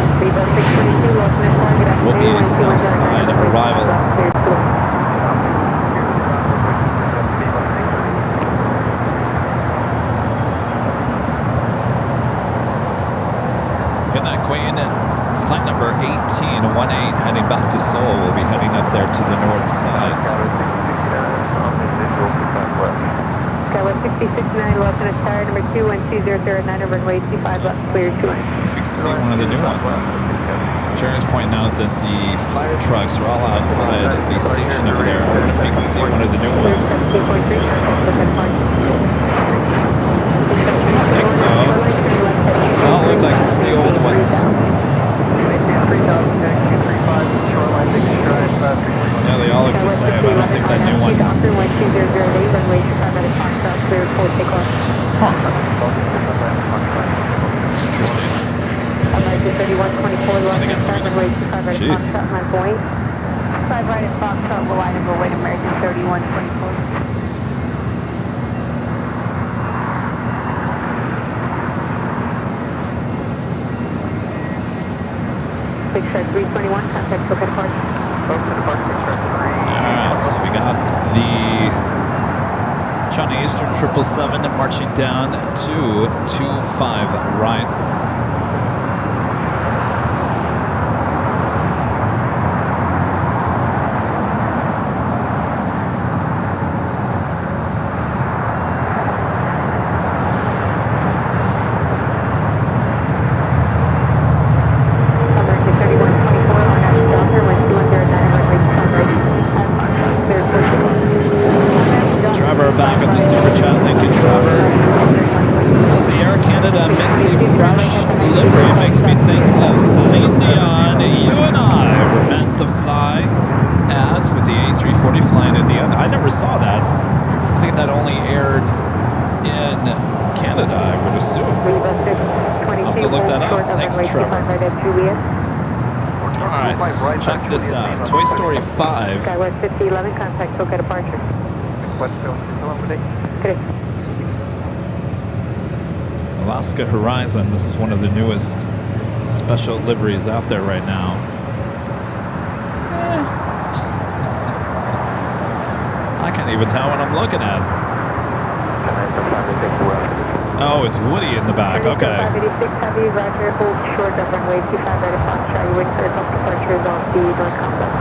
S2: Will be a south side arrival. In that Queen, flight number 1818 heading back to Seoul. We'll be heading up there to the north side.
S7: Skyway 669, Los Angeles Tower, number 21209, runway 25 left, clear to line.
S2: If you can see one of the new ones. Jerry's pointing out that the fire trucks are all outside the station over there. I wonder if you can see one of the new ones. I don't think so. They all look like pretty old ones. Yeah, they all look the same. I don't think that new one. Interesting.
S7: American 3124, Los Angeles, runway 25 right,
S2: Jeez.
S7: Foxtrot, my point. 5 right at Foxtrot, will line and go wait, American 3124. Big Shark 321, contact Boca departure.
S2: Alright, so we got the China Eastern 777 marching down to 25 right. Back at the super chat, thank you, Trevor. Says the Air Canada minty fresh livery makes me think of Celine Dion. You and I were meant to fly, as with the A340 flying at the end. I never saw that. I think that only aired in Canada, I would assume. I'll have to look that up. Thank you, Trevor. Alright, check this out. Toy Story 5.
S7: Skywest 5011, contact Boca departure.
S2: Alaska Horizon. This is one of the newest special liveries out there right now. I can't even tell what I'm looking at. Oh, it's Woody in the back. Okay.
S7: 586 heavy, Roger, hold short of runway 25 right at Foxtrot. You wait for self departure is off the north complex.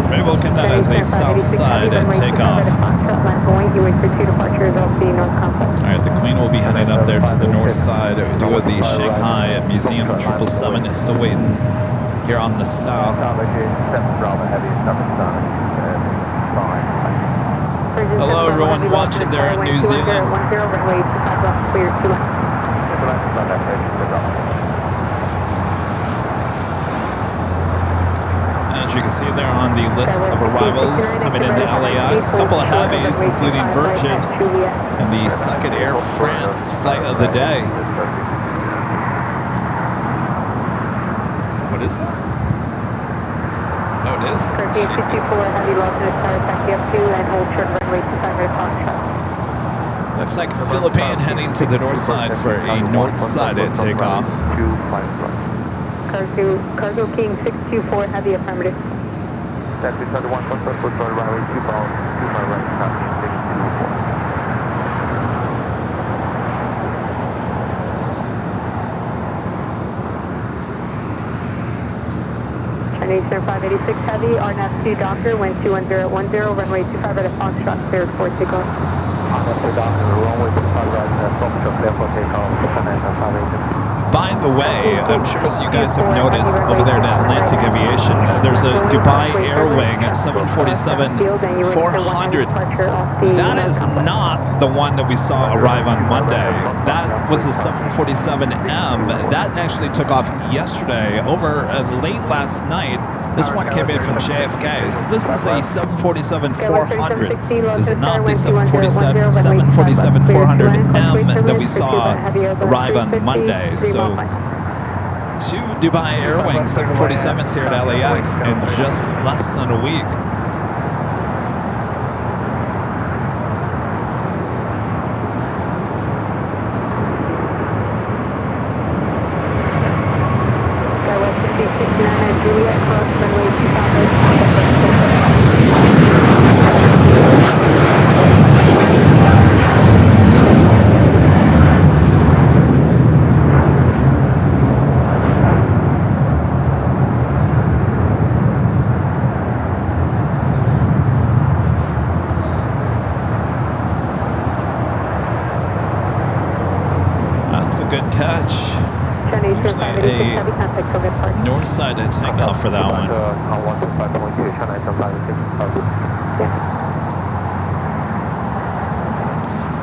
S2: Maybe we'll get that as a south side takeoff. Alright, the Queen will be heading up there to the north side. We do have the Shanghai Museum 777 is still waiting here on the south. Hello everyone watching there in New Zealand. As you can see there on the list of arrivals coming into LAX, a couple of heavies, including Virgin, and the second Air France flight of the day. What is that? Oh, it is? Looks like Philippine heading to the north side for a north-sided takeoff.
S7: Cargo King 624, heavy affirmative.
S5: That's 601, runway 25 right, touch 624.
S7: Chinese Air 586 heavy, RNAV 2 Docker, wind 21010, runway 25 right at Foxtrot, cleared for takeoff.
S2: By the way, I'm sure you guys have noticed over there at Atlantic Aviation, there's a Dubai Air Wing 747-400. That is not the one that we saw arrive on Monday. That was a 747M. That actually took off yesterday over late last night. This one came in from JFK. So this is a 747-400. This is not the 747-400M that we saw arrive on Monday. So 2 Dubai Air Wing 747s here at LAX in just less than a week. Good catch. Usually a north side takeoff for that one.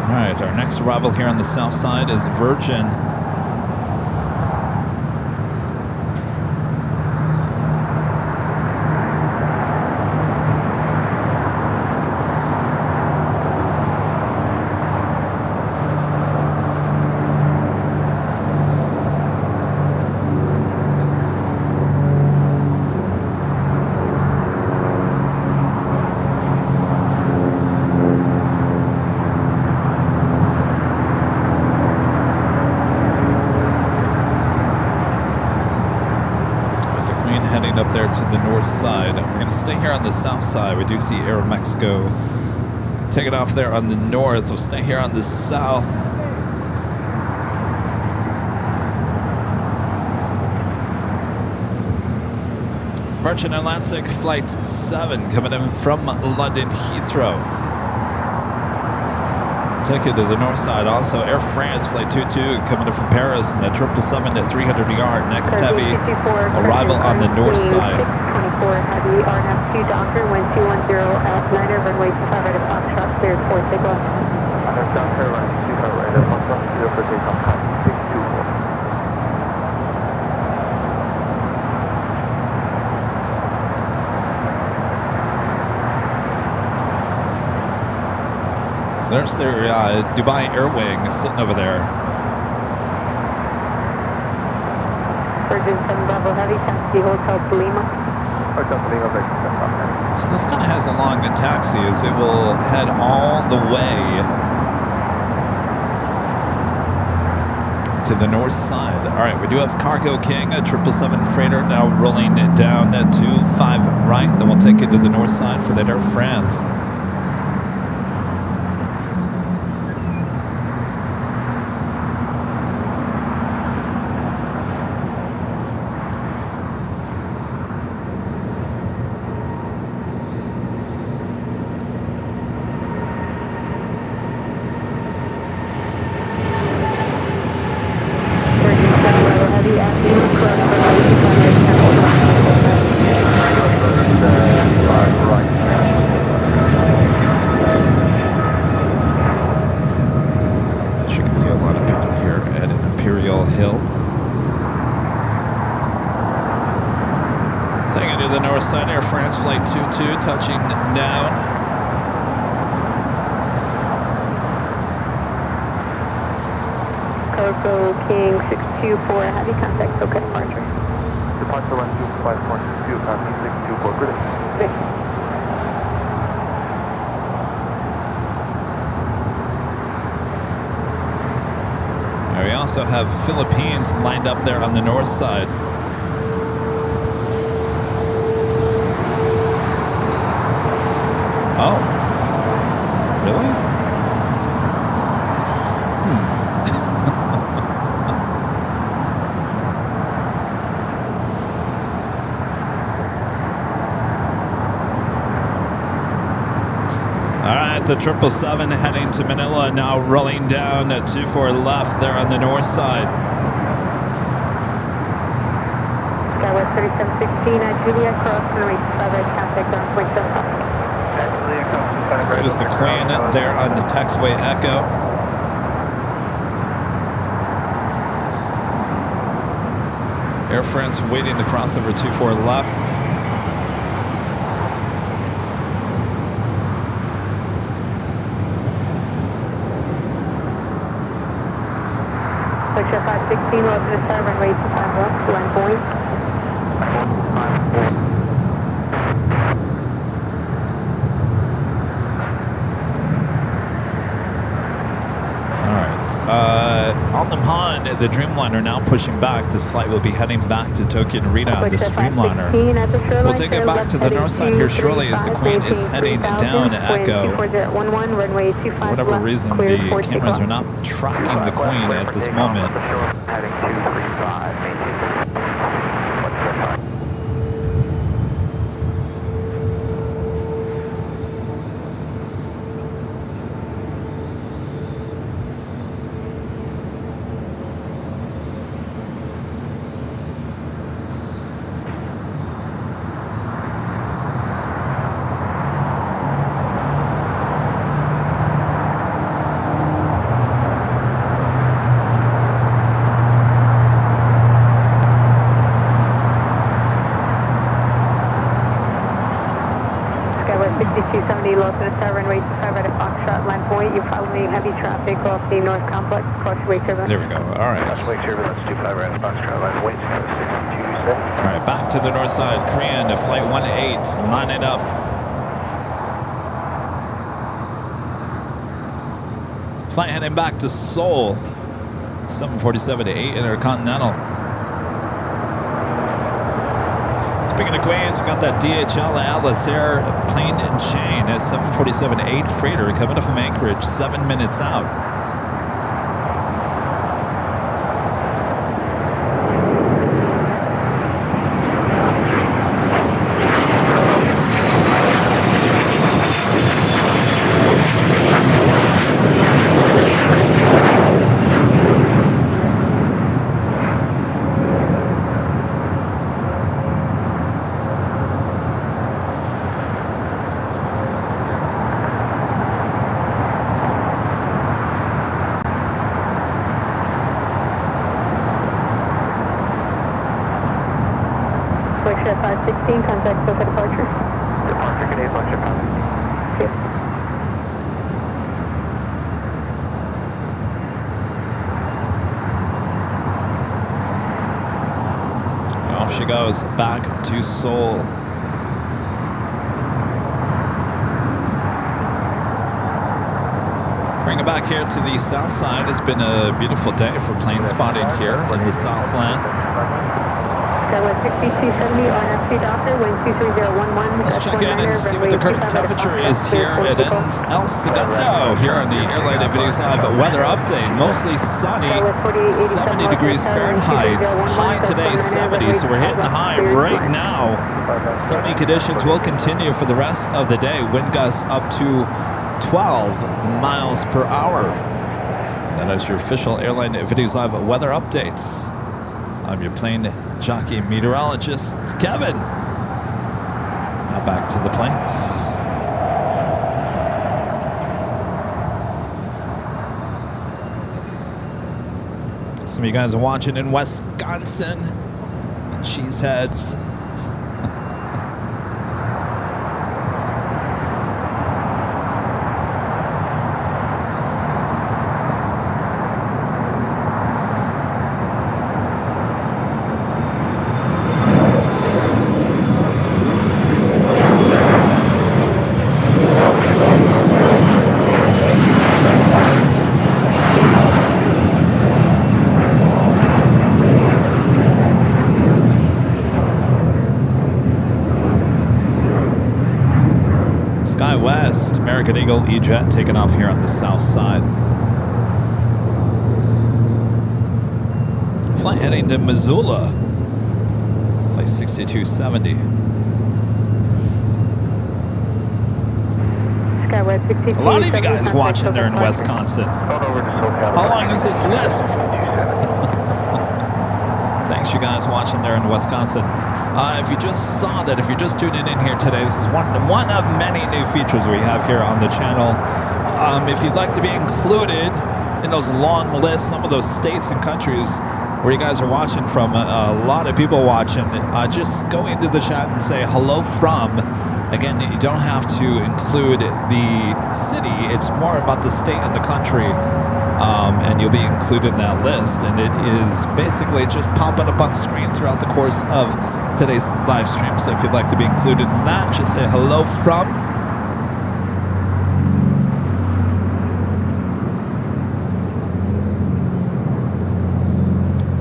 S2: All right, our next arrival here on the south side is Virgin. Up there to the north side. We're going to stay here on the south side. We do see Aeromexico taking off there on the north. We'll stay here on the south. Virgin Atlantic Flight 7 coming in from London Heathrow. Take it to the north side. Also, Air France Flight 22 coming in from Paris in the 777 to 300-yard. Next heavy arrival on the north side.
S7: 624 heavy RNF2 Docker, wind 210 F9er, runway 25 right of Foxtrot, cleared for takeoff.
S4: Docker, runway 25 right of Foxtrot, cleared for takeoff, 624.
S2: So there's their Dubai Air Wing sitting over there.
S7: Virgin 7 Bravo Heavy, taxi Hotel Lima.
S2: So this kind of has a long taxi as it will head all the way to the north side. All right, we do have Cargo King, a 777 freighter now rolling it down to 5 right. Then we'll take it to the north side for that Air France. Air France Flight 22 touching down.
S7: Cargo King 624, heavy contact, okay, departure.
S4: Departure 125.2, passing 624, good.
S2: We also have Philippines lined up there on the north side. Oh, really? with the 777 heading to Manila, now rolling down at 24 left there on the north side.
S7: Skywest 3716 at Julia, cross runway 25 right, contact ground point 75.
S2: There's the crane there on the taxiway Echo. Air France waiting to cross over 24 left.
S7: Picture 516, low to the start, runway 25 left, line point.
S2: Han, the Dreamliner, now pushing back. This flight will be heading back to Tokyo Narita on this Dreamliner. We'll take it back to the north side here shortly as the Queen is heading down to Echo. For whatever reason, the cameras are not tracking the Queen at this moment.
S4: Heading 235, maintain.
S7: Low to the start, runway 25 right at Foxtrot, line point. You follow me, heavy traffic off the North Complex, cross your way turbulence.
S2: There we go, all right.
S5: Cross your way turbulence, 25 right at Foxtrot, line point, 627.
S2: All right, back to the north side. Korean to flight 18, line it up. Flight heading back to Seoul, 747 to 8 Intercontinental. Speaking of Queens, we got that DHL Atlas Air plane and chain at 747-8 freighter coming up from Anchorage, 7 minutes out.
S7: Lecture 516, contact for departure.
S4: Departure, good day, Fletcher, copy.
S7: Yep.
S2: Off she goes, back to Seoul. Bring it back here to the south side. It's been a beautiful day for plane spotting here in the Southland.
S7: Skywest 6270 on FC Docker, wind 23011.
S2: Let's check in and see what the current temperature is here at El Segundo here on the Airline Videos Live weather update. Mostly sunny, 70 degrees Fahrenheit. High today 70, so we're hitting the high right now. Sunny conditions will continue for the rest of the day. Wind gusts up to 12 miles per hour. That is your official Airline Videos Live weather updates. I'm your plane jockey meteorologist, Kevin. Now back to the planes. Some of you guys are watching in Wisconsin, cheeseheads. SkyWest, American Eagle E-Jet taking off here on the south side. Flight heading to Missoula, flight 6270. A lot of you guys watching there in Wisconsin. How long is this list? Thanks, you guys watching there in Wisconsin. If you just saw that, if you're just tuning in here today, this is one of many new features we have here on the channel. If you'd like to be included in those long lists, some of those states and countries where you guys are watching from, a lot of people watching, just go into the chat and say hello from. Again, you don't have to include the city. It's more about the state and the country, and you'll be included in that list. And it is basically just popping up on screen throughout the course of today's live stream. So if you'd like to be included in that, just say hello from.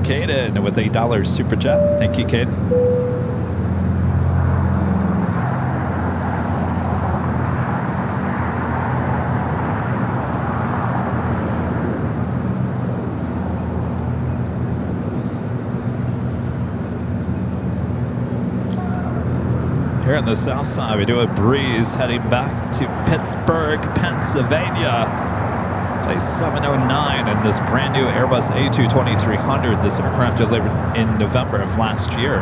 S2: Caden with $8 super chat. Thank you, Caden. Here on the south side, we do a breeze heading back to Pittsburgh, Pennsylvania. Place 709 in this brand new Airbus A220-300. This aircraft delivered in November of last year.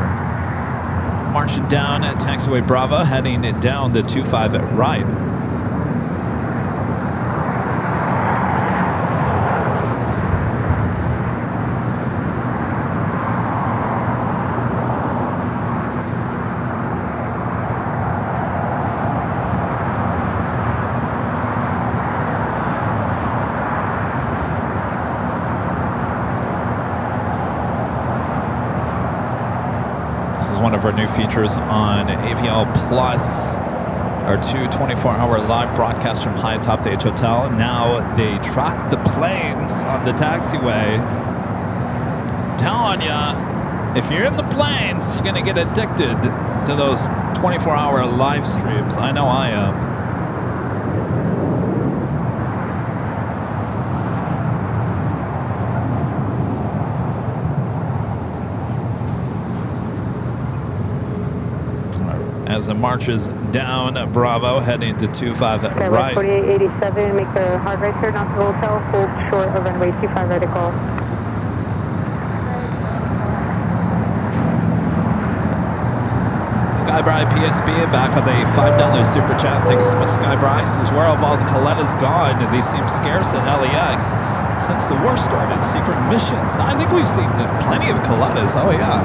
S2: Marching down at taxiway Bravo, heading down the 25 at right. One of our new features on AVL Plus, our two 24-hour live broadcasts from Hyatt Top Stage Hotel. Now they track the planes on the taxiway. Telling ya, if you're in the planes, you're gonna get addicted to those 24-hour live streams. I know I am. As it marches down Bravo, heading to 25 at right.
S7: 4887, make the hard right turn off the hotel, hold short of runway 25 vertical.
S2: Skybry PSB back with a $5 super chat. Thanks so much, Skybry. Says, where have all the Colettas gone? They seem scarce at LAX since the war started. Secret missions. I think we've seen plenty of Colettas. Oh, yeah.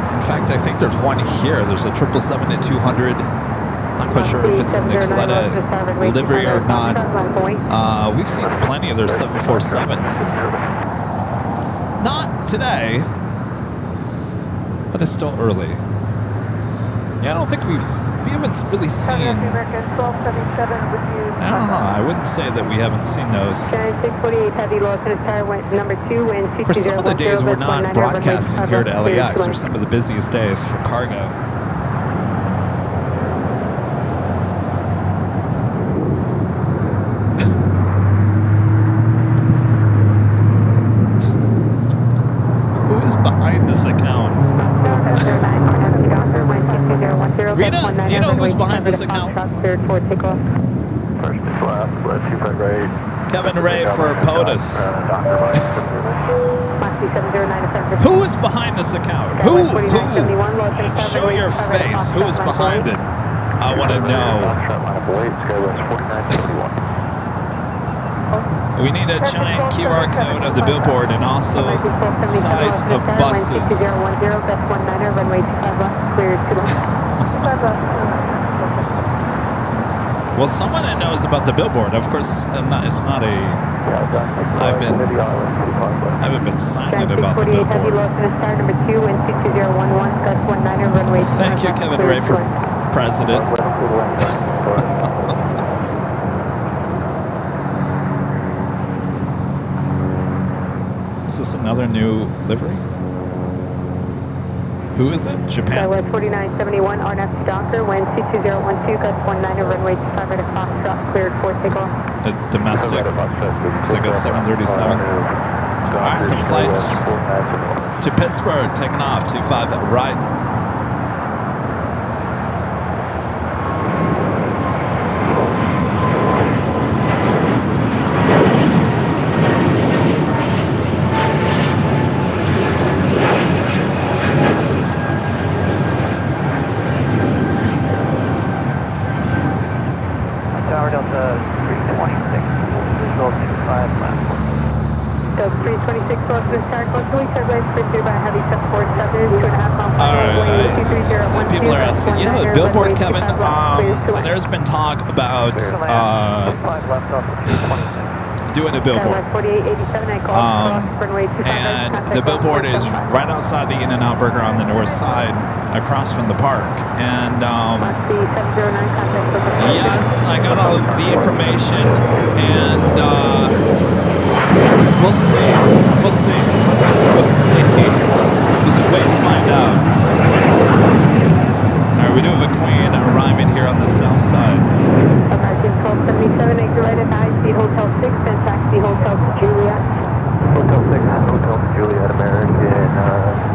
S2: In fact, I think there's one here. There's a 777-200. Not quite sure if it's in the Coletta livery or not. We've seen plenty of their 747s. Not today, but it's still early. Yeah, I don't think we haven't really seen. I don't know. I wouldn't say that we haven't seen those. Of course, some of the days we're not broadcasting here to LAX are some of the busiest days for cargo. Who is behind this account? Rita, you know who's behind this account? Kevin Ray for POTUS. Who is behind this account? Who? Show your face. Who is behind it? I want to know. We need a giant QR code on the billboard and also sides of buses. Well, someone that knows about the billboard, of course, it's not a. I haven't been silent about the billboard. Thank you, Kevin Ray, for president. Is this another new livery? Who is it? Japan?
S7: West 4971, RNF to Docker, wind 22012, gust 19, runway 25 right across, drop cleared for takeoff.
S2: Domestic. It's like a 737. Alright, the flight to Pittsburgh, taking off, 25 at right.
S7: 326 Western Star, close to each other, pursued by a heavy 747, 2.5 mile
S2: Alright, people are asking, yeah, the billboard, Kevin, there's been talk about doing a billboard. And the billboard is right outside the In-N-Out Burger on the north side, across from the park. And yes, I got all the information, and we'll see. We'll see. We'll see. Just wait and find out. All right, we do have a Queen arriving here on the south side.
S7: American 1277, exit right at high speed, Hotel 6, and taxi Hotel to Juliet.
S5: Hotel 6, Hotel to Juliet, American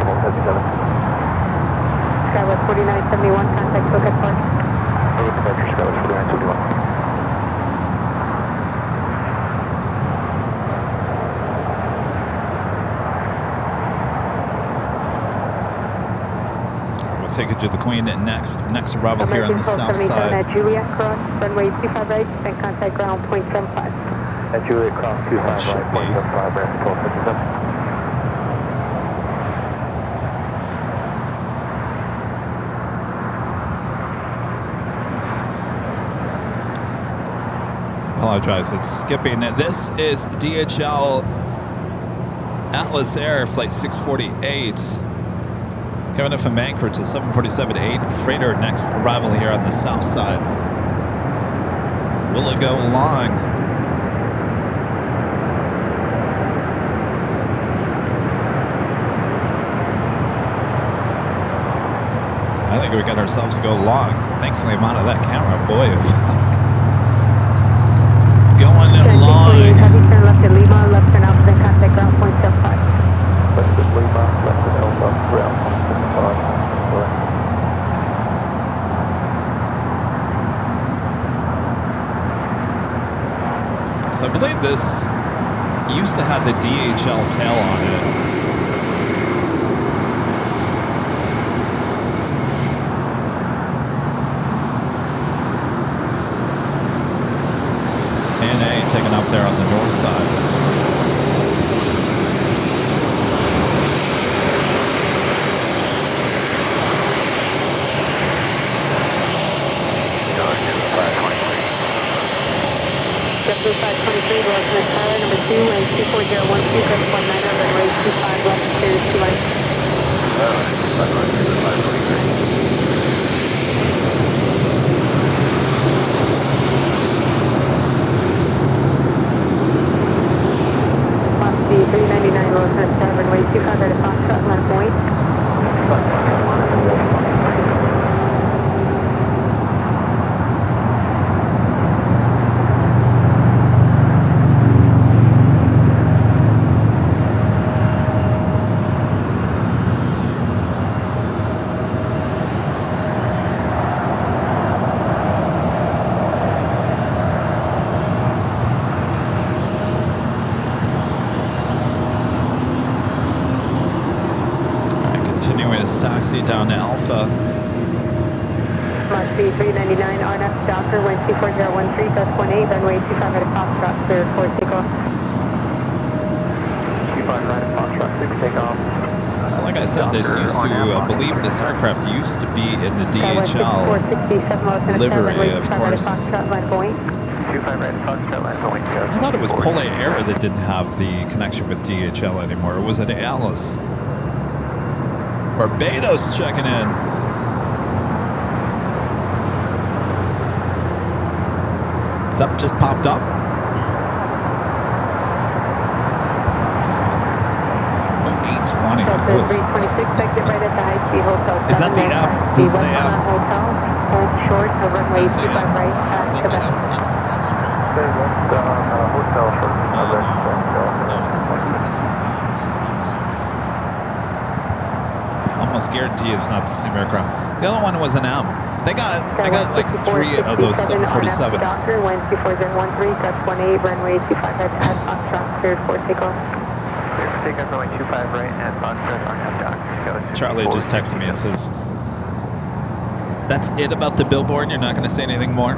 S5: 1277.
S7: Skywest 4971, contact Socket Park.
S5: Over departure, Skywest 4971.
S2: Take it to the Queen next arrival here on the south side.
S7: At Juliet cross, runway 25 right, and contact ground 0.75.
S5: At Juliet cross 25 right, 0.75, American 1277.
S2: Apologize, it's skipping. This is DHL Atlas Air Flight 648. Coming up from Anchorage, the 747-8 freighter next arrival here on the south side. Will it go long? I think we got ourselves to go long. Thankfully, I'm out of that camera. Boy, going long.
S7: Heavy turn left at Lima, left turn out, then contact ground 0.75.
S5: Left at Lima, left at Alpha, ground 0.75.
S2: So I believe this used to have the DHL tail on it. ANA taking off there on the north side.
S7: Jeffrey 523, Rosemont Tower, number 2, and 24012, that's 19, runway 25 left, clear to 2 line. Mosby 399, Rosemont Tower, runway 25 right at Foxtrot, line point.
S2: Taxi down to Alpha.
S7: Mosby 399, RNF Docker, wind 24013, that's 18, runway 25 right at Foxtrot, clear for takeoff.
S5: 25 right at Foxtrot, 6 takeoff.
S2: So like I said, this used to, I believe this aircraft used to be in the DHL livery, of course. I thought it was Polar Air that didn't have the connection with DHL anymore. Or was it Alice? Barbados checking in. Something just popped up. Oh, 820.
S7: Delta 326, exit right at the high speed hotel.
S2: Is that the M? Does it say M?
S7: Hotel, hold short of runway 25 right past Quebec.
S5: Hotel for
S2: Almost guarantee it's not the same aircraft. The other one was an M. They got like 3 of those 747s.
S7: Doctor, wind 24013, that's 18, runway 25 right at Foxtrot, cleared for takeoff.
S5: Clear for takeoff, runway 25 right at Foxtrot, RNF Doctor.
S2: Charlie just texted me and says, "That's it about the billboard? You're not going to say anything more?"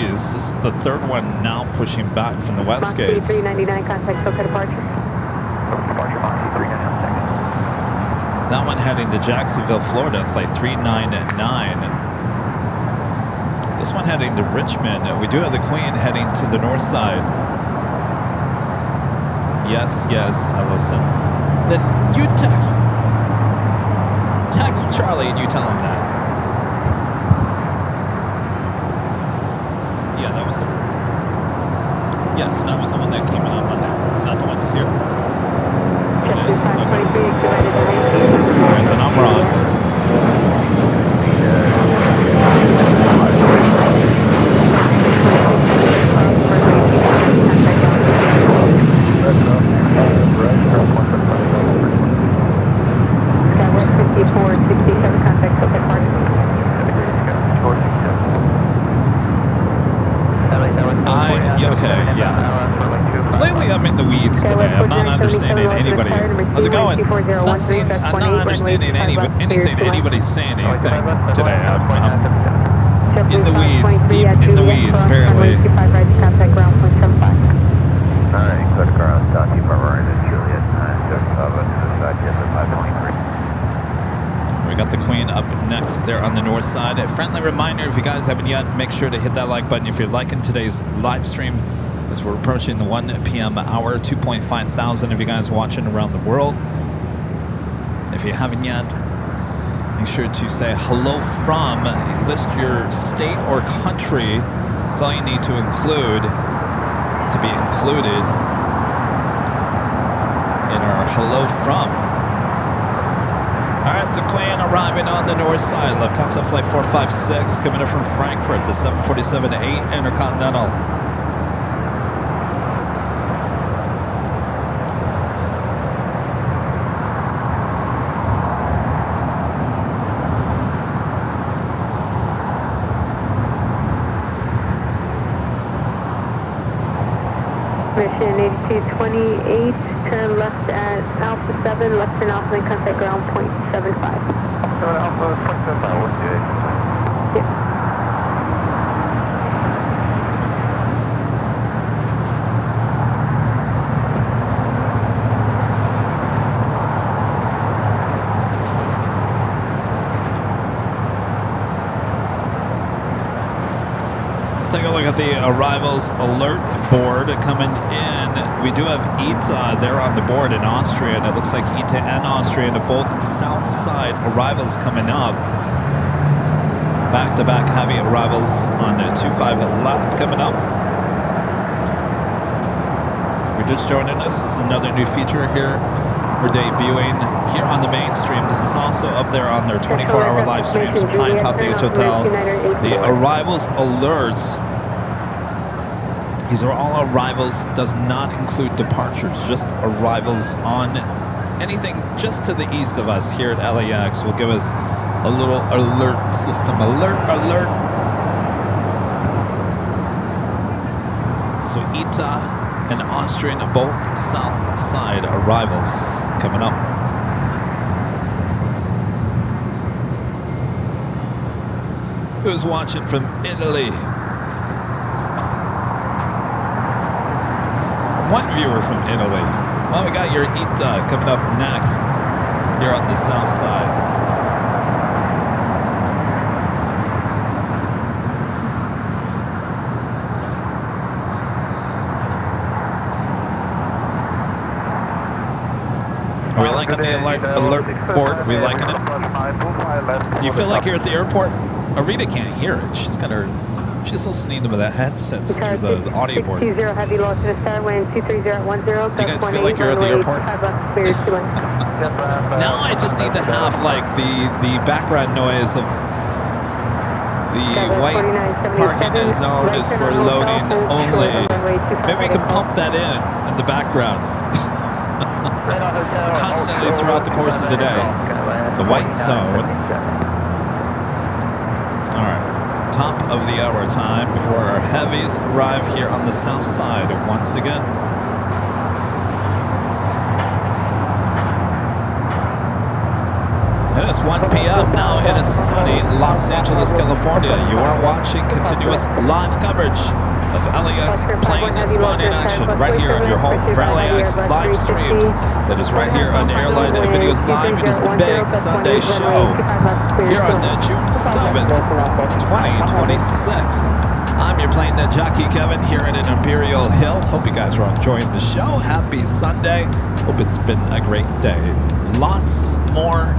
S2: breeze. This is the third one now pushing back from the west
S7: Moxie
S2: gates.
S7: 399, contact SoCal departure.
S5: Departure Moxie 399.
S2: That one heading to Jacksonville, Florida, flight 399. This one heading to Richmond. We do have the Queen heading to the north side. Yes, Ellison. Then you text Charlie and you tell him that. Yeah, that was the Yes, that was the one that came in on Monday. Is that the one that's here? It is? Okay. Alright, then I'm wrong.
S7: Skywest 5467, contact SoCal departure.
S2: Okay, yes. Clearly I'm in the weeds today. I'm not understanding anybody. How's it going? I'm not understanding anything anybody's saying anything today. I'm in the weeds, deep in the weeds, apparently.
S5: Alright, go to ground, stop, keep our right at Juliet, 975 to the side, yes, at 523.
S2: We got the Queen up next there on the north side. A friendly reminder, if you guys haven't yet, make sure to hit that like button if you're liking today's live stream as we're approaching the 1 p.m. hour. 2.5 thousand of you guys watching around the world. If you haven't yet, make sure to say hello from, list your state or country. That's all you need to include to be included in our hello from. All right, the Queen arriving on the north side. Lufthansa Flight 456 coming in from Frankfurt, the 747-8 Intercontinental.
S7: Mission 8228, turn left at Alpha 7, left turn Alpha, then contact ground point 75.
S5: Alpha, 0.75, what's your
S7: Yeah.
S2: Take a look at the arrivals alert board coming in. We do have ITA there on the board in Austria, and it looks like ITA and Austria are both south side arrivals coming up. Back-to-back heavy arrivals on 25 left coming up. If you're just joining us, this is another new feature here. We're debuting here on the mainstream. This is also up there on their 24-hour live streams from High Top DH Hotel. The arrivals alerts. These are all arrivals, does not include departures, just arrivals on anything just to the east of us here at LAX will give us a little alert system. Alert, alert. So ITA and Austrian, both south side arrivals coming up. Who's watching from Italy? One viewer from Italy. Well, we got your ITA coming up next here on the south side. Are we liking the alert board? Are we liking it? Do you feel like you're at the airport? Arita can't hear it. She's listening to the headsets through the audio board.
S7: 620 heavy loss to the star, wind 23010.
S2: Do you guys feel like you're at the airport? Now I just need to have like the background noise of the white parking zone is for loading only. Maybe we can pump that in the background. Constantly throughout the course of the day. The white zone. Alright. Top of the hour time before our heavies arrive here on the south side once again. It is 1 p.m. now in a sunny Los Angeles, California. You are watching continuous live coverage of LAX plane spotting action right here on your home for LAX live streams. That is right here on Airline Videos Live. It is the big Sunday show here on June 7th, 2026. I'm your plane jockey Kevin here at Imperial Hill. Hope you guys are enjoying the show. Happy Sunday. Hope it's been a great day. Lots more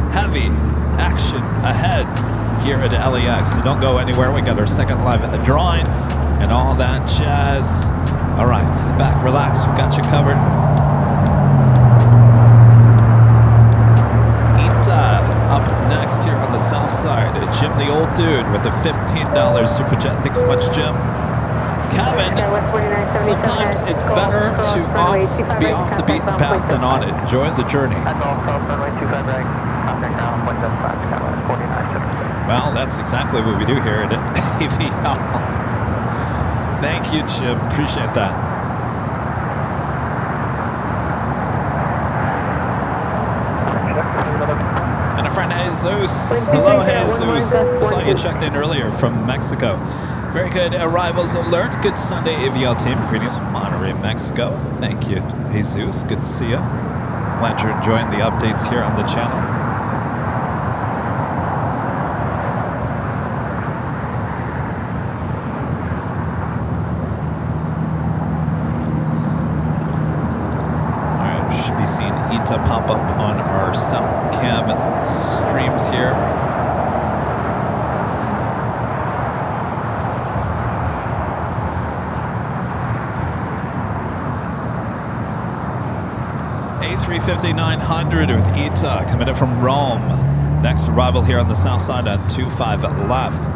S2: heavy action ahead here at LAX. So don't go anywhere. We got our second live drawing and all that jazz. All right, sit back, relax. We got you covered. Up next here on the south side, Jim the old dude with the $15 super chat. Thanks so much, Jim. Kevin, sometimes it's better to be off the beaten path than on it. Enjoy the journey. Well, that's exactly what we do here at AVL. Thank you, Jim. Appreciate that. And a friend, Jesus. Hello, Jesus. I saw you checked in earlier from Mexico. Very good arrivals alert. Good Sunday, AVL team. Greetings from Monterrey, Mexico. Thank you, Jesus. Good to see you. Glad you're enjoying the updates here on the channel. All right, we should be seeing ETA pop up on our South Cam streams here. A350-900 with ETA coming in from Rome. Next arrival here on the south side on 25 left.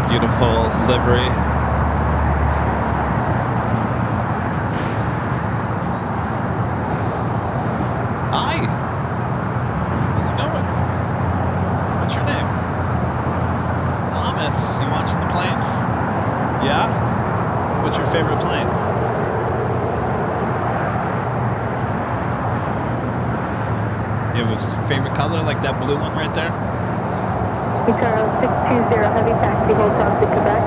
S2: Beautiful livery. Hi. How's it going? What's your name? Thomas. You watching the planes? Yeah? What's your favorite plane? You have a favorite color, like that blue one right there?
S7: Charles 620 heavy taxi, hold on to Quebec.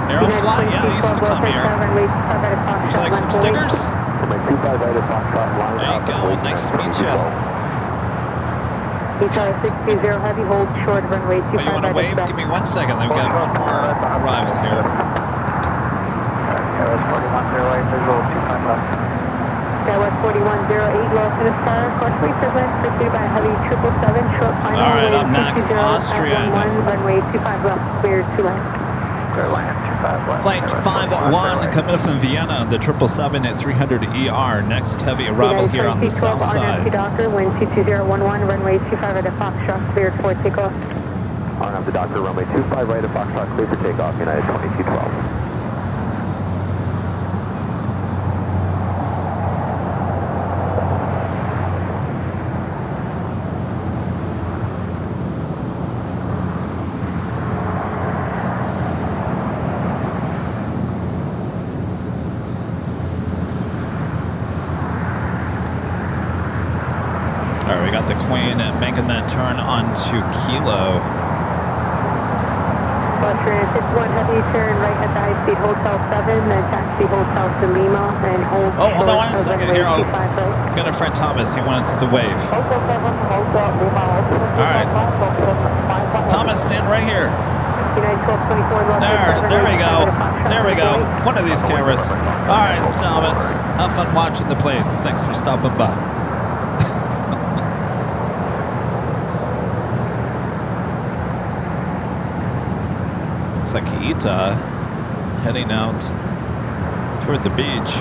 S2: Airfly, yeah, I used to come here. Would you like some stickers? There you go, nice to meet you.
S7: Charles 620 heavy, hold short runway 25.
S2: Oh, you want to wave? Give me 1 second, then we've got one more arrival here.
S7: West 4108, lost in the sky, crossway turbulence, pursued by a heavy 777, short final.
S2: All right, up next, Austrian.
S7: Runway 25 left, clear to land.
S2: Flight 51 coming up from Vienna, the 777 at 300ER. Next heavy arrival here on the south side.
S7: Docker, wind 22011, runway 25 at a Foxtrot, cleared for takeoff.
S6: RNAV to Docker, runway 25 right at Foxtrot, clear for takeoff, United 2212.
S2: All right, we got the Queen making that turn onto Kilo.
S7: Austrian 51 heavy, turn right at the high speed Hotel 7, then taxi Hotel to Lima, and hold.
S2: Oh, hold on 1 second here. I'll
S7: right.
S2: get a friend Thomas. He wants to wave. All right. Thomas, stand right here. There we go. There we go. One of these cameras. All right, Thomas. Have fun watching the planes. Thanks for stopping by. Looks like ETA heading out toward the beach.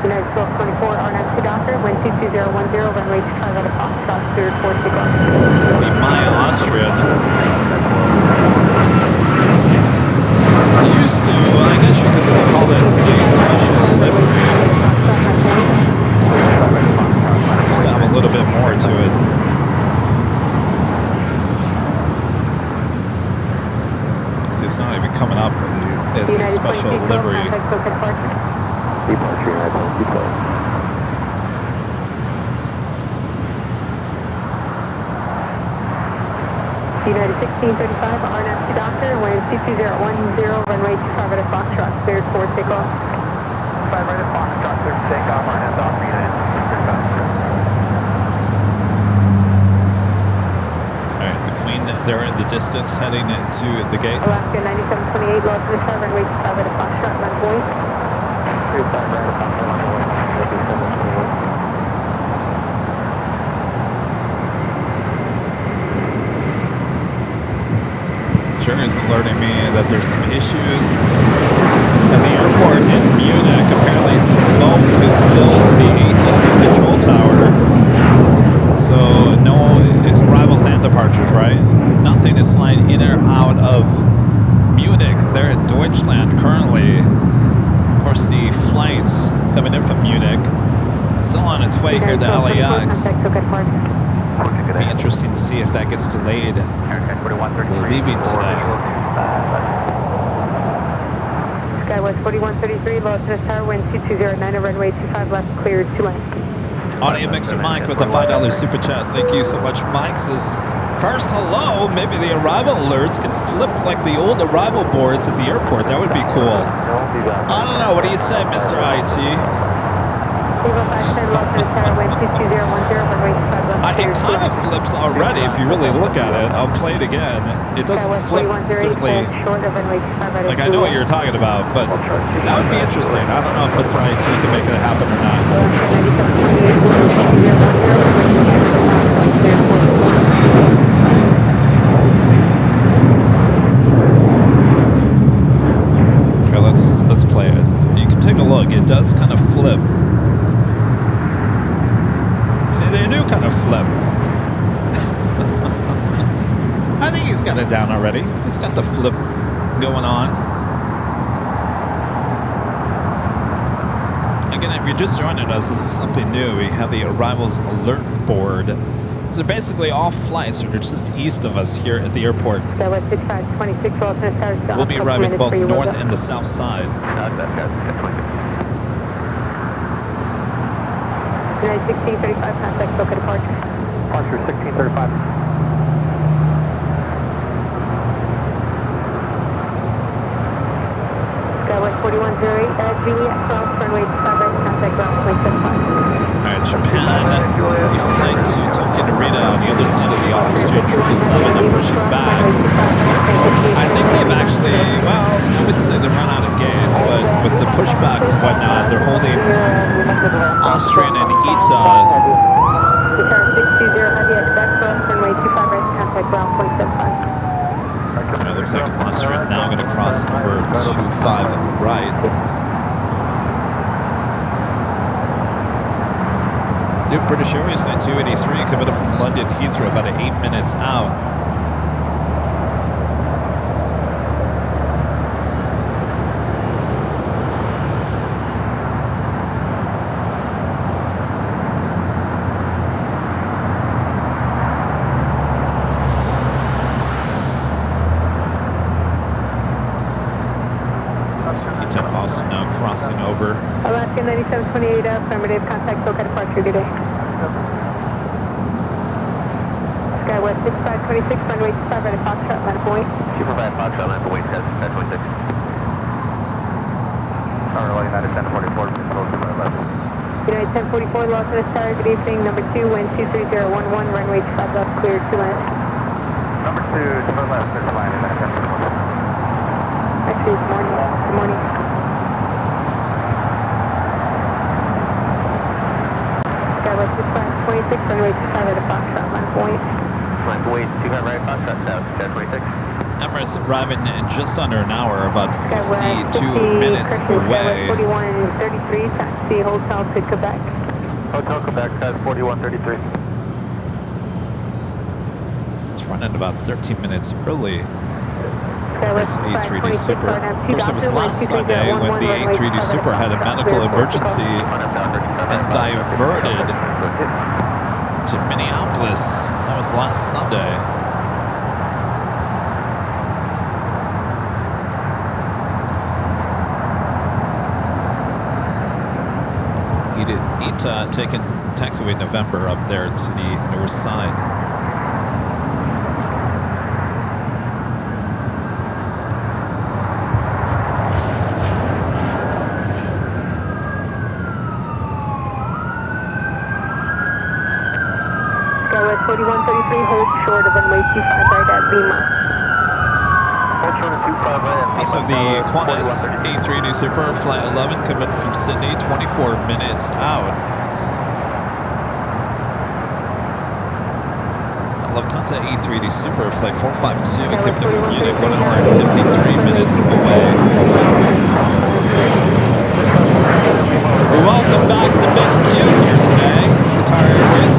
S7: United 1224, RNAV to Docker, wind 22010, runway 25 at a Foxtrot, cleared for takeoff.
S2: This is the My Austrian. Used to, I guess you could still call this a special livery. It's a special livery.
S4: Departure United 2212.
S7: United 1635, RNF to Doctor, wind 22010, runway 25 at Foxtrot, cleared for takeoff.
S5: 5 right at Foxtrot, clear for takeoff, RNF Doctor, United 1635.
S2: All right, the Queen, they're in the distance heading into the gates.
S7: Alaska 9728, lost in the sky, runway 25 at Foxtrot, left point.
S4: 35 right at Foxtrot, runway 2721.
S2: Sure is alerting me that there's some issues at the airport in Munich. Apparently smoke has filled the ATC control tower. So no, it's arrivals and departures, right? Nothing is flying in or out of Munich. They're in Deutschland currently. Of course, the flights coming in from Munich still on its way here to LAX. Be interesting to see if that gets delayed. Leaving today.
S7: Skywest 4133, lost in the tower, wind 2209, runway 25 left, cleared to land.
S2: Audio Mixer Mike with a $5 super chat. Thank you so much, Mike. Says, first, hello. Maybe the arrival alerts can flip like the old arrival boards at the airport. That would be cool. I don't know. What do you say, Mr. IT? It kind of flips already if you really look at it. I'll play it again. It doesn't flip, certainly. Like, I know what you're talking about, but that would be interesting. I don't know if Mr. IT can make it happen or not. Here, let's play it. You can take a look. It does kind of flip. See, they do kind of flip. I think he's got it down already. It's got the flip going on. Again, if you're just joining us, this is something new. We have the arrivals alert board. These are basically all flights that are just east of us here at the airport. We'll be arriving both north and the south side.
S7: United 1635, contact local departure.
S5: Departure 1635.
S7: Skywest 4108, Juliet, cross runway 25 right, contact ground point 75.
S2: Alright, Japan, we fly to Tokyo Narita on the other side of the Austrian 777 and pushing back. I think they've actually, well, I wouldn't say they run out of gates, but with the pushbacks and whatnot, they're holding Austrian and ITA. And it looks like Austrian now going to cross over 25 right. New British Airways Flight 283 coming up from London Heathrow, about 8 minutes out. Also now crossing over.
S7: Alaska 9728, affirmative, contact local departure today. Skywest 6526, runway 25 at Foxtrot, land point.
S4: 25 Foxtrot, land point, 1026. United 1044,
S7: United 1044, lost in the sky, good evening, number 2, wind 23011, runway 25 left, cleared to land.
S4: Number 2, to the left, clear to line, United 1044.
S7: Actually, it's morning. Good morning. Skywest 6526, runway 25 at Foxtrot, land point.
S4: Land point, 25 right, Foxtrot, south, 1026.
S2: Emirates arriving in just under an hour, about 52 minutes away.
S7: 4133, taxi Hotel to Quebec.
S5: Hotel Quebec, 4133.
S2: It's running about 13 minutes early. Emirates A3D Super. Of course, it was last Sunday when the A3D Super had a medical emergency and diverted to Minneapolis. That was last Sunday. ETA taking taxiway November up there to the north side.
S7: Skywest 4133, hold short of runway 25 right at Lima.
S5: Hold short of 25 right at Lima.
S2: Also, the Qantas A3 New Super Flight 11 coming from Sydney, 24 minutes out. Lufthansa A3 New Super Flight 452 coming from Munich, 1 hour and 53 minutes away. Welcome back to Big Q here today. Qatar Airways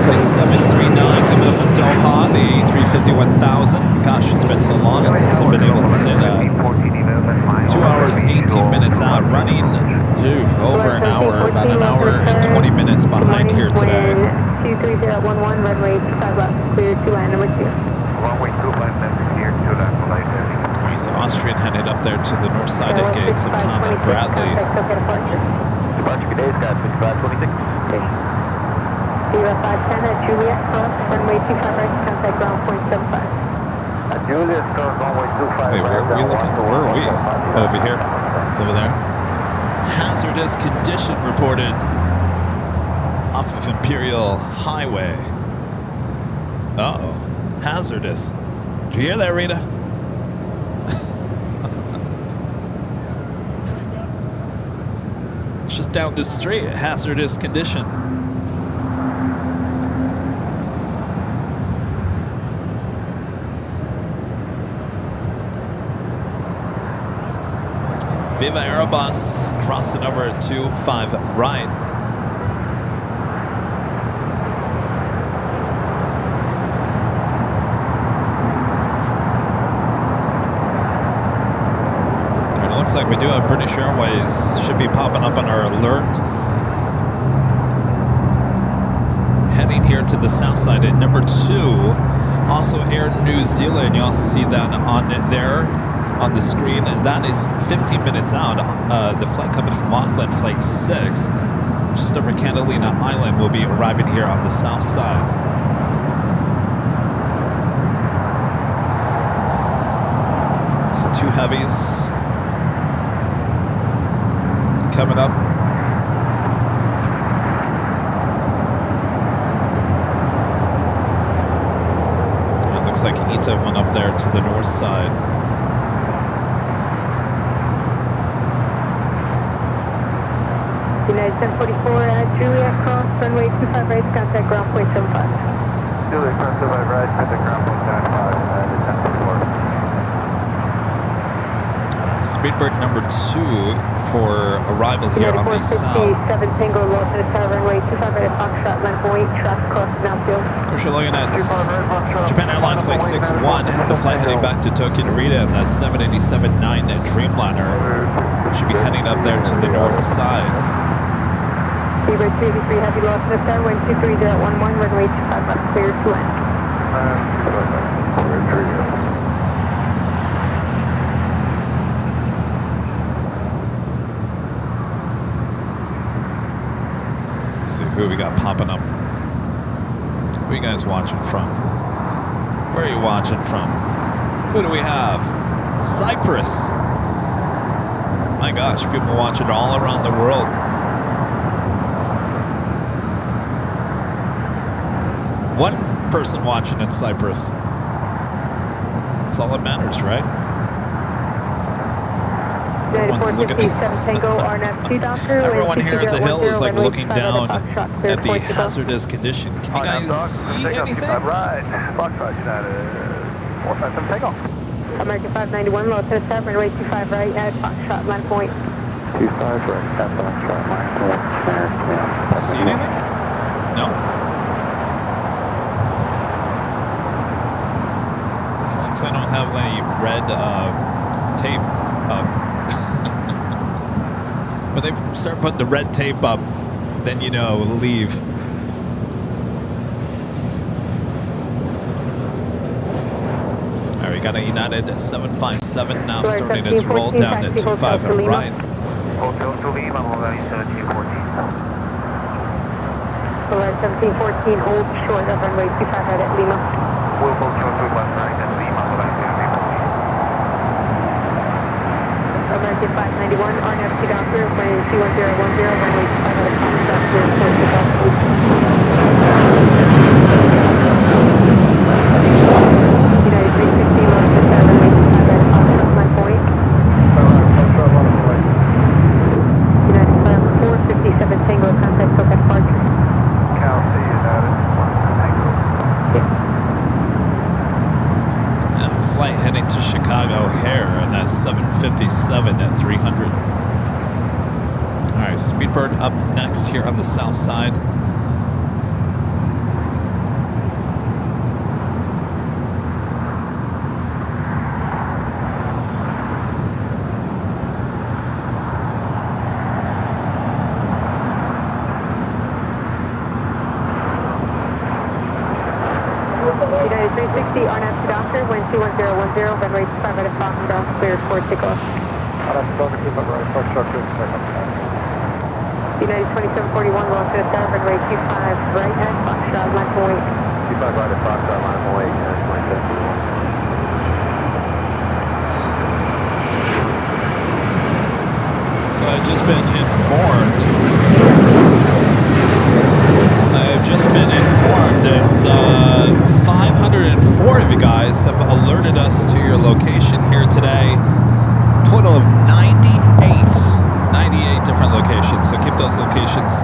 S2: Flight 739 coming up from Doha, the A350-1000. Gosh, it's been so long since I've been able to say that. 2 hours, 18 minutes out, running over an hour, about an hour and 20 minutes behind here today.
S7: 23011, runway 25 left, clear to land number 2.
S5: Runway 25 left, clear to land for light heavy.
S2: Alright, so Austrian headed up there to the north side at gates of Tom and Bradley.
S5: Departure good day, Scott 6526.
S7: 0510 at Juliet, cross, runway 25 right, contact ground point 75.
S5: Juliet, cross runway 25
S2: Wait, where are we looking? Where are we? Over here. It's over there. Hazardous condition reported off of Imperial Highway. Uh-oh. Hazardous. Did you hear that, Rita? It's just down the street. Hazardous condition. Viva Aerobus crossing over at 25 right. And it looks like we do have British Airways. Should be popping up on our alert. Heading here to the south side at number 2. Also Air New Zealand. You also see that on there. On the screen, that is 15 minutes out. The flight coming from Auckland, flight 6, just over Catalina Island, will be arriving here on the south side. So 2 heavies coming up. It looks like ETA went up there to the north side.
S7: United 1044 at Juliet, cross, runway 25 right, contact ground point 75.
S5: Juliet, cross 25 right, contact ground point 75, United 1044.
S2: Speedbird number 2 for arrival here on the south.
S7: 7 Tango, low to the tower, runway 25 right at Foxtrot, land point, traffic cross, downfield.
S2: Of course, you're looking at Japan Airlines Flight 61, the flight heading back to Tokyo Narita, and that 787-9 Dreamliner should be heading up there to the north side.
S7: Speedbird 283 heavy loss in the tower, wind 23011, runway 25 left, clear to land.
S2: Let's see who we got popping up. Who are you guys watching from? Where are you watching from? Who do we have? Cyprus. My gosh, people watching all around the world. One person watching in Cyprus. That's all that matters, right? Everyone's looking Everyone here at the hill is like looking down at the hazardous condition. Can you guys see anything?
S5: Right, Foxtrot United, 457 takeoff.
S7: American 591, low to the tower, runway 25 right at Foxtrot, land point.
S5: 25 right, at Foxtrot, land point.
S2: See anything? No? As long as I don't have any red tape up. When they start putting the red tape up, then you know, leave. All right, we got a United 757 now starting its roll down at 25 right.
S5: Hotel to Lima, Mobile 1714.
S7: Alright, 1714, hold short of runway 25 right at Lima.
S5: We'll hold short to left right at Lima, Mobile 1714.
S7: American 591, RNFC Doctor, runway 21010, runway 25 right at Foxtrot, clear for takeoff. United 360, launch to 7, runway 25 right at Foxtrot, line point. United Climb 457 Tango, contact SoCal departure.
S5: Cal C, United 1 Tango.
S2: And flight heading to Chicago O'Hare, and that's 7:57 at 300. All right, Speedbird up next here on the south side.
S7: United 360, RNFC Doctor, wind 21010, runway 25 right at Foxtrot, clear for takeoff. United 2741, launch to 7, runway 25 right at Foxtrot, line point.
S5: 25 right at Foxtrot, line 08, United 2741.
S2: So I've just been informed that 504 of you guys have alerted us to your location here today. Total of 98 different locations. So keep those locations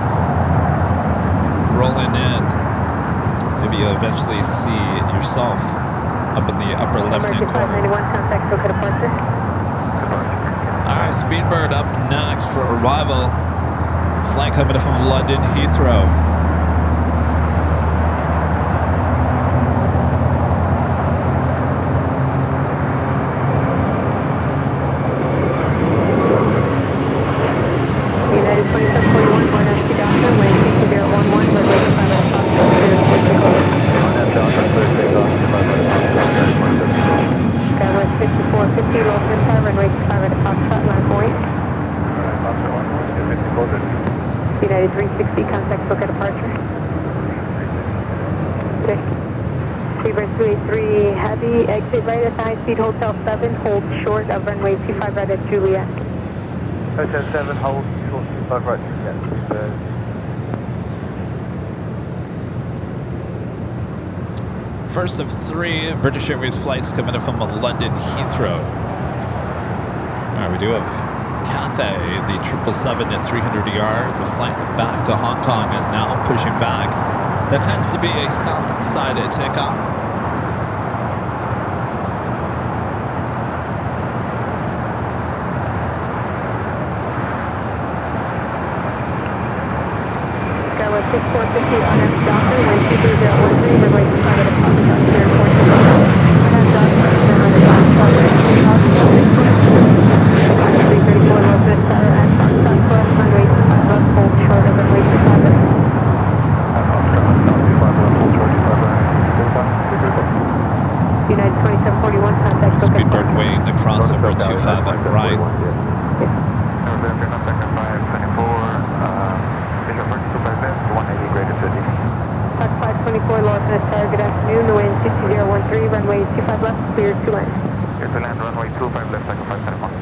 S2: rolling in. Maybe you'll eventually see yourself up in the upper left-hand corner.
S7: American 591, contact SoCal departure.
S2: All right, Speedbird up next for arrival. Flight coming in from London Heathrow.
S7: United 2741, RNFC Doctor, wind 22011, runway 25 right at Foxtrot, clear for takeoff.
S5: RNF Doctor, clear takeoff, 25 right at Foxtrot, United 2741.
S7: Skywest 5450, low wind 5, runway 25 right at Foxtrot, line point. United 360, contact SoCal departure. Okay. Seabird 283 Heavy, exit right at high speed Hotel 7, hold short of runway 25 right at Juliet.
S5: Hotel 7, hold short 25 right, Juliet.
S2: First of 3 British Airways flights coming in from London Heathrow. All right, we do have Cathay, the 777 at 300ER, the flight back to Hong Kong and now pushing back. That tends to be a south-sided takeoff.
S7: Skywest 6450, RNF Doctor, wind 23013, runway 25 right at Foxtrot, clear for takeoff. RNF Doctor, runway 25 right at Foxtrot, 334 low wind 5 at Foxtrot, cross runway 25 left, hold short of runway 25 right. United 2741, contact SoCal
S2: Speedbird
S7: departure.
S2: waiting to cross over 25 at right.
S7: Fox 524, Los Angeles Tower, good afternoon, wind 22013, runway 25 left, clear to land.
S5: Clear to land, runway 25 left, cycle 571.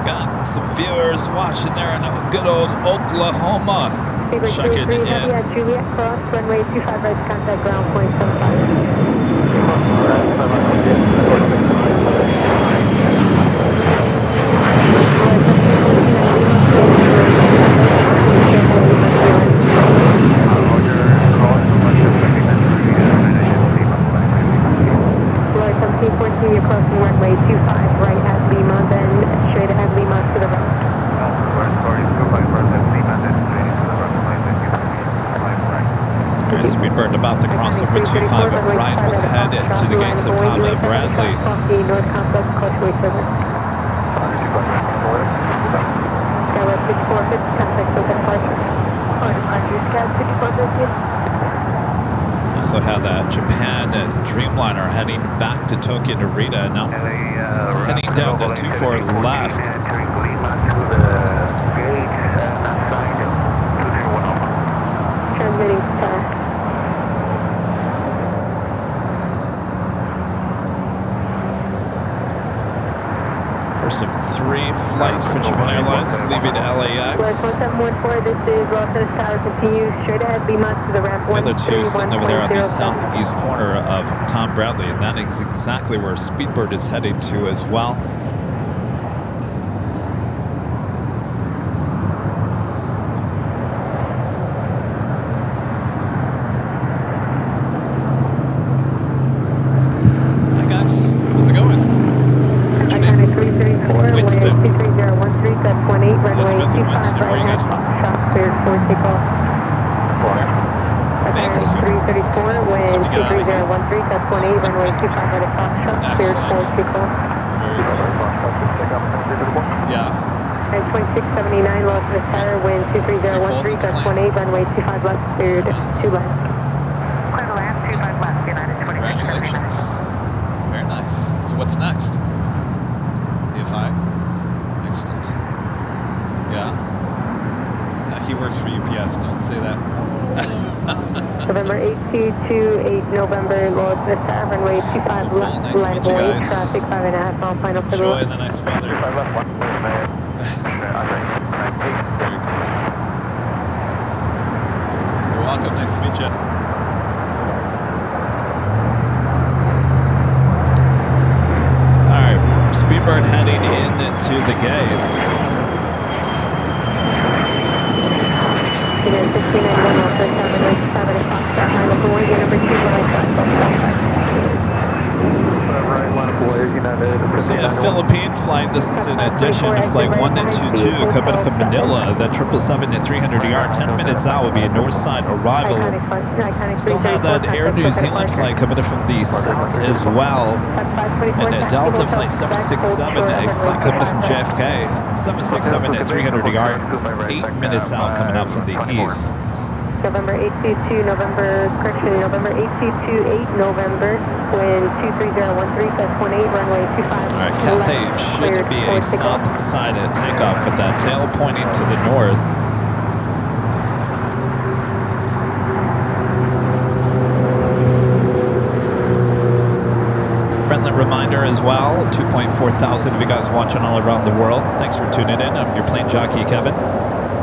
S2: Got some viewers watching there in good old Oklahoma.
S7: Seabird
S2: Checking
S7: 283 Heavy
S2: in.
S7: at Juliet, cross runway 25 right, contact ground point 75. Flight 1714, you're crossing runway 25 right at Lima, then straight ahead Lima to the right.
S2: All right, Speedbird about to cross over 25 at right. We'll head into the gates of Tom and Bradley.
S7: North Complex Causeway service. Skywest 6450, contact SoCal departure. Or departure, Scout 6450.
S2: also have that Japan Dreamliner heading back to Tokyo Narita. Now heading down to 24 left.
S7: Transmitting star.
S2: First of 3 flights for Japan Airlines leaving LAX.
S7: 1714, this is Los Angeles Tower. Continue straight ahead, Lima to the ramp
S2: The
S7: 1.
S2: other two sitting over there on the southeast corner of Tom Bradley, and that is exactly where Speedbird is heading to as well. Hi guys, how's it going? What's your name? Winston. Elizabeth and Winston, where are you guys from? Vegas.
S7: 334, wind 2313, that's 18, runway 25 right at Foxtrot, cleared for takeoff.
S2: Very good. Yeah.
S7: And 2679, Los Angeles Tower, wind 23013, that's 18, runway 25 left, cleared 2 left. Clear to land, 25 left, United 2679.
S2: Congratulations. Very nice. So what's next? CFI? Excellent. Yeah. He works for UPS, don't say that.
S7: November 8228, November, Los Angeles Tower, runway 25 left,
S2: Nice to
S7: line
S2: meet you
S7: boy,
S2: guys.
S7: traffic 5.5 mile final for the
S2: Enjoy the nice weather. Very cool. You're welcome. Nice to meet you. All right, Speedbird heading into the gates.
S7: United 1691, Los Angeles Tower, runway 25 right at Foxtrot, line number 1, gate number 2, runway 5.
S2: See a Philippine flight. This is in addition to flight 122 coming from Manila. The 777-300ER 10 minutes out would be a north side arrival. Still have that Air New Zealand flight coming in from the south as well. And a Delta flight 767, a flight coming in from JFK. 767-300ER 8 minutes out coming out from the east.
S7: November 822, November 8228, November, wind 23013, that's 18, runway 25.
S2: All right, Cathay should be a south side at takeoff with that tail pointing to the north. Friendly reminder as well, 2.4 thousand of you guys watching all around the world. Thanks for tuning in. I'm your plane jockey, Kevin.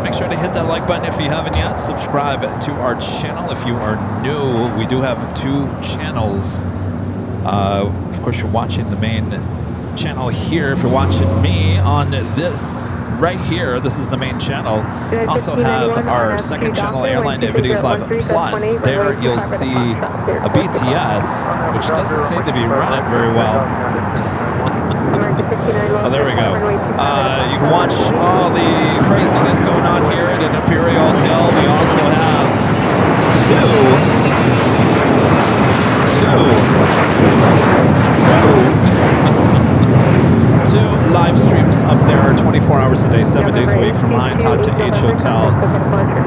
S2: Make sure to hit that like button if you haven't yet. Subscribe to our channel if you are new. We do have 2 channels. Of course, you're watching the main channel here. If you're watching me on this right here, this is the main channel. Also have our second channel, Airline Videos Live Plus. There you'll see a BTS, which doesn't seem to be running very well. Oh, there we go. You can watch all the craziness going on here at an Imperial Hill. We also have two live streams up there 24 hours a day, 7 days a week from High Top to H Hotel.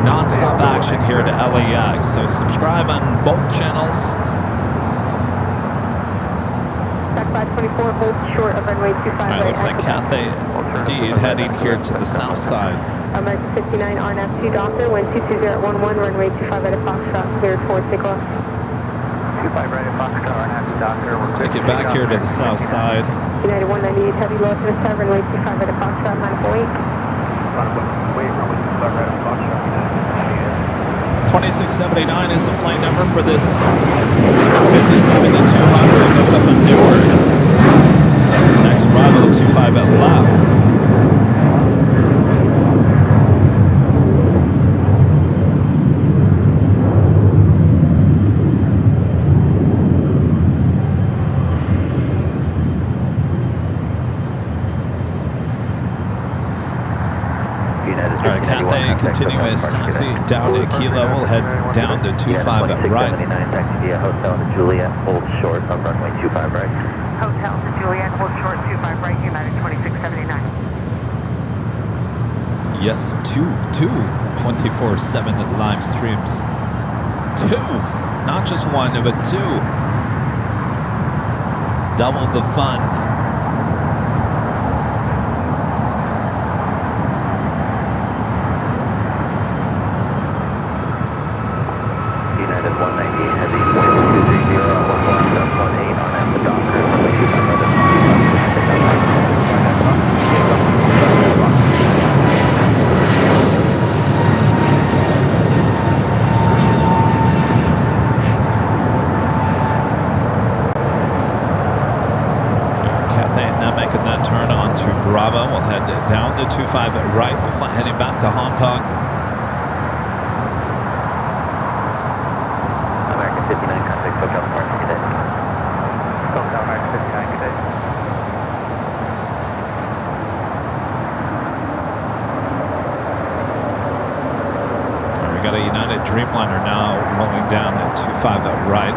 S2: Non-stop action here at LAX. So subscribe on both channels.
S7: 524, hold short of runway 25.
S2: All right, looks like Cathay indeed heading here to the south side.
S7: American 59, RNAV 2 Doctor, wind 22011, runway 25 right at Foxtrot, cleared for takeoff.
S5: 25 right at Foxtrot, RNAV 2 Doctor.
S2: Let's take it back here to the south side.
S7: United 198 Heavy, Los Angeles Tower, runway 25 right at Foxtrot, line point.
S5: Wait, runway 25 right at Foxtrot.
S2: 2679 is the flight number for this 757-200 coming up from Newark. Next arrival at 25 at left. All right, Cathay continuous taxi down to key level, head down to 25 at right.
S6: 2679 taxi via Hotel to Juliet, hold short of runway 25 right.
S9: Hotel to Juliet, hold short 25 right, United 2679.
S2: Yes, two 24/7 live streams. 2. Not just one, but two. Double the fun.
S4: United 198 Heavy, 230 on 11.18 on at the Docker, runway 25 right at
S2: Making that turn onto Bravo. We'll head down to 25 at right. The flight heading back to Hong Kong.
S4: American 59 contact, SoCal Park, good day.
S5: SoCal American 59, good day.
S2: We got a United Dreamliner now rolling down at 25 at right.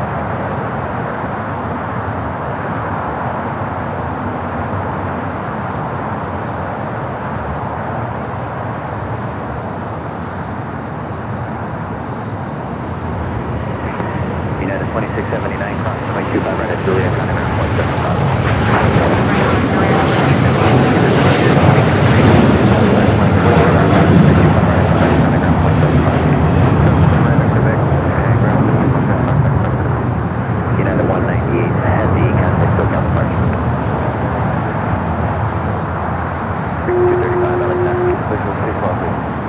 S4: United 2679, cross runway 25 right at Julia, contact ground 175. United 198 Heavy, contact SoCal Park. 235 LA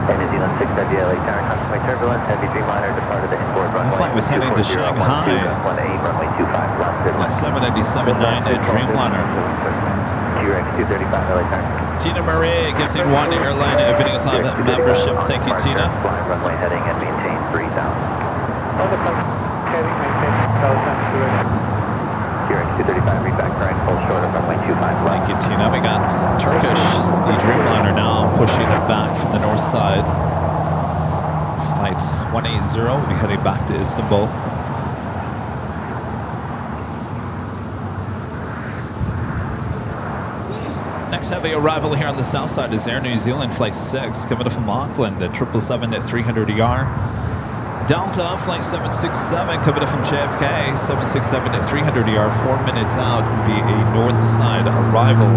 S4: and New Zealand 670 LA Tower, contact turbulence, Heavy Dreamliner departed the inboard runway.
S2: The flight was heading to Shanghai.
S4: 18, runway 25 left.
S2: That 787-9 Dreamliner.
S4: QRX 235 LA Tower.
S2: Tina Marie gifting one Airline Videos Live membership. Thank you, Tina.
S4: Fly runway heading and maintain 3000. QRX 235, read back right, full short of runway 25 left.
S2: Thank you, Tina. We got Turkish, the Dreamliner now pushing it back from the north side. Flight 180 will be heading back to Istanbul. Next heavy arrival here on the south side is Air New Zealand Flight 6 coming up from Auckland, the 777 at 300ER. Delta Flight 767 coming up from JFK, 767 at 300ER, 4 minutes out will be a north side arrival.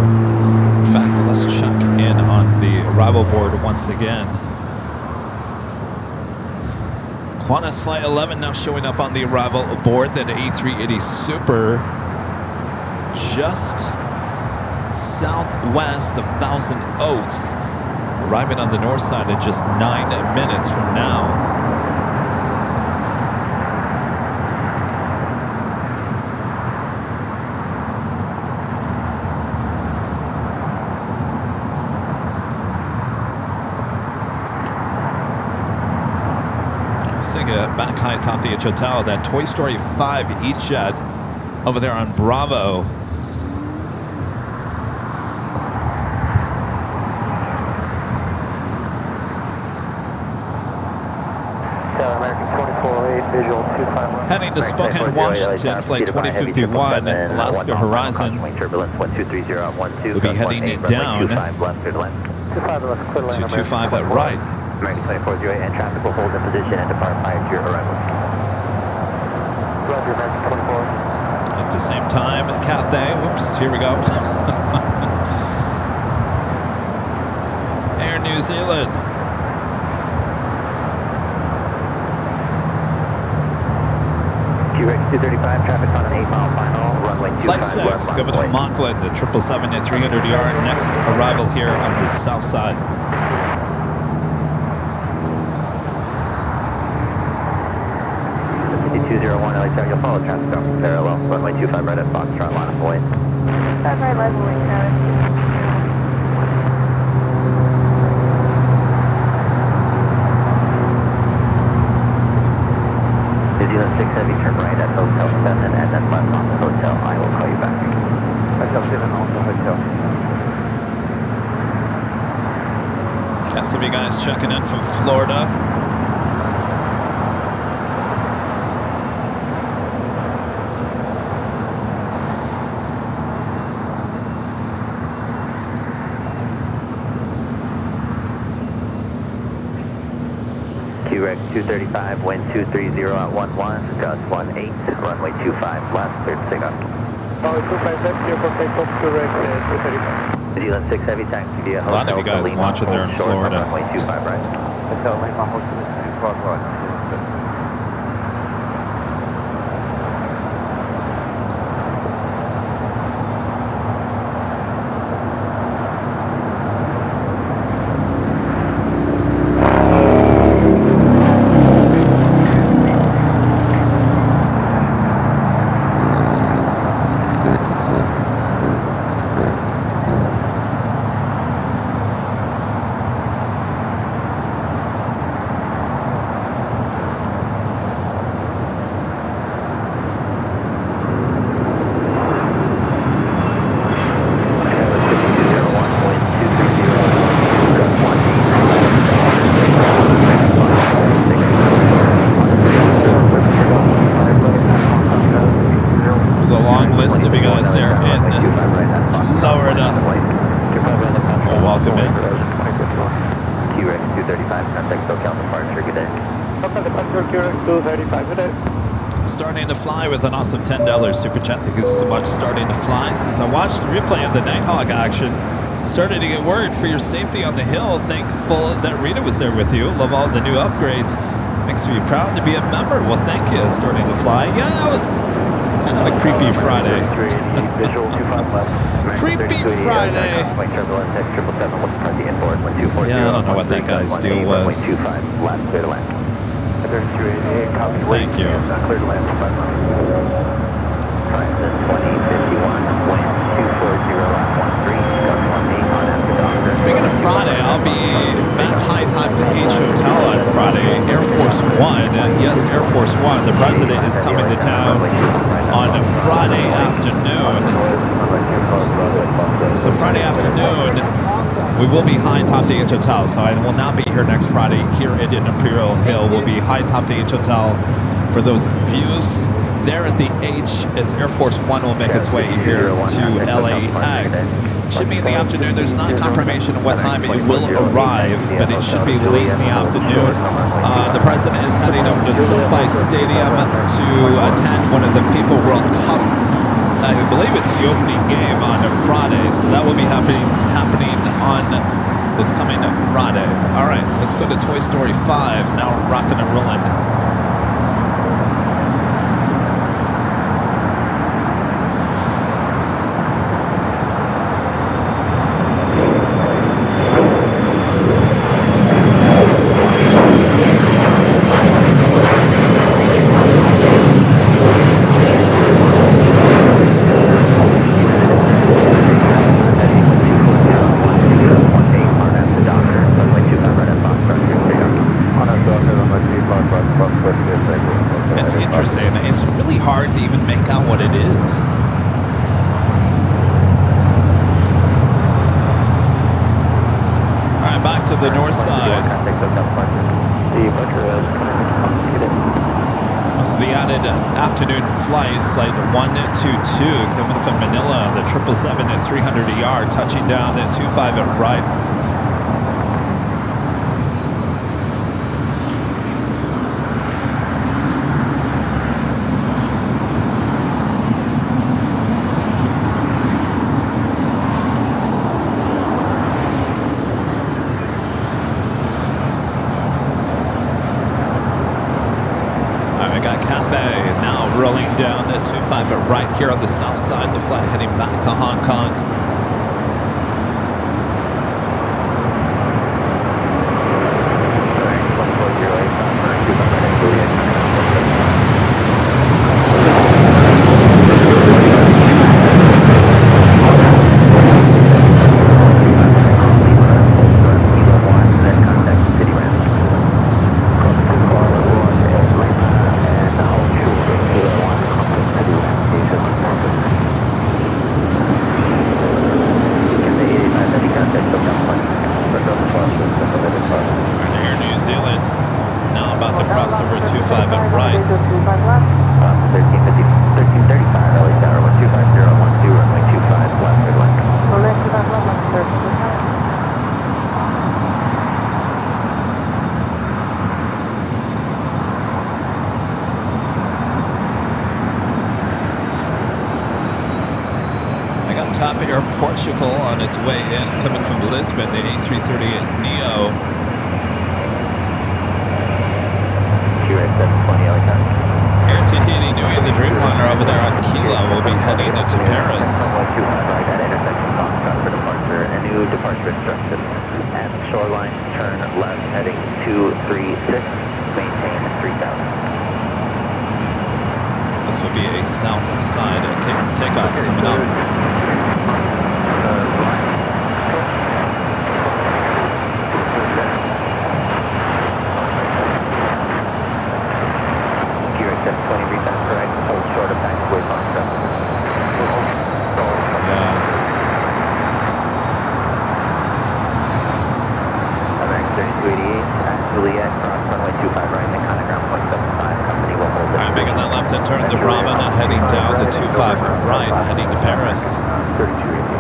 S2: In fact, let's check in on the arrival board once again. Qantas Flight 11 now showing up on the arrival board, that A380 Super just southwest of Thousand Oaks, arriving on the north side at just 9 minutes from now. Back high atop the hotel, that Toy Story 5 E-Jet over there on Bravo. Heading to Spokane, Washington, Flight 2051, Alaska Horizon. We'll be heading down to 25 at right.
S4: American 2408 and traffic will hold in position and depart prior to your arrival.
S5: Roger, American 24.
S2: At the same time, Cathay, whoops, here we go. Air New Zealand.
S4: QRX 235, traffic on an 8-mile final, runway 25
S2: Flight 6, coming from Auckland, the 777 at 300ER, next arrival here on the south side.
S4: 201 LA Tower, you'll follow traffic off parallel, runway 25 right at Foxtrot, line of flight.
S7: 5 right level wing tower.
S4: New Zealand 6 Heavy, turn right at Hotel 7 and then left on the hotel. I will call you back.
S5: Hotel 7 on the hotel.
S2: Got some of you guys checking in from Florida.
S4: QRX
S1: 235, wind 230 at 11, gust 18, runway 25 left, cleared to take off.
S5: Runway 25 left, clear for takeoff, direct 235.
S1: New Zealand 6 Heavy, taxi via
S2: A lot
S1: Hotel
S2: of you guys
S1: Lima,
S2: watching there in
S1: hold short on
S2: Florida.
S1: runway 25 right.
S6: Hotel Lima, Hotel 25 right.
S2: There's a long list of you guys there in Florida. Well, welcome in.
S1: QRX 235, contact SoCal departure, good day.
S5: Hotel departure, QRX 235, good day.
S2: Starting to fly with an awesome $10 super chat. Thank you so much. Starting to fly. Since I watched the replay of the Nighthawk action, started to get worried for your safety on the hill. Thankful that Rita was there with you. Love all the new upgrades. Makes me proud to be a member. Well, thank you. Starting to fly. Yeah, that was kind of a creepy Friday. Creepy Friday. Yeah, I don't know what that guy's deal was. Thank you. Speaking of Friday, I'll be back high top to H Hotel on Friday. Air Force One, yes, Air Force One. The president is coming to town on Friday afternoon. So Friday afternoon, we will be high top to H Hotel. So I will not be here next Friday here at Imperial Hill. We'll be high top to H Hotel for those views there at the H as Air Force One will make its way here to LAX. Should be in the afternoon. There's not confirmation of what time it will arrive, but it should be late in the afternoon. The president is heading over to SoFi Stadium to attend one of the FIFA World Cup. I believe it's the opening game on Friday, so that will be happening on this coming Friday. All right, let's go to Toy Story 5. Now rocking and rolling. It's interesting. It's really hard to even make out what it is. All right, back to the north side. This is the added afternoon flight, flight 122, coming from Manila, the 777 at 300ER, touching down at 25 at right. Right here on the south side, the flight heading back to Hong Kong. TAP Air Portugal on its way in, coming from Lisbon, the A330 Neo. Air Tahiti, Nui, the Dreamliner over there on Kilo will be heading into Paris.
S1: New departure instructions. At shoreline, turn left, heading 236, maintain 3000.
S2: This will be a south side takeoff coming up.
S1: Gear 720 rebound correct, hold short of taxiway box. Juliet, cross runway 25 right, Nakana ground point 75, company will hold it.
S2: Alright, making that left and turn to Bravo, now heading down to 25 right, heading to Paris.
S4: 3288.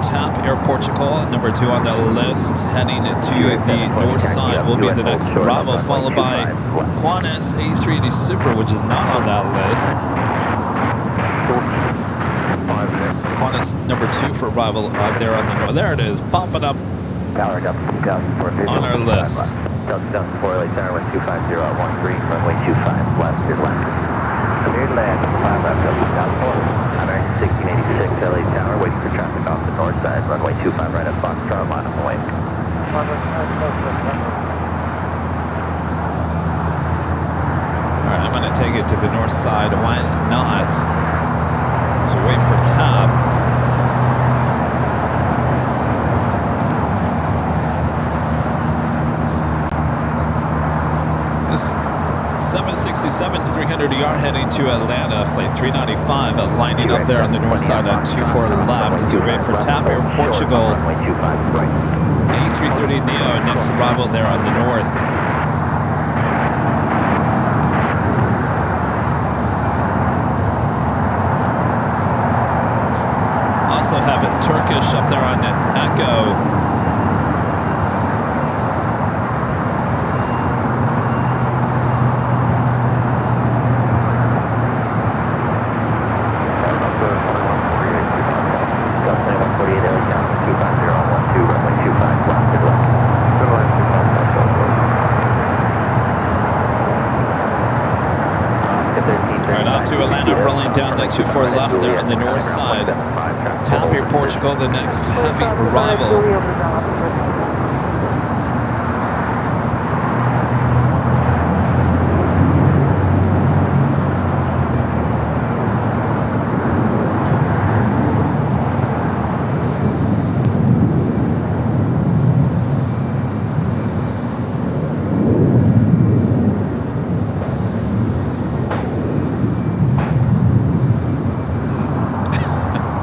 S2: TAP Air Portugal, number 2 on the list, heading to the north side will be the next Bravo, followed by Qantas A380 Super, which is not on that list. Qantas number 2 for arrival there on the north. There it is, popping up on our list.
S1: Delta 4 LA Tower 125 on 13, runway 25 left, your left. Cleared land, 5 left, Delta 4. American 1686 LA Tower, waiting for traffic off the north side, runway 25 right at Foxtrot, line of way.
S2: Alright, I'm going to take it to the north side. Why not? So wait for TAP. This 767-300ER heading to Atlanta, flight 395, lining up there on the north side on 24 left as we wait for TAP Air Portugal. A330 Neo, next arrival there on the north. Also have it Turkish up there on Echo. To Atlanta, rolling down that 24 left there on the north side. TAP Air Portugal, the next heavy arrival.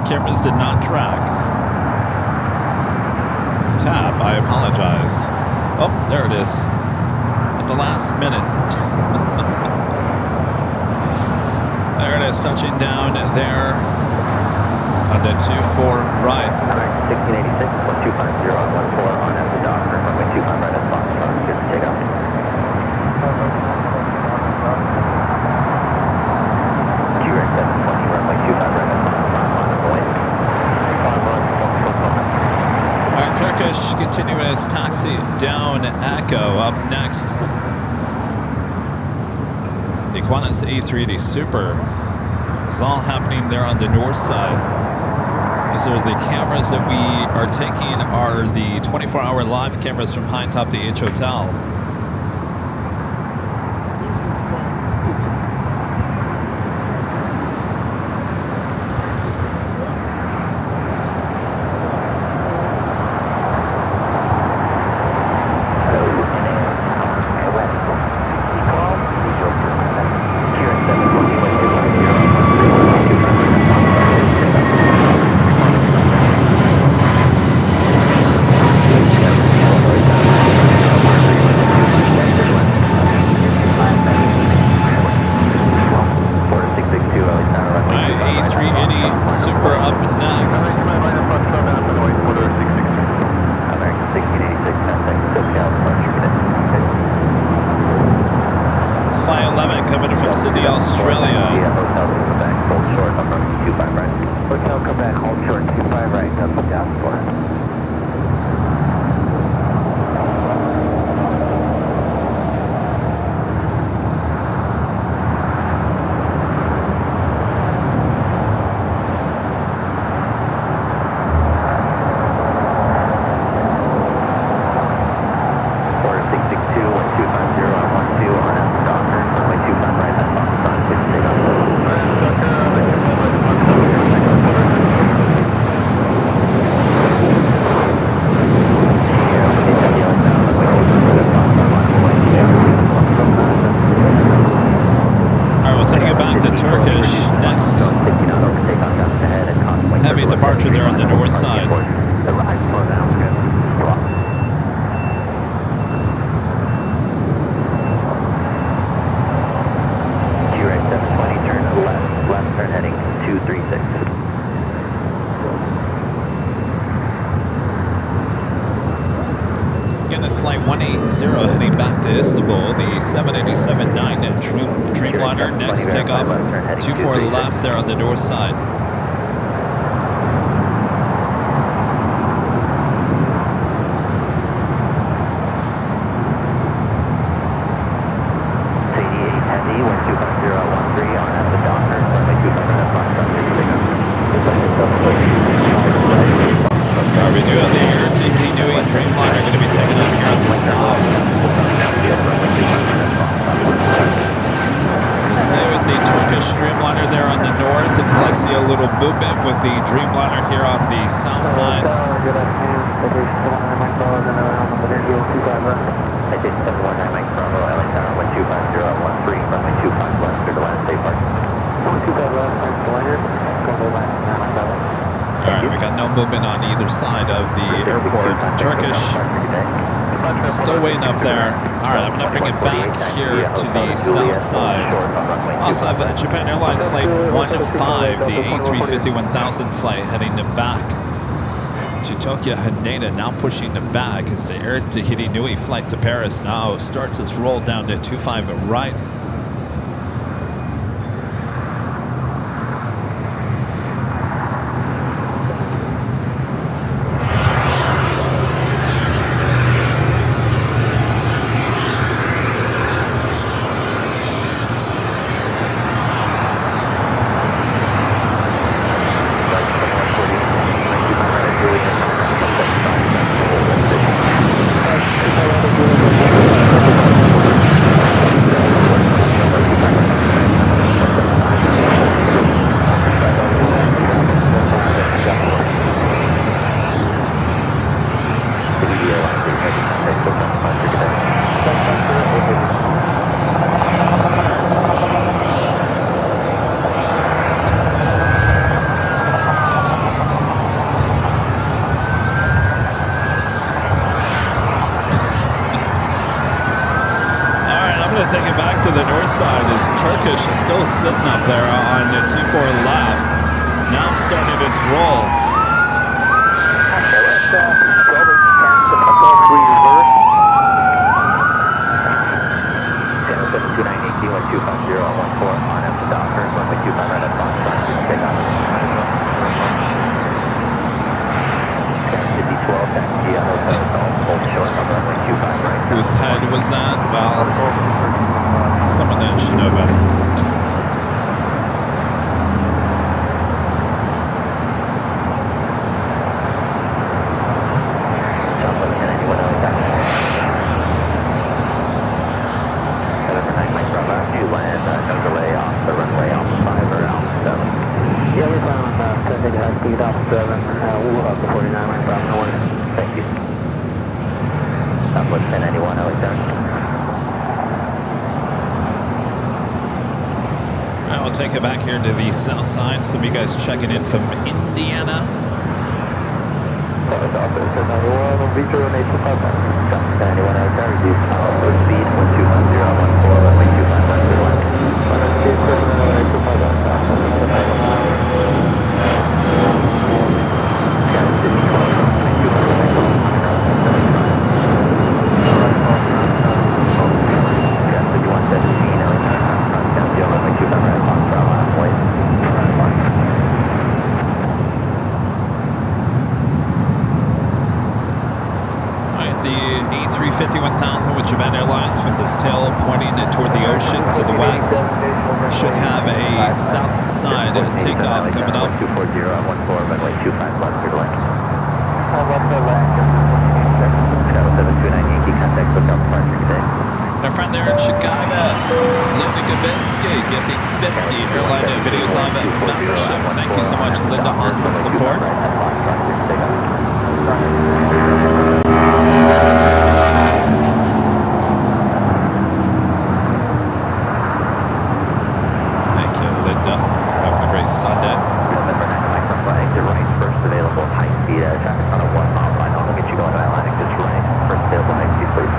S2: Cameras did not track. TAP, I apologize. Oh, there it is. At the last minute. There it is, touching down there on the 24 right.
S1: 1686, 1250 on 14 on at the dock, runway 25 right at Foxtrot, good to take off. QRX 720, runway 25 right at
S2: Alright, Turkish continuing its taxi down Echo. Up next, the Qantas A380 Super. It's all happening there on the north side. These are the cameras that we are taking, are the 24-hour live cameras from high top the H Hotel. coming in from Sydney, Australia.
S1: Hotel Quebec, hold short on runway 25 right. Hotel Quebec, hold short 25 right, up to down for it.
S2: Heavy departure there on the north side.
S1: Q-right 720, turn left turn heading 236.
S2: Again, it's flight 180 heading back to Istanbul. The 787-9 Dreamliner next takeoff 24 left there on the north side. We do have the Air Tahiti Nui Dreamliner going to be taking off here on the south. We'll stay with the Turkish Dreamliner there on the north until I see a little movement with the Dreamliner here on the south side.
S1: Good afternoon. I did 719 Mike Bravo, LA Tower, 125, 013, runway 25 left through the last day park. 125 left, Mike Liner, Bravo left, 917.
S2: Alright, we got no movement on either side of the airport. Turkish still waiting up there. Alright, I'm going to bring it back here to the south side. Also have a Japan Airlines flight 15, the A350-1000 flight heading back to Tokyo Haneda, now pushing it back as the Air Tahiti Nui flight to Paris now starts its roll down to 25 right. Take it back to the north side as Turkish is still sitting up there on the T4 left. Now starting its roll. Whose head was that? Well, someone that should know better.
S1: Thank you. Southwest 1091, LA Tower.
S2: We'll take it back here to the south side. Some of you guys checking in from Indiana.
S1: Southwest 1091, LA Tower. Reduce outboard speed 125.014, runway 25 left to the left.
S2: direction to the west. Should have a south side takeoff coming up.
S1: 240 on 14, runway 25 left, clear to land. Travel 729 Yankee, contact hotel departure today.
S2: Our friend there in Chicago, Linda Gavinsky, gifting 50 Airline Videos Live membership. Thank you so much, Linda. Awesome support. Thank you, Linda. You're having a great Sunday.
S1: November 9 micro flight, the right first available high speed traffic on a 1 mile line. I'll get you going to Atlantic, just right. First available high speed, please.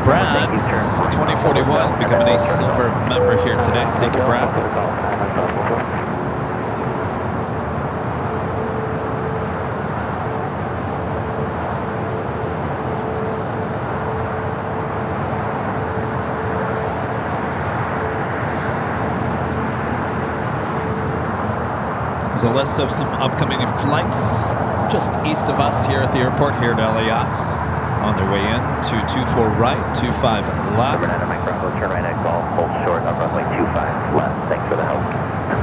S2: Brad, 2041, becoming a silver member here today. Thank you, Brad. There's a list of some upcoming flights just east of us here at the airport here at LAX. On their way in to 24 right, 25 left.
S1: Number 9 Mike Bravo, turn right at Golf, hold short on runway 25 left. Thanks for the help.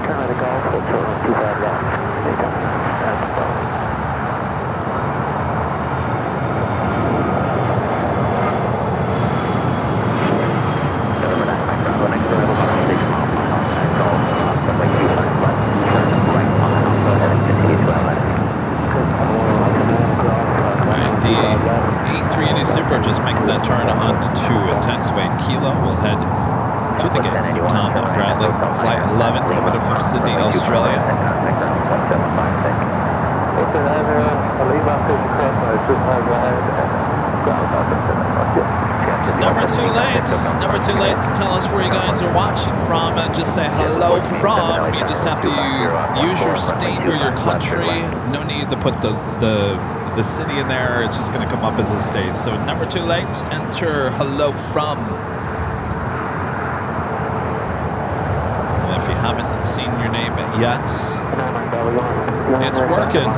S1: Turn right at Golf, hold short on 25 left. Take off. That's the problem. Number 9 Mike Bravo, next arrival on 6 miles per hour at Golf, runway 25 left. Turn right on the house, go ahead and continue to Atlantic.
S2: Right, the A380 Super just making that turn onto taxiway Kilo. We'll head to the gates. Tom and Bradley, flight 11, coming in from Sydney, Australia. It's never too late. It's never too late to tell us where you guys are watching from and just say hello from. You just have to use your state or your country. No need to put the city in there. It's just going to come up as a state. So never too late. Enter hello from. And if you haven't seen your name yet, it's working.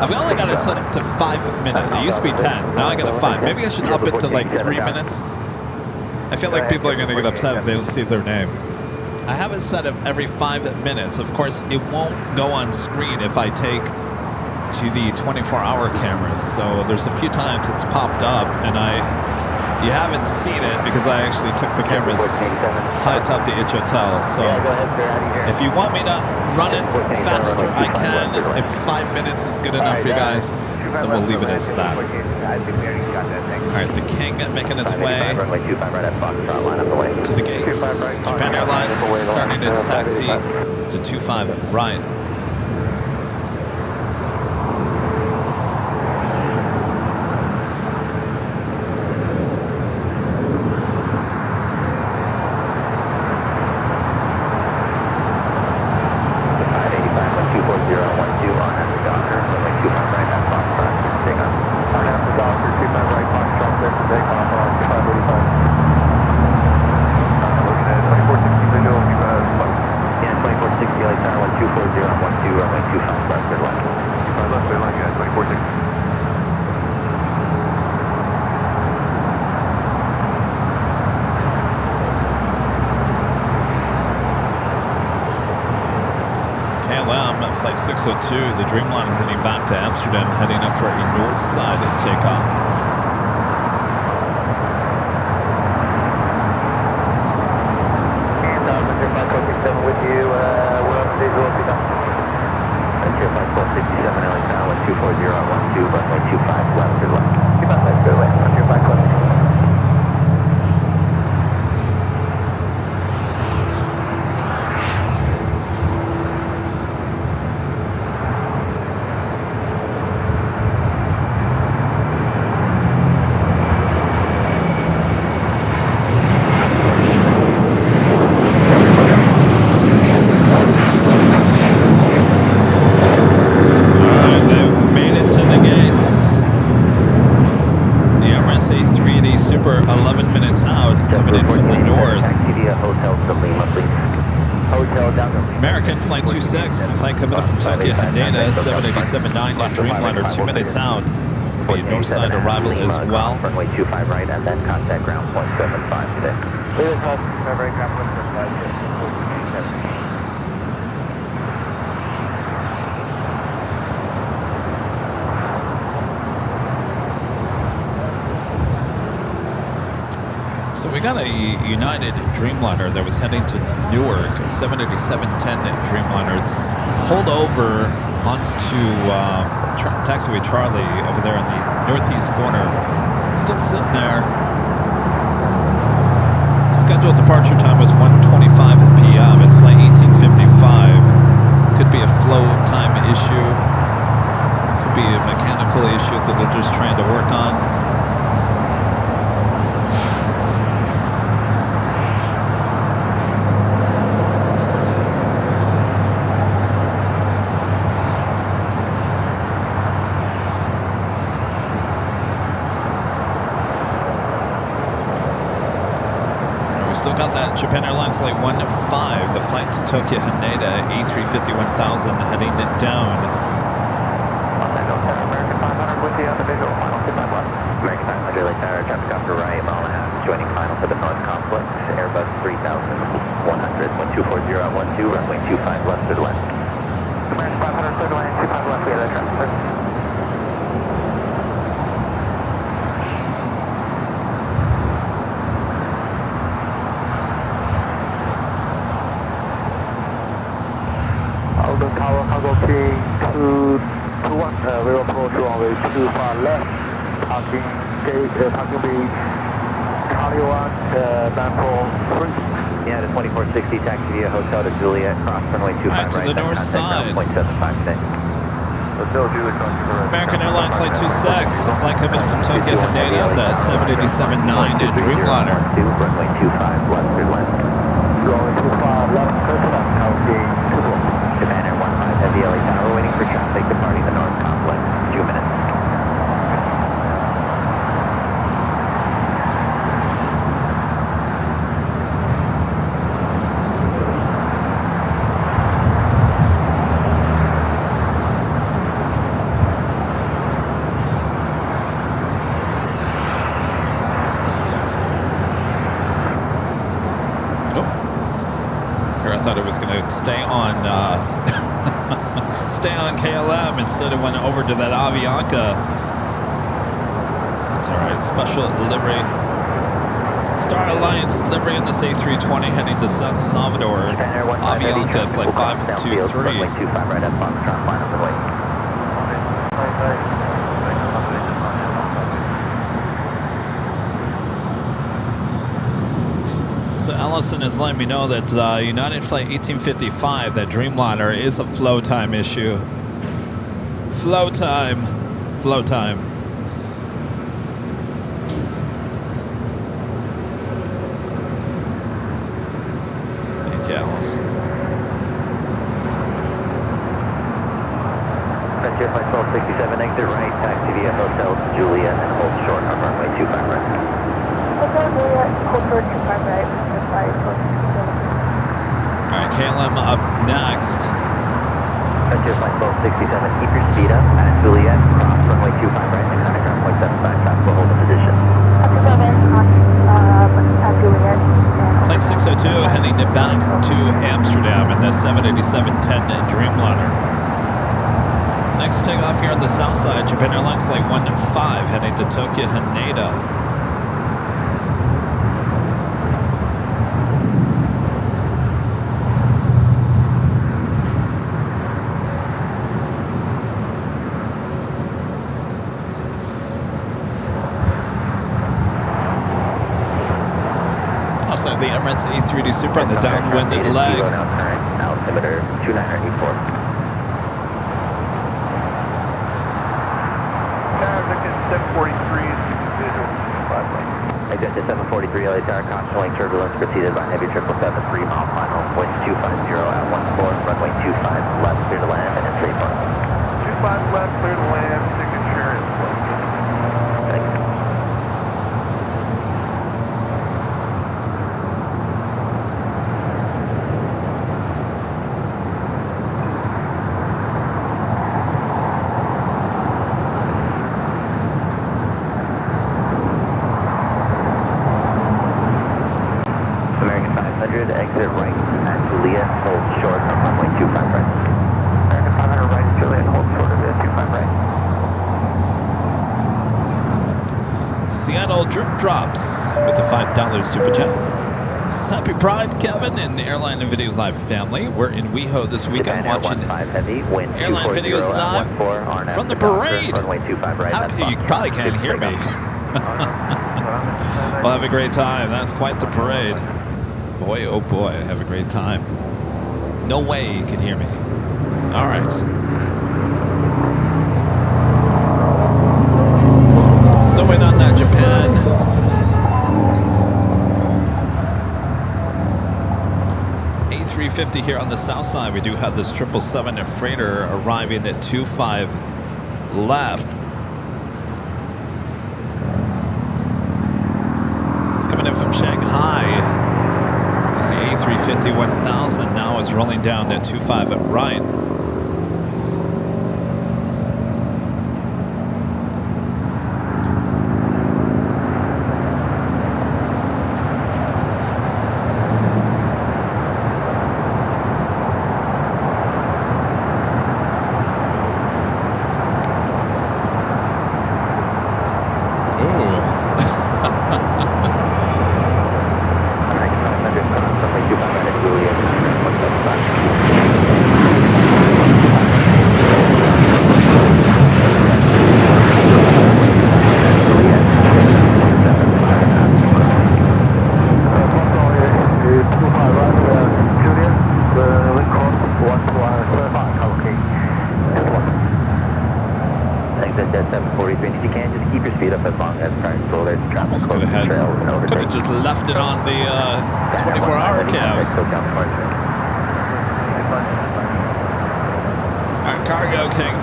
S2: I've only got it set up to 5 minutes. It used to be 10. Now I got a 5. Maybe I should up it to like 3 minutes. I feel like people are going to get upset if they don't see their name. I have it set up every 5 minutes. Of course, it won't go on screen if I take to the 24-hour cameras. So there's a few times it's popped up and you haven't seen it because I actually took the cameras high top to each hotel. So if you want me to run it faster, I can. If 5 minutes is good enough for you guys, then we'll leave it as that. All right, the King making its way to the gates. Japan Airlines starting its taxi to 25 right. Flight 602, the Dreamliner heading back to Amsterdam, heading up for a north side takeoff.
S1: And Mr. 5467 with you, we're on the visual pickup. Mr. 5467, LA Tower, 240 on 12, runway 25 left, good luck. 25 left, good luck, Mr. 5467.
S2: American Flight 26, flight coming up from Tokyo, Haneda, 787-9, Dreamliner, 2 minutes out. the north side arrival as well.
S1: Runway 25 right, and then contact ground point 75 today.
S5: Clear across February ground point 75.
S2: So we got a United Dreamliner that was heading to Newark, a 787-10 Dreamliner. It's pulled over onto taxiway Charlie over there in the northeast corner. Still sitting there. Scheduled departure time was 1:25 p.m. It's flight 1855. Could be a flow time issue. Could be a mechanical issue that they're just trying to work on. Still got that Japan Airlines Flight 15, the flight to Tokyo Haneda, A350-1000 heading it down.
S1: American 500 with you on the visual, final 25 left. American 500, LA Tower, traffic off to right, mile and a half, joining final for the North Complex, Airbus 3100, wind 240 at 12, runway 25 left to the left. American 500, clear to land, 25 left, we have that traffic, sir.
S5: Tower cargo King 221, we will approach runway 25 left, parking bay, Charlie 1, landfall 3.
S1: Yeah, the 2460 taxi via Hotel to Juliet, cross runway 25
S2: right. To the north side.
S1: 0.75 today.
S5: Hotel Juliet,
S2: American Airlines Flight 26, the flight coming from Tokyo Haneda, the 787-9 Dreamliner.
S1: Runway 25 left to left.
S5: Runway 25 left, clear to left, Tower King 221.
S1: Japan Air 15 Heavy LA Tower, waiting for traffic departing the North Complex. 2 minutes.
S2: I thought it was going to stay on stay on KLM instead of went over to that Avianca. That's all right. Special livery. Star Alliance livery in this A320 heading to San Salvador. Avianca flight 523.
S1: Runway 25 right up on the drop line of the way.
S2: So Allison is letting me know that United Flight 1855, that Dreamliner, is a flow time issue. Flow time. Flow time. Thank you, Allison.
S1: Frontier Flight 1267, exit right, taxi via Hotel Juliet, and hold short on runway 25 right.
S7: Hotel Juliet, hold short 25 right.
S2: Alright, KLM up next.
S1: Frontier Flight 1267, keep your speed up at Juliet, cross runway 25 right, and contact ground point 75, traffic will hold the position.
S7: At Juliet.
S2: Flight 602 heading back to Amsterdam in the 787-10 Dreamliner. Next takeoff here on the south side, Japan Airlines Flight 15 heading to Tokyo Haneda. Also the Emirates A380 Super on the downwind leg.
S1: Altimeter 2984.
S5: Tower 743 is visual 5 left.
S1: Exit 743 LA Tower, caution turbulence preceded by heavy 777 3-mile final, wind 250 at 14, runway 25 left, clear to land, and it's 3
S5: 25 left, clear to land, signature is
S1: Thanks.
S2: Seattle Drip Drops with the $5 super chat. Happy Pride, Kevin, and the Airline and Videos Live family. We're in WeHo this weekend watching Airline Videos Live from the parade. You probably can't hear me. We'll have a great time. That's quite the parade. Boy, oh boy, have a great time. No way you can hear me. All right. Still waiting on that Japan. A350 here on the south side. We do have this 777 freighter arriving at 25 left. Coming in from Shanghai. It's the A350 1000 now is rolling down at 25 at right.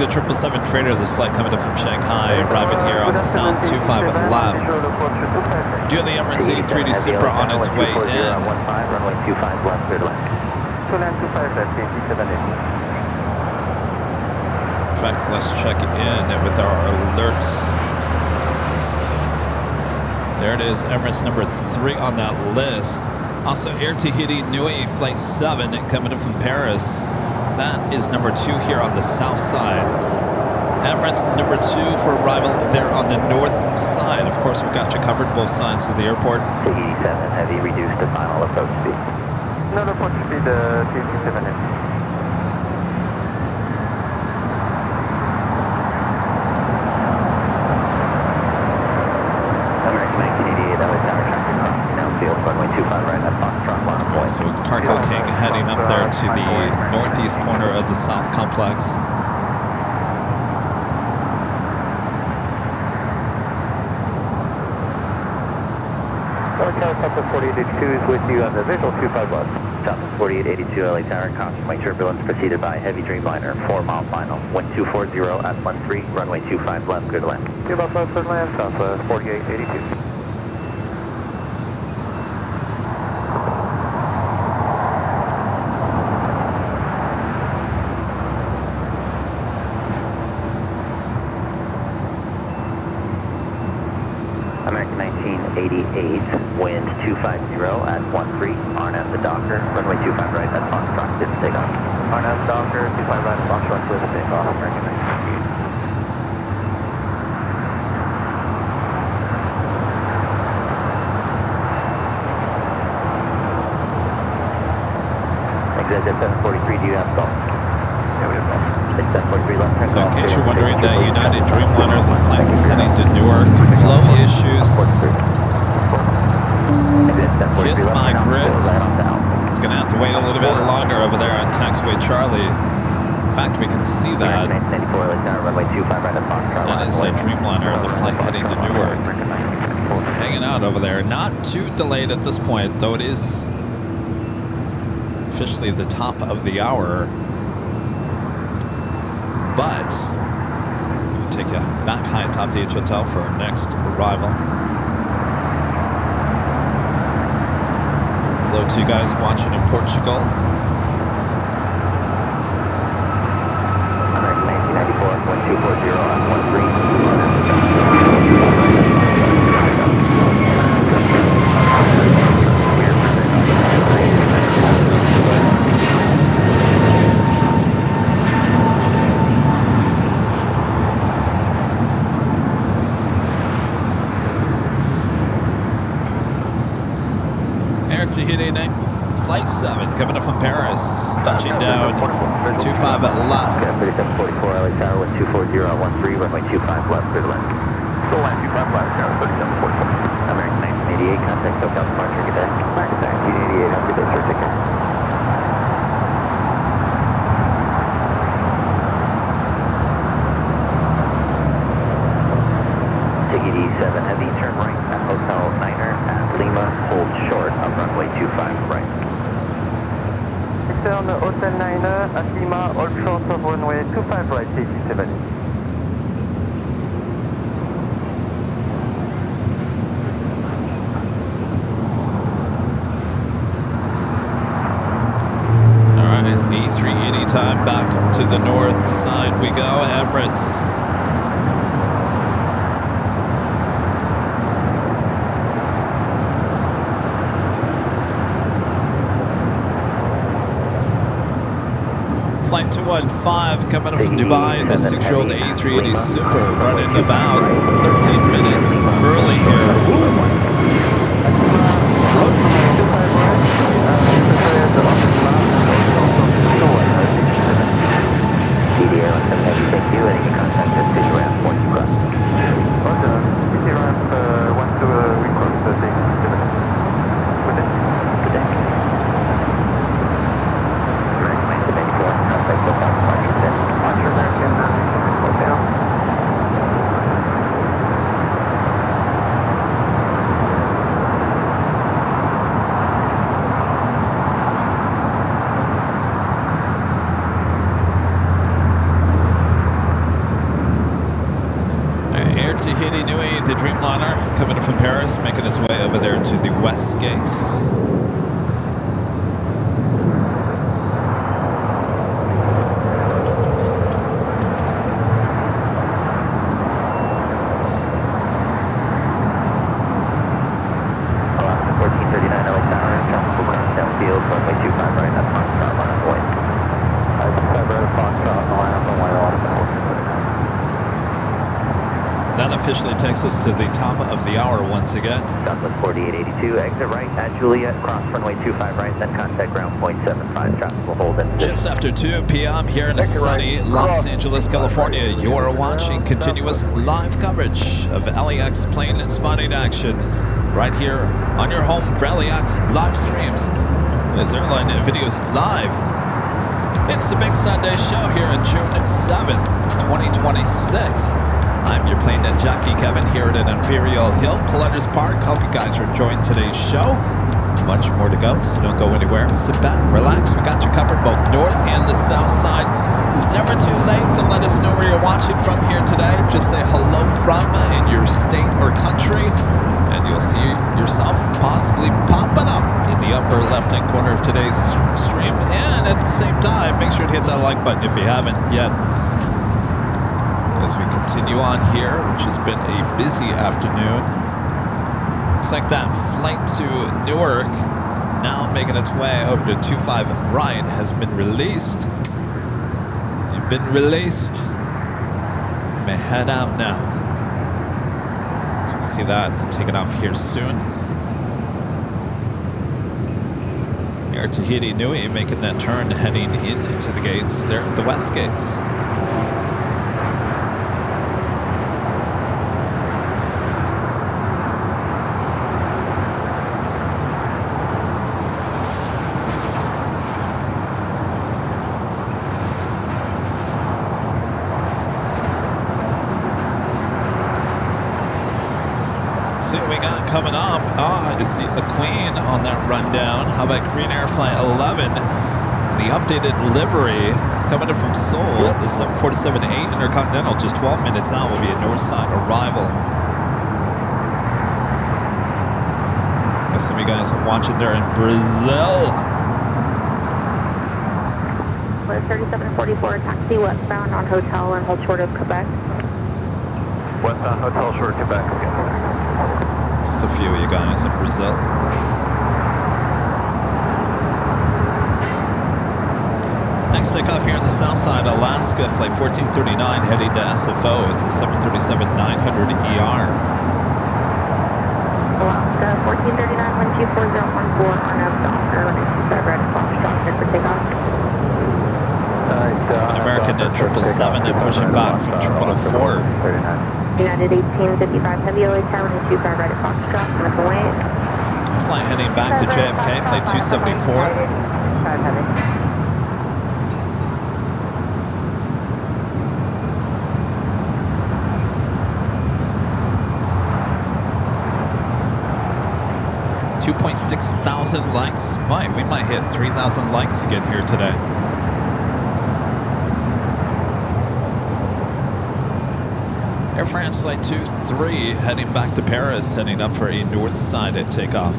S2: The 777 freighter, this flight coming in from Shanghai, arriving here on the south 25 left. Doing the Emirates A380 Super on its way in. In fact, let's check in with our alerts. There it is, Emirates number 3 on that list. Also, Air Tahiti Nui Flight 7 coming in from Paris. That is number 2 here on the south side. Emirates number 2 for arrival there on the north side. Of course, we've got you covered both sides of the airport.
S1: Tahiti 7 Heavy, reduce the final approach speed.
S5: No approach speed, Tahiti 7 Heavy.
S1: American 1988, LA Tower traffic crossing now field, runway 25 right at Foxtrot 1.
S2: So Cargo King heading up there to the northeast corner of the South Complex.
S1: Delta 4882 is with you on the visual 25 left. Delta 4882 LA Tower, caution wing turbulence preceded by heavy Dreamliner, 4-mile final. Wind 240 at 13, runway 25 left, good land.
S5: Give up good land, Delta 4882.
S1: American 1988, wind 250 at 13, RNAV the Docker, runway 25 right at Foxtrot, good takeoff.
S5: RNAV Docker, 25 right at Foxtrot, good takeoff, American 1988.
S1: Exit 743, do you have stall?
S5: Yeah, we have stall.
S1: 743 left.
S2: So in case you're wondering, that United Dreamliner, the flight is heading to Newark. Flow issues. Kiss my grits. It's going to have to wait a little bit longer over there on taxiway Charlie. In fact, we can see that. That is the Dreamliner, the flight heading to Newark. Hanging out over there. Not too delayed at this point, though it is officially the top of the hour. But we'll take you back high atop the H Hotel for our next arrival. Hello to you guys watching in Portugal.
S1: American 1994, 1240 on 13.
S2: Air Tahiti, Flight 7 coming up from Paris, touching down 25 at left.
S1: 3744 LA Tower, wind 240 on 13, runway 25 left, clear to land.
S4: Still land 25 left, Tower 3744.
S1: American 1988, contact SoCal departure, good day. American 1988, have a good day, sir, take care. Ticket E7 Heavy, turn right at Hotel Niner at Lima, hold short of runway 25 right.
S5: Turn Hotel Niner at Lima, hold short of runway 25 right, TC7.
S2: A380 time back up to the north side we go, Emirates. Flight 215 coming up from Dubai, the 6-year-old A380 Super running about 13 minutes early here. Ooh.
S1: Airline 7 Heavy, thank you, and you can contact us to ramp 1 to cross.
S5: Roger, city ramp 1 to recross the TC7. Good day.
S1: Good day. American 1994, contact SoCal departure, good day.
S5: Roger, American 1994 down.
S2: Tahiti Nui, the Dreamliner, coming in from Paris, making its way over there to the west gates.
S1: Alaska 1439 LA Tower, traffic will cross downfield, runway 25 right at Foxtrot, line up away. 25 right at Foxtrot, line up away,
S2: That officially takes us to the top of the hour once again.
S1: Southwest 4882, exit right at Juliet, cross runway 25 right, then contact ground point 75. Traffic will hold in.
S2: Just after 2 p.m. here in sunny Los Angeles, California, you are watching continuous live coverage of LAX plane spotting action right here on your home for LAX live streams. It is Airline Videos Live. It's the Big Sunday show here on June 7th, 2026. I'm your plane and jockey, Kevin, here at Imperial Hill, Columbus Park. Hope you guys are enjoying today's show. Much more to go, so don't go anywhere. Sit back, relax. We got you covered both north and the south side. It's never too late to let us know where you're watching from here today. Just say hello from in your state or country, and you'll see yourself possibly popping up in the upper left-hand corner of today's stream. And at the same time, make sure to hit that like button if you haven't yet. As we continue on here, which has been a busy afternoon. Looks like that flight to Newark, now making its way over to 25 right, has been released. You've been released. You may head out now. So we'll see that taking off here soon. Air Tahiti Nui making that turn, heading into the gates there at the west gates. See what we got coming up. I see a Queen on that rundown. How about Green Air Flight 11? The updated livery coming in from Seoul. The 747-8 Intercontinental, just 12 minutes out, will be a north side arrival. I see you guys watching there in Brazil.
S7: 3744, taxi westbound on hotel and hold short of Quebec.
S5: Westbound hotel short of Quebec.
S2: Just a few of you guys in Brazil. Next takeoff here on the south side, Alaska, flight 1439, heading to SFO. It's a 737-900ER.
S7: Alaska 1339, 124.014 on a Docker, runway 25 right at Foxtrot, cleared for takeoff.
S2: American at 777 and pushing back from 404.
S7: United 1855 Heavy LA Tower, runway 25 right at Foxtrot, on a point.
S2: Flight heading back to JFK, flight 274.
S7: 5 Heavy.
S2: $2,600 likes. We might hit 3,000 likes again here today. Air France flight 23 heading back to Paris, heading up for a north side at takeoff.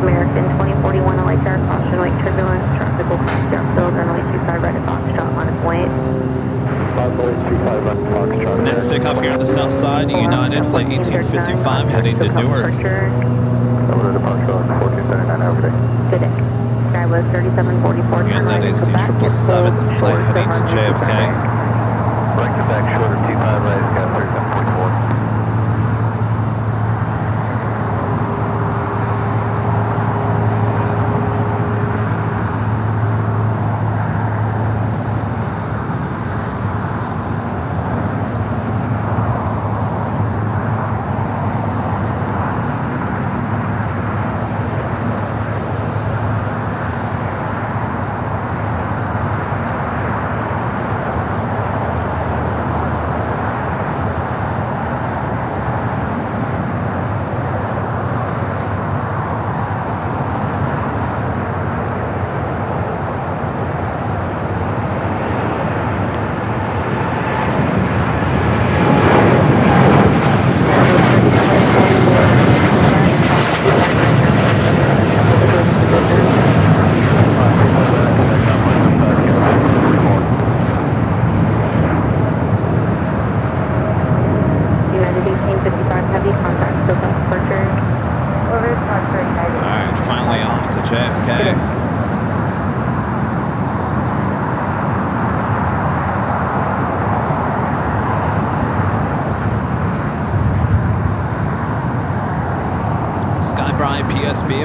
S7: American 2041 LA Tower, caution wake turbulence, traffic will cross down field, runway 25 right at Foxtrot on its way.
S2: Next takeoff here on the south side, United flight 1855 heading to Newark.
S4: Over to departure on 1439, have a good day.
S7: Good day. Skywest 3744.
S2: Again, that is the 777 flight heading to JFK.
S4: Right to back shorter 25 right, got 3744.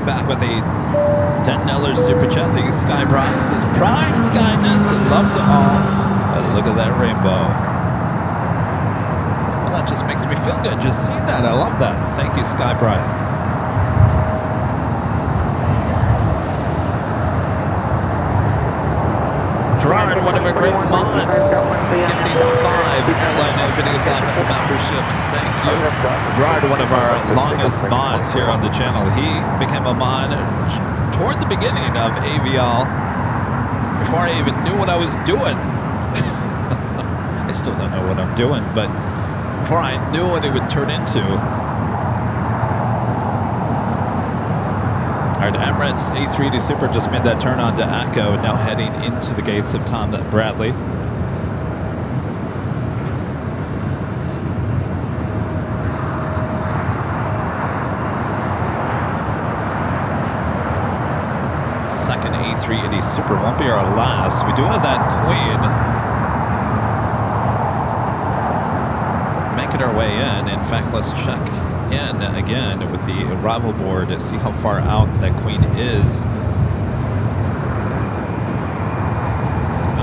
S2: Back with a $10 super chat. Thank you, Sky Bryce. Says pride, kindness, and love to all. But look at that rainbow. Well, that just makes me feel good. Just seeing that. I love that. Thank you, Sky Bryce. Gerard, one of our great mods, gifting 5 AirLineVideos Live memberships. Thank you. Gerard, one of our longest mods here on the channel. He became a mod toward the beginning of AVL, before I even knew what I was doing. I still don't know what I'm doing, but before I knew what it would turn into. All right, Emirates A380 Super just made that turn on to Echo, now heading into the gates of Tom Bradley. The second A380 Super won't be our last. We do have that Queen making our way in. In fact, let's check in again with the arrival board to see how far out that Queen is.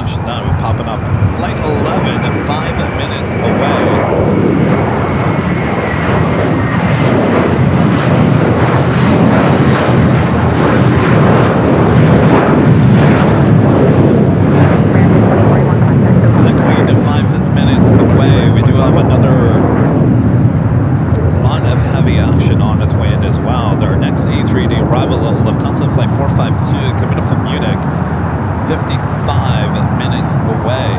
S2: Should not be popping up. Flight 11, 5 minutes away. Lufthansa flight 452 coming up from Munich, 55 minutes away.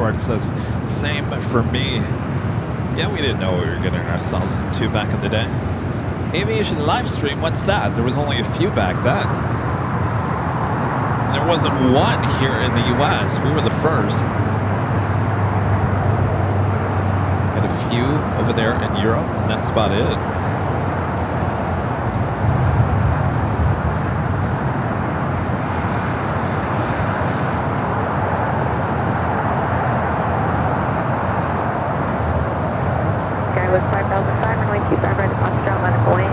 S2: Schwartz says, same for me. Yeah, we didn't know what we were getting ourselves into back in the day. Aviation live stream, what's that? There was only a few back then. There wasn't one here in the US. We were the first. Had a few over there in Europe, and that's about it.
S7: With 5,005, runway 25 right at Foxtrot, line up away.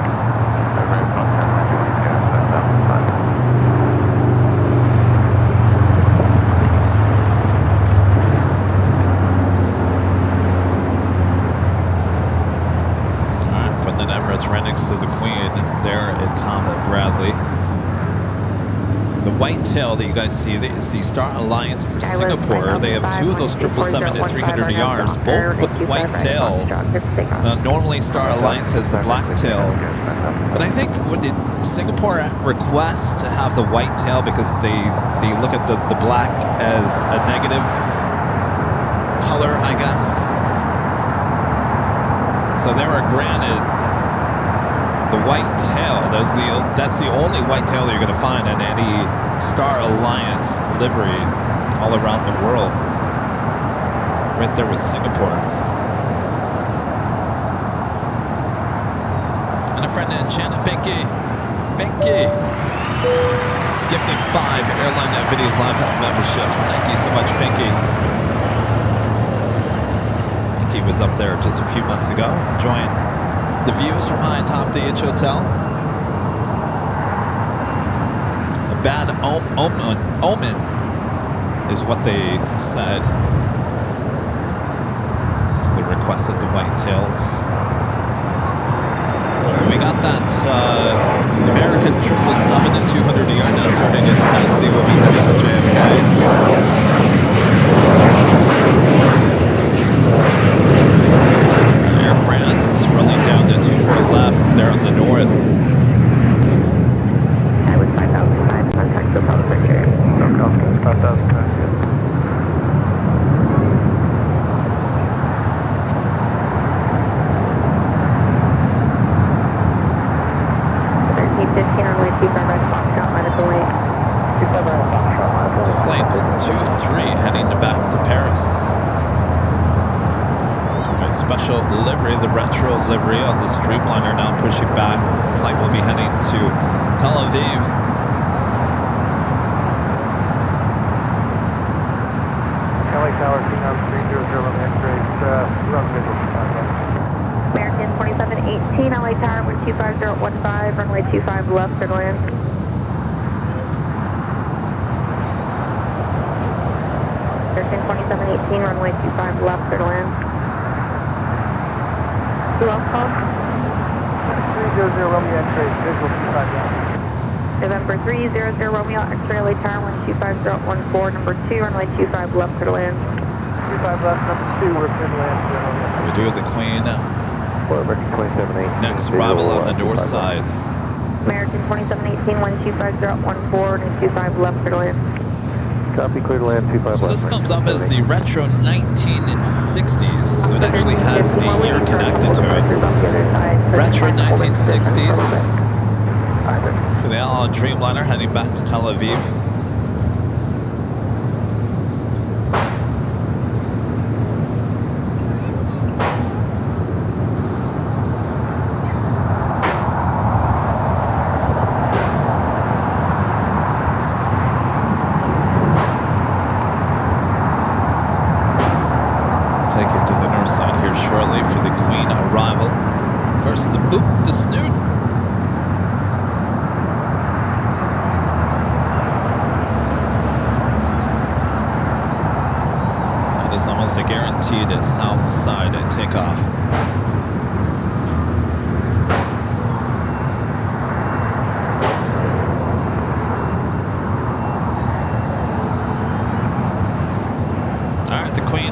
S2: Alright, from the Emirates right next to the Queen there at Tom Bradley. The white tail that you guys see is the Star Alliance for Singapore. They have two of those 777-300ERs, both with the white tail. Normally Star Alliance has the black tail. But I think what did Singapore request to have the white tail because they look at the black as a negative color, I guess. So they were granted the white tail. That's the only white tail that you're going to find in any Star Alliance livery all around the world. Right there with Singapore. And a friend in China, Pinky, gifting 5 Airline Videos Live memberships. Thank you so much, Pinky. Pinky was up there just a few months ago, enjoying the views from high atop the H Hotel. A bad omen is what they said. This is the request of the white tails. Alright, we got that American 777-200ER now starting its taxi. We'll be heading to JFK. Air France rolling down the 24 left there on the north.
S7: I was 5,005, contact the South Picture.
S5: No confidence, 5,005.
S7: 1315 runway 25 right at Foxtrot, line up away.
S2: It's flight 23 heading back to Paris. Alright, special livery, the retro livery on the Streamliner now pushing back. Flight will be heading to Tel Aviv.
S5: LA Tower, Phenom 300, X-ray, run visual.
S7: American 2718, LA Tower, wind 25015, runway 25 left, clear to land. American 2718, runway 25 left, clear to land. Who else called?
S5: 300, Romeo X-ray, visual 25 left.
S7: November 300, Romeo, X-ray, LA Tower, wind 25014, number 2, runway 25 left, clear to land.
S5: 25 left, number 2, we're clear to land.
S2: We do have the Queen.
S4: American 2718.
S2: Next arrival on the north side.
S7: American 2718, wind 25014, and 25 left, clear to land.
S4: Copy, clear to land, 25
S2: So this comes up as the retro 1960s. So it actually has a year connected to it. Retro 1960s. For the Al Dreamliner heading back to Tel Aviv. Take it to the north side here shortly for the Queen arrival. Of course, the boop, the snoot. It is almost a guaranteed south side takeoff.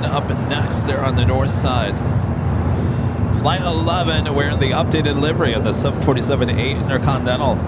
S2: Up next there on the north side. Flight 11 wearing the updated livery of the 747-8 Intercontinental.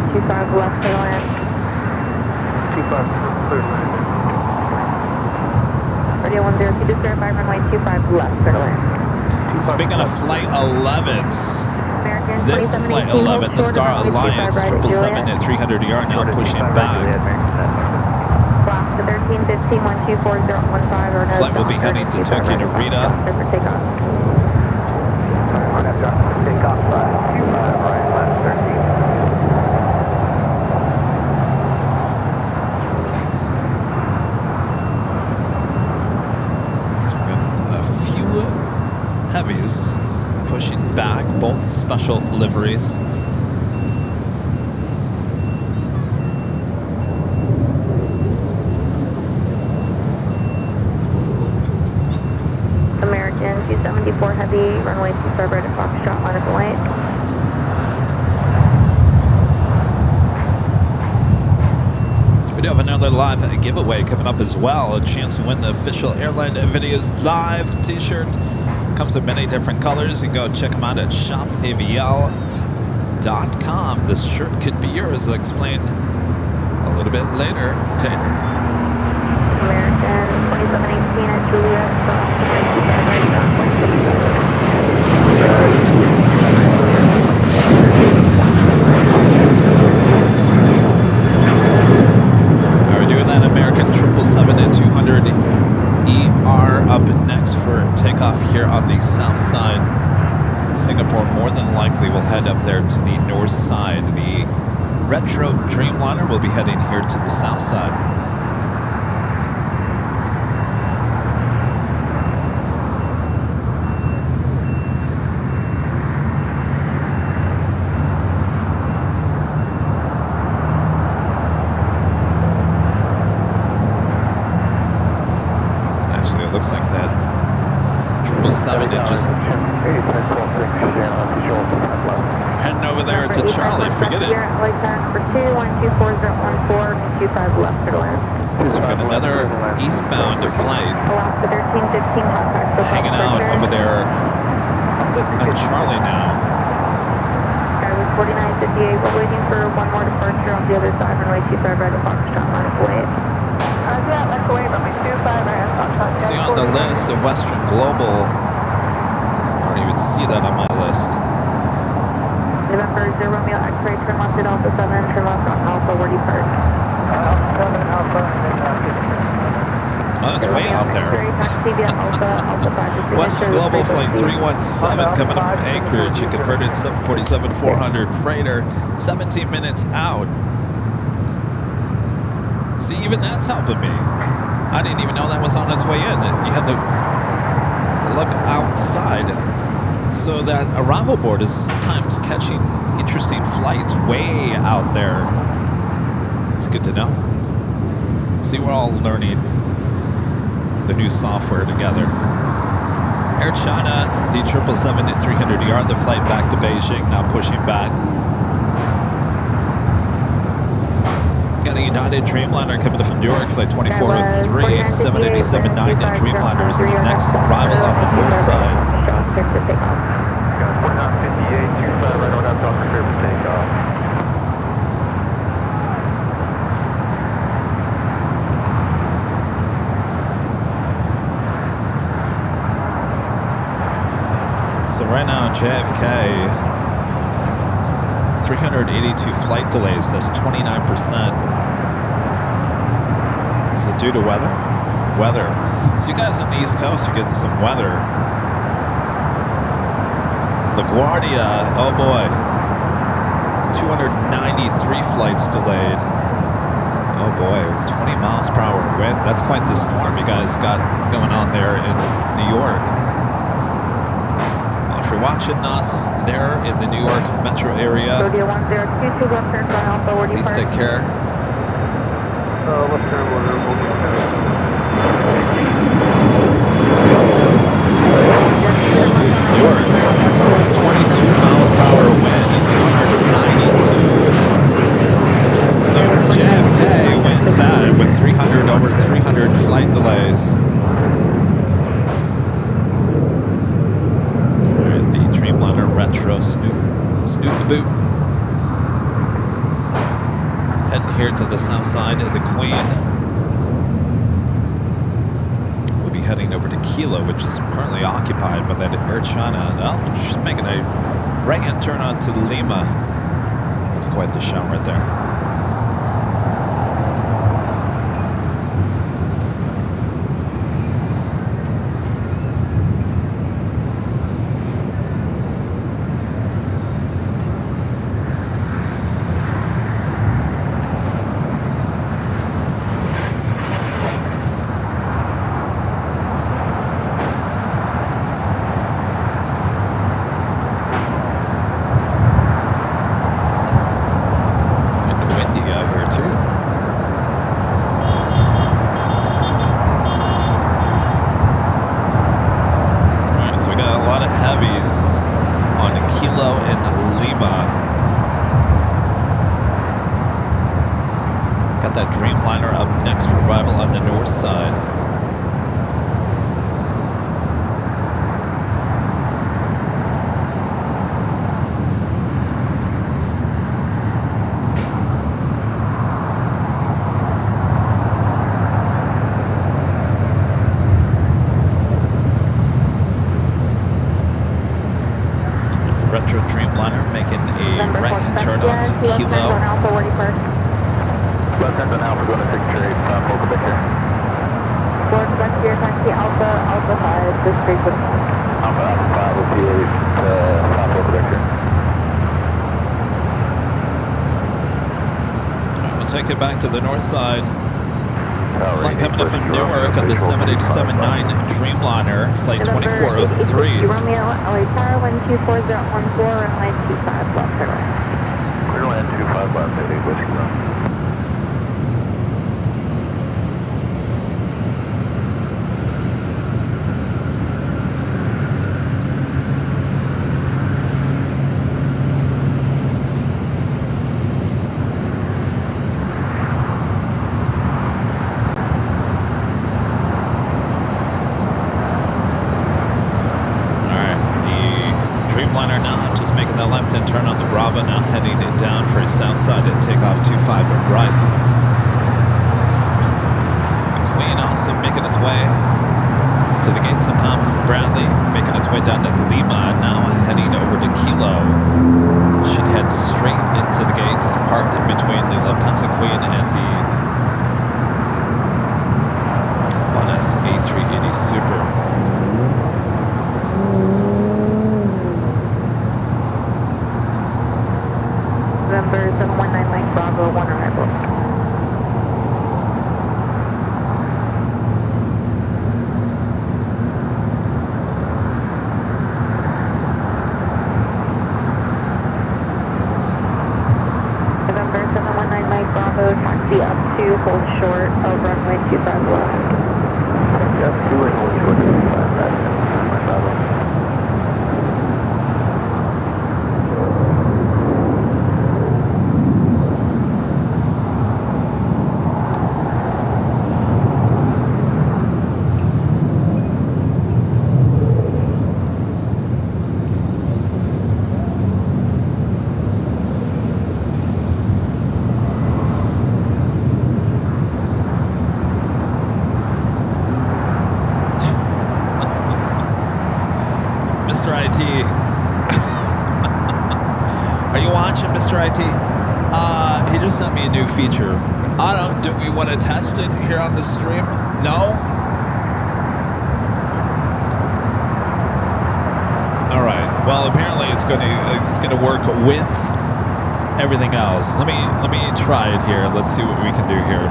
S7: 125 left for the land.
S5: 25 clear land.
S7: Radio 102, just verify runway 25 left for the land.
S2: Speaking of Flight 11s,
S7: American
S2: this
S7: 2718,
S2: Flight 11, the Star Alliance 777 at 300 ER now pushing back.
S7: Blast to 1315, 124.015 or
S2: Flight will be heading to Tokyo Narita.
S7: For takeoff.
S5: On that drop, take off 25 right, left 13.
S2: A few heavies pushing back, both special liveries.
S7: American 274 heavy, runway 25 right at Foxtrot, line up and wait.
S2: We do have another live giveaway coming up as well. A chance to win the official Airline Videos Live t-shirt. Comes in many different colors. You can go check them out at shopavl.com. This shirt could be yours. I'll explain a little bit later. Tater.
S7: American 2718 at Juliet,
S2: Are we doing that American 777 at 200 ER up next for takeoff here on the south side. Singapore more than likely will head up there to the north side. The retro Dreamliner will be heading here to the south side. Looks like that 777 is just heading over there to Charlie. Forget it.
S7: LAX Airport 124.014, 25 left for the land.
S2: So we got another eastbound flight
S7: Alaska 1315, contact for
S2: hanging out over there on Charlie now.
S7: Skyway 4958, we're waiting for one more departure on the other side, runway 25 right at Foxtrot, line up wait. Yeah, let's wait, runway 25 right at Foxtrot.
S2: See on the list of Western Global, I don't even see that on my list.
S7: November 0 Romeo X-ray, turn left at Alpha 7, turn left on Alpha, where do you park?
S5: Alpha 7, Alpha, and then
S2: Oh, that's way out there. Western Global Flight 317 coming up from Anchorage. You converted 747-400 freighter, 17 minutes out. See, even that's helping me. I didn't even know that was on its way in. You had to look outside. So that arrival board is sometimes catching interesting flights way out there. It's good to know. See, we're all learning the new software together. Air China, D777 at 300 ER, the flight back to Beijing, now pushing back. Got a United Dreamliner coming from New York, flight 2403, 787-9 at Dreamliner is the next arrival on the north side.
S5: 4958, 25 right on up, Dr. Clear for takeoff.
S2: So right now, JFK, 382 flight delays, that's 29%. Is it due to weather? Weather. So you guys on the East Coast are getting some weather. LaGuardia, oh boy, 293 flights delayed. Oh boy, 20 miles per hour wind. That's quite the storm you guys got going on there in New York. Well, if you're watching us there in the New York metro area, please take care. Jeez, New York, 22 miles per hour wind and 292. So JFK wins that with over 300 flight delays. Alright, the Dreamliner Retro Snoop the boot. here to the south side of the Queen. We'll be heading over to Kilo, which is currently occupied by that Air China. Well, she's making a right-hand turn onto Lima. That's quite the show right there. Back to the north side. Flight coming in from Newark on the 787-9 Dreamliner, flight 2403.
S7: Romeo, LA Tower, 124.014, runway 25 left, clear land.
S5: Clear land 25 left, 88 Whiskey Romeo.
S2: Feature. Do we want to test it here on the stream? No? All right. Well, apparently it's going to work with everything else. Let me try it here. Let's see what we can do here.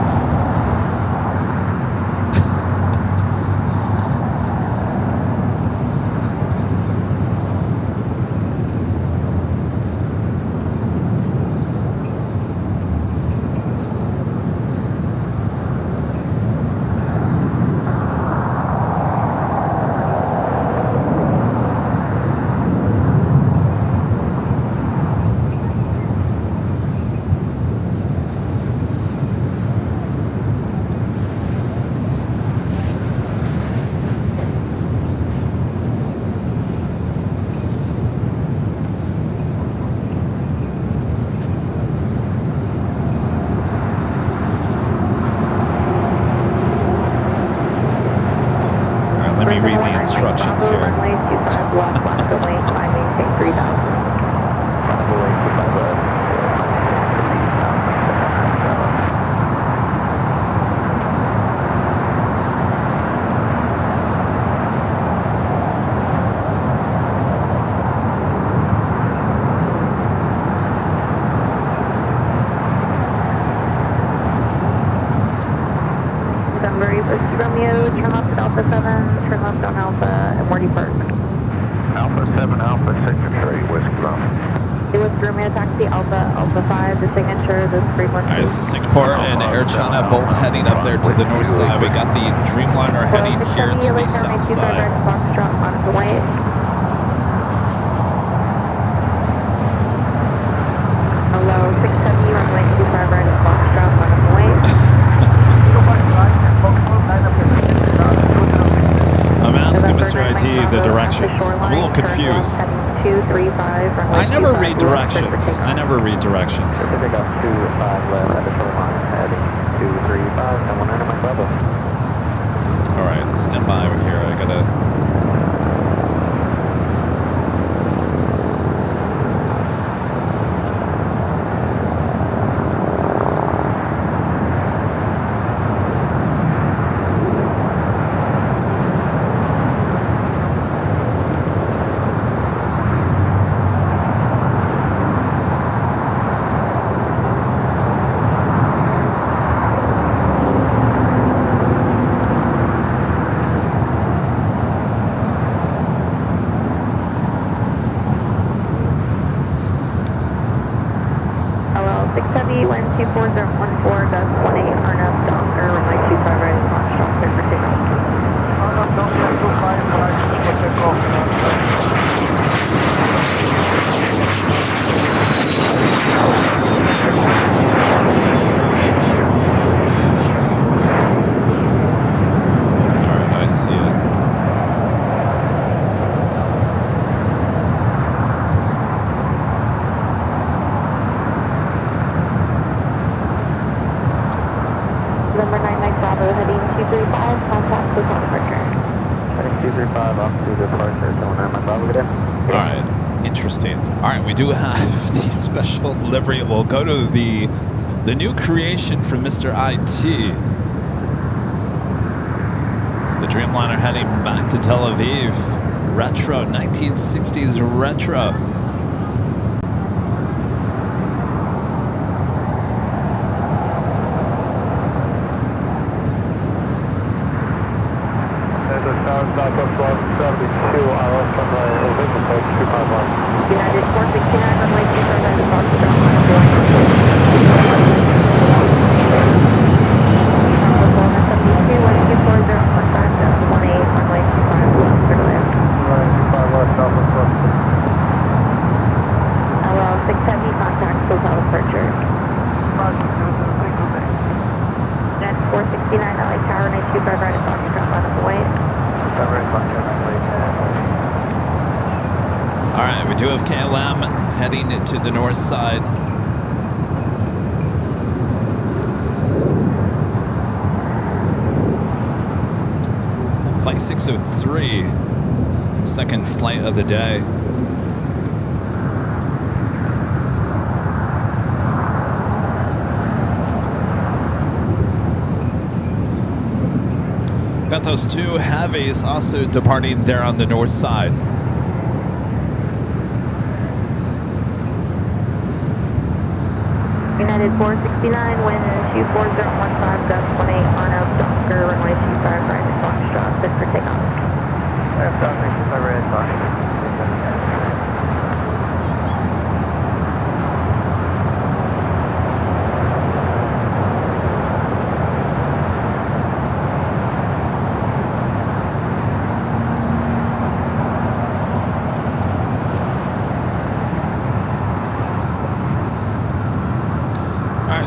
S5: 7 Alpha, Signature 3, Whiskey Love.
S7: It was Grumman Taxi Alpha, Alpha 5, the signature, this frequency.
S2: All right, so Singapore and Air China both heading up there to the north side. We got the Dreamliner heading here to the south side.
S7: Foxtrot, Monica White. Hello, 670, runway 25 right at Foxtrot, Monica White.
S2: I'm asking Mr. IT the directions. I'm a little confused.
S7: 235, runway
S2: I never
S7: 25
S2: read
S7: left,
S2: directions. I never read directions.
S1: Pacific up 25 left at the shoreline, heading 235, and 1 my Bravo.
S2: All right, stand by over here. I gotta.
S7: November 99 Bravo, heading 235, contact hotel departure.
S1: Heading 235, off to departure, 1 my Bravo, good in.
S2: All right, interesting. All right, we do have the special livery. We'll go to the new creation from Mr. IT. The Dreamliner heading back to Tel Aviv. Retro, 1960s retro.
S7: United 469, runway 25 right at Foxtrot, Monica White. Alpha 72, 124, 015, 18, runway 25 left, LL 670, contact hotel departure. Next 469, LA Tower, 925 right at Foxtrot, Monica White.
S2: All right, we do have KLM heading to the north side. Flight 603, second flight of the day. Got those two heavies also departing there on the north side.
S7: United 469, wind 24015, gust 18, Arnold, Donker, runway 25 right at Foxtrot, good for takeoff.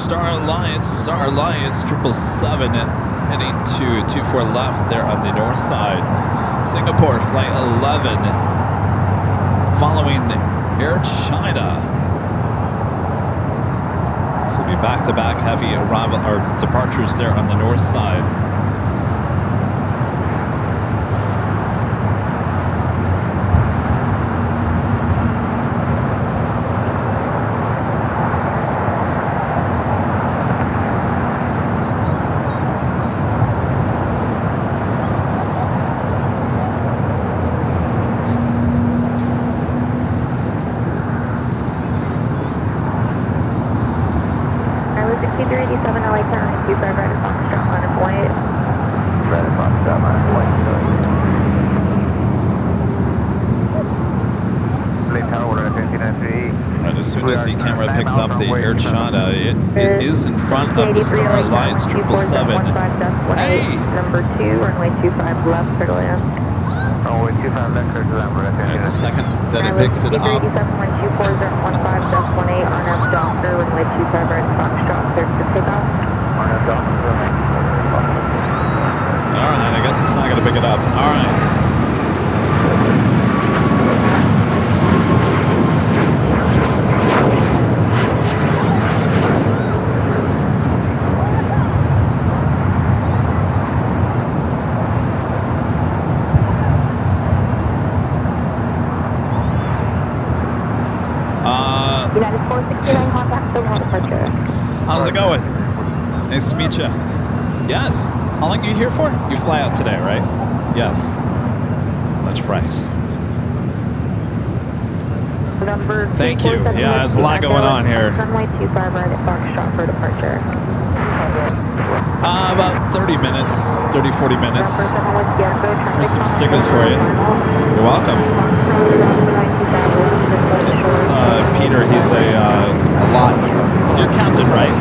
S2: Star Alliance 777 heading to 24 left there on the north side. Singapore flight 11 following Air China. This will be back-to-back heavy arrival or departures there on the north side. as soon as the camera picks up the Air China, it is in front of the Star Alliance 777. Hey!
S7: Number 2, runway 25 left, clear to land.
S5: Runway 25 left, clear to land.
S2: At the second that it picks it up.
S7: 387-124-015, RNF Doctor, runway 25 right, Foxtrot, clear to takeoff.
S5: RNF Doctor,
S2: All right, I guess it's not going to pick it up. All right.
S7: United 469, contact signal departure.
S2: How's it going? Nice to meet you. Yes. How long are you here for? You fly out today, right? Yes. That's right.
S7: Number
S2: Thank you. Yeah, there's a lot going on here.
S7: Runway 25 right at Foxtrot for departure.
S2: About 30 minutes, 30, 40 minutes. Here's some stickers for you. You're welcome. This is Peter. He's a lot. You're captain, right?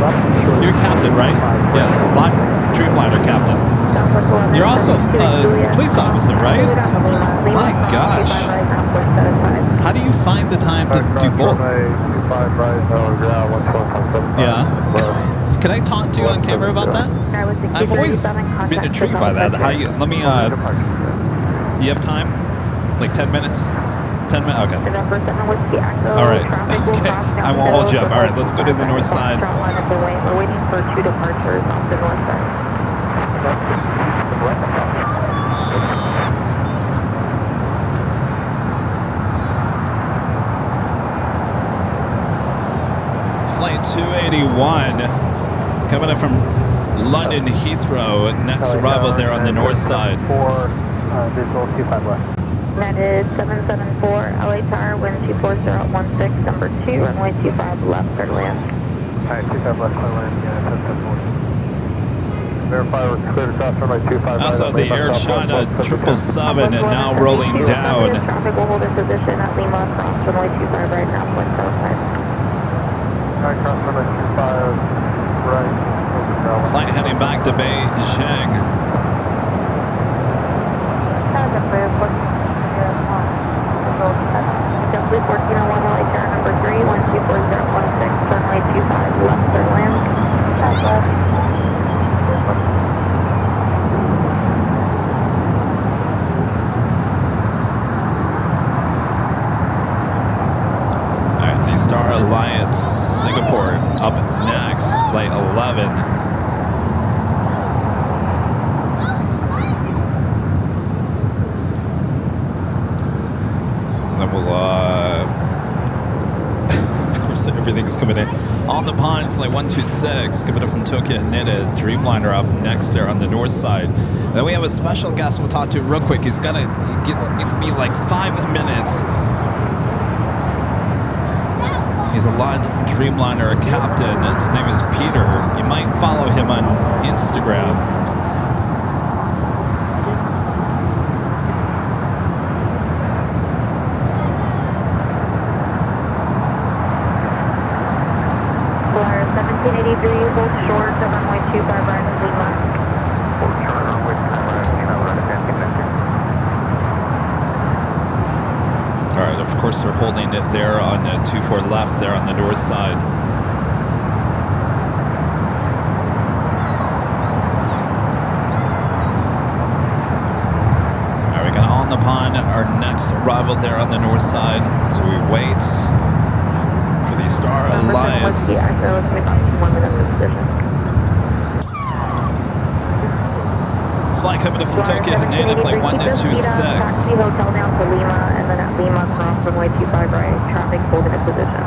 S2: You're captain, right? Yes, lot Dreamliner captain. You're also a police officer, right? My gosh. How do you find the time to do both? Yeah. Can I talk to you on camera about that? I've always been intrigued by that. How you? Let me. You have time? Like 10 minutes? 10 minutes. Okay. All right. Okay. I won't hold you up. All right. Let's go to the north side.
S7: We're waiting for 2 departures off the north side.
S2: Flight 281 coming up from London Heathrow. Next arrival there on the north side.
S7: United 774, LA Tower, wind 24016, number 2, runway 25 left, clear to land.
S5: Alright, 25 left, clear to land. Yeah, 774. Verify we're clear to cross runway 25.
S2: Also, the Air China 777 and now rolling down.
S7: Traffic will hold in position at Lima, cross runway 25 right now, point southside.
S5: Alright, cross runway 25 right.
S2: Flight heading back to Beijing.
S7: Simply 1401 LA Tower, number 3, 124016, runway 25 left, clear to land.
S2: Alright, the Star Alliance Singapore up next, flight 11. And then we'll, of course, everything's coming in. On the pond, flight 126, coming up from Tokyo Haneda, Dreamliner up next there on the north side. And then we have a special guest we'll talk to real quick. He's gonna give me like 5 minutes. He's a London Dreamliner captain. His name is Peter. You might follow him on Instagram.
S7: Flyer 1783, hold short, runway 25 right at Lima.
S5: Hold short runway 25 right at Lima, we're at
S2: All right, of course they're holding it there on the 24 left there on the north side. All right, we're gonna on the pond our next arrival there on the north side as we wait for the Star Alliance. This flight coming in from Tokyo Haneda, flight 1226.
S7: Taxi hotel down to Lima, and then at Lima, cross runway 25 right, traffic holding in position.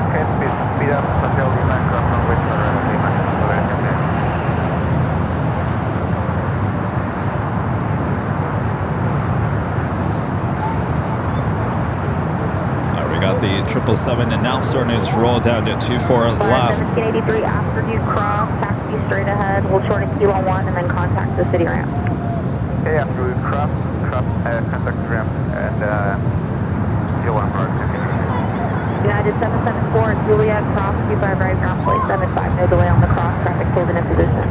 S5: Okay, speed up, Hotel Lima, cross runway 25 right at Lima.
S2: We got the 777 and now starting to roll down to 24 left.
S7: 1783, after you cross, taxi straight ahead, hold short at Kilo 1, and then contact the city ramp.
S5: Okay, after we cross, contact the ramp and Kilo 1 park.
S7: United United 774, Juliet, cross 25 right, ground point 75, no delay on the cross, traffic holding in position.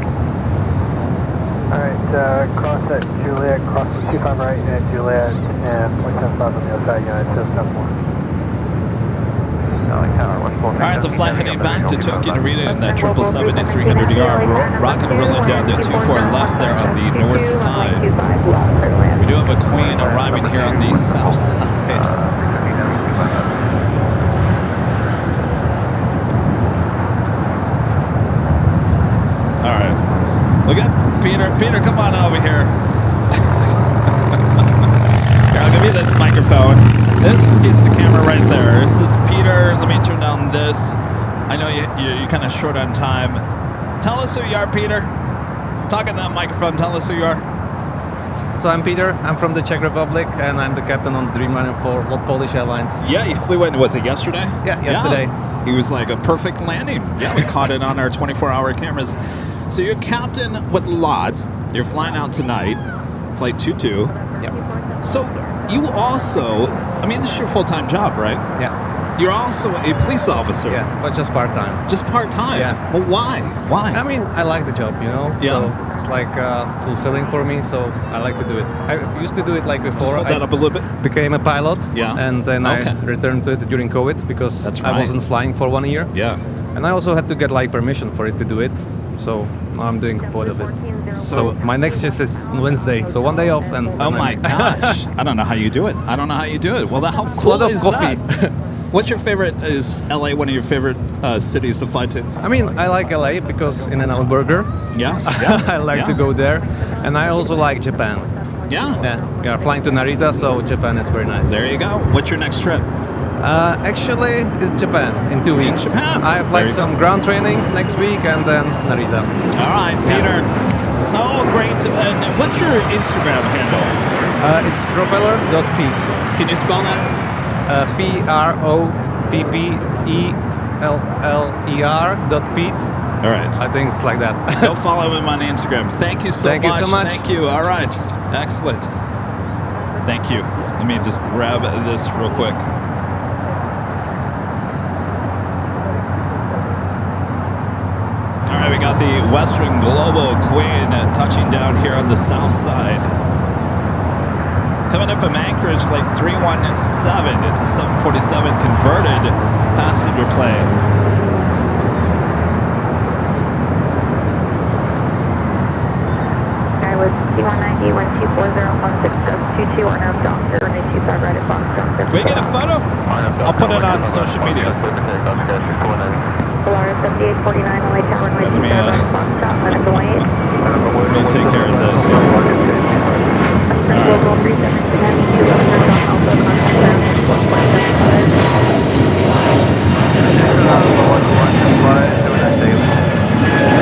S5: Alright, cross at Juliet, cross the 25 right at Juliet, and 0.75 on the outside, United 774.
S2: All right, the flight heading back to Tokyo Narita in that 777 at 300ER, rocking and rolling down to 24 left there on the north side. We do have a Queen arriving here on the south side. All right, look at Peter. Peter, come on over here. Here, I'll give you this microphone. This is the camera right there. This is Peter. Let me turn down this. I know you're kind of short on time. Tell us who you are, Peter. Talk in that microphone. Tell us who you are.
S10: So I'm Peter. I'm from the Czech Republic, and I'm the captain on Dreamliner for Polish Airlines.
S2: Yeah, you flew in, was it yesterday?
S10: Yeah, yesterday.
S2: Yeah. He was like a perfect landing. Yeah, we caught it on our 24-hour cameras. So you're captain with LAX. You're flying out tonight, flight 22.
S10: Yeah.
S2: So you also, I mean, this is your full-time job, right?
S10: Yeah.
S2: You're also a police officer.
S10: Yeah, but just part-time.
S2: Just part-time?
S10: Yeah.
S2: But why? Why?
S10: I mean, I like the job, you know?
S2: Yeah.
S10: So it's like fulfilling for me, so I like to do it. I used to do it like before.
S2: Just hold that up a little bit.
S10: Became a pilot.
S2: Yeah.
S10: And then
S2: Okay.
S10: I returned to it during COVID because
S2: That's right.
S10: I wasn't flying for 1 year.
S2: Yeah.
S10: And I also had to get like permission for it to do it. So now I'm doing both of it. So my next shift is on Wednesday. So 1 day off and...
S2: Oh my gosh. I don't know how you do it. I don't know how you do it. Well, how cool
S10: a lot of
S2: is
S10: coffee.
S2: that? What's your favorite? Is LA one of your favorite cities to fly to?
S10: I mean, I like LA because In-N-Out Burger.
S2: Yes. Yeah.
S10: I like to
S2: Yeah.
S10: go there. And I also like Japan.
S2: Yeah.
S10: Yeah, we are flying to Narita, so Japan is very nice.
S2: There you go. What's your next trip?
S10: Actually, it's Japan in 2 weeks.
S2: Japan.
S10: I have
S2: There
S10: like
S2: you
S10: some
S2: go.
S10: ground training next week and then Narita.
S2: All right, Peter. So great. And what's your Instagram handle?
S10: It's propeller.pete.
S2: Can you spell that?
S10: PROPPELLER.pete.
S2: All right.
S10: I think it's like that.
S2: Go follow him on Instagram. Thank you so
S10: Thank
S2: much.
S10: you so much.
S2: Thank you. All right. Excellent. Thank you. Let me just grab this real quick. All right, we got the Western Global Queen touching down here on the south side. Coming in from Anchorage, flight 317. It's a 747 converted passenger plane.
S7: Guy with C-190, 124016, 22 on our doctor, runway 25 right at Foxtrot.
S2: Can we get a photo? I'll put it on social media.
S7: Polaris 7849, LA Tower, runway 25 right at Foxtrot, minute delay.
S2: Let me take care of this here.
S7: Global 3710, 211 also contact ground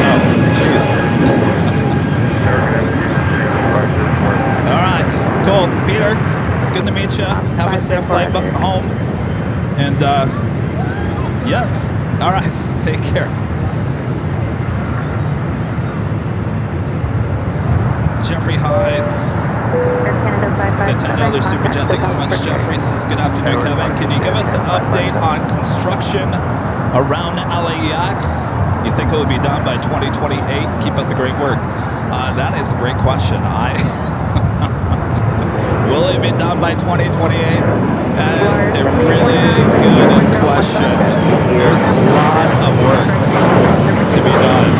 S2: Oh, jeez. All right, cool. Peter, good to meet you. Have a safe flight home. And, yes. All right, take care. Jeffrey Hides. The $10 Super Jet. Thanks so much, Jeffrey. Says, good afternoon, Kevin. Can you give us an update on construction around LAX? You think it will be done by 2028? Keep up the great work. That is a great question. Will it be done by 2028? That is a really good question. There's a lot of work to be done.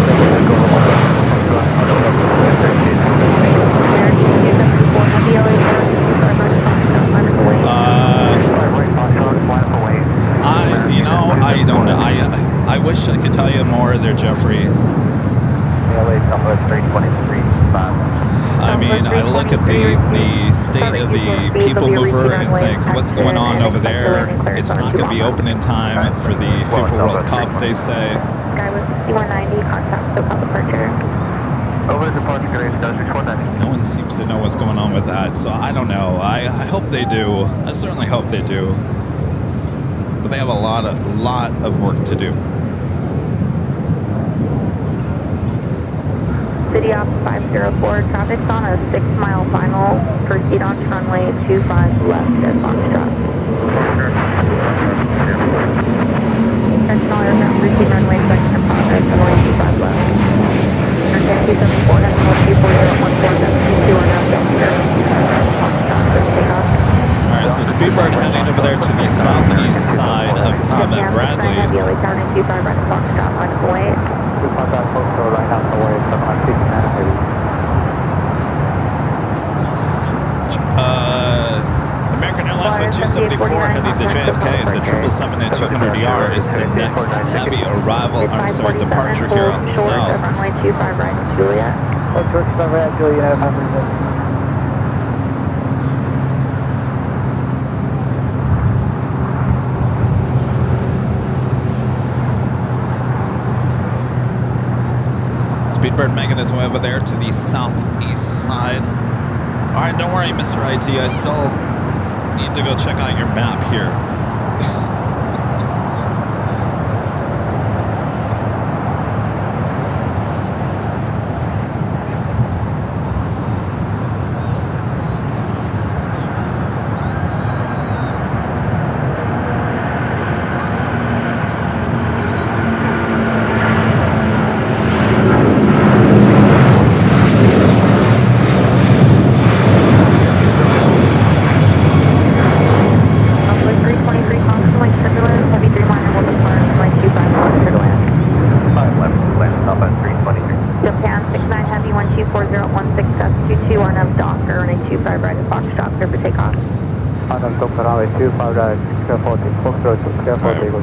S2: I don't know. I wish I could tell you more there, Jeffrey. I mean, I look at the state of the people mover and think, what's going on over there? It's not going to be open in time for the FIFA World Cup, they say.
S7: Guy with C-190, contact SoCal departure.
S5: Over the departure, Gary, 619.
S2: No one seems to know what's going on with that, so I don't know. I hope they do. I certainly hope they do. But they have a lot of work to do.
S7: City Ops 504, traffic's on a 6-mile final. Proceed on to runway 25 left at Foxtrot.
S2: southeast side of Tom and Bradley.
S7: Heavy LA Tower 925 right at Foxtrot, line up away.
S5: 25 back Foxtrot, right out the way, 769 heavy.
S2: American Airlines Flight 274 heading to JFK. The 777 and 200ER is the next heavy arrival, I'm sorry, departure here on the south.
S7: Runway 25 right at Juliet.
S5: Short 25 right at Juliet,
S2: Speedbird making his way over there to the southeast side. All right, don't worry, Mr. IT. I still need to go check out your map here.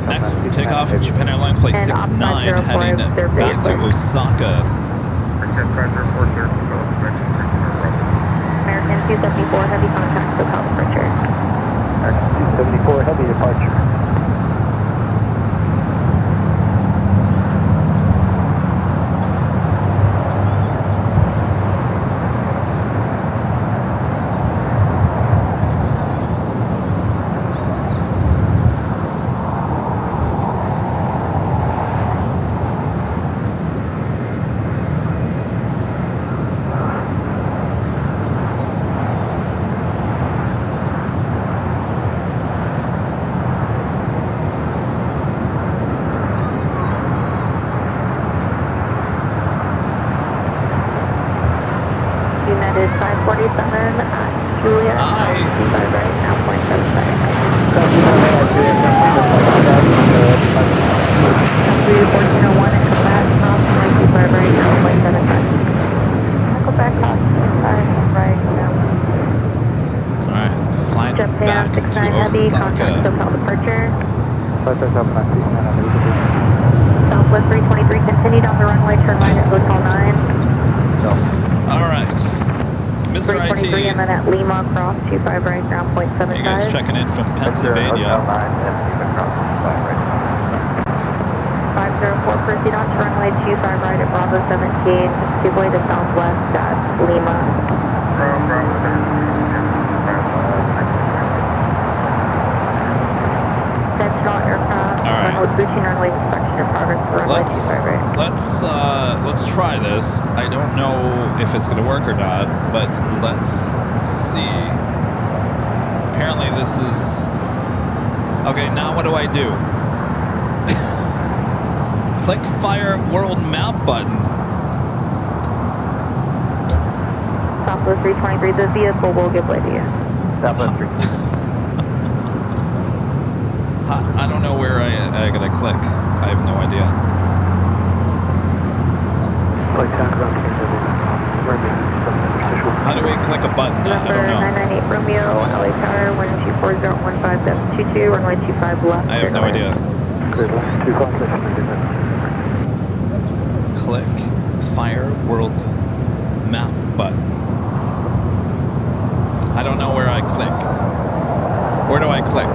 S2: Next takeoff, Japan Airlines Flight 69 heading back to Osaka.
S7: American 274 heavy contact with South departure.
S5: American 274 heavy departure.
S7: United 547 at Juliet.
S2: Hi.
S7: Right now, 0.75. 1401 and come back, cross 95 right now, 0.75. Go back, cross 95 right now.
S2: Alright, flying
S7: Japan
S2: back to
S7: 69 heavy, contact
S2: Osaka.
S7: SoCal departure. Southwest 323, continue down the runway, turn right at Hotel 9.
S2: Alright, Mr.
S7: 323
S2: IT,
S7: and then at Lima, cross 25 right now, 0.75.
S2: you guys checking in from Pennsylvania.
S7: 504, proceed on to runway 25 right at Bravo 17, give way to southwest at Lima. Sentinel aircraft,
S2: All right.
S7: runway routine runway inspection in progress for runway 25 right.
S2: Let's try this. I don't know if it's gonna work or not, but let's see. Apparently this is okay. Now what do I do? Click Fire World Map button.
S7: Southwest 323, the vehicle will give way to you.
S5: Southwest 3.
S2: I don't know where I gotta click. I have no idea. How do we click a button? I don't
S7: Number
S2: know.
S7: 998 Romeo, LA Tower, 124015, runway 25 left.
S2: I have no idea. Click Fire World Map button. I don't know where I click. Where do I click?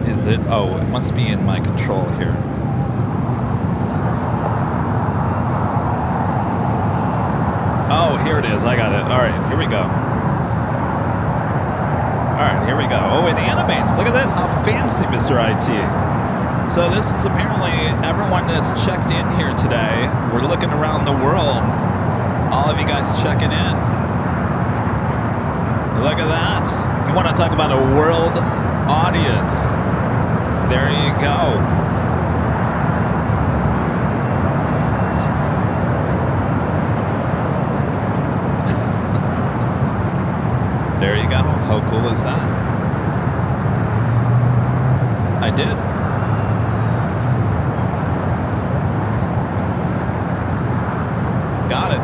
S2: Is it? Oh, it must be in my control here. Oh, here it is. I got it. All right, here we go. All right, here we go. Oh, it animates. Look at this. How fancy, Mr. IT. So this is apparently everyone that's checked in here today. We're looking around the world. All of you guys checking in. Look at that. You want to talk about a world audience. There you go. There you go. How cool is that? I did. Got it.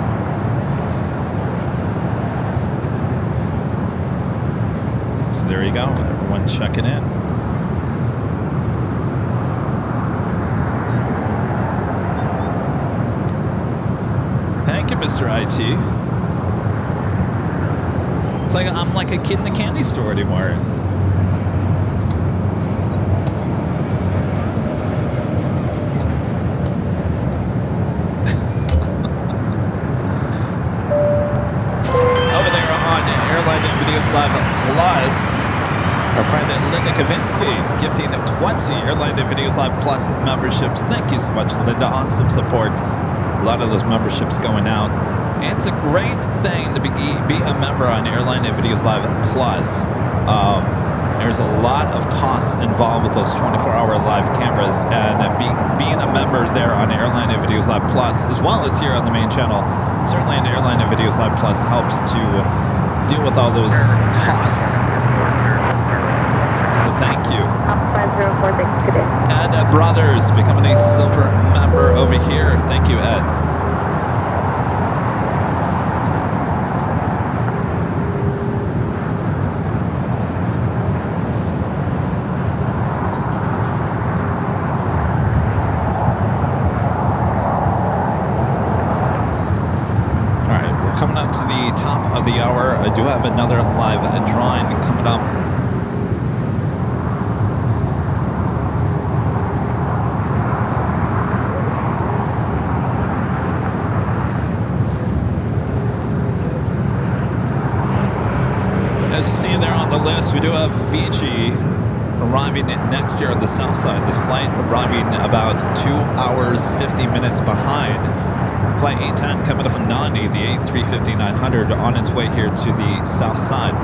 S2: So there you go. Everyone checking in. Thank you, Mr. IT. It's like I'm like a kid in the candy store anymore. Over there on Airline Videos Live Plus, our friend Linda Kavinsky gifting 20 Airline Videos Live Plus memberships. Thank you so much, Linda. Awesome support. A lot of those memberships going out. It's a great thing to be a member on Airline Videos Live Plus. There's a lot of costs involved with those 24-hour live cameras, and being a member there on Airline Videos Live Plus, as well as here on the main channel, certainly on Airline Videos Live Plus helps to deal with all those costs. So thank you. Ed Brothers becoming a silver member over here. Thank you, Ed. The hour. I do have another live drawing coming up. As you see there on the list, we do have Fiji arriving next here on the south side. This flight arriving about 2 hours 50 minutes behind. Flight 810 coming up from Nandi, the A350-900, on its way here to the south side.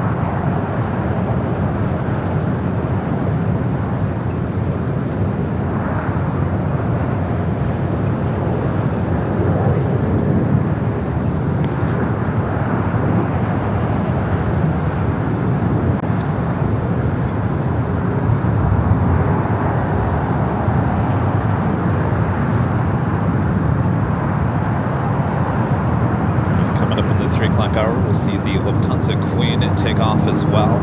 S2: We'll see the Lufthansa Queen take off as well.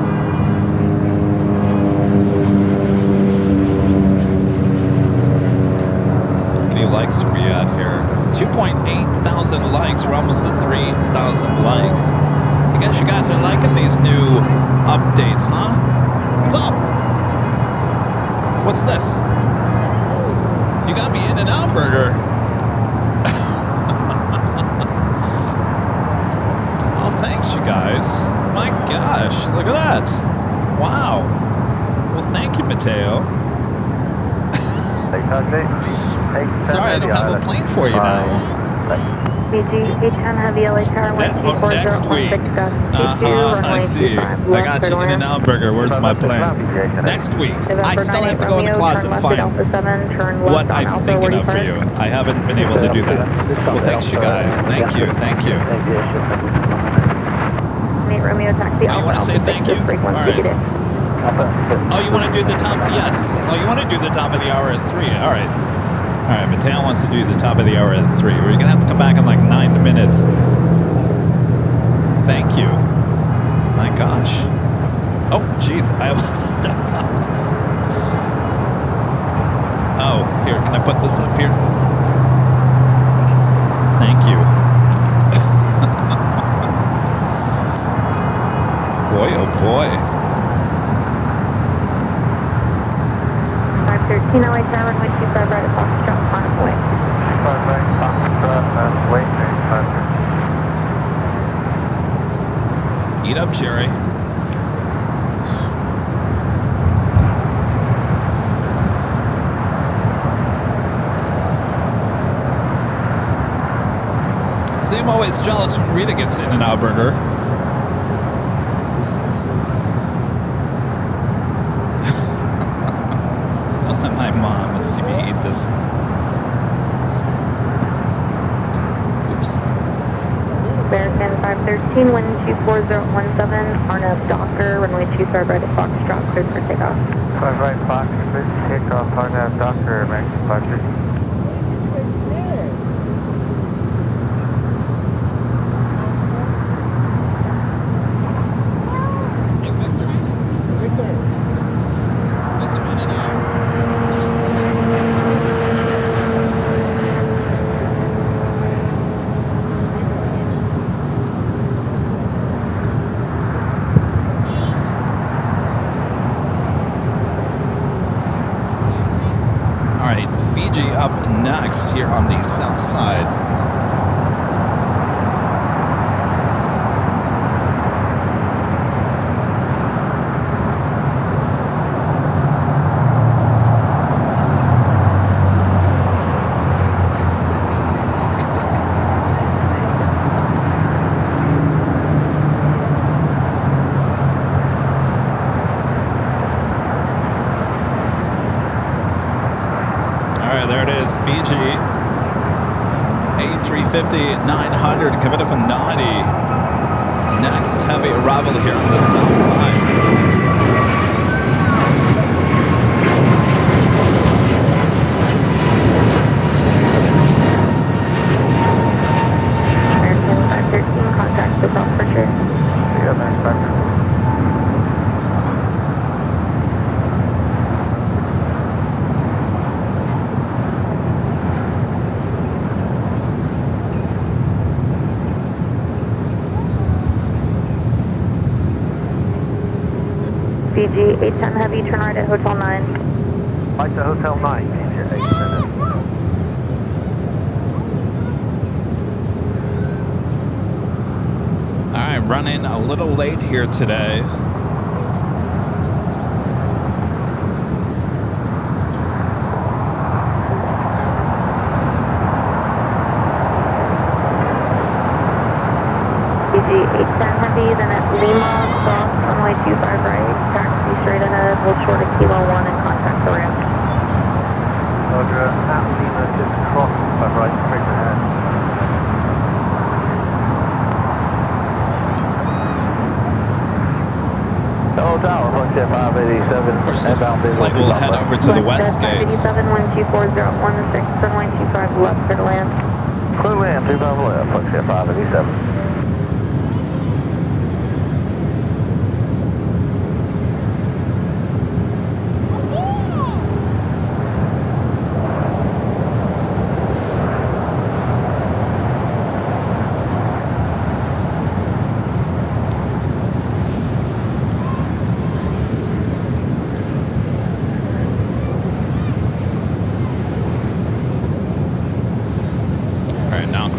S2: How many likes are we at here? 2.8 thousand likes. We're almost at 3,000 likes. I guess you guys are liking these new updates, huh? What's up? What's this? You got me In-N-Out Burger. Guys, my gosh, look at that. Wow. Well, thank you, Mateo. Sorry, I don't have a plane for you now.
S7: BG 810 Heavy LA Tower,
S2: next week. I see. I got you In-N-Out Burger. Where's my plane? Next week. I still have to go in the closet and find what I'm thinking of for you. I haven't been able to do that. Well, thanks, you guys. Thank you. Thank you.
S7: Romeo taxi.
S2: Oh, you want to say thank you? All right. Oh, you want to do the top? Yes. Oh, you want to do the top of the hour at 3? All right. All right. Mateo wants to do the top of the hour at 3. We're gonna have to come back in like 9 minutes. Thank you. My gosh. Oh, jeez. I almost stepped on this. Oh, here. Can I put this up here? Thank you. Boy, oh boy.
S7: 513 LA Tower, runway 25 right at Foxtrot, on its way.
S5: 5 right, Foxtrot, on its way, 513.
S2: Eat up, Jerry. See, I'm always jealous when Rita gets In-N-Out Burger. My mom, let's see me eat this. Oops.
S7: American 513, wind 24017, Arnav Docker, runway 25 right at Foxtrot, cleared for takeoff.
S5: 5 right Fox, cleared to take off, Arnav Docker, American 530.
S2: Up next here on the south side. Fiji A350-900 coming up from 90. Next heavy arrival here on the south side.
S7: American 513, contact the South Porcher.
S5: Yeah, American 513.
S7: Fiji 810 Heavy, turn right at Hotel 9.
S5: Like to Hotel 9, Fiji 810.
S2: All right, running a little late here today.
S7: Fiji 810 Heavy, then at Lima, cross runway 25 right, taxi straight ahead, hold short of Kilo 1 and contact the ramp.
S5: Roger, at Lima, just cross 25 right, straight ahead.
S1: Hello Tower, Flight 587.
S2: Of course, this flight will head over to the west gates.
S7: 587, wind 24016, runway 25 left, clear to land.
S1: Clear to land, 35 left, Flight 587.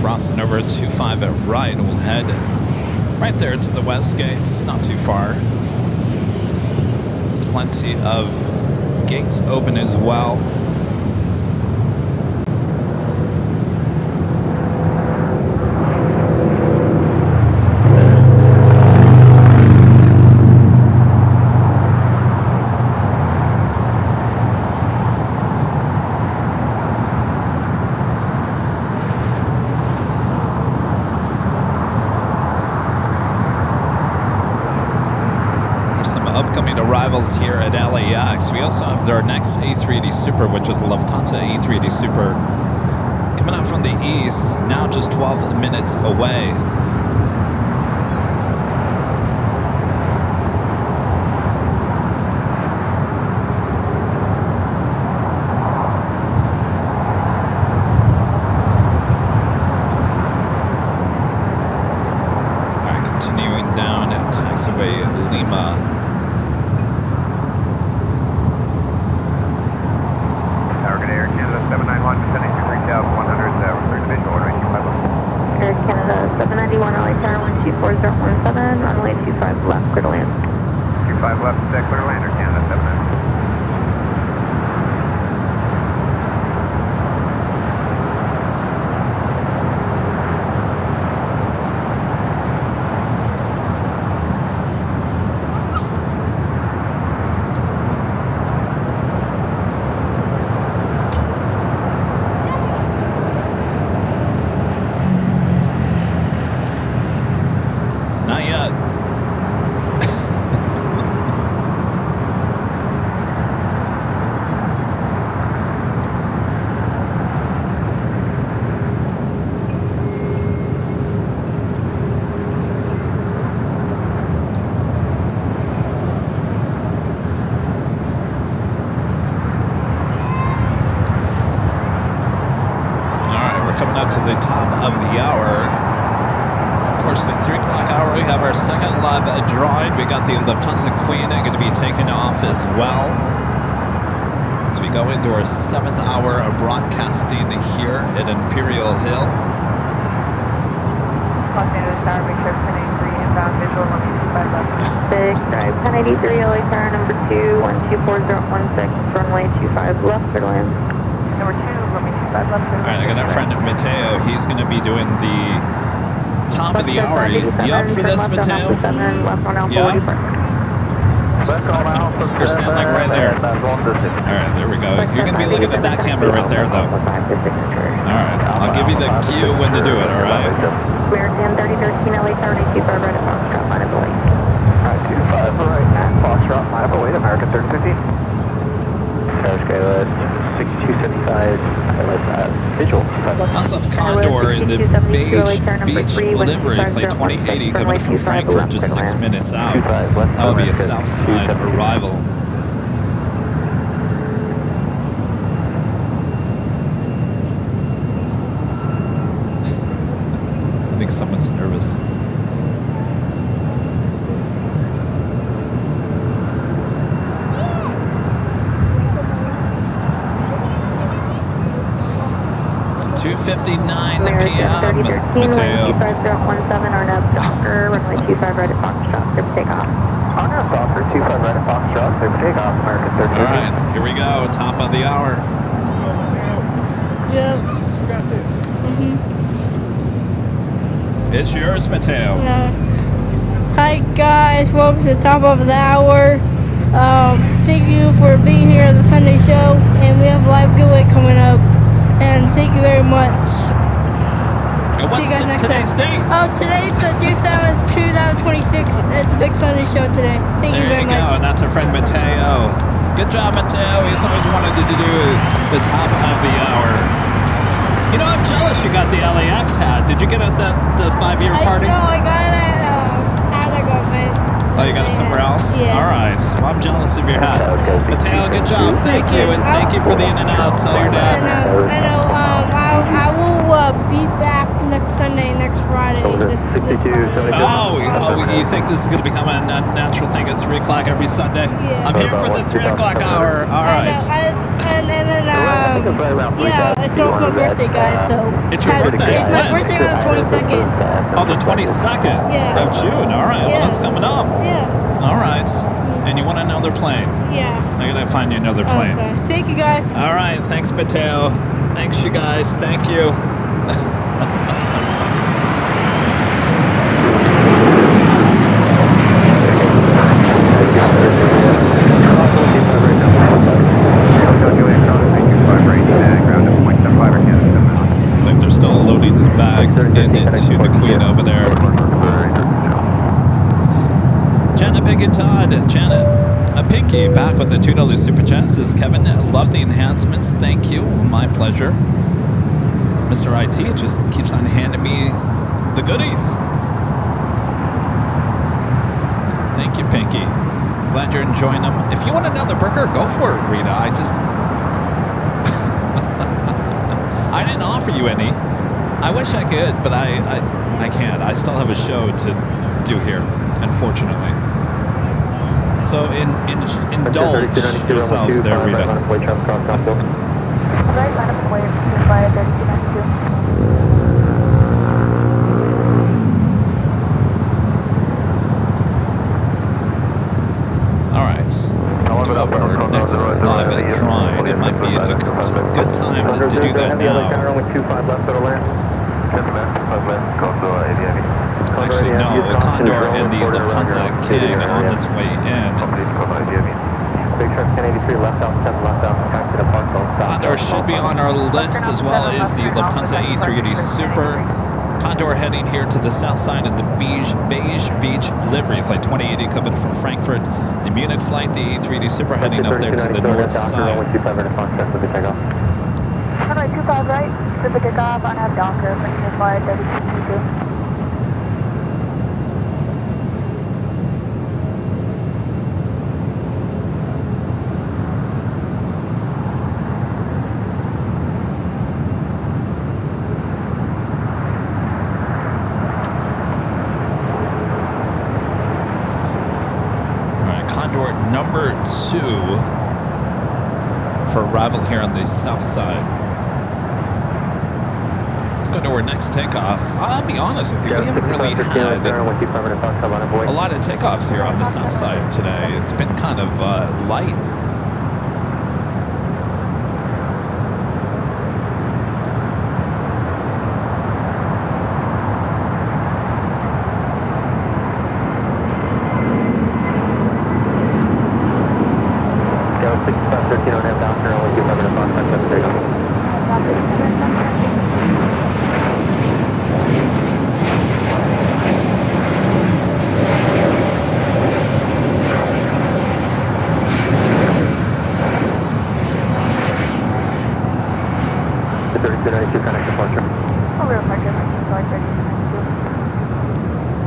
S2: Crossing over 25 at right, we'll head right there to the west gates, not too far. Plenty of gates open as well. Upcoming arrivals here at LAX. We also have their next A380 Super, which is the Lufthansa A380 Super, coming out from the east, now just 12 minutes away. All right, continuing down at taxiway Lima.
S7: Air Canada 791 LA Tower 124017, runway 25 left, clear to land.
S5: 25 left, clear to land, Air Canada 791.
S2: approach the 3 o'clock hour. We have our second live droid. We got the Lufthansa Queen going to be taken off as well. As we go into our 7th hour of broadcasting here at Imperial Hill.
S7: Los Angeles Tower, make sure 1083 inbound visual, 125 left. 6, drive 1083, LA Tower number 2, 124016, runway 25 left for land.
S9: Number 2, runway 25 left.
S2: All right, I got our friend Mateo. He's going to be doing the top of the hour. You up for this, Mateo? Yeah? You're standing like right there. All right, there we go. You're going to be looking at that camera right there, though. All right, I'll give you the cue when to do it, all right?
S7: American 3013, LA Tower 25 right at Foxtrot, line of await.
S5: 25 right at Foxtrot, line of await, American 3050. Tower Skyless 6275, visual.
S2: Also have Condor in the beige livery, flight 2080, coming from Frankfurt, just 6 minutes out. That will be a south side arrival. I think someone's nervous. It's 2:59 p.m. Mateo.
S7: 25017 RNAV Docker, runway 25 right at Foxtrot, clear for takeoff.
S5: RNAV Docker 25 right at Foxtrot, clear for takeoff, American 3050.
S2: All right, here we go. Top of the hour.
S11: Yep.
S2: It's yours, Mateo.
S11: Yeah. Hi guys, welcome to the top of the hour. Thank you for being here at the Sunday show, and we have a live giveaway coming up. And thank you very much.
S2: And what's
S11: See you guys next
S2: today's
S11: time.
S2: date?
S11: Oh, today's the June 7th, 2026. It's a big Sunday show today. Thank you
S2: There
S11: very
S2: you go,
S11: much.
S2: and that's our friend Mateo. Good job, Mateo. He's always wanted to do the top of the hour. You know, I'm jealous you got the LAX hat. Did you get it at the 5-year party?
S11: No, I got it at a government.
S2: Oh, you got it somewhere else?
S11: Yeah.
S2: All right. Well, I'm jealous of your hat. Mateo, good job. Thank you, and thank you for the in and out. Tell your dad.
S11: I know. I will be back next Sunday, next Friday.
S2: Oh, you think this is going to become a natural thing at 3 o'clock every Sunday?
S11: Yeah.
S2: I'm here for the 3 o'clock hour. All right.
S11: And then, yeah, it's also my birthday, guys, so.
S2: It's your birthday?
S11: It's my
S2: When?
S11: birthday on the 22nd.
S2: Oh, the 22nd
S11: Yeah.
S2: of June. All right. Well,
S11: Yeah.
S2: that's coming up.
S11: Yeah.
S2: All right. And you want another plane?
S11: Yeah.
S2: I got to find you another plane.
S11: Okay. Thank you, guys.
S2: All right. Thanks, Mateo. Thanks, you guys. Thank you. Looks like they're still loading some bags into the Queen over there. Janet Pinkett Todd. Janet Pinky back with the $2 super chat. Says Kevin, love the enhancements. Thank you. My pleasure. Mr. IT just keeps on handing me the goodies. Thank you, Pinky. Glad you're enjoying them. If you want another burger, go for it, Rita. I didn't offer you any. I wish I could, but I can't. I still have a show to do here, unfortunately. So indulge yourself there, Rita.
S7: Right, line of await, 25 3292.
S2: All right. Do have our next live at Shrine. It might be a good time to do that now. Actually, no. Condor and the Lufthansa King on its way in. Condor should be on our list, as well as the Lufthansa A380 Super. Condor heading here to the south side of the beige beach livery, flight 2080 coming from Frankfurt. The Munich flight, the A380 Super heading up there to the north side.
S7: Alright, 25 right, super takeoff, on have Docker, continue flight 3222.
S2: Condor number 2 for arrival here on the south side. Let's go to our next takeoff. I'll be honest with you, we haven't really had a lot of takeoffs here on the south side today. It's been kind of light.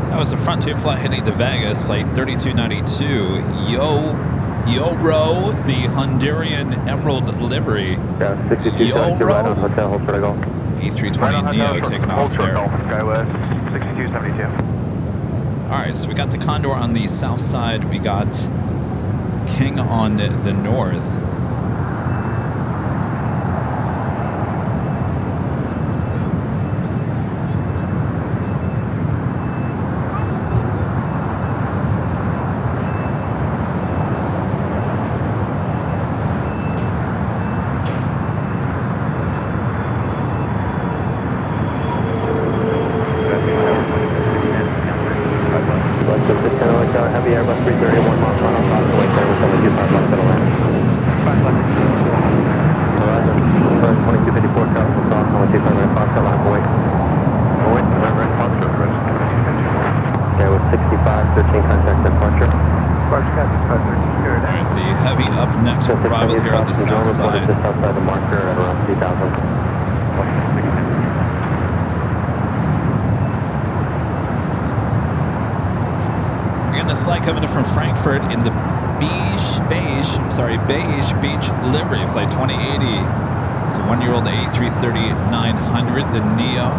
S2: That was a Frontier flight heading to Vegas, flight 3292. Yo-Ro, the Honduran Emerald livery.
S4: Yeah, 62
S2: Yo-Ro.
S4: Hotel, hold for the go.
S2: A320 Neo taking off there.
S5: Skywest 6272.
S2: Alright, so we got the Condor on the south side. We got King on the north.
S4: Heavy Airbus 331 miles per hour, away 725 left, middle land. Horizon, 2254, travel from Boston, 1200 Foxtrot, line away. Away, remember, Foxtrot, first. Okay, with 65, 13 contact departure.
S2: Alright, the heavy up next for arrival here on the south side.
S4: Just outside the marker at around 3000.
S2: This flight coming in from Frankfurt in the beige beach livery, flight 2080. It's a 1-year-old A330-900, the Neo.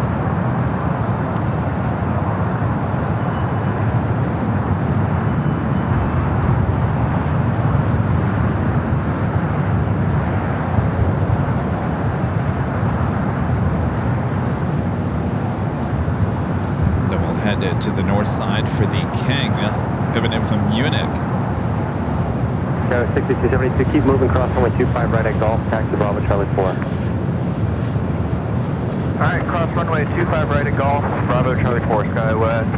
S2: Then we'll head to the north side for the King. Coming in from Munich.
S4: 6272, keep moving, cross runway 25 right at Golf, taxi Bravo Charlie 4.
S5: Alright, cross runway 25 right at Golf, Bravo Charlie 4, Skywest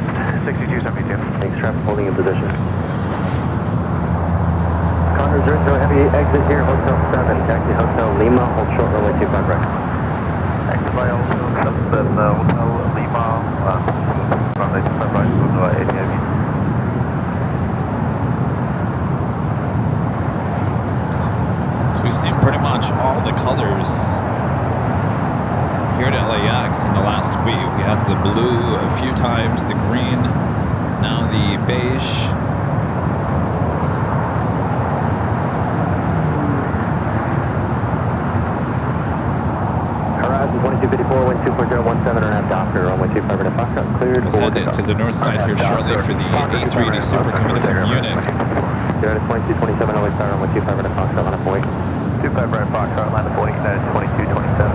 S5: 6272.
S4: Thanks, traffic holding in position. Condor 0, heavy exit here, Hotel 7, taxi Hotel Lima, hold short runway 25 right.
S5: Exit by Hotel 7, Hotel Lima, runway 25 right, runway 80.
S2: We've seen pretty much all the colors here at LAX in the last week. We had the blue a few times, the green, now the beige.
S4: Horizon 2254, wind 24017 and a half Docker, runway 25 right at Foxtrot, cleared.
S2: We'll head to the north side here shortly for the A380 Super coming in from Munich.
S4: United 2227, LA Star, runway 25 right at Foxtrot, line up away.
S5: 25 right Foxtrot, line up 40, United 2227.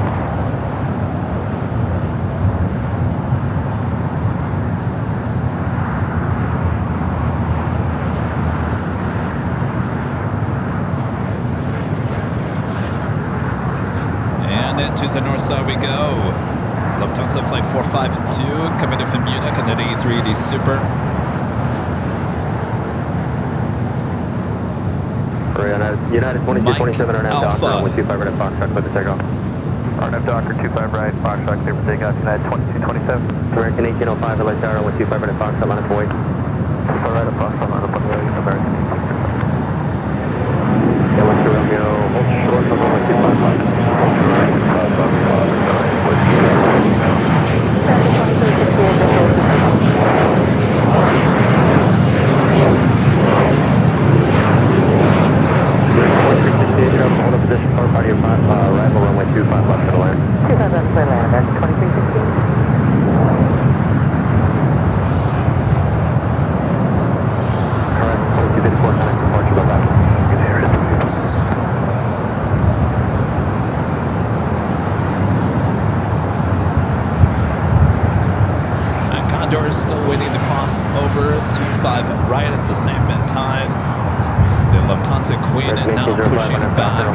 S2: And into the north side we go. Lufthansa flight 452 coming in from Munich on the A380 Super.
S4: United 2227 RNAV Docker, with 25 right at Foxtrot, clear for takeoff.
S5: RNAV Docker, 25 right, Foxtrot, clear for takeoff, United 2227.
S4: American 1805, LA Tower, with 25 right at Foxtrot, line up away.
S5: 25 right at Foxtrot, line up away, American 1827.
S4: Yeah, Western Romeo, hold short for runway 255. Hold short, hold up position, car body of arrival runway 25 left to the land.
S9: 25 left to land, that's 2316.
S4: Correct,
S2: to Queen and now pushing back.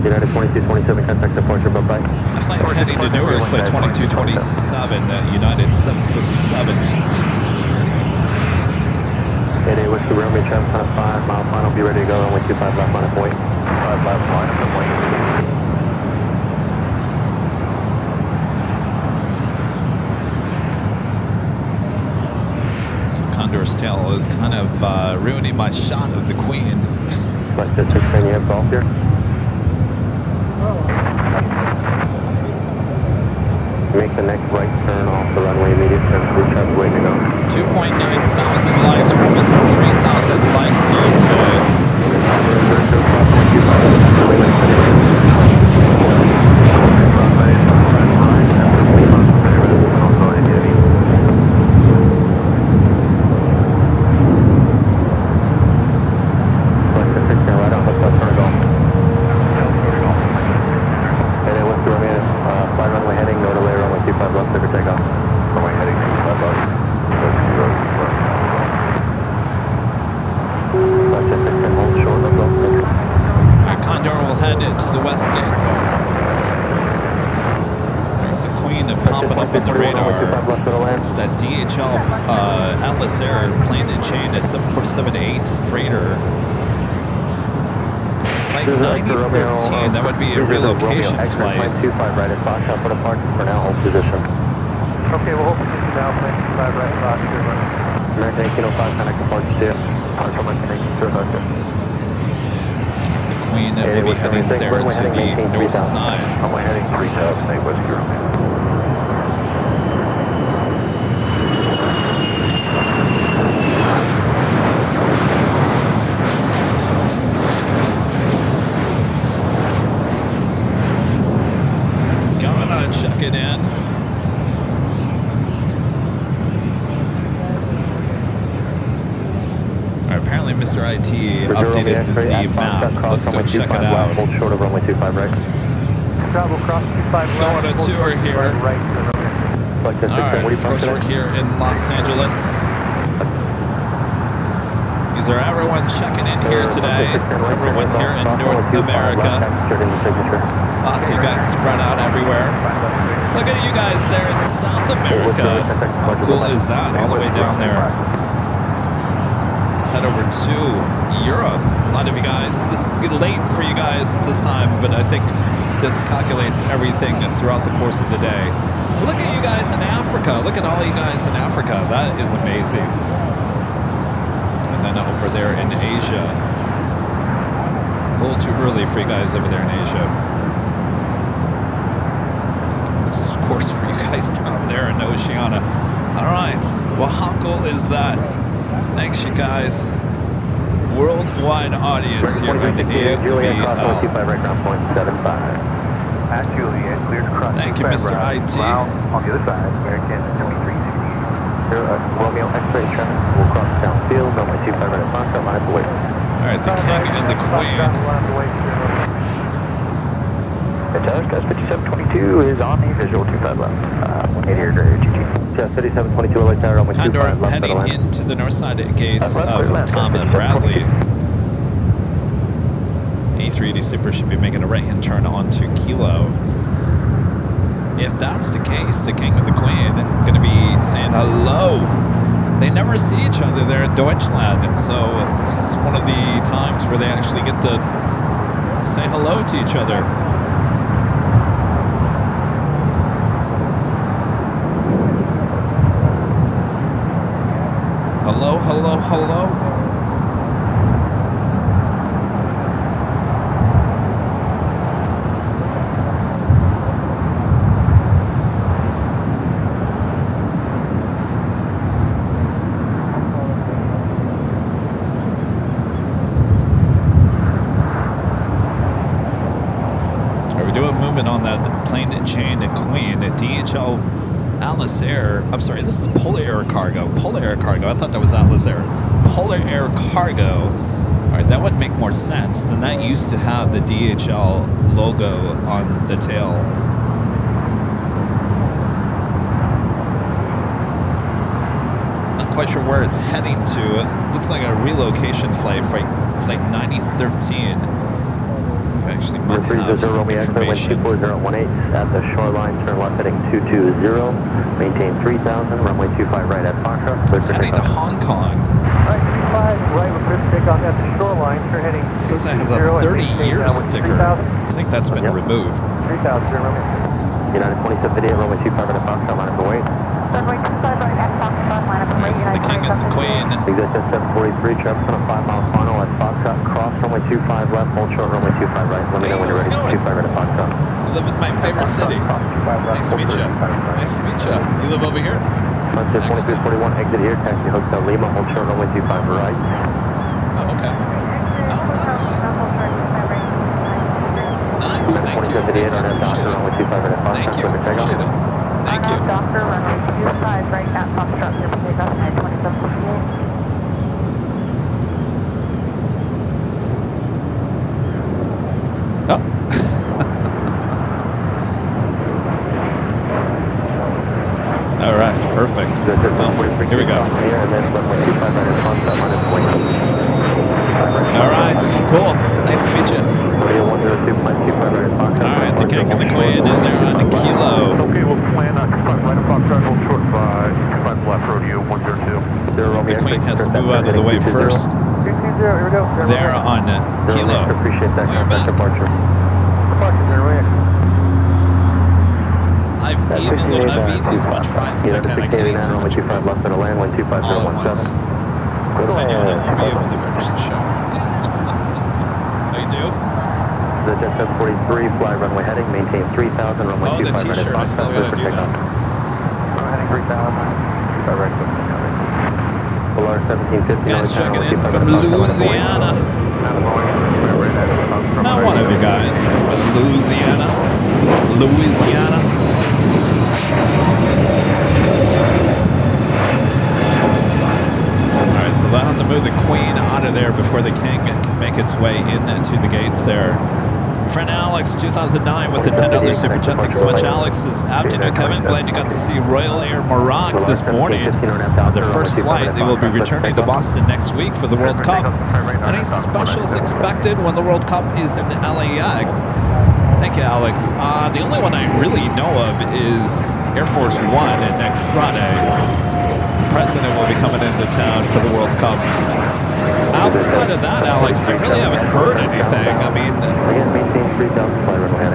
S4: United 2227, contact departure, bye-bye.
S2: The flight heading to Newark, flight 2227, United 757.
S4: 88 Whiskey Romeo, traffic on a 5 mile final, be ready to go, runway 25 left line of point. 5 left line of point.
S2: So Condor's tail is kind of ruining my shot of the Queen.
S4: Flight 610, you have golf here? Make the next right turn off the runway immediate turn. Blue traffic waiting to go.
S2: 2.9 thousand likes. We're almost at 3,000 likes here today. Condor will head into the west gates. There's a Queen popping up in the radar. It's that DHL Atlas Air plane and chain at 747-8 freighter. Flight 9013, that would be a relocation flight.
S4: 25 right at Foxtrot for departure for now, hold position.
S5: Okay, we'll hold position now, plane 25 right at Foxtrot.
S4: American 1805, contact departure to you.
S2: The Queen will be heading there to the north side.
S5: Runway heading 3008 Whiskey Romeo.
S2: Gonna check it in. Apparently Mr. IT updated the map. Let's go check it out.
S4: Hold short of runway 25 right.
S5: Travel cross 25
S2: Let's go on a tour here.
S4: Like this,
S2: Alright, of course we're here in Los Angeles. These are everyone checking in here today. Everyone here in North America. Lots of you guys spread out everywhere. Look at you guys there in South America. How cool is that? All the way down there. Let's head over to Europe. A lot of you guys, this is late for you guys at this time, but I think this calculates everything throughout the course of the day. Look at you guys in Africa. Look at all you guys in Africa. That is amazing. And then over there in Asia. A little too early for you guys over there in Asia. And this is, of course, for you guys down there in Oceania. All right. Well, how cool is that? Thanks, you guys. Worldwide audience here on the AIRLINE.
S5: At Juliet, cleared across.
S2: Thank you, Mr. IT.
S5: On the other side, American 2368.
S4: Romeo X-ray traffic will cross downfield, runway 25 right at Foxtrot, line of wait.
S2: All right, the King and the Queen.
S5: Tower Skies 5722 is on the visual 25 left. 180 or greater, GG.
S4: Yeah, 3722 LA Tower, runway 25
S2: Condor
S4: left.
S2: heading into the north side gates of Tom and Bradley. A380 Super should be making a right-hand turn onto Kilo. If that's the case, the King and the Queen are going to be saying hello. They never see each other there in Deutschland, so this is one of the times where they actually get to say hello to each other. Hello, hello, hello. of movement on that plane and chain and Queen. DHL Atlas Air. I'm sorry, this is Polar Air Cargo. Polar Air Cargo. I thought that was Atlas Air. Polar Air Cargo. All right, that would make more sense than that used to have the DHL logo on the tail. Not quite sure where it's heading to. It looks like a relocation flight 9013. Actually might have some information.
S1: 4018 at the shoreline, turn left heading 220, maintain 3000, runway 25 right at Foxtrot.
S2: It's heading to Hong Kong.
S5: Right, 25, right with good takeoff at the shoreline, turn heading.
S2: It says it has a 30-year sticker. I think that's been removed.
S5: 3000, runway.
S1: United 2758, runway 25 right at Foxtrot, line up and wait.
S9: Runway 25 right at Foxtrot, line up and wait.
S2: This is the King and the Queen.
S1: Exit 743, Travis on a 5-mile final at Foxtrot, cross runway 25 left, hold short runway 25 right. Let me know when you're ready. 25 right at Foxtrot.
S2: I live in my favorite city. Nice to meet you. Nice to meet you. You live over here?
S1: Frontier 2341, exit here, taxi Hotel Lima, hold short runway 25 right.
S2: Oh, okay. Nice, thank you. Appreciate it. Thank you, appreciate it. Thank you.
S9: Doctor, runway 25 right at Foxtrot, clear for takeoff, United 2758.
S2: Oh. All right, perfect. Well, here we go. All right, cool. Nice to meet you. All right, the King and the Queen, and they're on the Kilo.
S6: Okay, we'll plan on right at Foxtrot, hold short by 25 left, rodeo 102.
S2: The Queen has to move out of the way first.
S5: 320, here we go.
S2: They're on Kilo.
S1: Appreciate that.
S2: We're back.
S1: Departure.
S5: Departure, there we are.
S2: I've eaten these much fries as I can. I can't eat too much fries
S1: left at a land, 125
S2: all at once. Because I know I won't be able to finish the show. Oh, you do?
S1: The Jet 743, fly runway heading, maintain 3000, runway 25
S2: the
S1: right at
S2: t-shirt, I still
S1: Foxtrot,
S2: gotta do that.
S5: Heading 3000, 25 right,
S1: Polar 1750.
S2: Guys checking in from Louisiana. Not one of you guys from Louisiana. Louisiana. Alright, so they'll have to move the Queen out of there before the King can make its way into the gates there. My friend Alex, 2009 with the $10 super chat. Thanks so much, Alex. This afternoon, Kevin. Glad you got to see Royal Air Morocco this morning. On their first flight, they will be returning to Boston next week for the World Cup. Any specials expected when the World Cup is in LAX? Thank you, Alex. The only one I really know of is Air Force One next Friday. The president will be coming into town for the World Cup. Outside of that, Alex, I really haven't heard anything. I mean,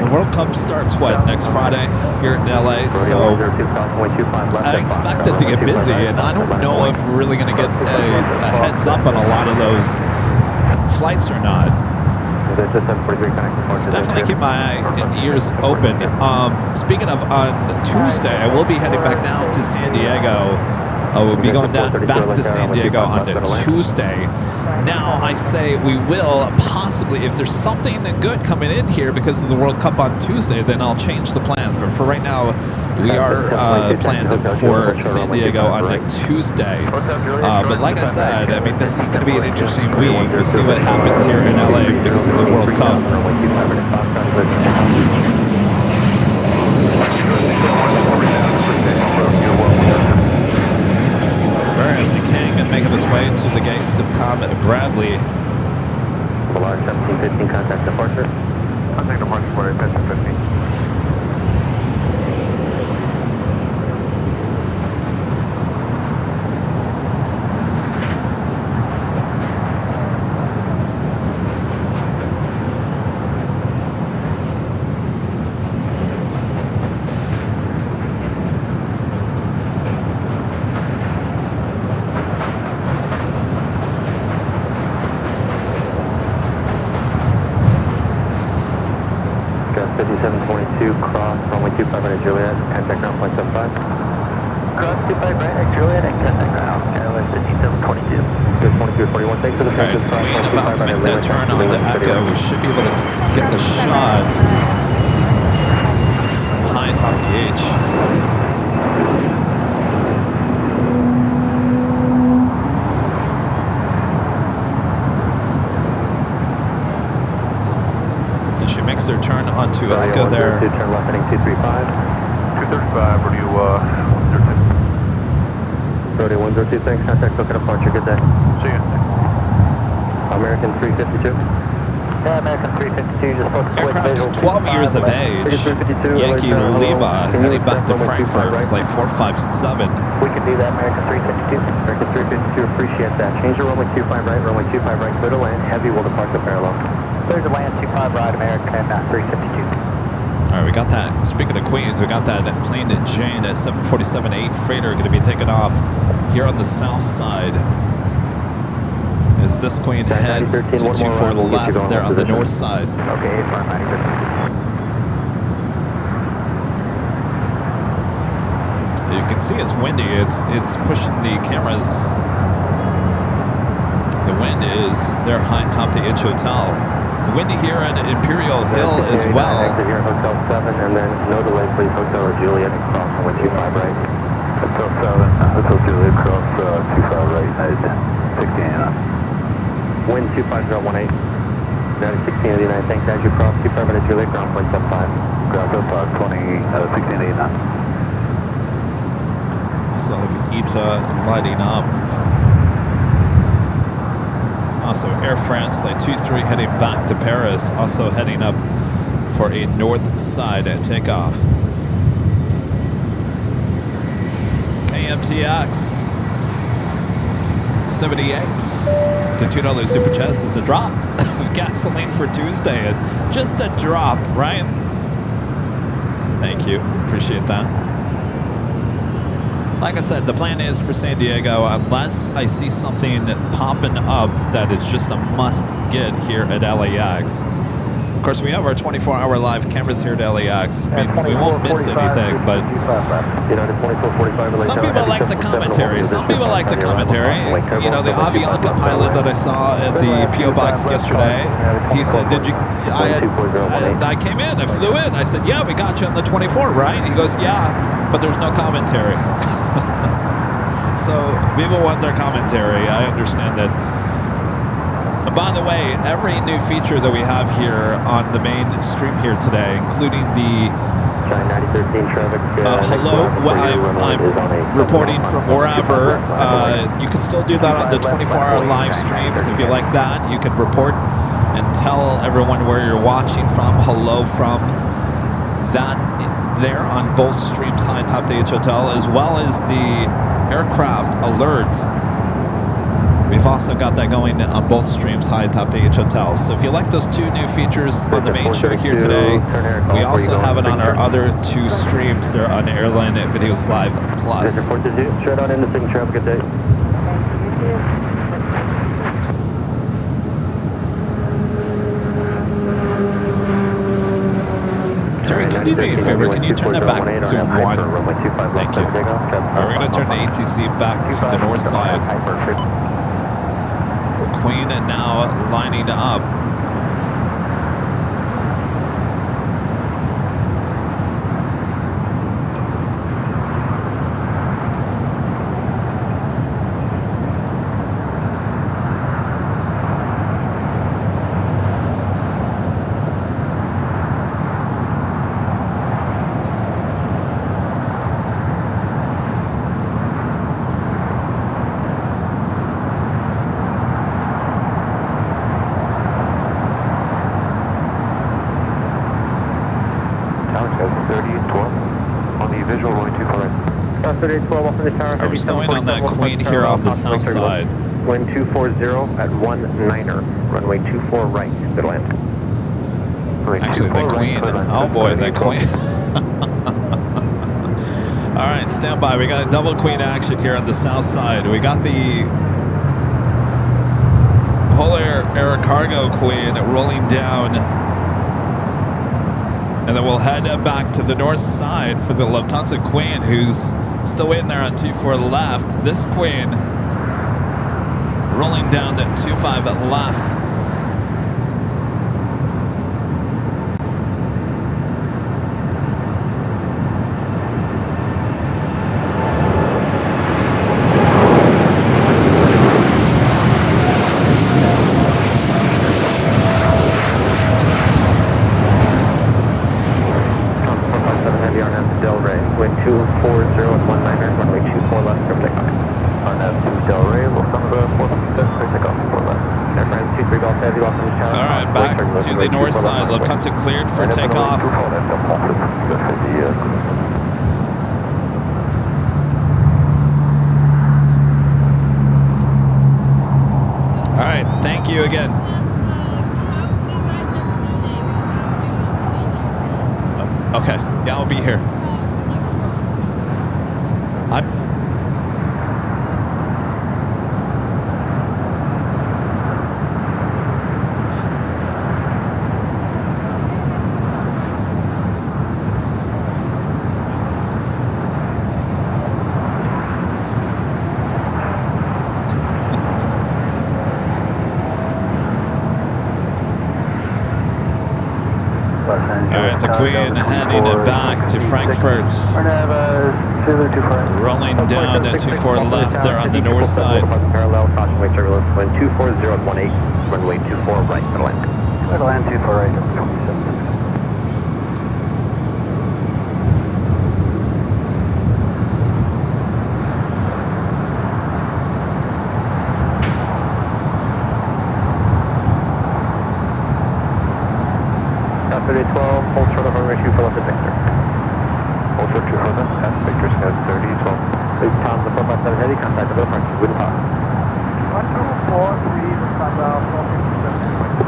S2: the World Cup starts, what, next Friday here in LA? So I expect it to get busy, and I don't know if we're really going to get a heads up on a lot of those flights or not. Definitely keep my eye and ears open. Speaking of, on Tuesday, I will be heading back down to San Diego. We'll be going back to San Diego on Tuesday. Now, I say we will possibly, if there's something good coming in here because of the World Cup on Tuesday, then I'll change the plans. But for right now, we are planned for San Diego on Tuesday. But like I said, I mean, this is going to be an interesting week. We'll see what happens here in LA because of the World Cup. Alright, the King and making its way to the gates of Tom Bradley.
S1: Polar 1715, contact departure.
S6: Contact departure for 1715.
S1: Cross, runway 25 right at Juliet, contact ground point 75.
S5: Cross 25 right at Juliet and contact ground, Airline 5722.
S1: 2241, thanks for the
S2: Alright, the Queen about to make that turn on the Echo. We should be able to get the shot
S4: left heading 235.
S5: 235, where do you,
S4: 102, thanks. Contact Booking departure, good day.
S5: see you.
S4: American 352.
S6: Yeah, American 352, just booked switch
S2: Aircraft
S6: visual
S2: 12 years of age. Yankee Lima heading back to Frankfurt, flight 457.
S6: We can do that, American 352.
S4: American 352, appreciate that. Change your runway 25 right, runway 25 right, clear to land. Heavy will depart the parallel.
S6: Clear to land, 25 right, American 352.
S2: All right, we got that. Speaking of Queens, we got that plane in Jane at 747-8 freighter going to be taken off here on the south side. As this Queen heads to 24 left there on the north side.
S6: Okay, 590.
S2: You can see it's windy. It's pushing the cameras. The wind is there high top the H Hotel. Windy here at Imperial Hill as well.
S4: Exit here, Hotel 7, and then no delay, please. Hotel or Juliet, cross runway 25 right.
S5: Hotel 7, Hotel Juliet, cross 25 right, United 16.
S4: Wind 25018. United 1689, thanks. As you cross 25 minutes Juliet, ground point 75.
S5: Ground up 1689.
S2: Also have ETA lighting up. Also Air France flight 23 heading back to Paris. Also heading up for a north side at takeoff. AMTX 78 to $2 super chest is a drop of gasoline for Tuesday. Just a drop, right? Thank you. Appreciate that. Like I said, the plan is for San Diego, unless I see something popping up that is just a must get here at LAX. Of course, we have our 24-hour live cameras here at LAX. I mean, we won't miss anything, but some people like the commentary. Some people like the commentary. You know, the Avianca pilot that I saw at the P.O. Box yesterday, he said, "Did you? I came in, I flew in. I said, yeah, we got you on the 24, right?" He goes, "Yeah, but there's no commentary." So people want their commentary. I understand that. And by the way, every new feature that we have here on the main stream here today, including the hello, I'm reporting from wherever. You can still do that on the 24-hour live streams. If you like that, you can report and tell everyone where you're watching from. Hello from that there on both streams, High Top the H Hotel, as well as the aircraft alert. We've also got that going on both streams, High Top the H Hotel. So if you like those two new features on the main show here today, we also have it on our other two streams. They're on Airline Videos Live Plus.
S4: Straight on into Signature. Have a good day.
S2: Jerry, can you do me a favor? Can you turn that back to 1? Thank you. All right, we're going to turn the ATC back to the north side. Queen now lining up. We're stowing on that Queen here on the south side.
S4: Wind 240 at 19er, runway 24 right, good land.
S2: Actually, the Queen. Oh boy, that Queen. All right, stand by. We got a double Queen action here on the south side. We got the Polar Air Cargo Queen rolling down. And then we'll head back to the north side for the Lufthansa Queen, who's still waiting there on 24 left. This Queen rolling down to 25 left.
S1: Del Rey, wind 240 and 19er, runway 24 left for takeoff.
S5: On F2 Del Rey, Lufthansa 456, takeoff 4 left.
S1: Air France 23 Golf Heavy, Los Angeles Tower.
S2: All right, back to the north side. Lufthansa cleared for takeoff. All right, thank you again. Okay, yeah, I'll be here. Alright, the Queen heading back to Frankfurt. Rolling down at 24 left there on the north side.
S1: Parallel, caution wait turbulence, wind 240 at 18, runway 24 right for land.
S5: Clear to land 24 right at 27.
S1: Southwest 12, hold short of runway 24 left at Victor.
S5: Hold short 2 for them, and Victor's got 30, 12.
S1: Please Tom, the 457 heavy, contact the front, wind pop. 124, 3,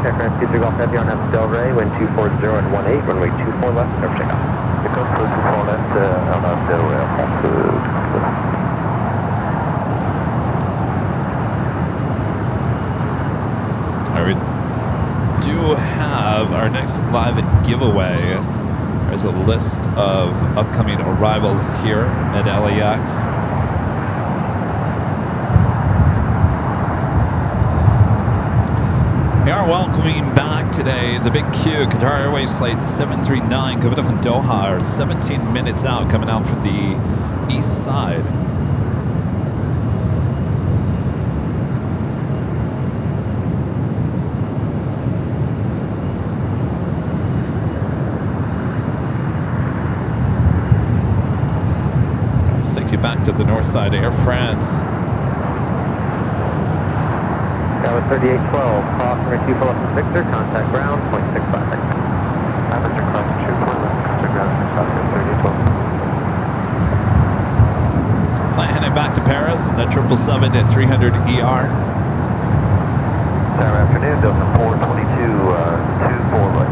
S1: Aircraft 23 Golf Heavy on F Del Rey, wind 240 at 18, runway 24 left, never check out.
S5: Because 24 left on F Del Rey,
S2: We do have our next live giveaway. There's a list of upcoming arrivals here at LAX. We are welcoming back today the Big Q, Qatar Airways flight 739 coming up from Doha, 17 minutes out, coming out from the east side. Let's take you back to the north side, Air France.
S1: Tower 3812, cross runway 24 left at Victor, contact ground, 0.65 seconds.
S5: Aperture cross 24 left, contact ground, 3812.
S2: Flight heading back to Paris, and the 777 at 300 ER.
S5: Tower afternoon, Delta 422, 24 right.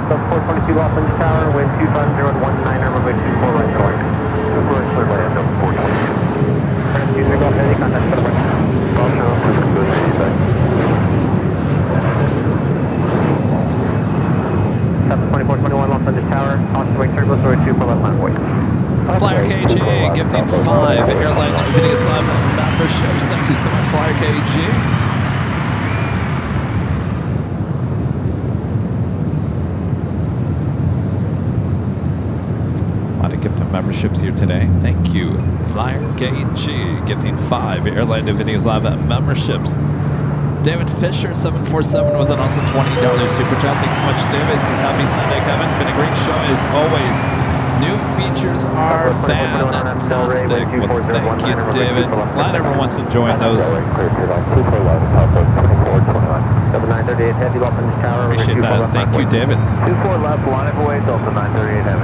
S1: Delta 422 Los Angeles Tower, wind 250 at 19er, runway 24 right for land.
S5: 24 right, clear land, Delta 422.
S1: France 23 Golf Heavy, contact for the right.
S5: Golf show, 2 billion 80
S1: 2421 Los Angeles Tower, caution wait turbulence, runway 24 left line wait.
S2: Flyer KG gifting 5 Airline Videos Live memberships. Thank you so much, Flyer KG. A lot of gifted memberships here today. Thank you, Flyer KG, gifting 5 Airline Videos Live memberships. David Fisher, 747 with an also $20 super chat. Thanks so much, David. Says happy Sunday, Kevin. Been a great show as always. New features are fantastic. Well, thank you, David. Glad everyone's enjoying those.
S1: 7938 heavy, Los Angeles Tower.
S2: Appreciate that. Thank you, David.
S5: 24 left, line of away, Delta 938 heavy.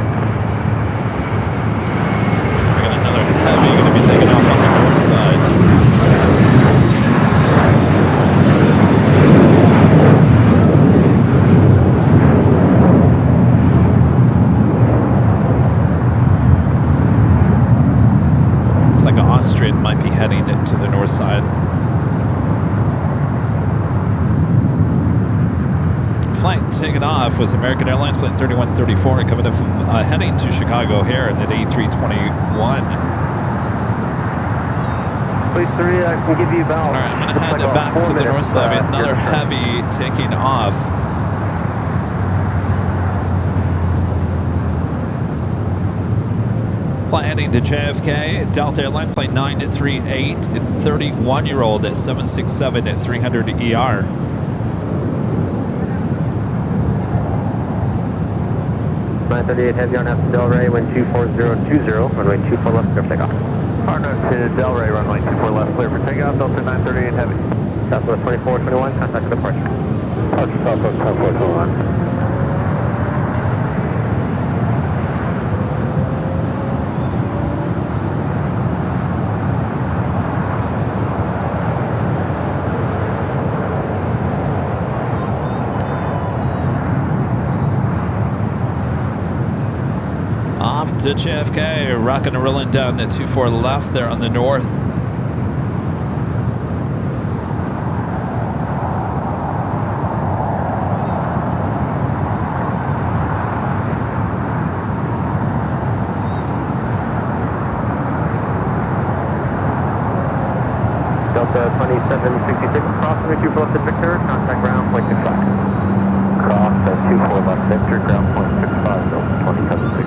S2: We got another heavy going to be taking off on the north side. Looks like an Austrian might be heading to the north side. Flight taken off was American Airlines flight 3134 coming up from heading to Chicago here in the A321.
S1: Please 3, I can give you about.
S2: All right, I'm going to head back to the north side. We have another heavy taking off. Flight heading to JFK. Delta Airlines flight 938. 31-year-old at 767 at 300 ER.
S1: 938 Heavy on F Delray, wind 24020, runway 24 left, clear for takeoff.
S5: Arnold to Delray, runway 24 left, clear for takeoff, Delta 938 Heavy.
S1: Southwest 2421, contact departure.
S5: Departure Southwest 2421.
S2: Off to JFK, rocking and rolling down the 24 left there on the north.
S1: Delta 2766, crossing the 24 left at Victor, contact ground point 65.
S5: Cross 24 left Victor, ground point 65, Delta 2766.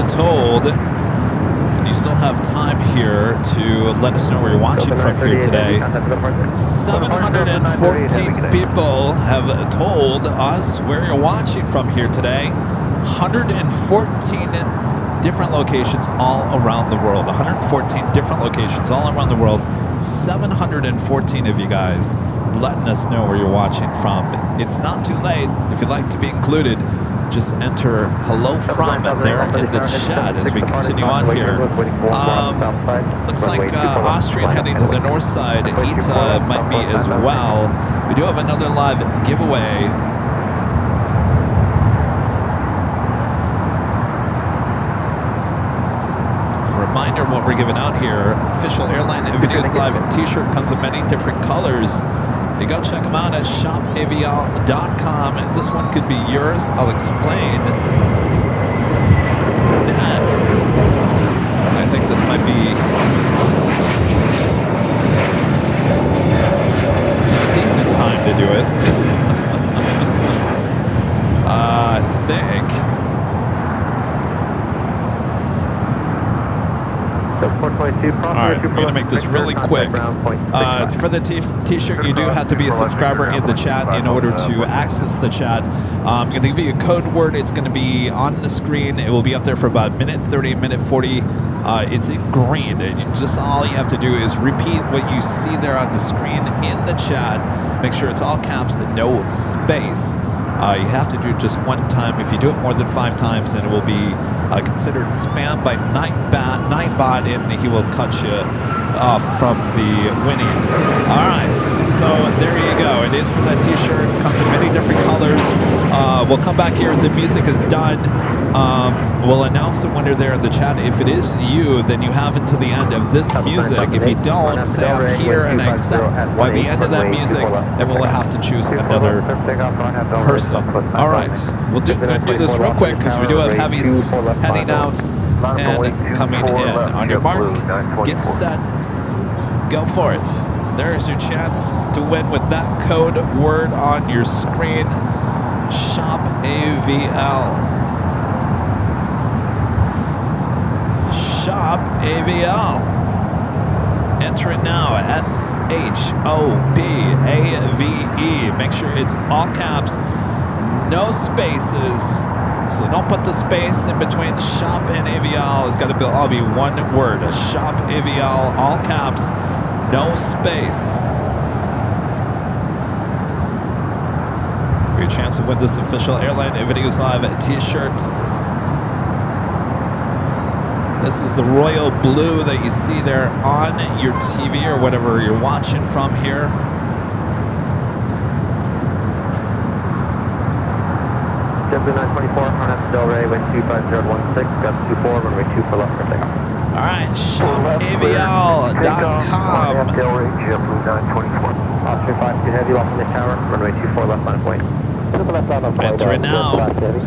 S2: Told, and you still have time here to let us know where you're watching from here today. 714 people have told us where you're watching from here today. 114 different locations all around the world. 114 different locations all around the world. 714 of you guys letting us know where you're watching from. It's not too late. If you'd like to be included, just enter hello from there in the chat as we continue on here. Looks like Austrian heading to the north side. ETA might be as well. We do have another live giveaway. A reminder of what we're giving out here. Official Airline Videos Live t-shirt comes in many different colors. You go check them out at shopavl.com. This one could be yours. I'll explain next. I think this might be a decent time to do it. I think. Alright, we're going to make this really quick. It's for the t-shirt. You do have to be a subscriber in the chat in order to access the chat. I'm going to give you a code word. It's going to be on the screen. It will be up there for about minute 30, minute 40. It's in green. Just all you have to do is repeat what you see there on the screen in the chat. Make sure it's all caps and no space. You have to do it just one time. If you do it more than 5 times, then it will be considered spam by Nightbot, and he will cut you off from the winning. All right, so there you go. It is for that t-shirt. It comes in many different colors. We'll come back here if the music is done. We'll announce the winner there in the chat. If it is you, then you have until the end of this music. If you don't, say I'm here and I accept by the end of that music, then we'll have to choose another person. All right, we'll do this real quick because we do have heavies heading out and coming in. On your mark, get set, go for it. There's your chance to win with that code word on your screen. Shop AVL. Shop AVL. Enter it now. SHOPAVE. Make sure it's all caps, no spaces. So don't put the space in between shop and AVL. It's got to all be one word. A shop AVL, all caps, no space. For your chance to win this official Airline Videos Live t-shirt. This is the royal blue that you see there on your TV or whatever you're watching from here.
S1: JetBlue 924, on F Delray, wind 25016, got 24, runway 24 left for takeoff.
S2: All right, shopavl.com.
S5: Delray, JetBlue 924.
S1: Oscar 52 Heavy, lost in the tower, runway 24 left line point.
S2: Enter it now.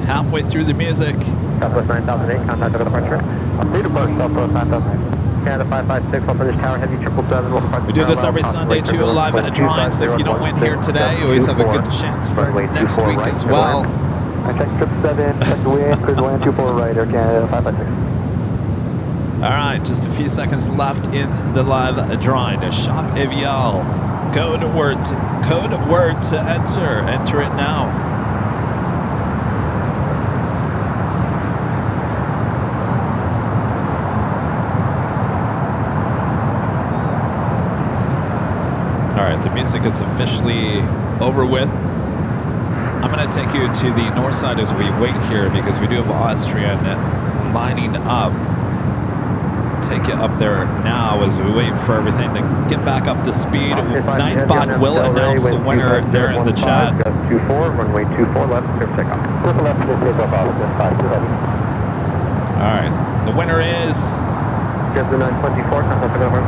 S2: Halfway through the music.
S1: Southwest 9008, contact over departure. Southwest 9008. Canada 556, off British Tower, Heavy 777.
S2: We do this every Sunday too, live at drawings. So if you don't win here today, you always have a good chance for next week as well.
S5: I check 777, check the wind, clear the land 24 right, Air Canada 556.
S2: All right, just a few seconds left in the live drawing. Shop Avial. Code word to enter. Enter it now. All right, the music is officially over with. I'm going to take you to the north side as we wait here because we do have Austrian lining up. Take you up there now as we wait for everything to get back up to speed. Nightbot will announce the winner there in the chat.
S4: 24, runway 24 left, clear for takeoff.
S2: All right, the winner is
S4: Just the 924, contact the number.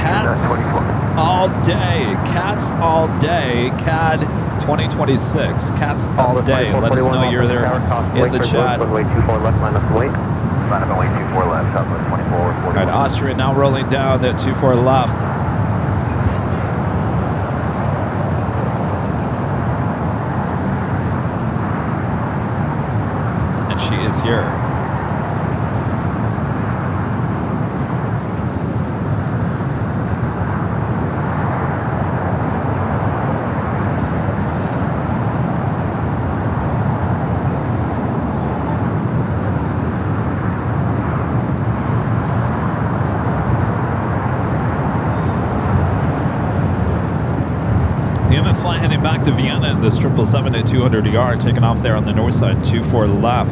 S2: Cats All Day. Cats All Day. CAD 2026. Cats All Day. Let us know you're there in the chat.
S4: Runway 24 left, line up the wait.
S1: Line up and wait 24 left, Southwest 24.
S2: All right, Austria now rolling down at 24 left. And she is here. Flight heading back to Vienna in this 777 at 200ER, taking off there on the north side, 24 left.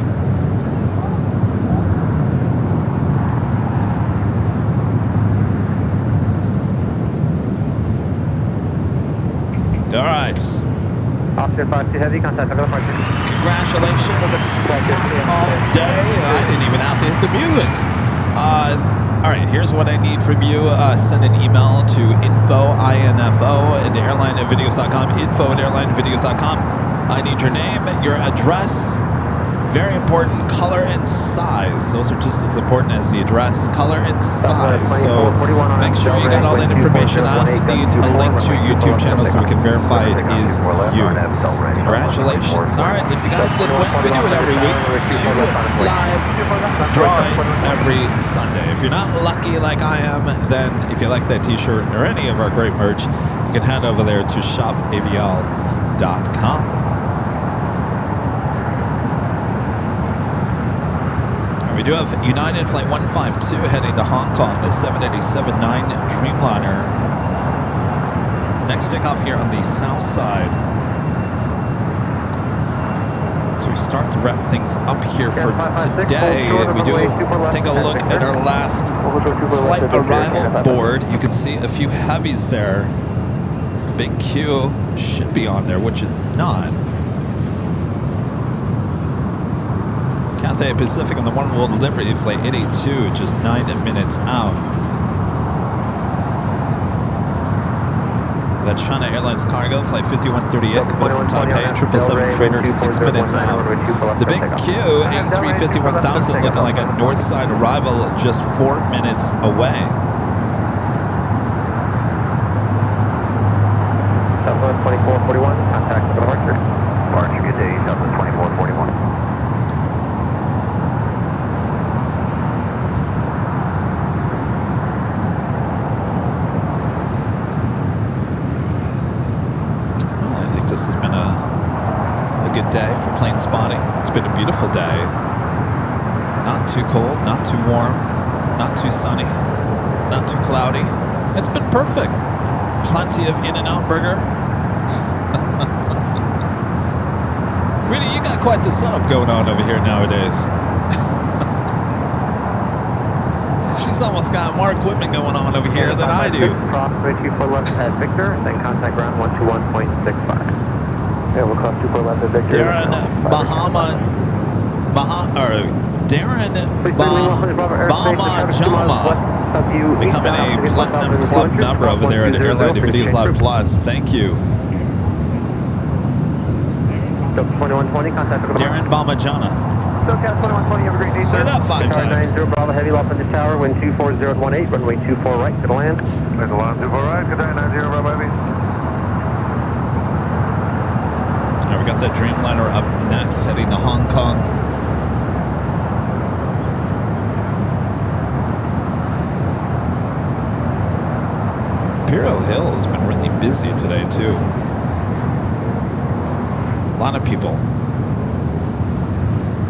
S2: All right.
S4: Oscar 52 Heavy, contact the departure.
S2: Congratulations, Cats All Day. I didn't even have to hit the music. All right, here's what I need from you. Send an email to info@airlinevideos.com, info@airlinevideos.com. I need your name, your address, very important, color and size. Those are just as important as the address, color and size. So make sure you got all that information. I also need a link to your YouTube channel so we can verify it is you. Congratulations. All right, if you guys didn't win, we do it every week. 2 live drawings every Sunday. If you're not lucky like I am, then if you like that t-shirt or any of our great merch, you can head over there to shopavial.com. We do have United Flight 152 heading to Hong Kong, the 787-9 Dreamliner. Next takeoff here on the south side. So we start to wrap things up here for today. We do take a look at our last flight arrival board. You can see a few heavies there. Big Q should be on there, which is not. Cathay Pacific on the One World delivery flight 882, just 9 minutes out. That's China Airlines Cargo, flight 5138, coming from Taipei, 777 freighter, 6 minutes out. The Big Q, A350-1000, looking like a north side arrival, just 4 minutes away.
S4: Southwest 2441, contact the departure.
S1: Departure, good day, Southwest 2441.
S2: This has been a good day for plane spotting. It's been a beautiful day. Not too cold, not too warm, not too sunny, not too cloudy. It's been perfect. Plenty of In-N-Out burger. Rita, you got quite the setup going on over here nowadays. She's almost got more equipment going on over here than I do.
S4: Cross 24 left at Victor, then contact ground 121.65. Yeah, we'll cross 24 left at Victor.
S2: Darren Bahama becoming a Platinum Club member over there at Airline Videos Live Plus. Thank you.
S4: 2120, contact the
S2: Darren Bamajana.
S4: SoCal 2120, have a great day,
S2: Say that 5 times.
S4: 90 Bravo Heavy, lost on the tower, wind 24018, runway 24 right, to the land.
S5: There's a line 24 right, good day, 90 Bravo Heavy.
S2: All right, we got that Dreamliner up next, heading to Hong Kong. Imperial Hill has been really busy today too. A lot of people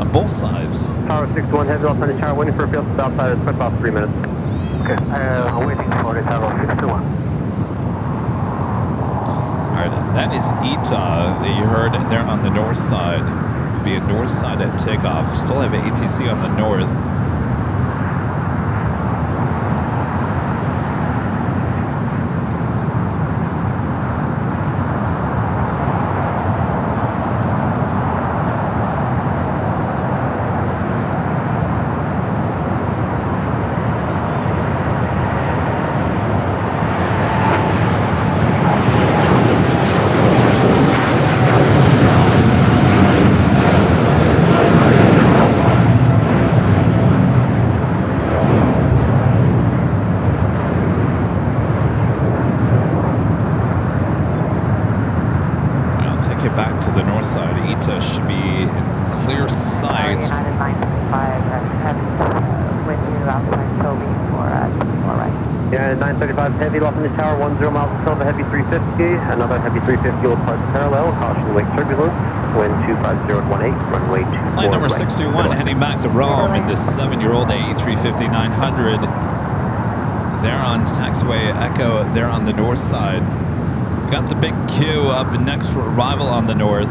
S2: on both sides.
S4: Tower 61 heavy off on the tower, waiting for a field stop side. It's about 3 minutes.
S5: Okay, waiting for the Tower 61.
S2: All right, that is Ita that you heard there on the north side. It'll be a north side at takeoff. Still have ATC on the north.
S4: Heavy off in the tower, 10 miles until the heavy 350. Another heavy 350 will depart parallel. Caution lake turbulence. Wind 250 at 18, runway 24.
S2: Flight number 61 heading back to Rome in this 7-year-old AE350-900. There on taxiway Echo, there on the north side. We got the big queue up next for arrival on the north.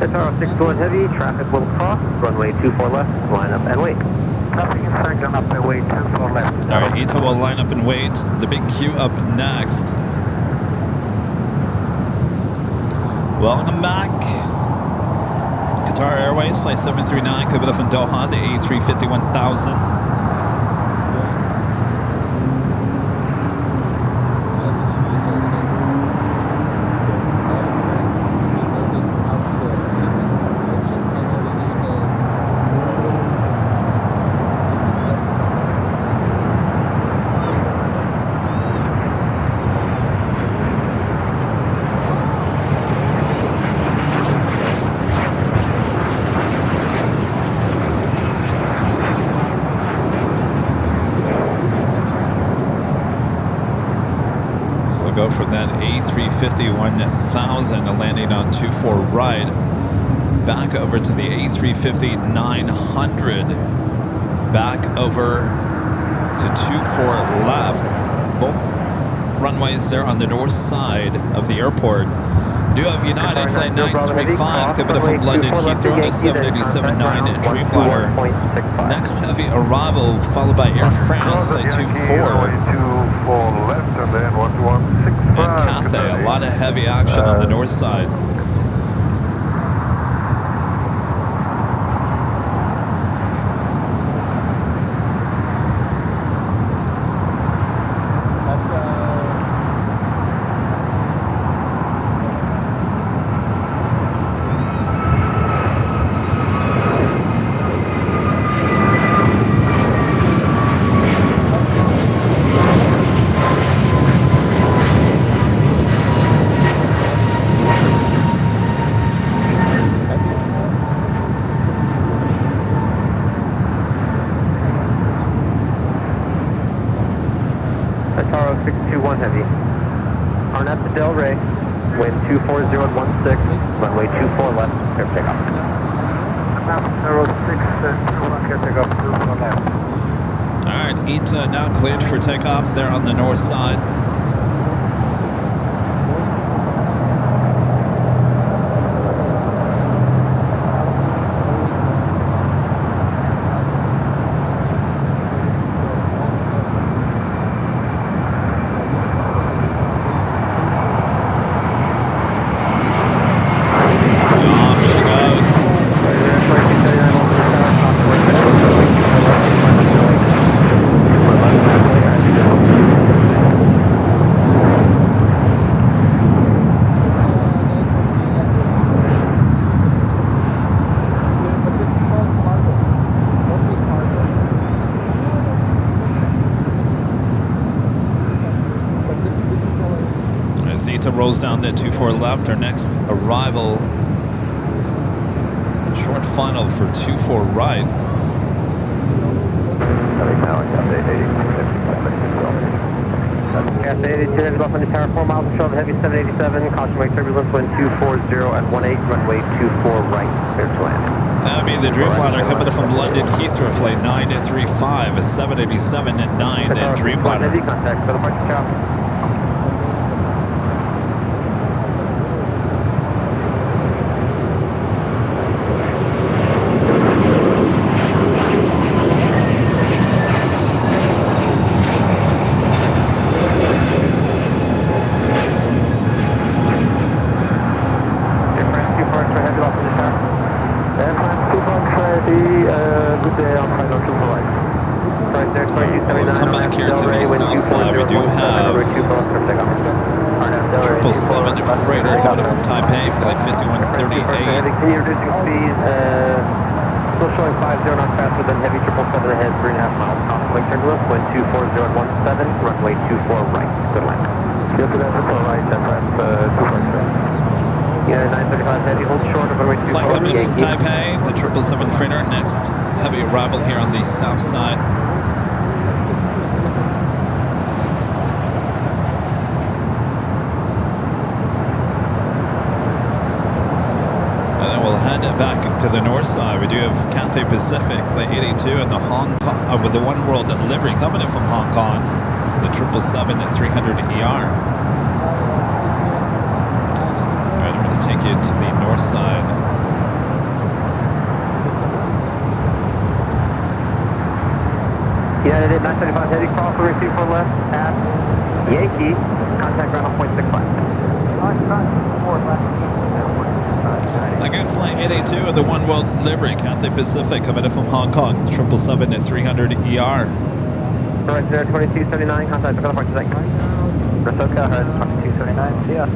S4: Tower 61 heavy, traffic will cross, runway 24 left, line up and wait.
S5: Nothing in sight, on up and wait, 24 left.
S2: All right, Ita will line up and wait. The big queue up next. Welcome back. Qatar Airways, flight 739, coming up from Doha, the A350-1000. Go from that A350-1000 landing on 24 right, back over to the A350-900, back over to 24 left. Both runways there on the north side of the airport. Do have United Flight 935 coming up from London Heathrow on a 787-9 Dreamliner. Next heavy arrival followed by Air France Flight 24.
S5: Left and then 116.
S2: And Cathay, a lot of heavy action on the north side.
S4: Wind 240 at 16, runway 24 left, clear takeoff.
S5: Narrow 6, clear takeoff, 24 left.
S2: All right, Ita now cleared for takeoff there on the north side. Zeta rolls down to 24 left. Our next arrival, short final for 24 right.
S1: Gas 82, heavy left on the tower, 4 miles control, heavy 787, caution wake turbulence, wind 240 at 18, runway 24 right, clear to land.
S2: That'll be the Dreamliner coming in from London Heathrow, flight 935, a 787 at 9, and Dreamliner.
S1: Heavy contact, for the departure chop.
S2: Come back here to the south side. We do have 777 freighter coming in from Taipei, flight 5138.
S1: Continue reducing speed, still showing 50 knots faster than heavy 777 ahead, 3.5 miles. Caution wake turbulence, wind 240 at 17, runway 24 right, good land.
S5: Yes, to that 24 right, and that's 2
S1: Yeah, 935 heavy, hold short of runway 24
S2: Flight coming in from Taipei, the 777 freighter, next heavy arrival here on the south side. And then we'll head back to the north side. We do have Cathay Pacific, flight 82, and the Hong Kong, over the One World delivery coming in from Hong Kong, the 777 at 300 ER. Take you to the north side.
S1: United 935 heavy, cross over 24 left at Yankee, contact ground on 0.65.
S2: Again, flight 882 of the One World delivery, Cathay Pacific coming in from Hong Kong, 777 at 300 ER.
S1: Right there, 2279, contact ground on 0.6.
S5: Rasoka, 2279, see ya.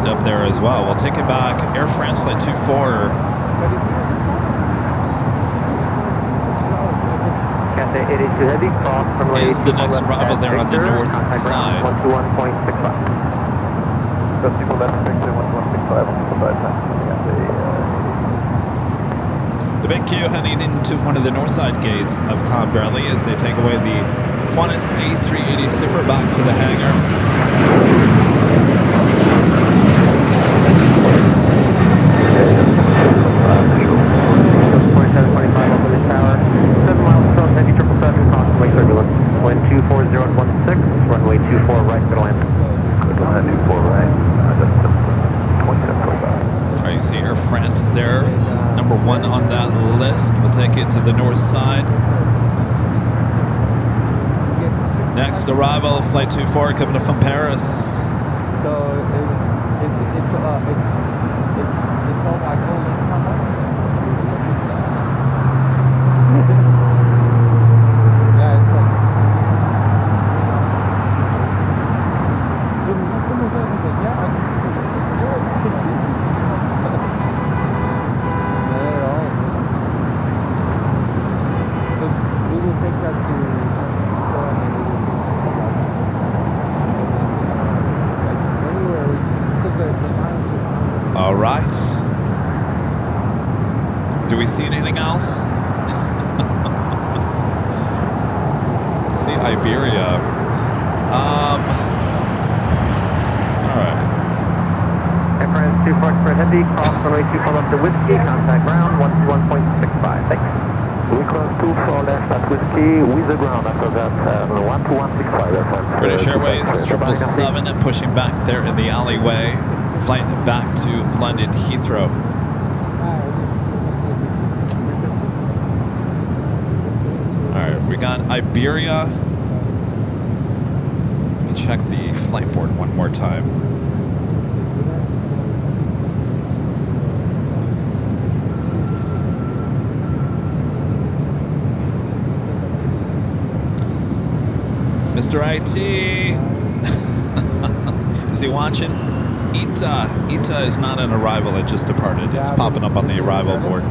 S2: Up there as well. We'll take it back. Air France flight 24.
S1: Cathay 82 heavy, cross runway
S2: is the next arrival there on the north side.
S1: 121.65.
S5: Those people left Victor 1165 on the side now.
S2: The big queue heading into one of the north side gates of Tom Bradley as they take away the Qantas A380 Super back to the hangar. One on that list. We'll take it to the north side. Next arrival, flight 24 coming in from Paris.
S8: So it's all back home. How much? Yeah, it's like.
S2: All right. Do we see anything else? See Iberia. All right.
S1: Air France 24 for heavy, cross runway 24 left to Whiskey, contact ground 121.65. Thanks.
S5: We cross 24 left at Whiskey with the ground after that, 12165.
S2: British Airways 777 and pushing back there in the alleyway. Flight back to London Heathrow. All right, we got Iberia. Let me check the flight board one more time. Mr. IT. Is he watching? ITA is not an arrival. It just departed. It's popping up on the arrival board.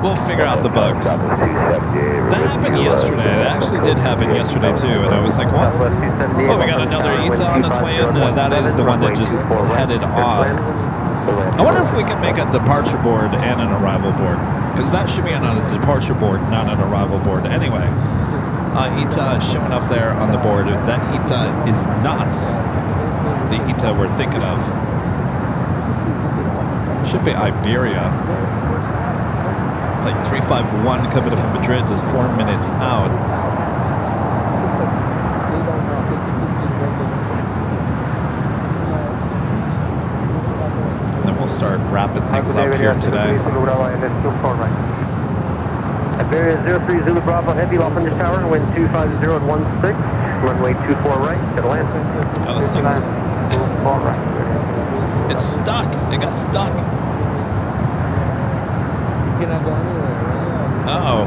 S2: We'll figure out the bugs. That happened yesterday. That actually did happen yesterday too. And I was like, what? Oh, we got another ITA on its way in. That is the one that just headed off. I wonder if we can make a departure board and an arrival board. Because that should be on a departure board, not an arrival board. Anyway, ITA showing up there on the board. That ITA is not the ITA we're thinking of. Should be Iberia. Flight 351 coming from Madrid is 4 minutes out. And then we'll start wrapping things up here today.
S4: Iberia 03 Zulu Bravo Heavy, off on this tower, wind 250 at 16, runway 24 right, to Atlanta.
S2: Oh, this thing's... It's stuck. It got stuck. Uh-oh.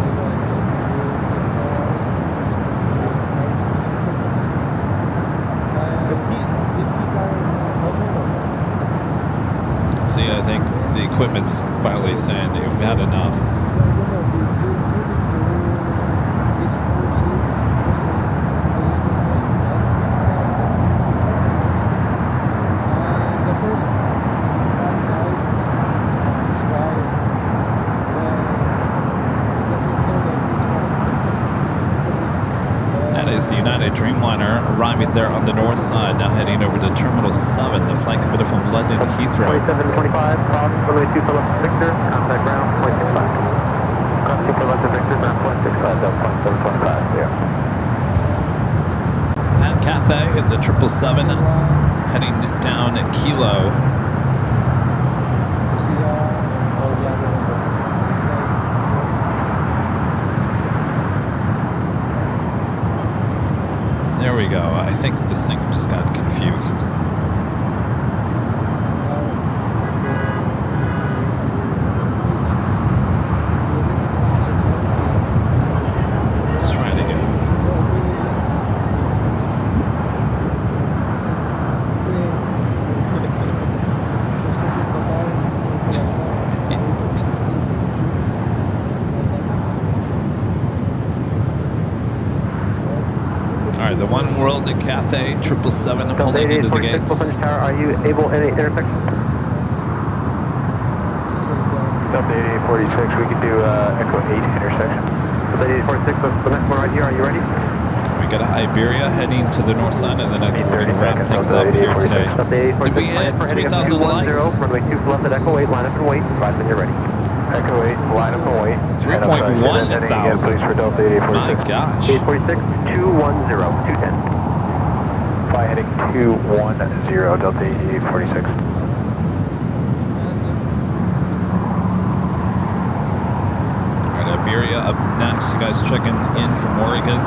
S2: See, I think the equipment's finally saying you've had enough. The United Dreamliner arriving there on the north side, now heading over to Terminal 7, the flight coming from London Heathrow.
S4: 2725, cross, runway 2 for left Victor, contact ground, 0.65. Cross 2 for left Victor, ground 0.65, down 0.725, yeah.
S2: And Cathay in the 777, heading down at Kilo. There we go. I think this thing just got confused. Let's try it again. The One World at Cathay 777 pulling into the gates.
S4: Tower, are you able any intersection?
S5: Delta 8846, we can do Echo 8 intersection.
S4: Delta 8846, that's the next one right here. Are you ready?
S2: We got Iberia heading to the north side, and then I think we're going to wrap things up here today. Did we hit 3,000 likes?
S4: Runway 2 left at Echo 8, line up and wait. Right when you're ready.
S5: Echo 8, line up and wait.
S2: 3.1 thousand.
S5: For Delta 8846.
S2: My gosh.
S4: 846, 210, 210.
S5: Fly heading 210, Delta 8846.
S2: All right, Iberia up next. You guys checking in from Oregon.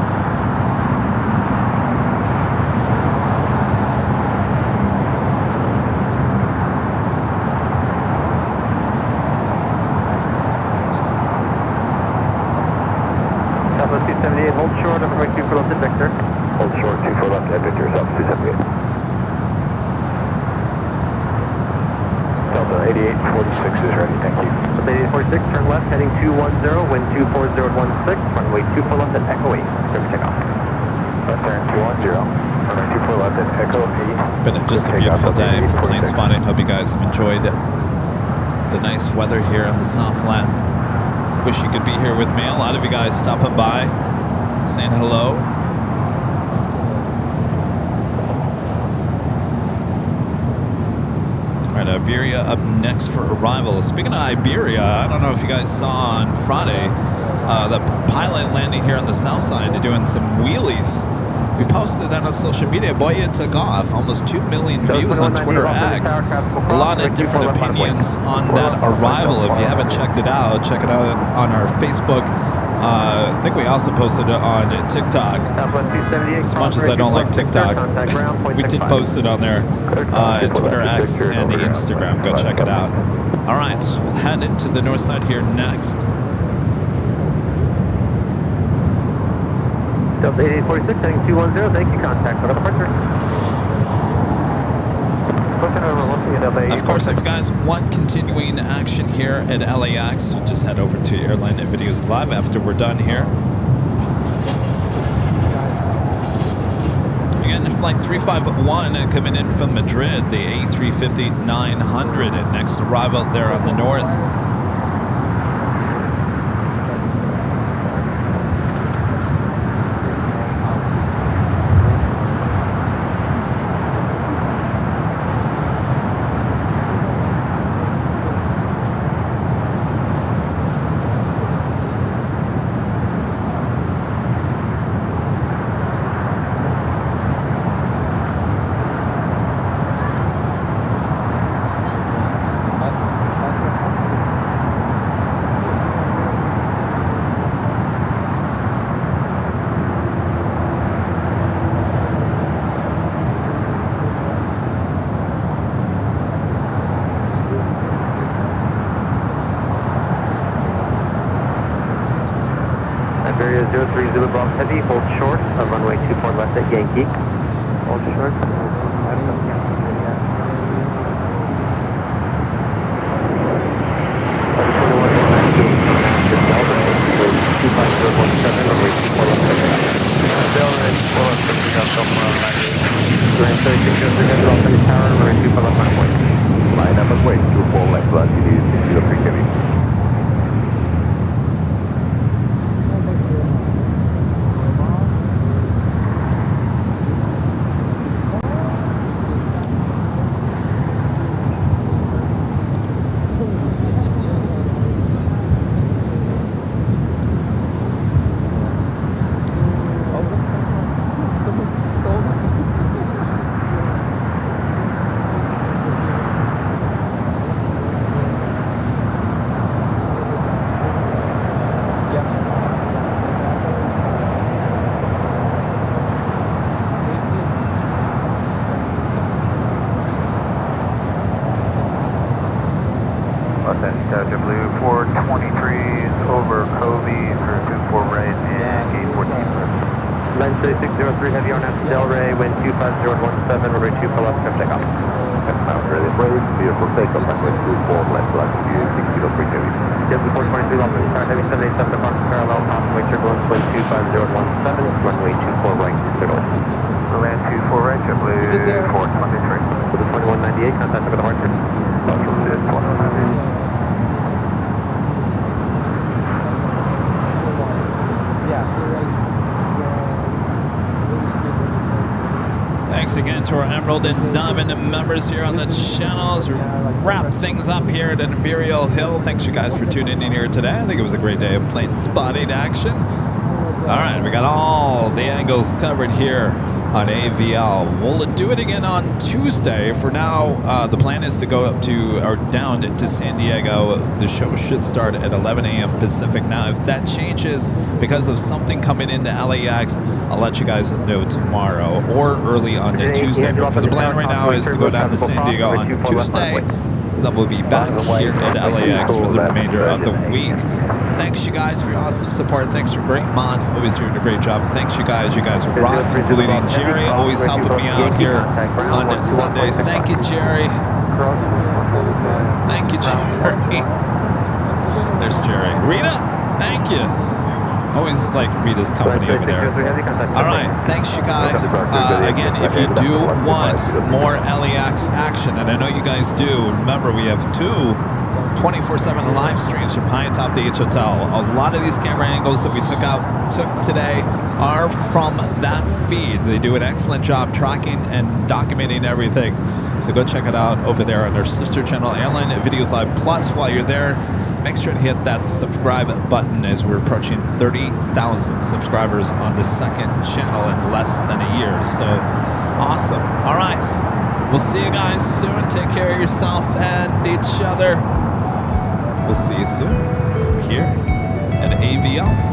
S4: Hold short, runway 2 for left at Victor. Hold short, 2 for left at Victor, South 278.
S5: Delta 8846 is ready, thank you.
S4: Delta 8846, turn left, heading 210, wind 240 at 16, runway 2 for left at Echo 8. Service takeoff.
S5: Left turn 210, runway 2 for left at Echo 8.
S2: Been just a beautiful day for plane spotting. Hope you guys have enjoyed the nice weather here in the Southland. Wish you could be here with me. A lot of you guys stopping by, saying hello. All right, Iberia up next for arrival. Speaking of Iberia, I don't know if you guys saw on Friday, the pilot landing here on the south side doing some wheelies. We posted that on social media. Boy, it took off. Almost 2 million views on Twitter X. A lot of different opinions on that arrival. If you haven't checked it out, check it out on our Facebook. I think we also posted it on TikTok. As much as I don't like TikTok, we did post it on there at Twitter X and the Instagram. Go check it out. All right, we'll head to the north side here next.
S1: Delta 8846, heading 210, thank you, contact for departure.
S5: Looking over, we'll see you Delta 8846.
S2: Of course, if you guys want continuing action here at LAX, just head over to Airline Videos Live after we're done here. Again, flight 351 coming in from Madrid, the A350-900 at next arrival there on the north.
S1: Iberia 03 Zulu Bravo Heavy, hold short of runway 24 left at Yankee. Hold short.
S6: Line up and wait, 24 left, latitude 603 heavy.
S5: Blue 423 over Covey for 24 right and gate 14.
S1: Line 3603 heavy on after Delray, wind 25017, runway 2 pull up, clear takeoff.
S6: Southbound ready brave, vehicle takeoff, runway 24 left, latitude 603 heavy.
S1: Delta 423 Long Beach, car heavy 787 departure parallel, pathway turbulence, wind 25017, runway 24 right, clear north.
S5: Land 24 right, JetBlue 423.
S1: With the 2198, contact for departure.
S5: Altitude 2198.
S2: Thanks again to our Emerald and Diamond members here on the channel as we wrap things up here at Imperial Hill. Thanks you guys for tuning in here today. I think it was a great day of plane spotting action. All right, we got all the angles covered here on AVL. We'll do it again on Tuesday. For now, the plan is to go up to or down to San Diego. The show should start at 11 a.m. Pacific. Now, if that changes because of something coming into LAX, I'll let you guys know tomorrow or early on to Tuesday. But for the plan right now is to go down to San Diego on Tuesday. Then we'll be back here at LAX for the remainder of the week. Thanks, you guys, for your awesome support. Thanks for great mods. Always doing a great job. Thanks, you guys. You guys are rock, including Jerry, always helping me out here on Sundays. Thank you, Jerry. Thank you, Jerry. There's Jerry. Rita, thank you. Always like Rita's company over there. All right, thanks, you guys. Again, if you do want more LAX action, and I know you guys do, remember we have two 24/7 live streams from high atop the H Hotel. A lot of these camera angles that we took today are from that feed. They do an excellent job tracking and documenting everything. So go check it out over there on their sister channel, Airline Videos Live Plus. While you're there, make sure to hit that subscribe button as we're approaching 30,000 subscribers on the second channel in less than a year. So awesome. All right. We'll see you guys soon. Take care of yourself and each other. We'll see you soon from here at AVL.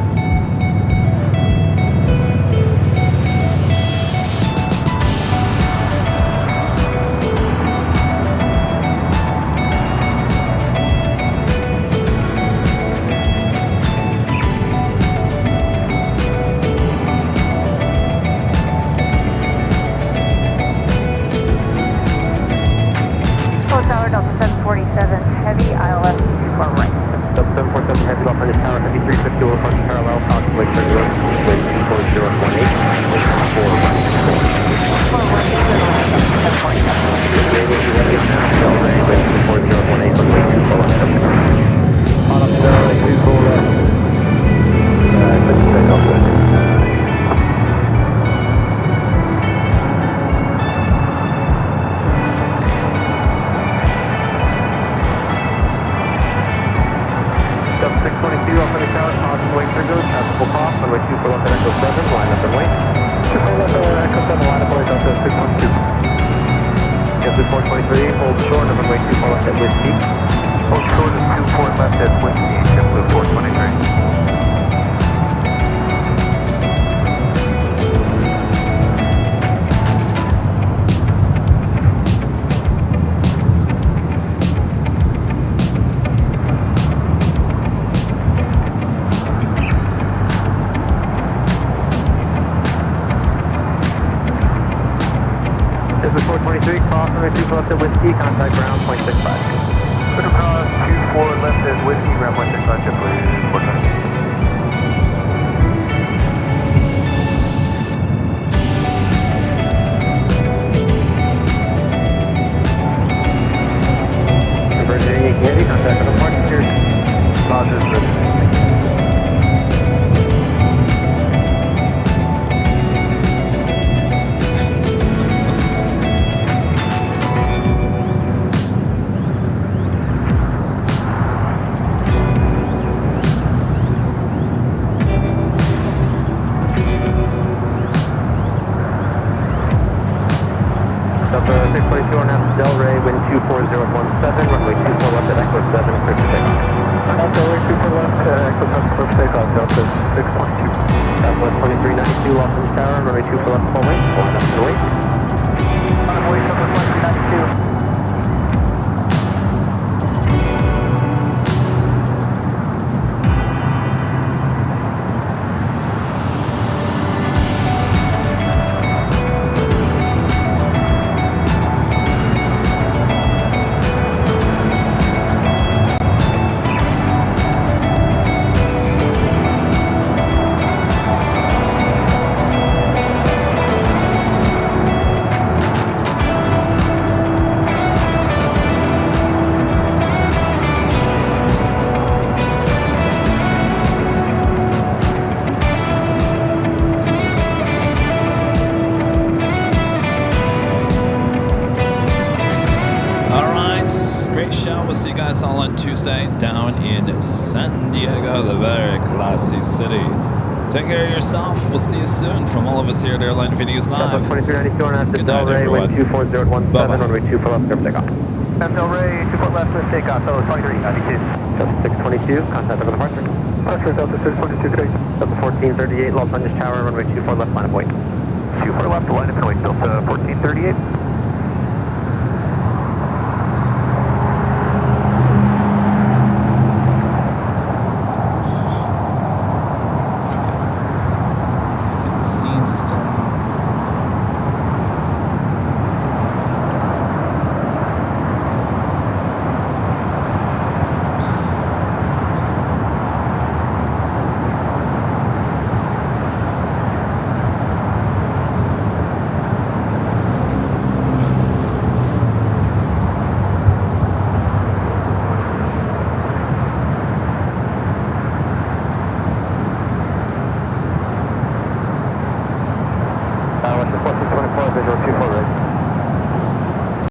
S1: runway 24 left at Echo 7, line up and wait.
S5: 24 left at Echo 7, line up and wait, Delta 612.
S1: Delta 423, hold short of runway 24 left at Whiskey.
S5: Hold short of 24 left at Whiskey, JetBlue 423.
S1: Delta 423, cross runway 24 left at Whiskey, contact ground 0.65.
S5: Put across 24 left at Whiskey, ground 165, JetBlue 423.
S1: Virgin Yankee, contact on the parking here.
S5: Rogers,
S1: Delta 622 on out Del Rey, wind 24017, runway 24 left at Echo 7, clear for takeoff.
S5: Delta Rey 24 left at Echo 7, clear for takeoff, Delta 612.
S1: Southwest 2392, Los Angeles Tower, runway 24 left, full length, line up and wait.
S5: Line up and wait, Southwest 2392.
S2: Great show. We'll see you guys all on Tuesday down in San Diego, the very classy city. Take care of yourself. We'll see you soon from all of us here at Airline Videos Live.
S1: 2392 on out to
S2: Good
S1: Del
S2: night,
S1: Rey, wind
S2: everyone.
S1: 24017,
S2: Bye-bye.
S1: runway 24 left, clear for takeoff.
S5: Del Rey 24 left, clear for takeoff, Delta 2392.
S1: Delta 622, contact on the departure.
S5: Departure, Delta 622, great.
S1: Delta 1438, Los Angeles Tower, runway 24 left, line of wait.
S5: 24 left, line up and wait, Delta 1438.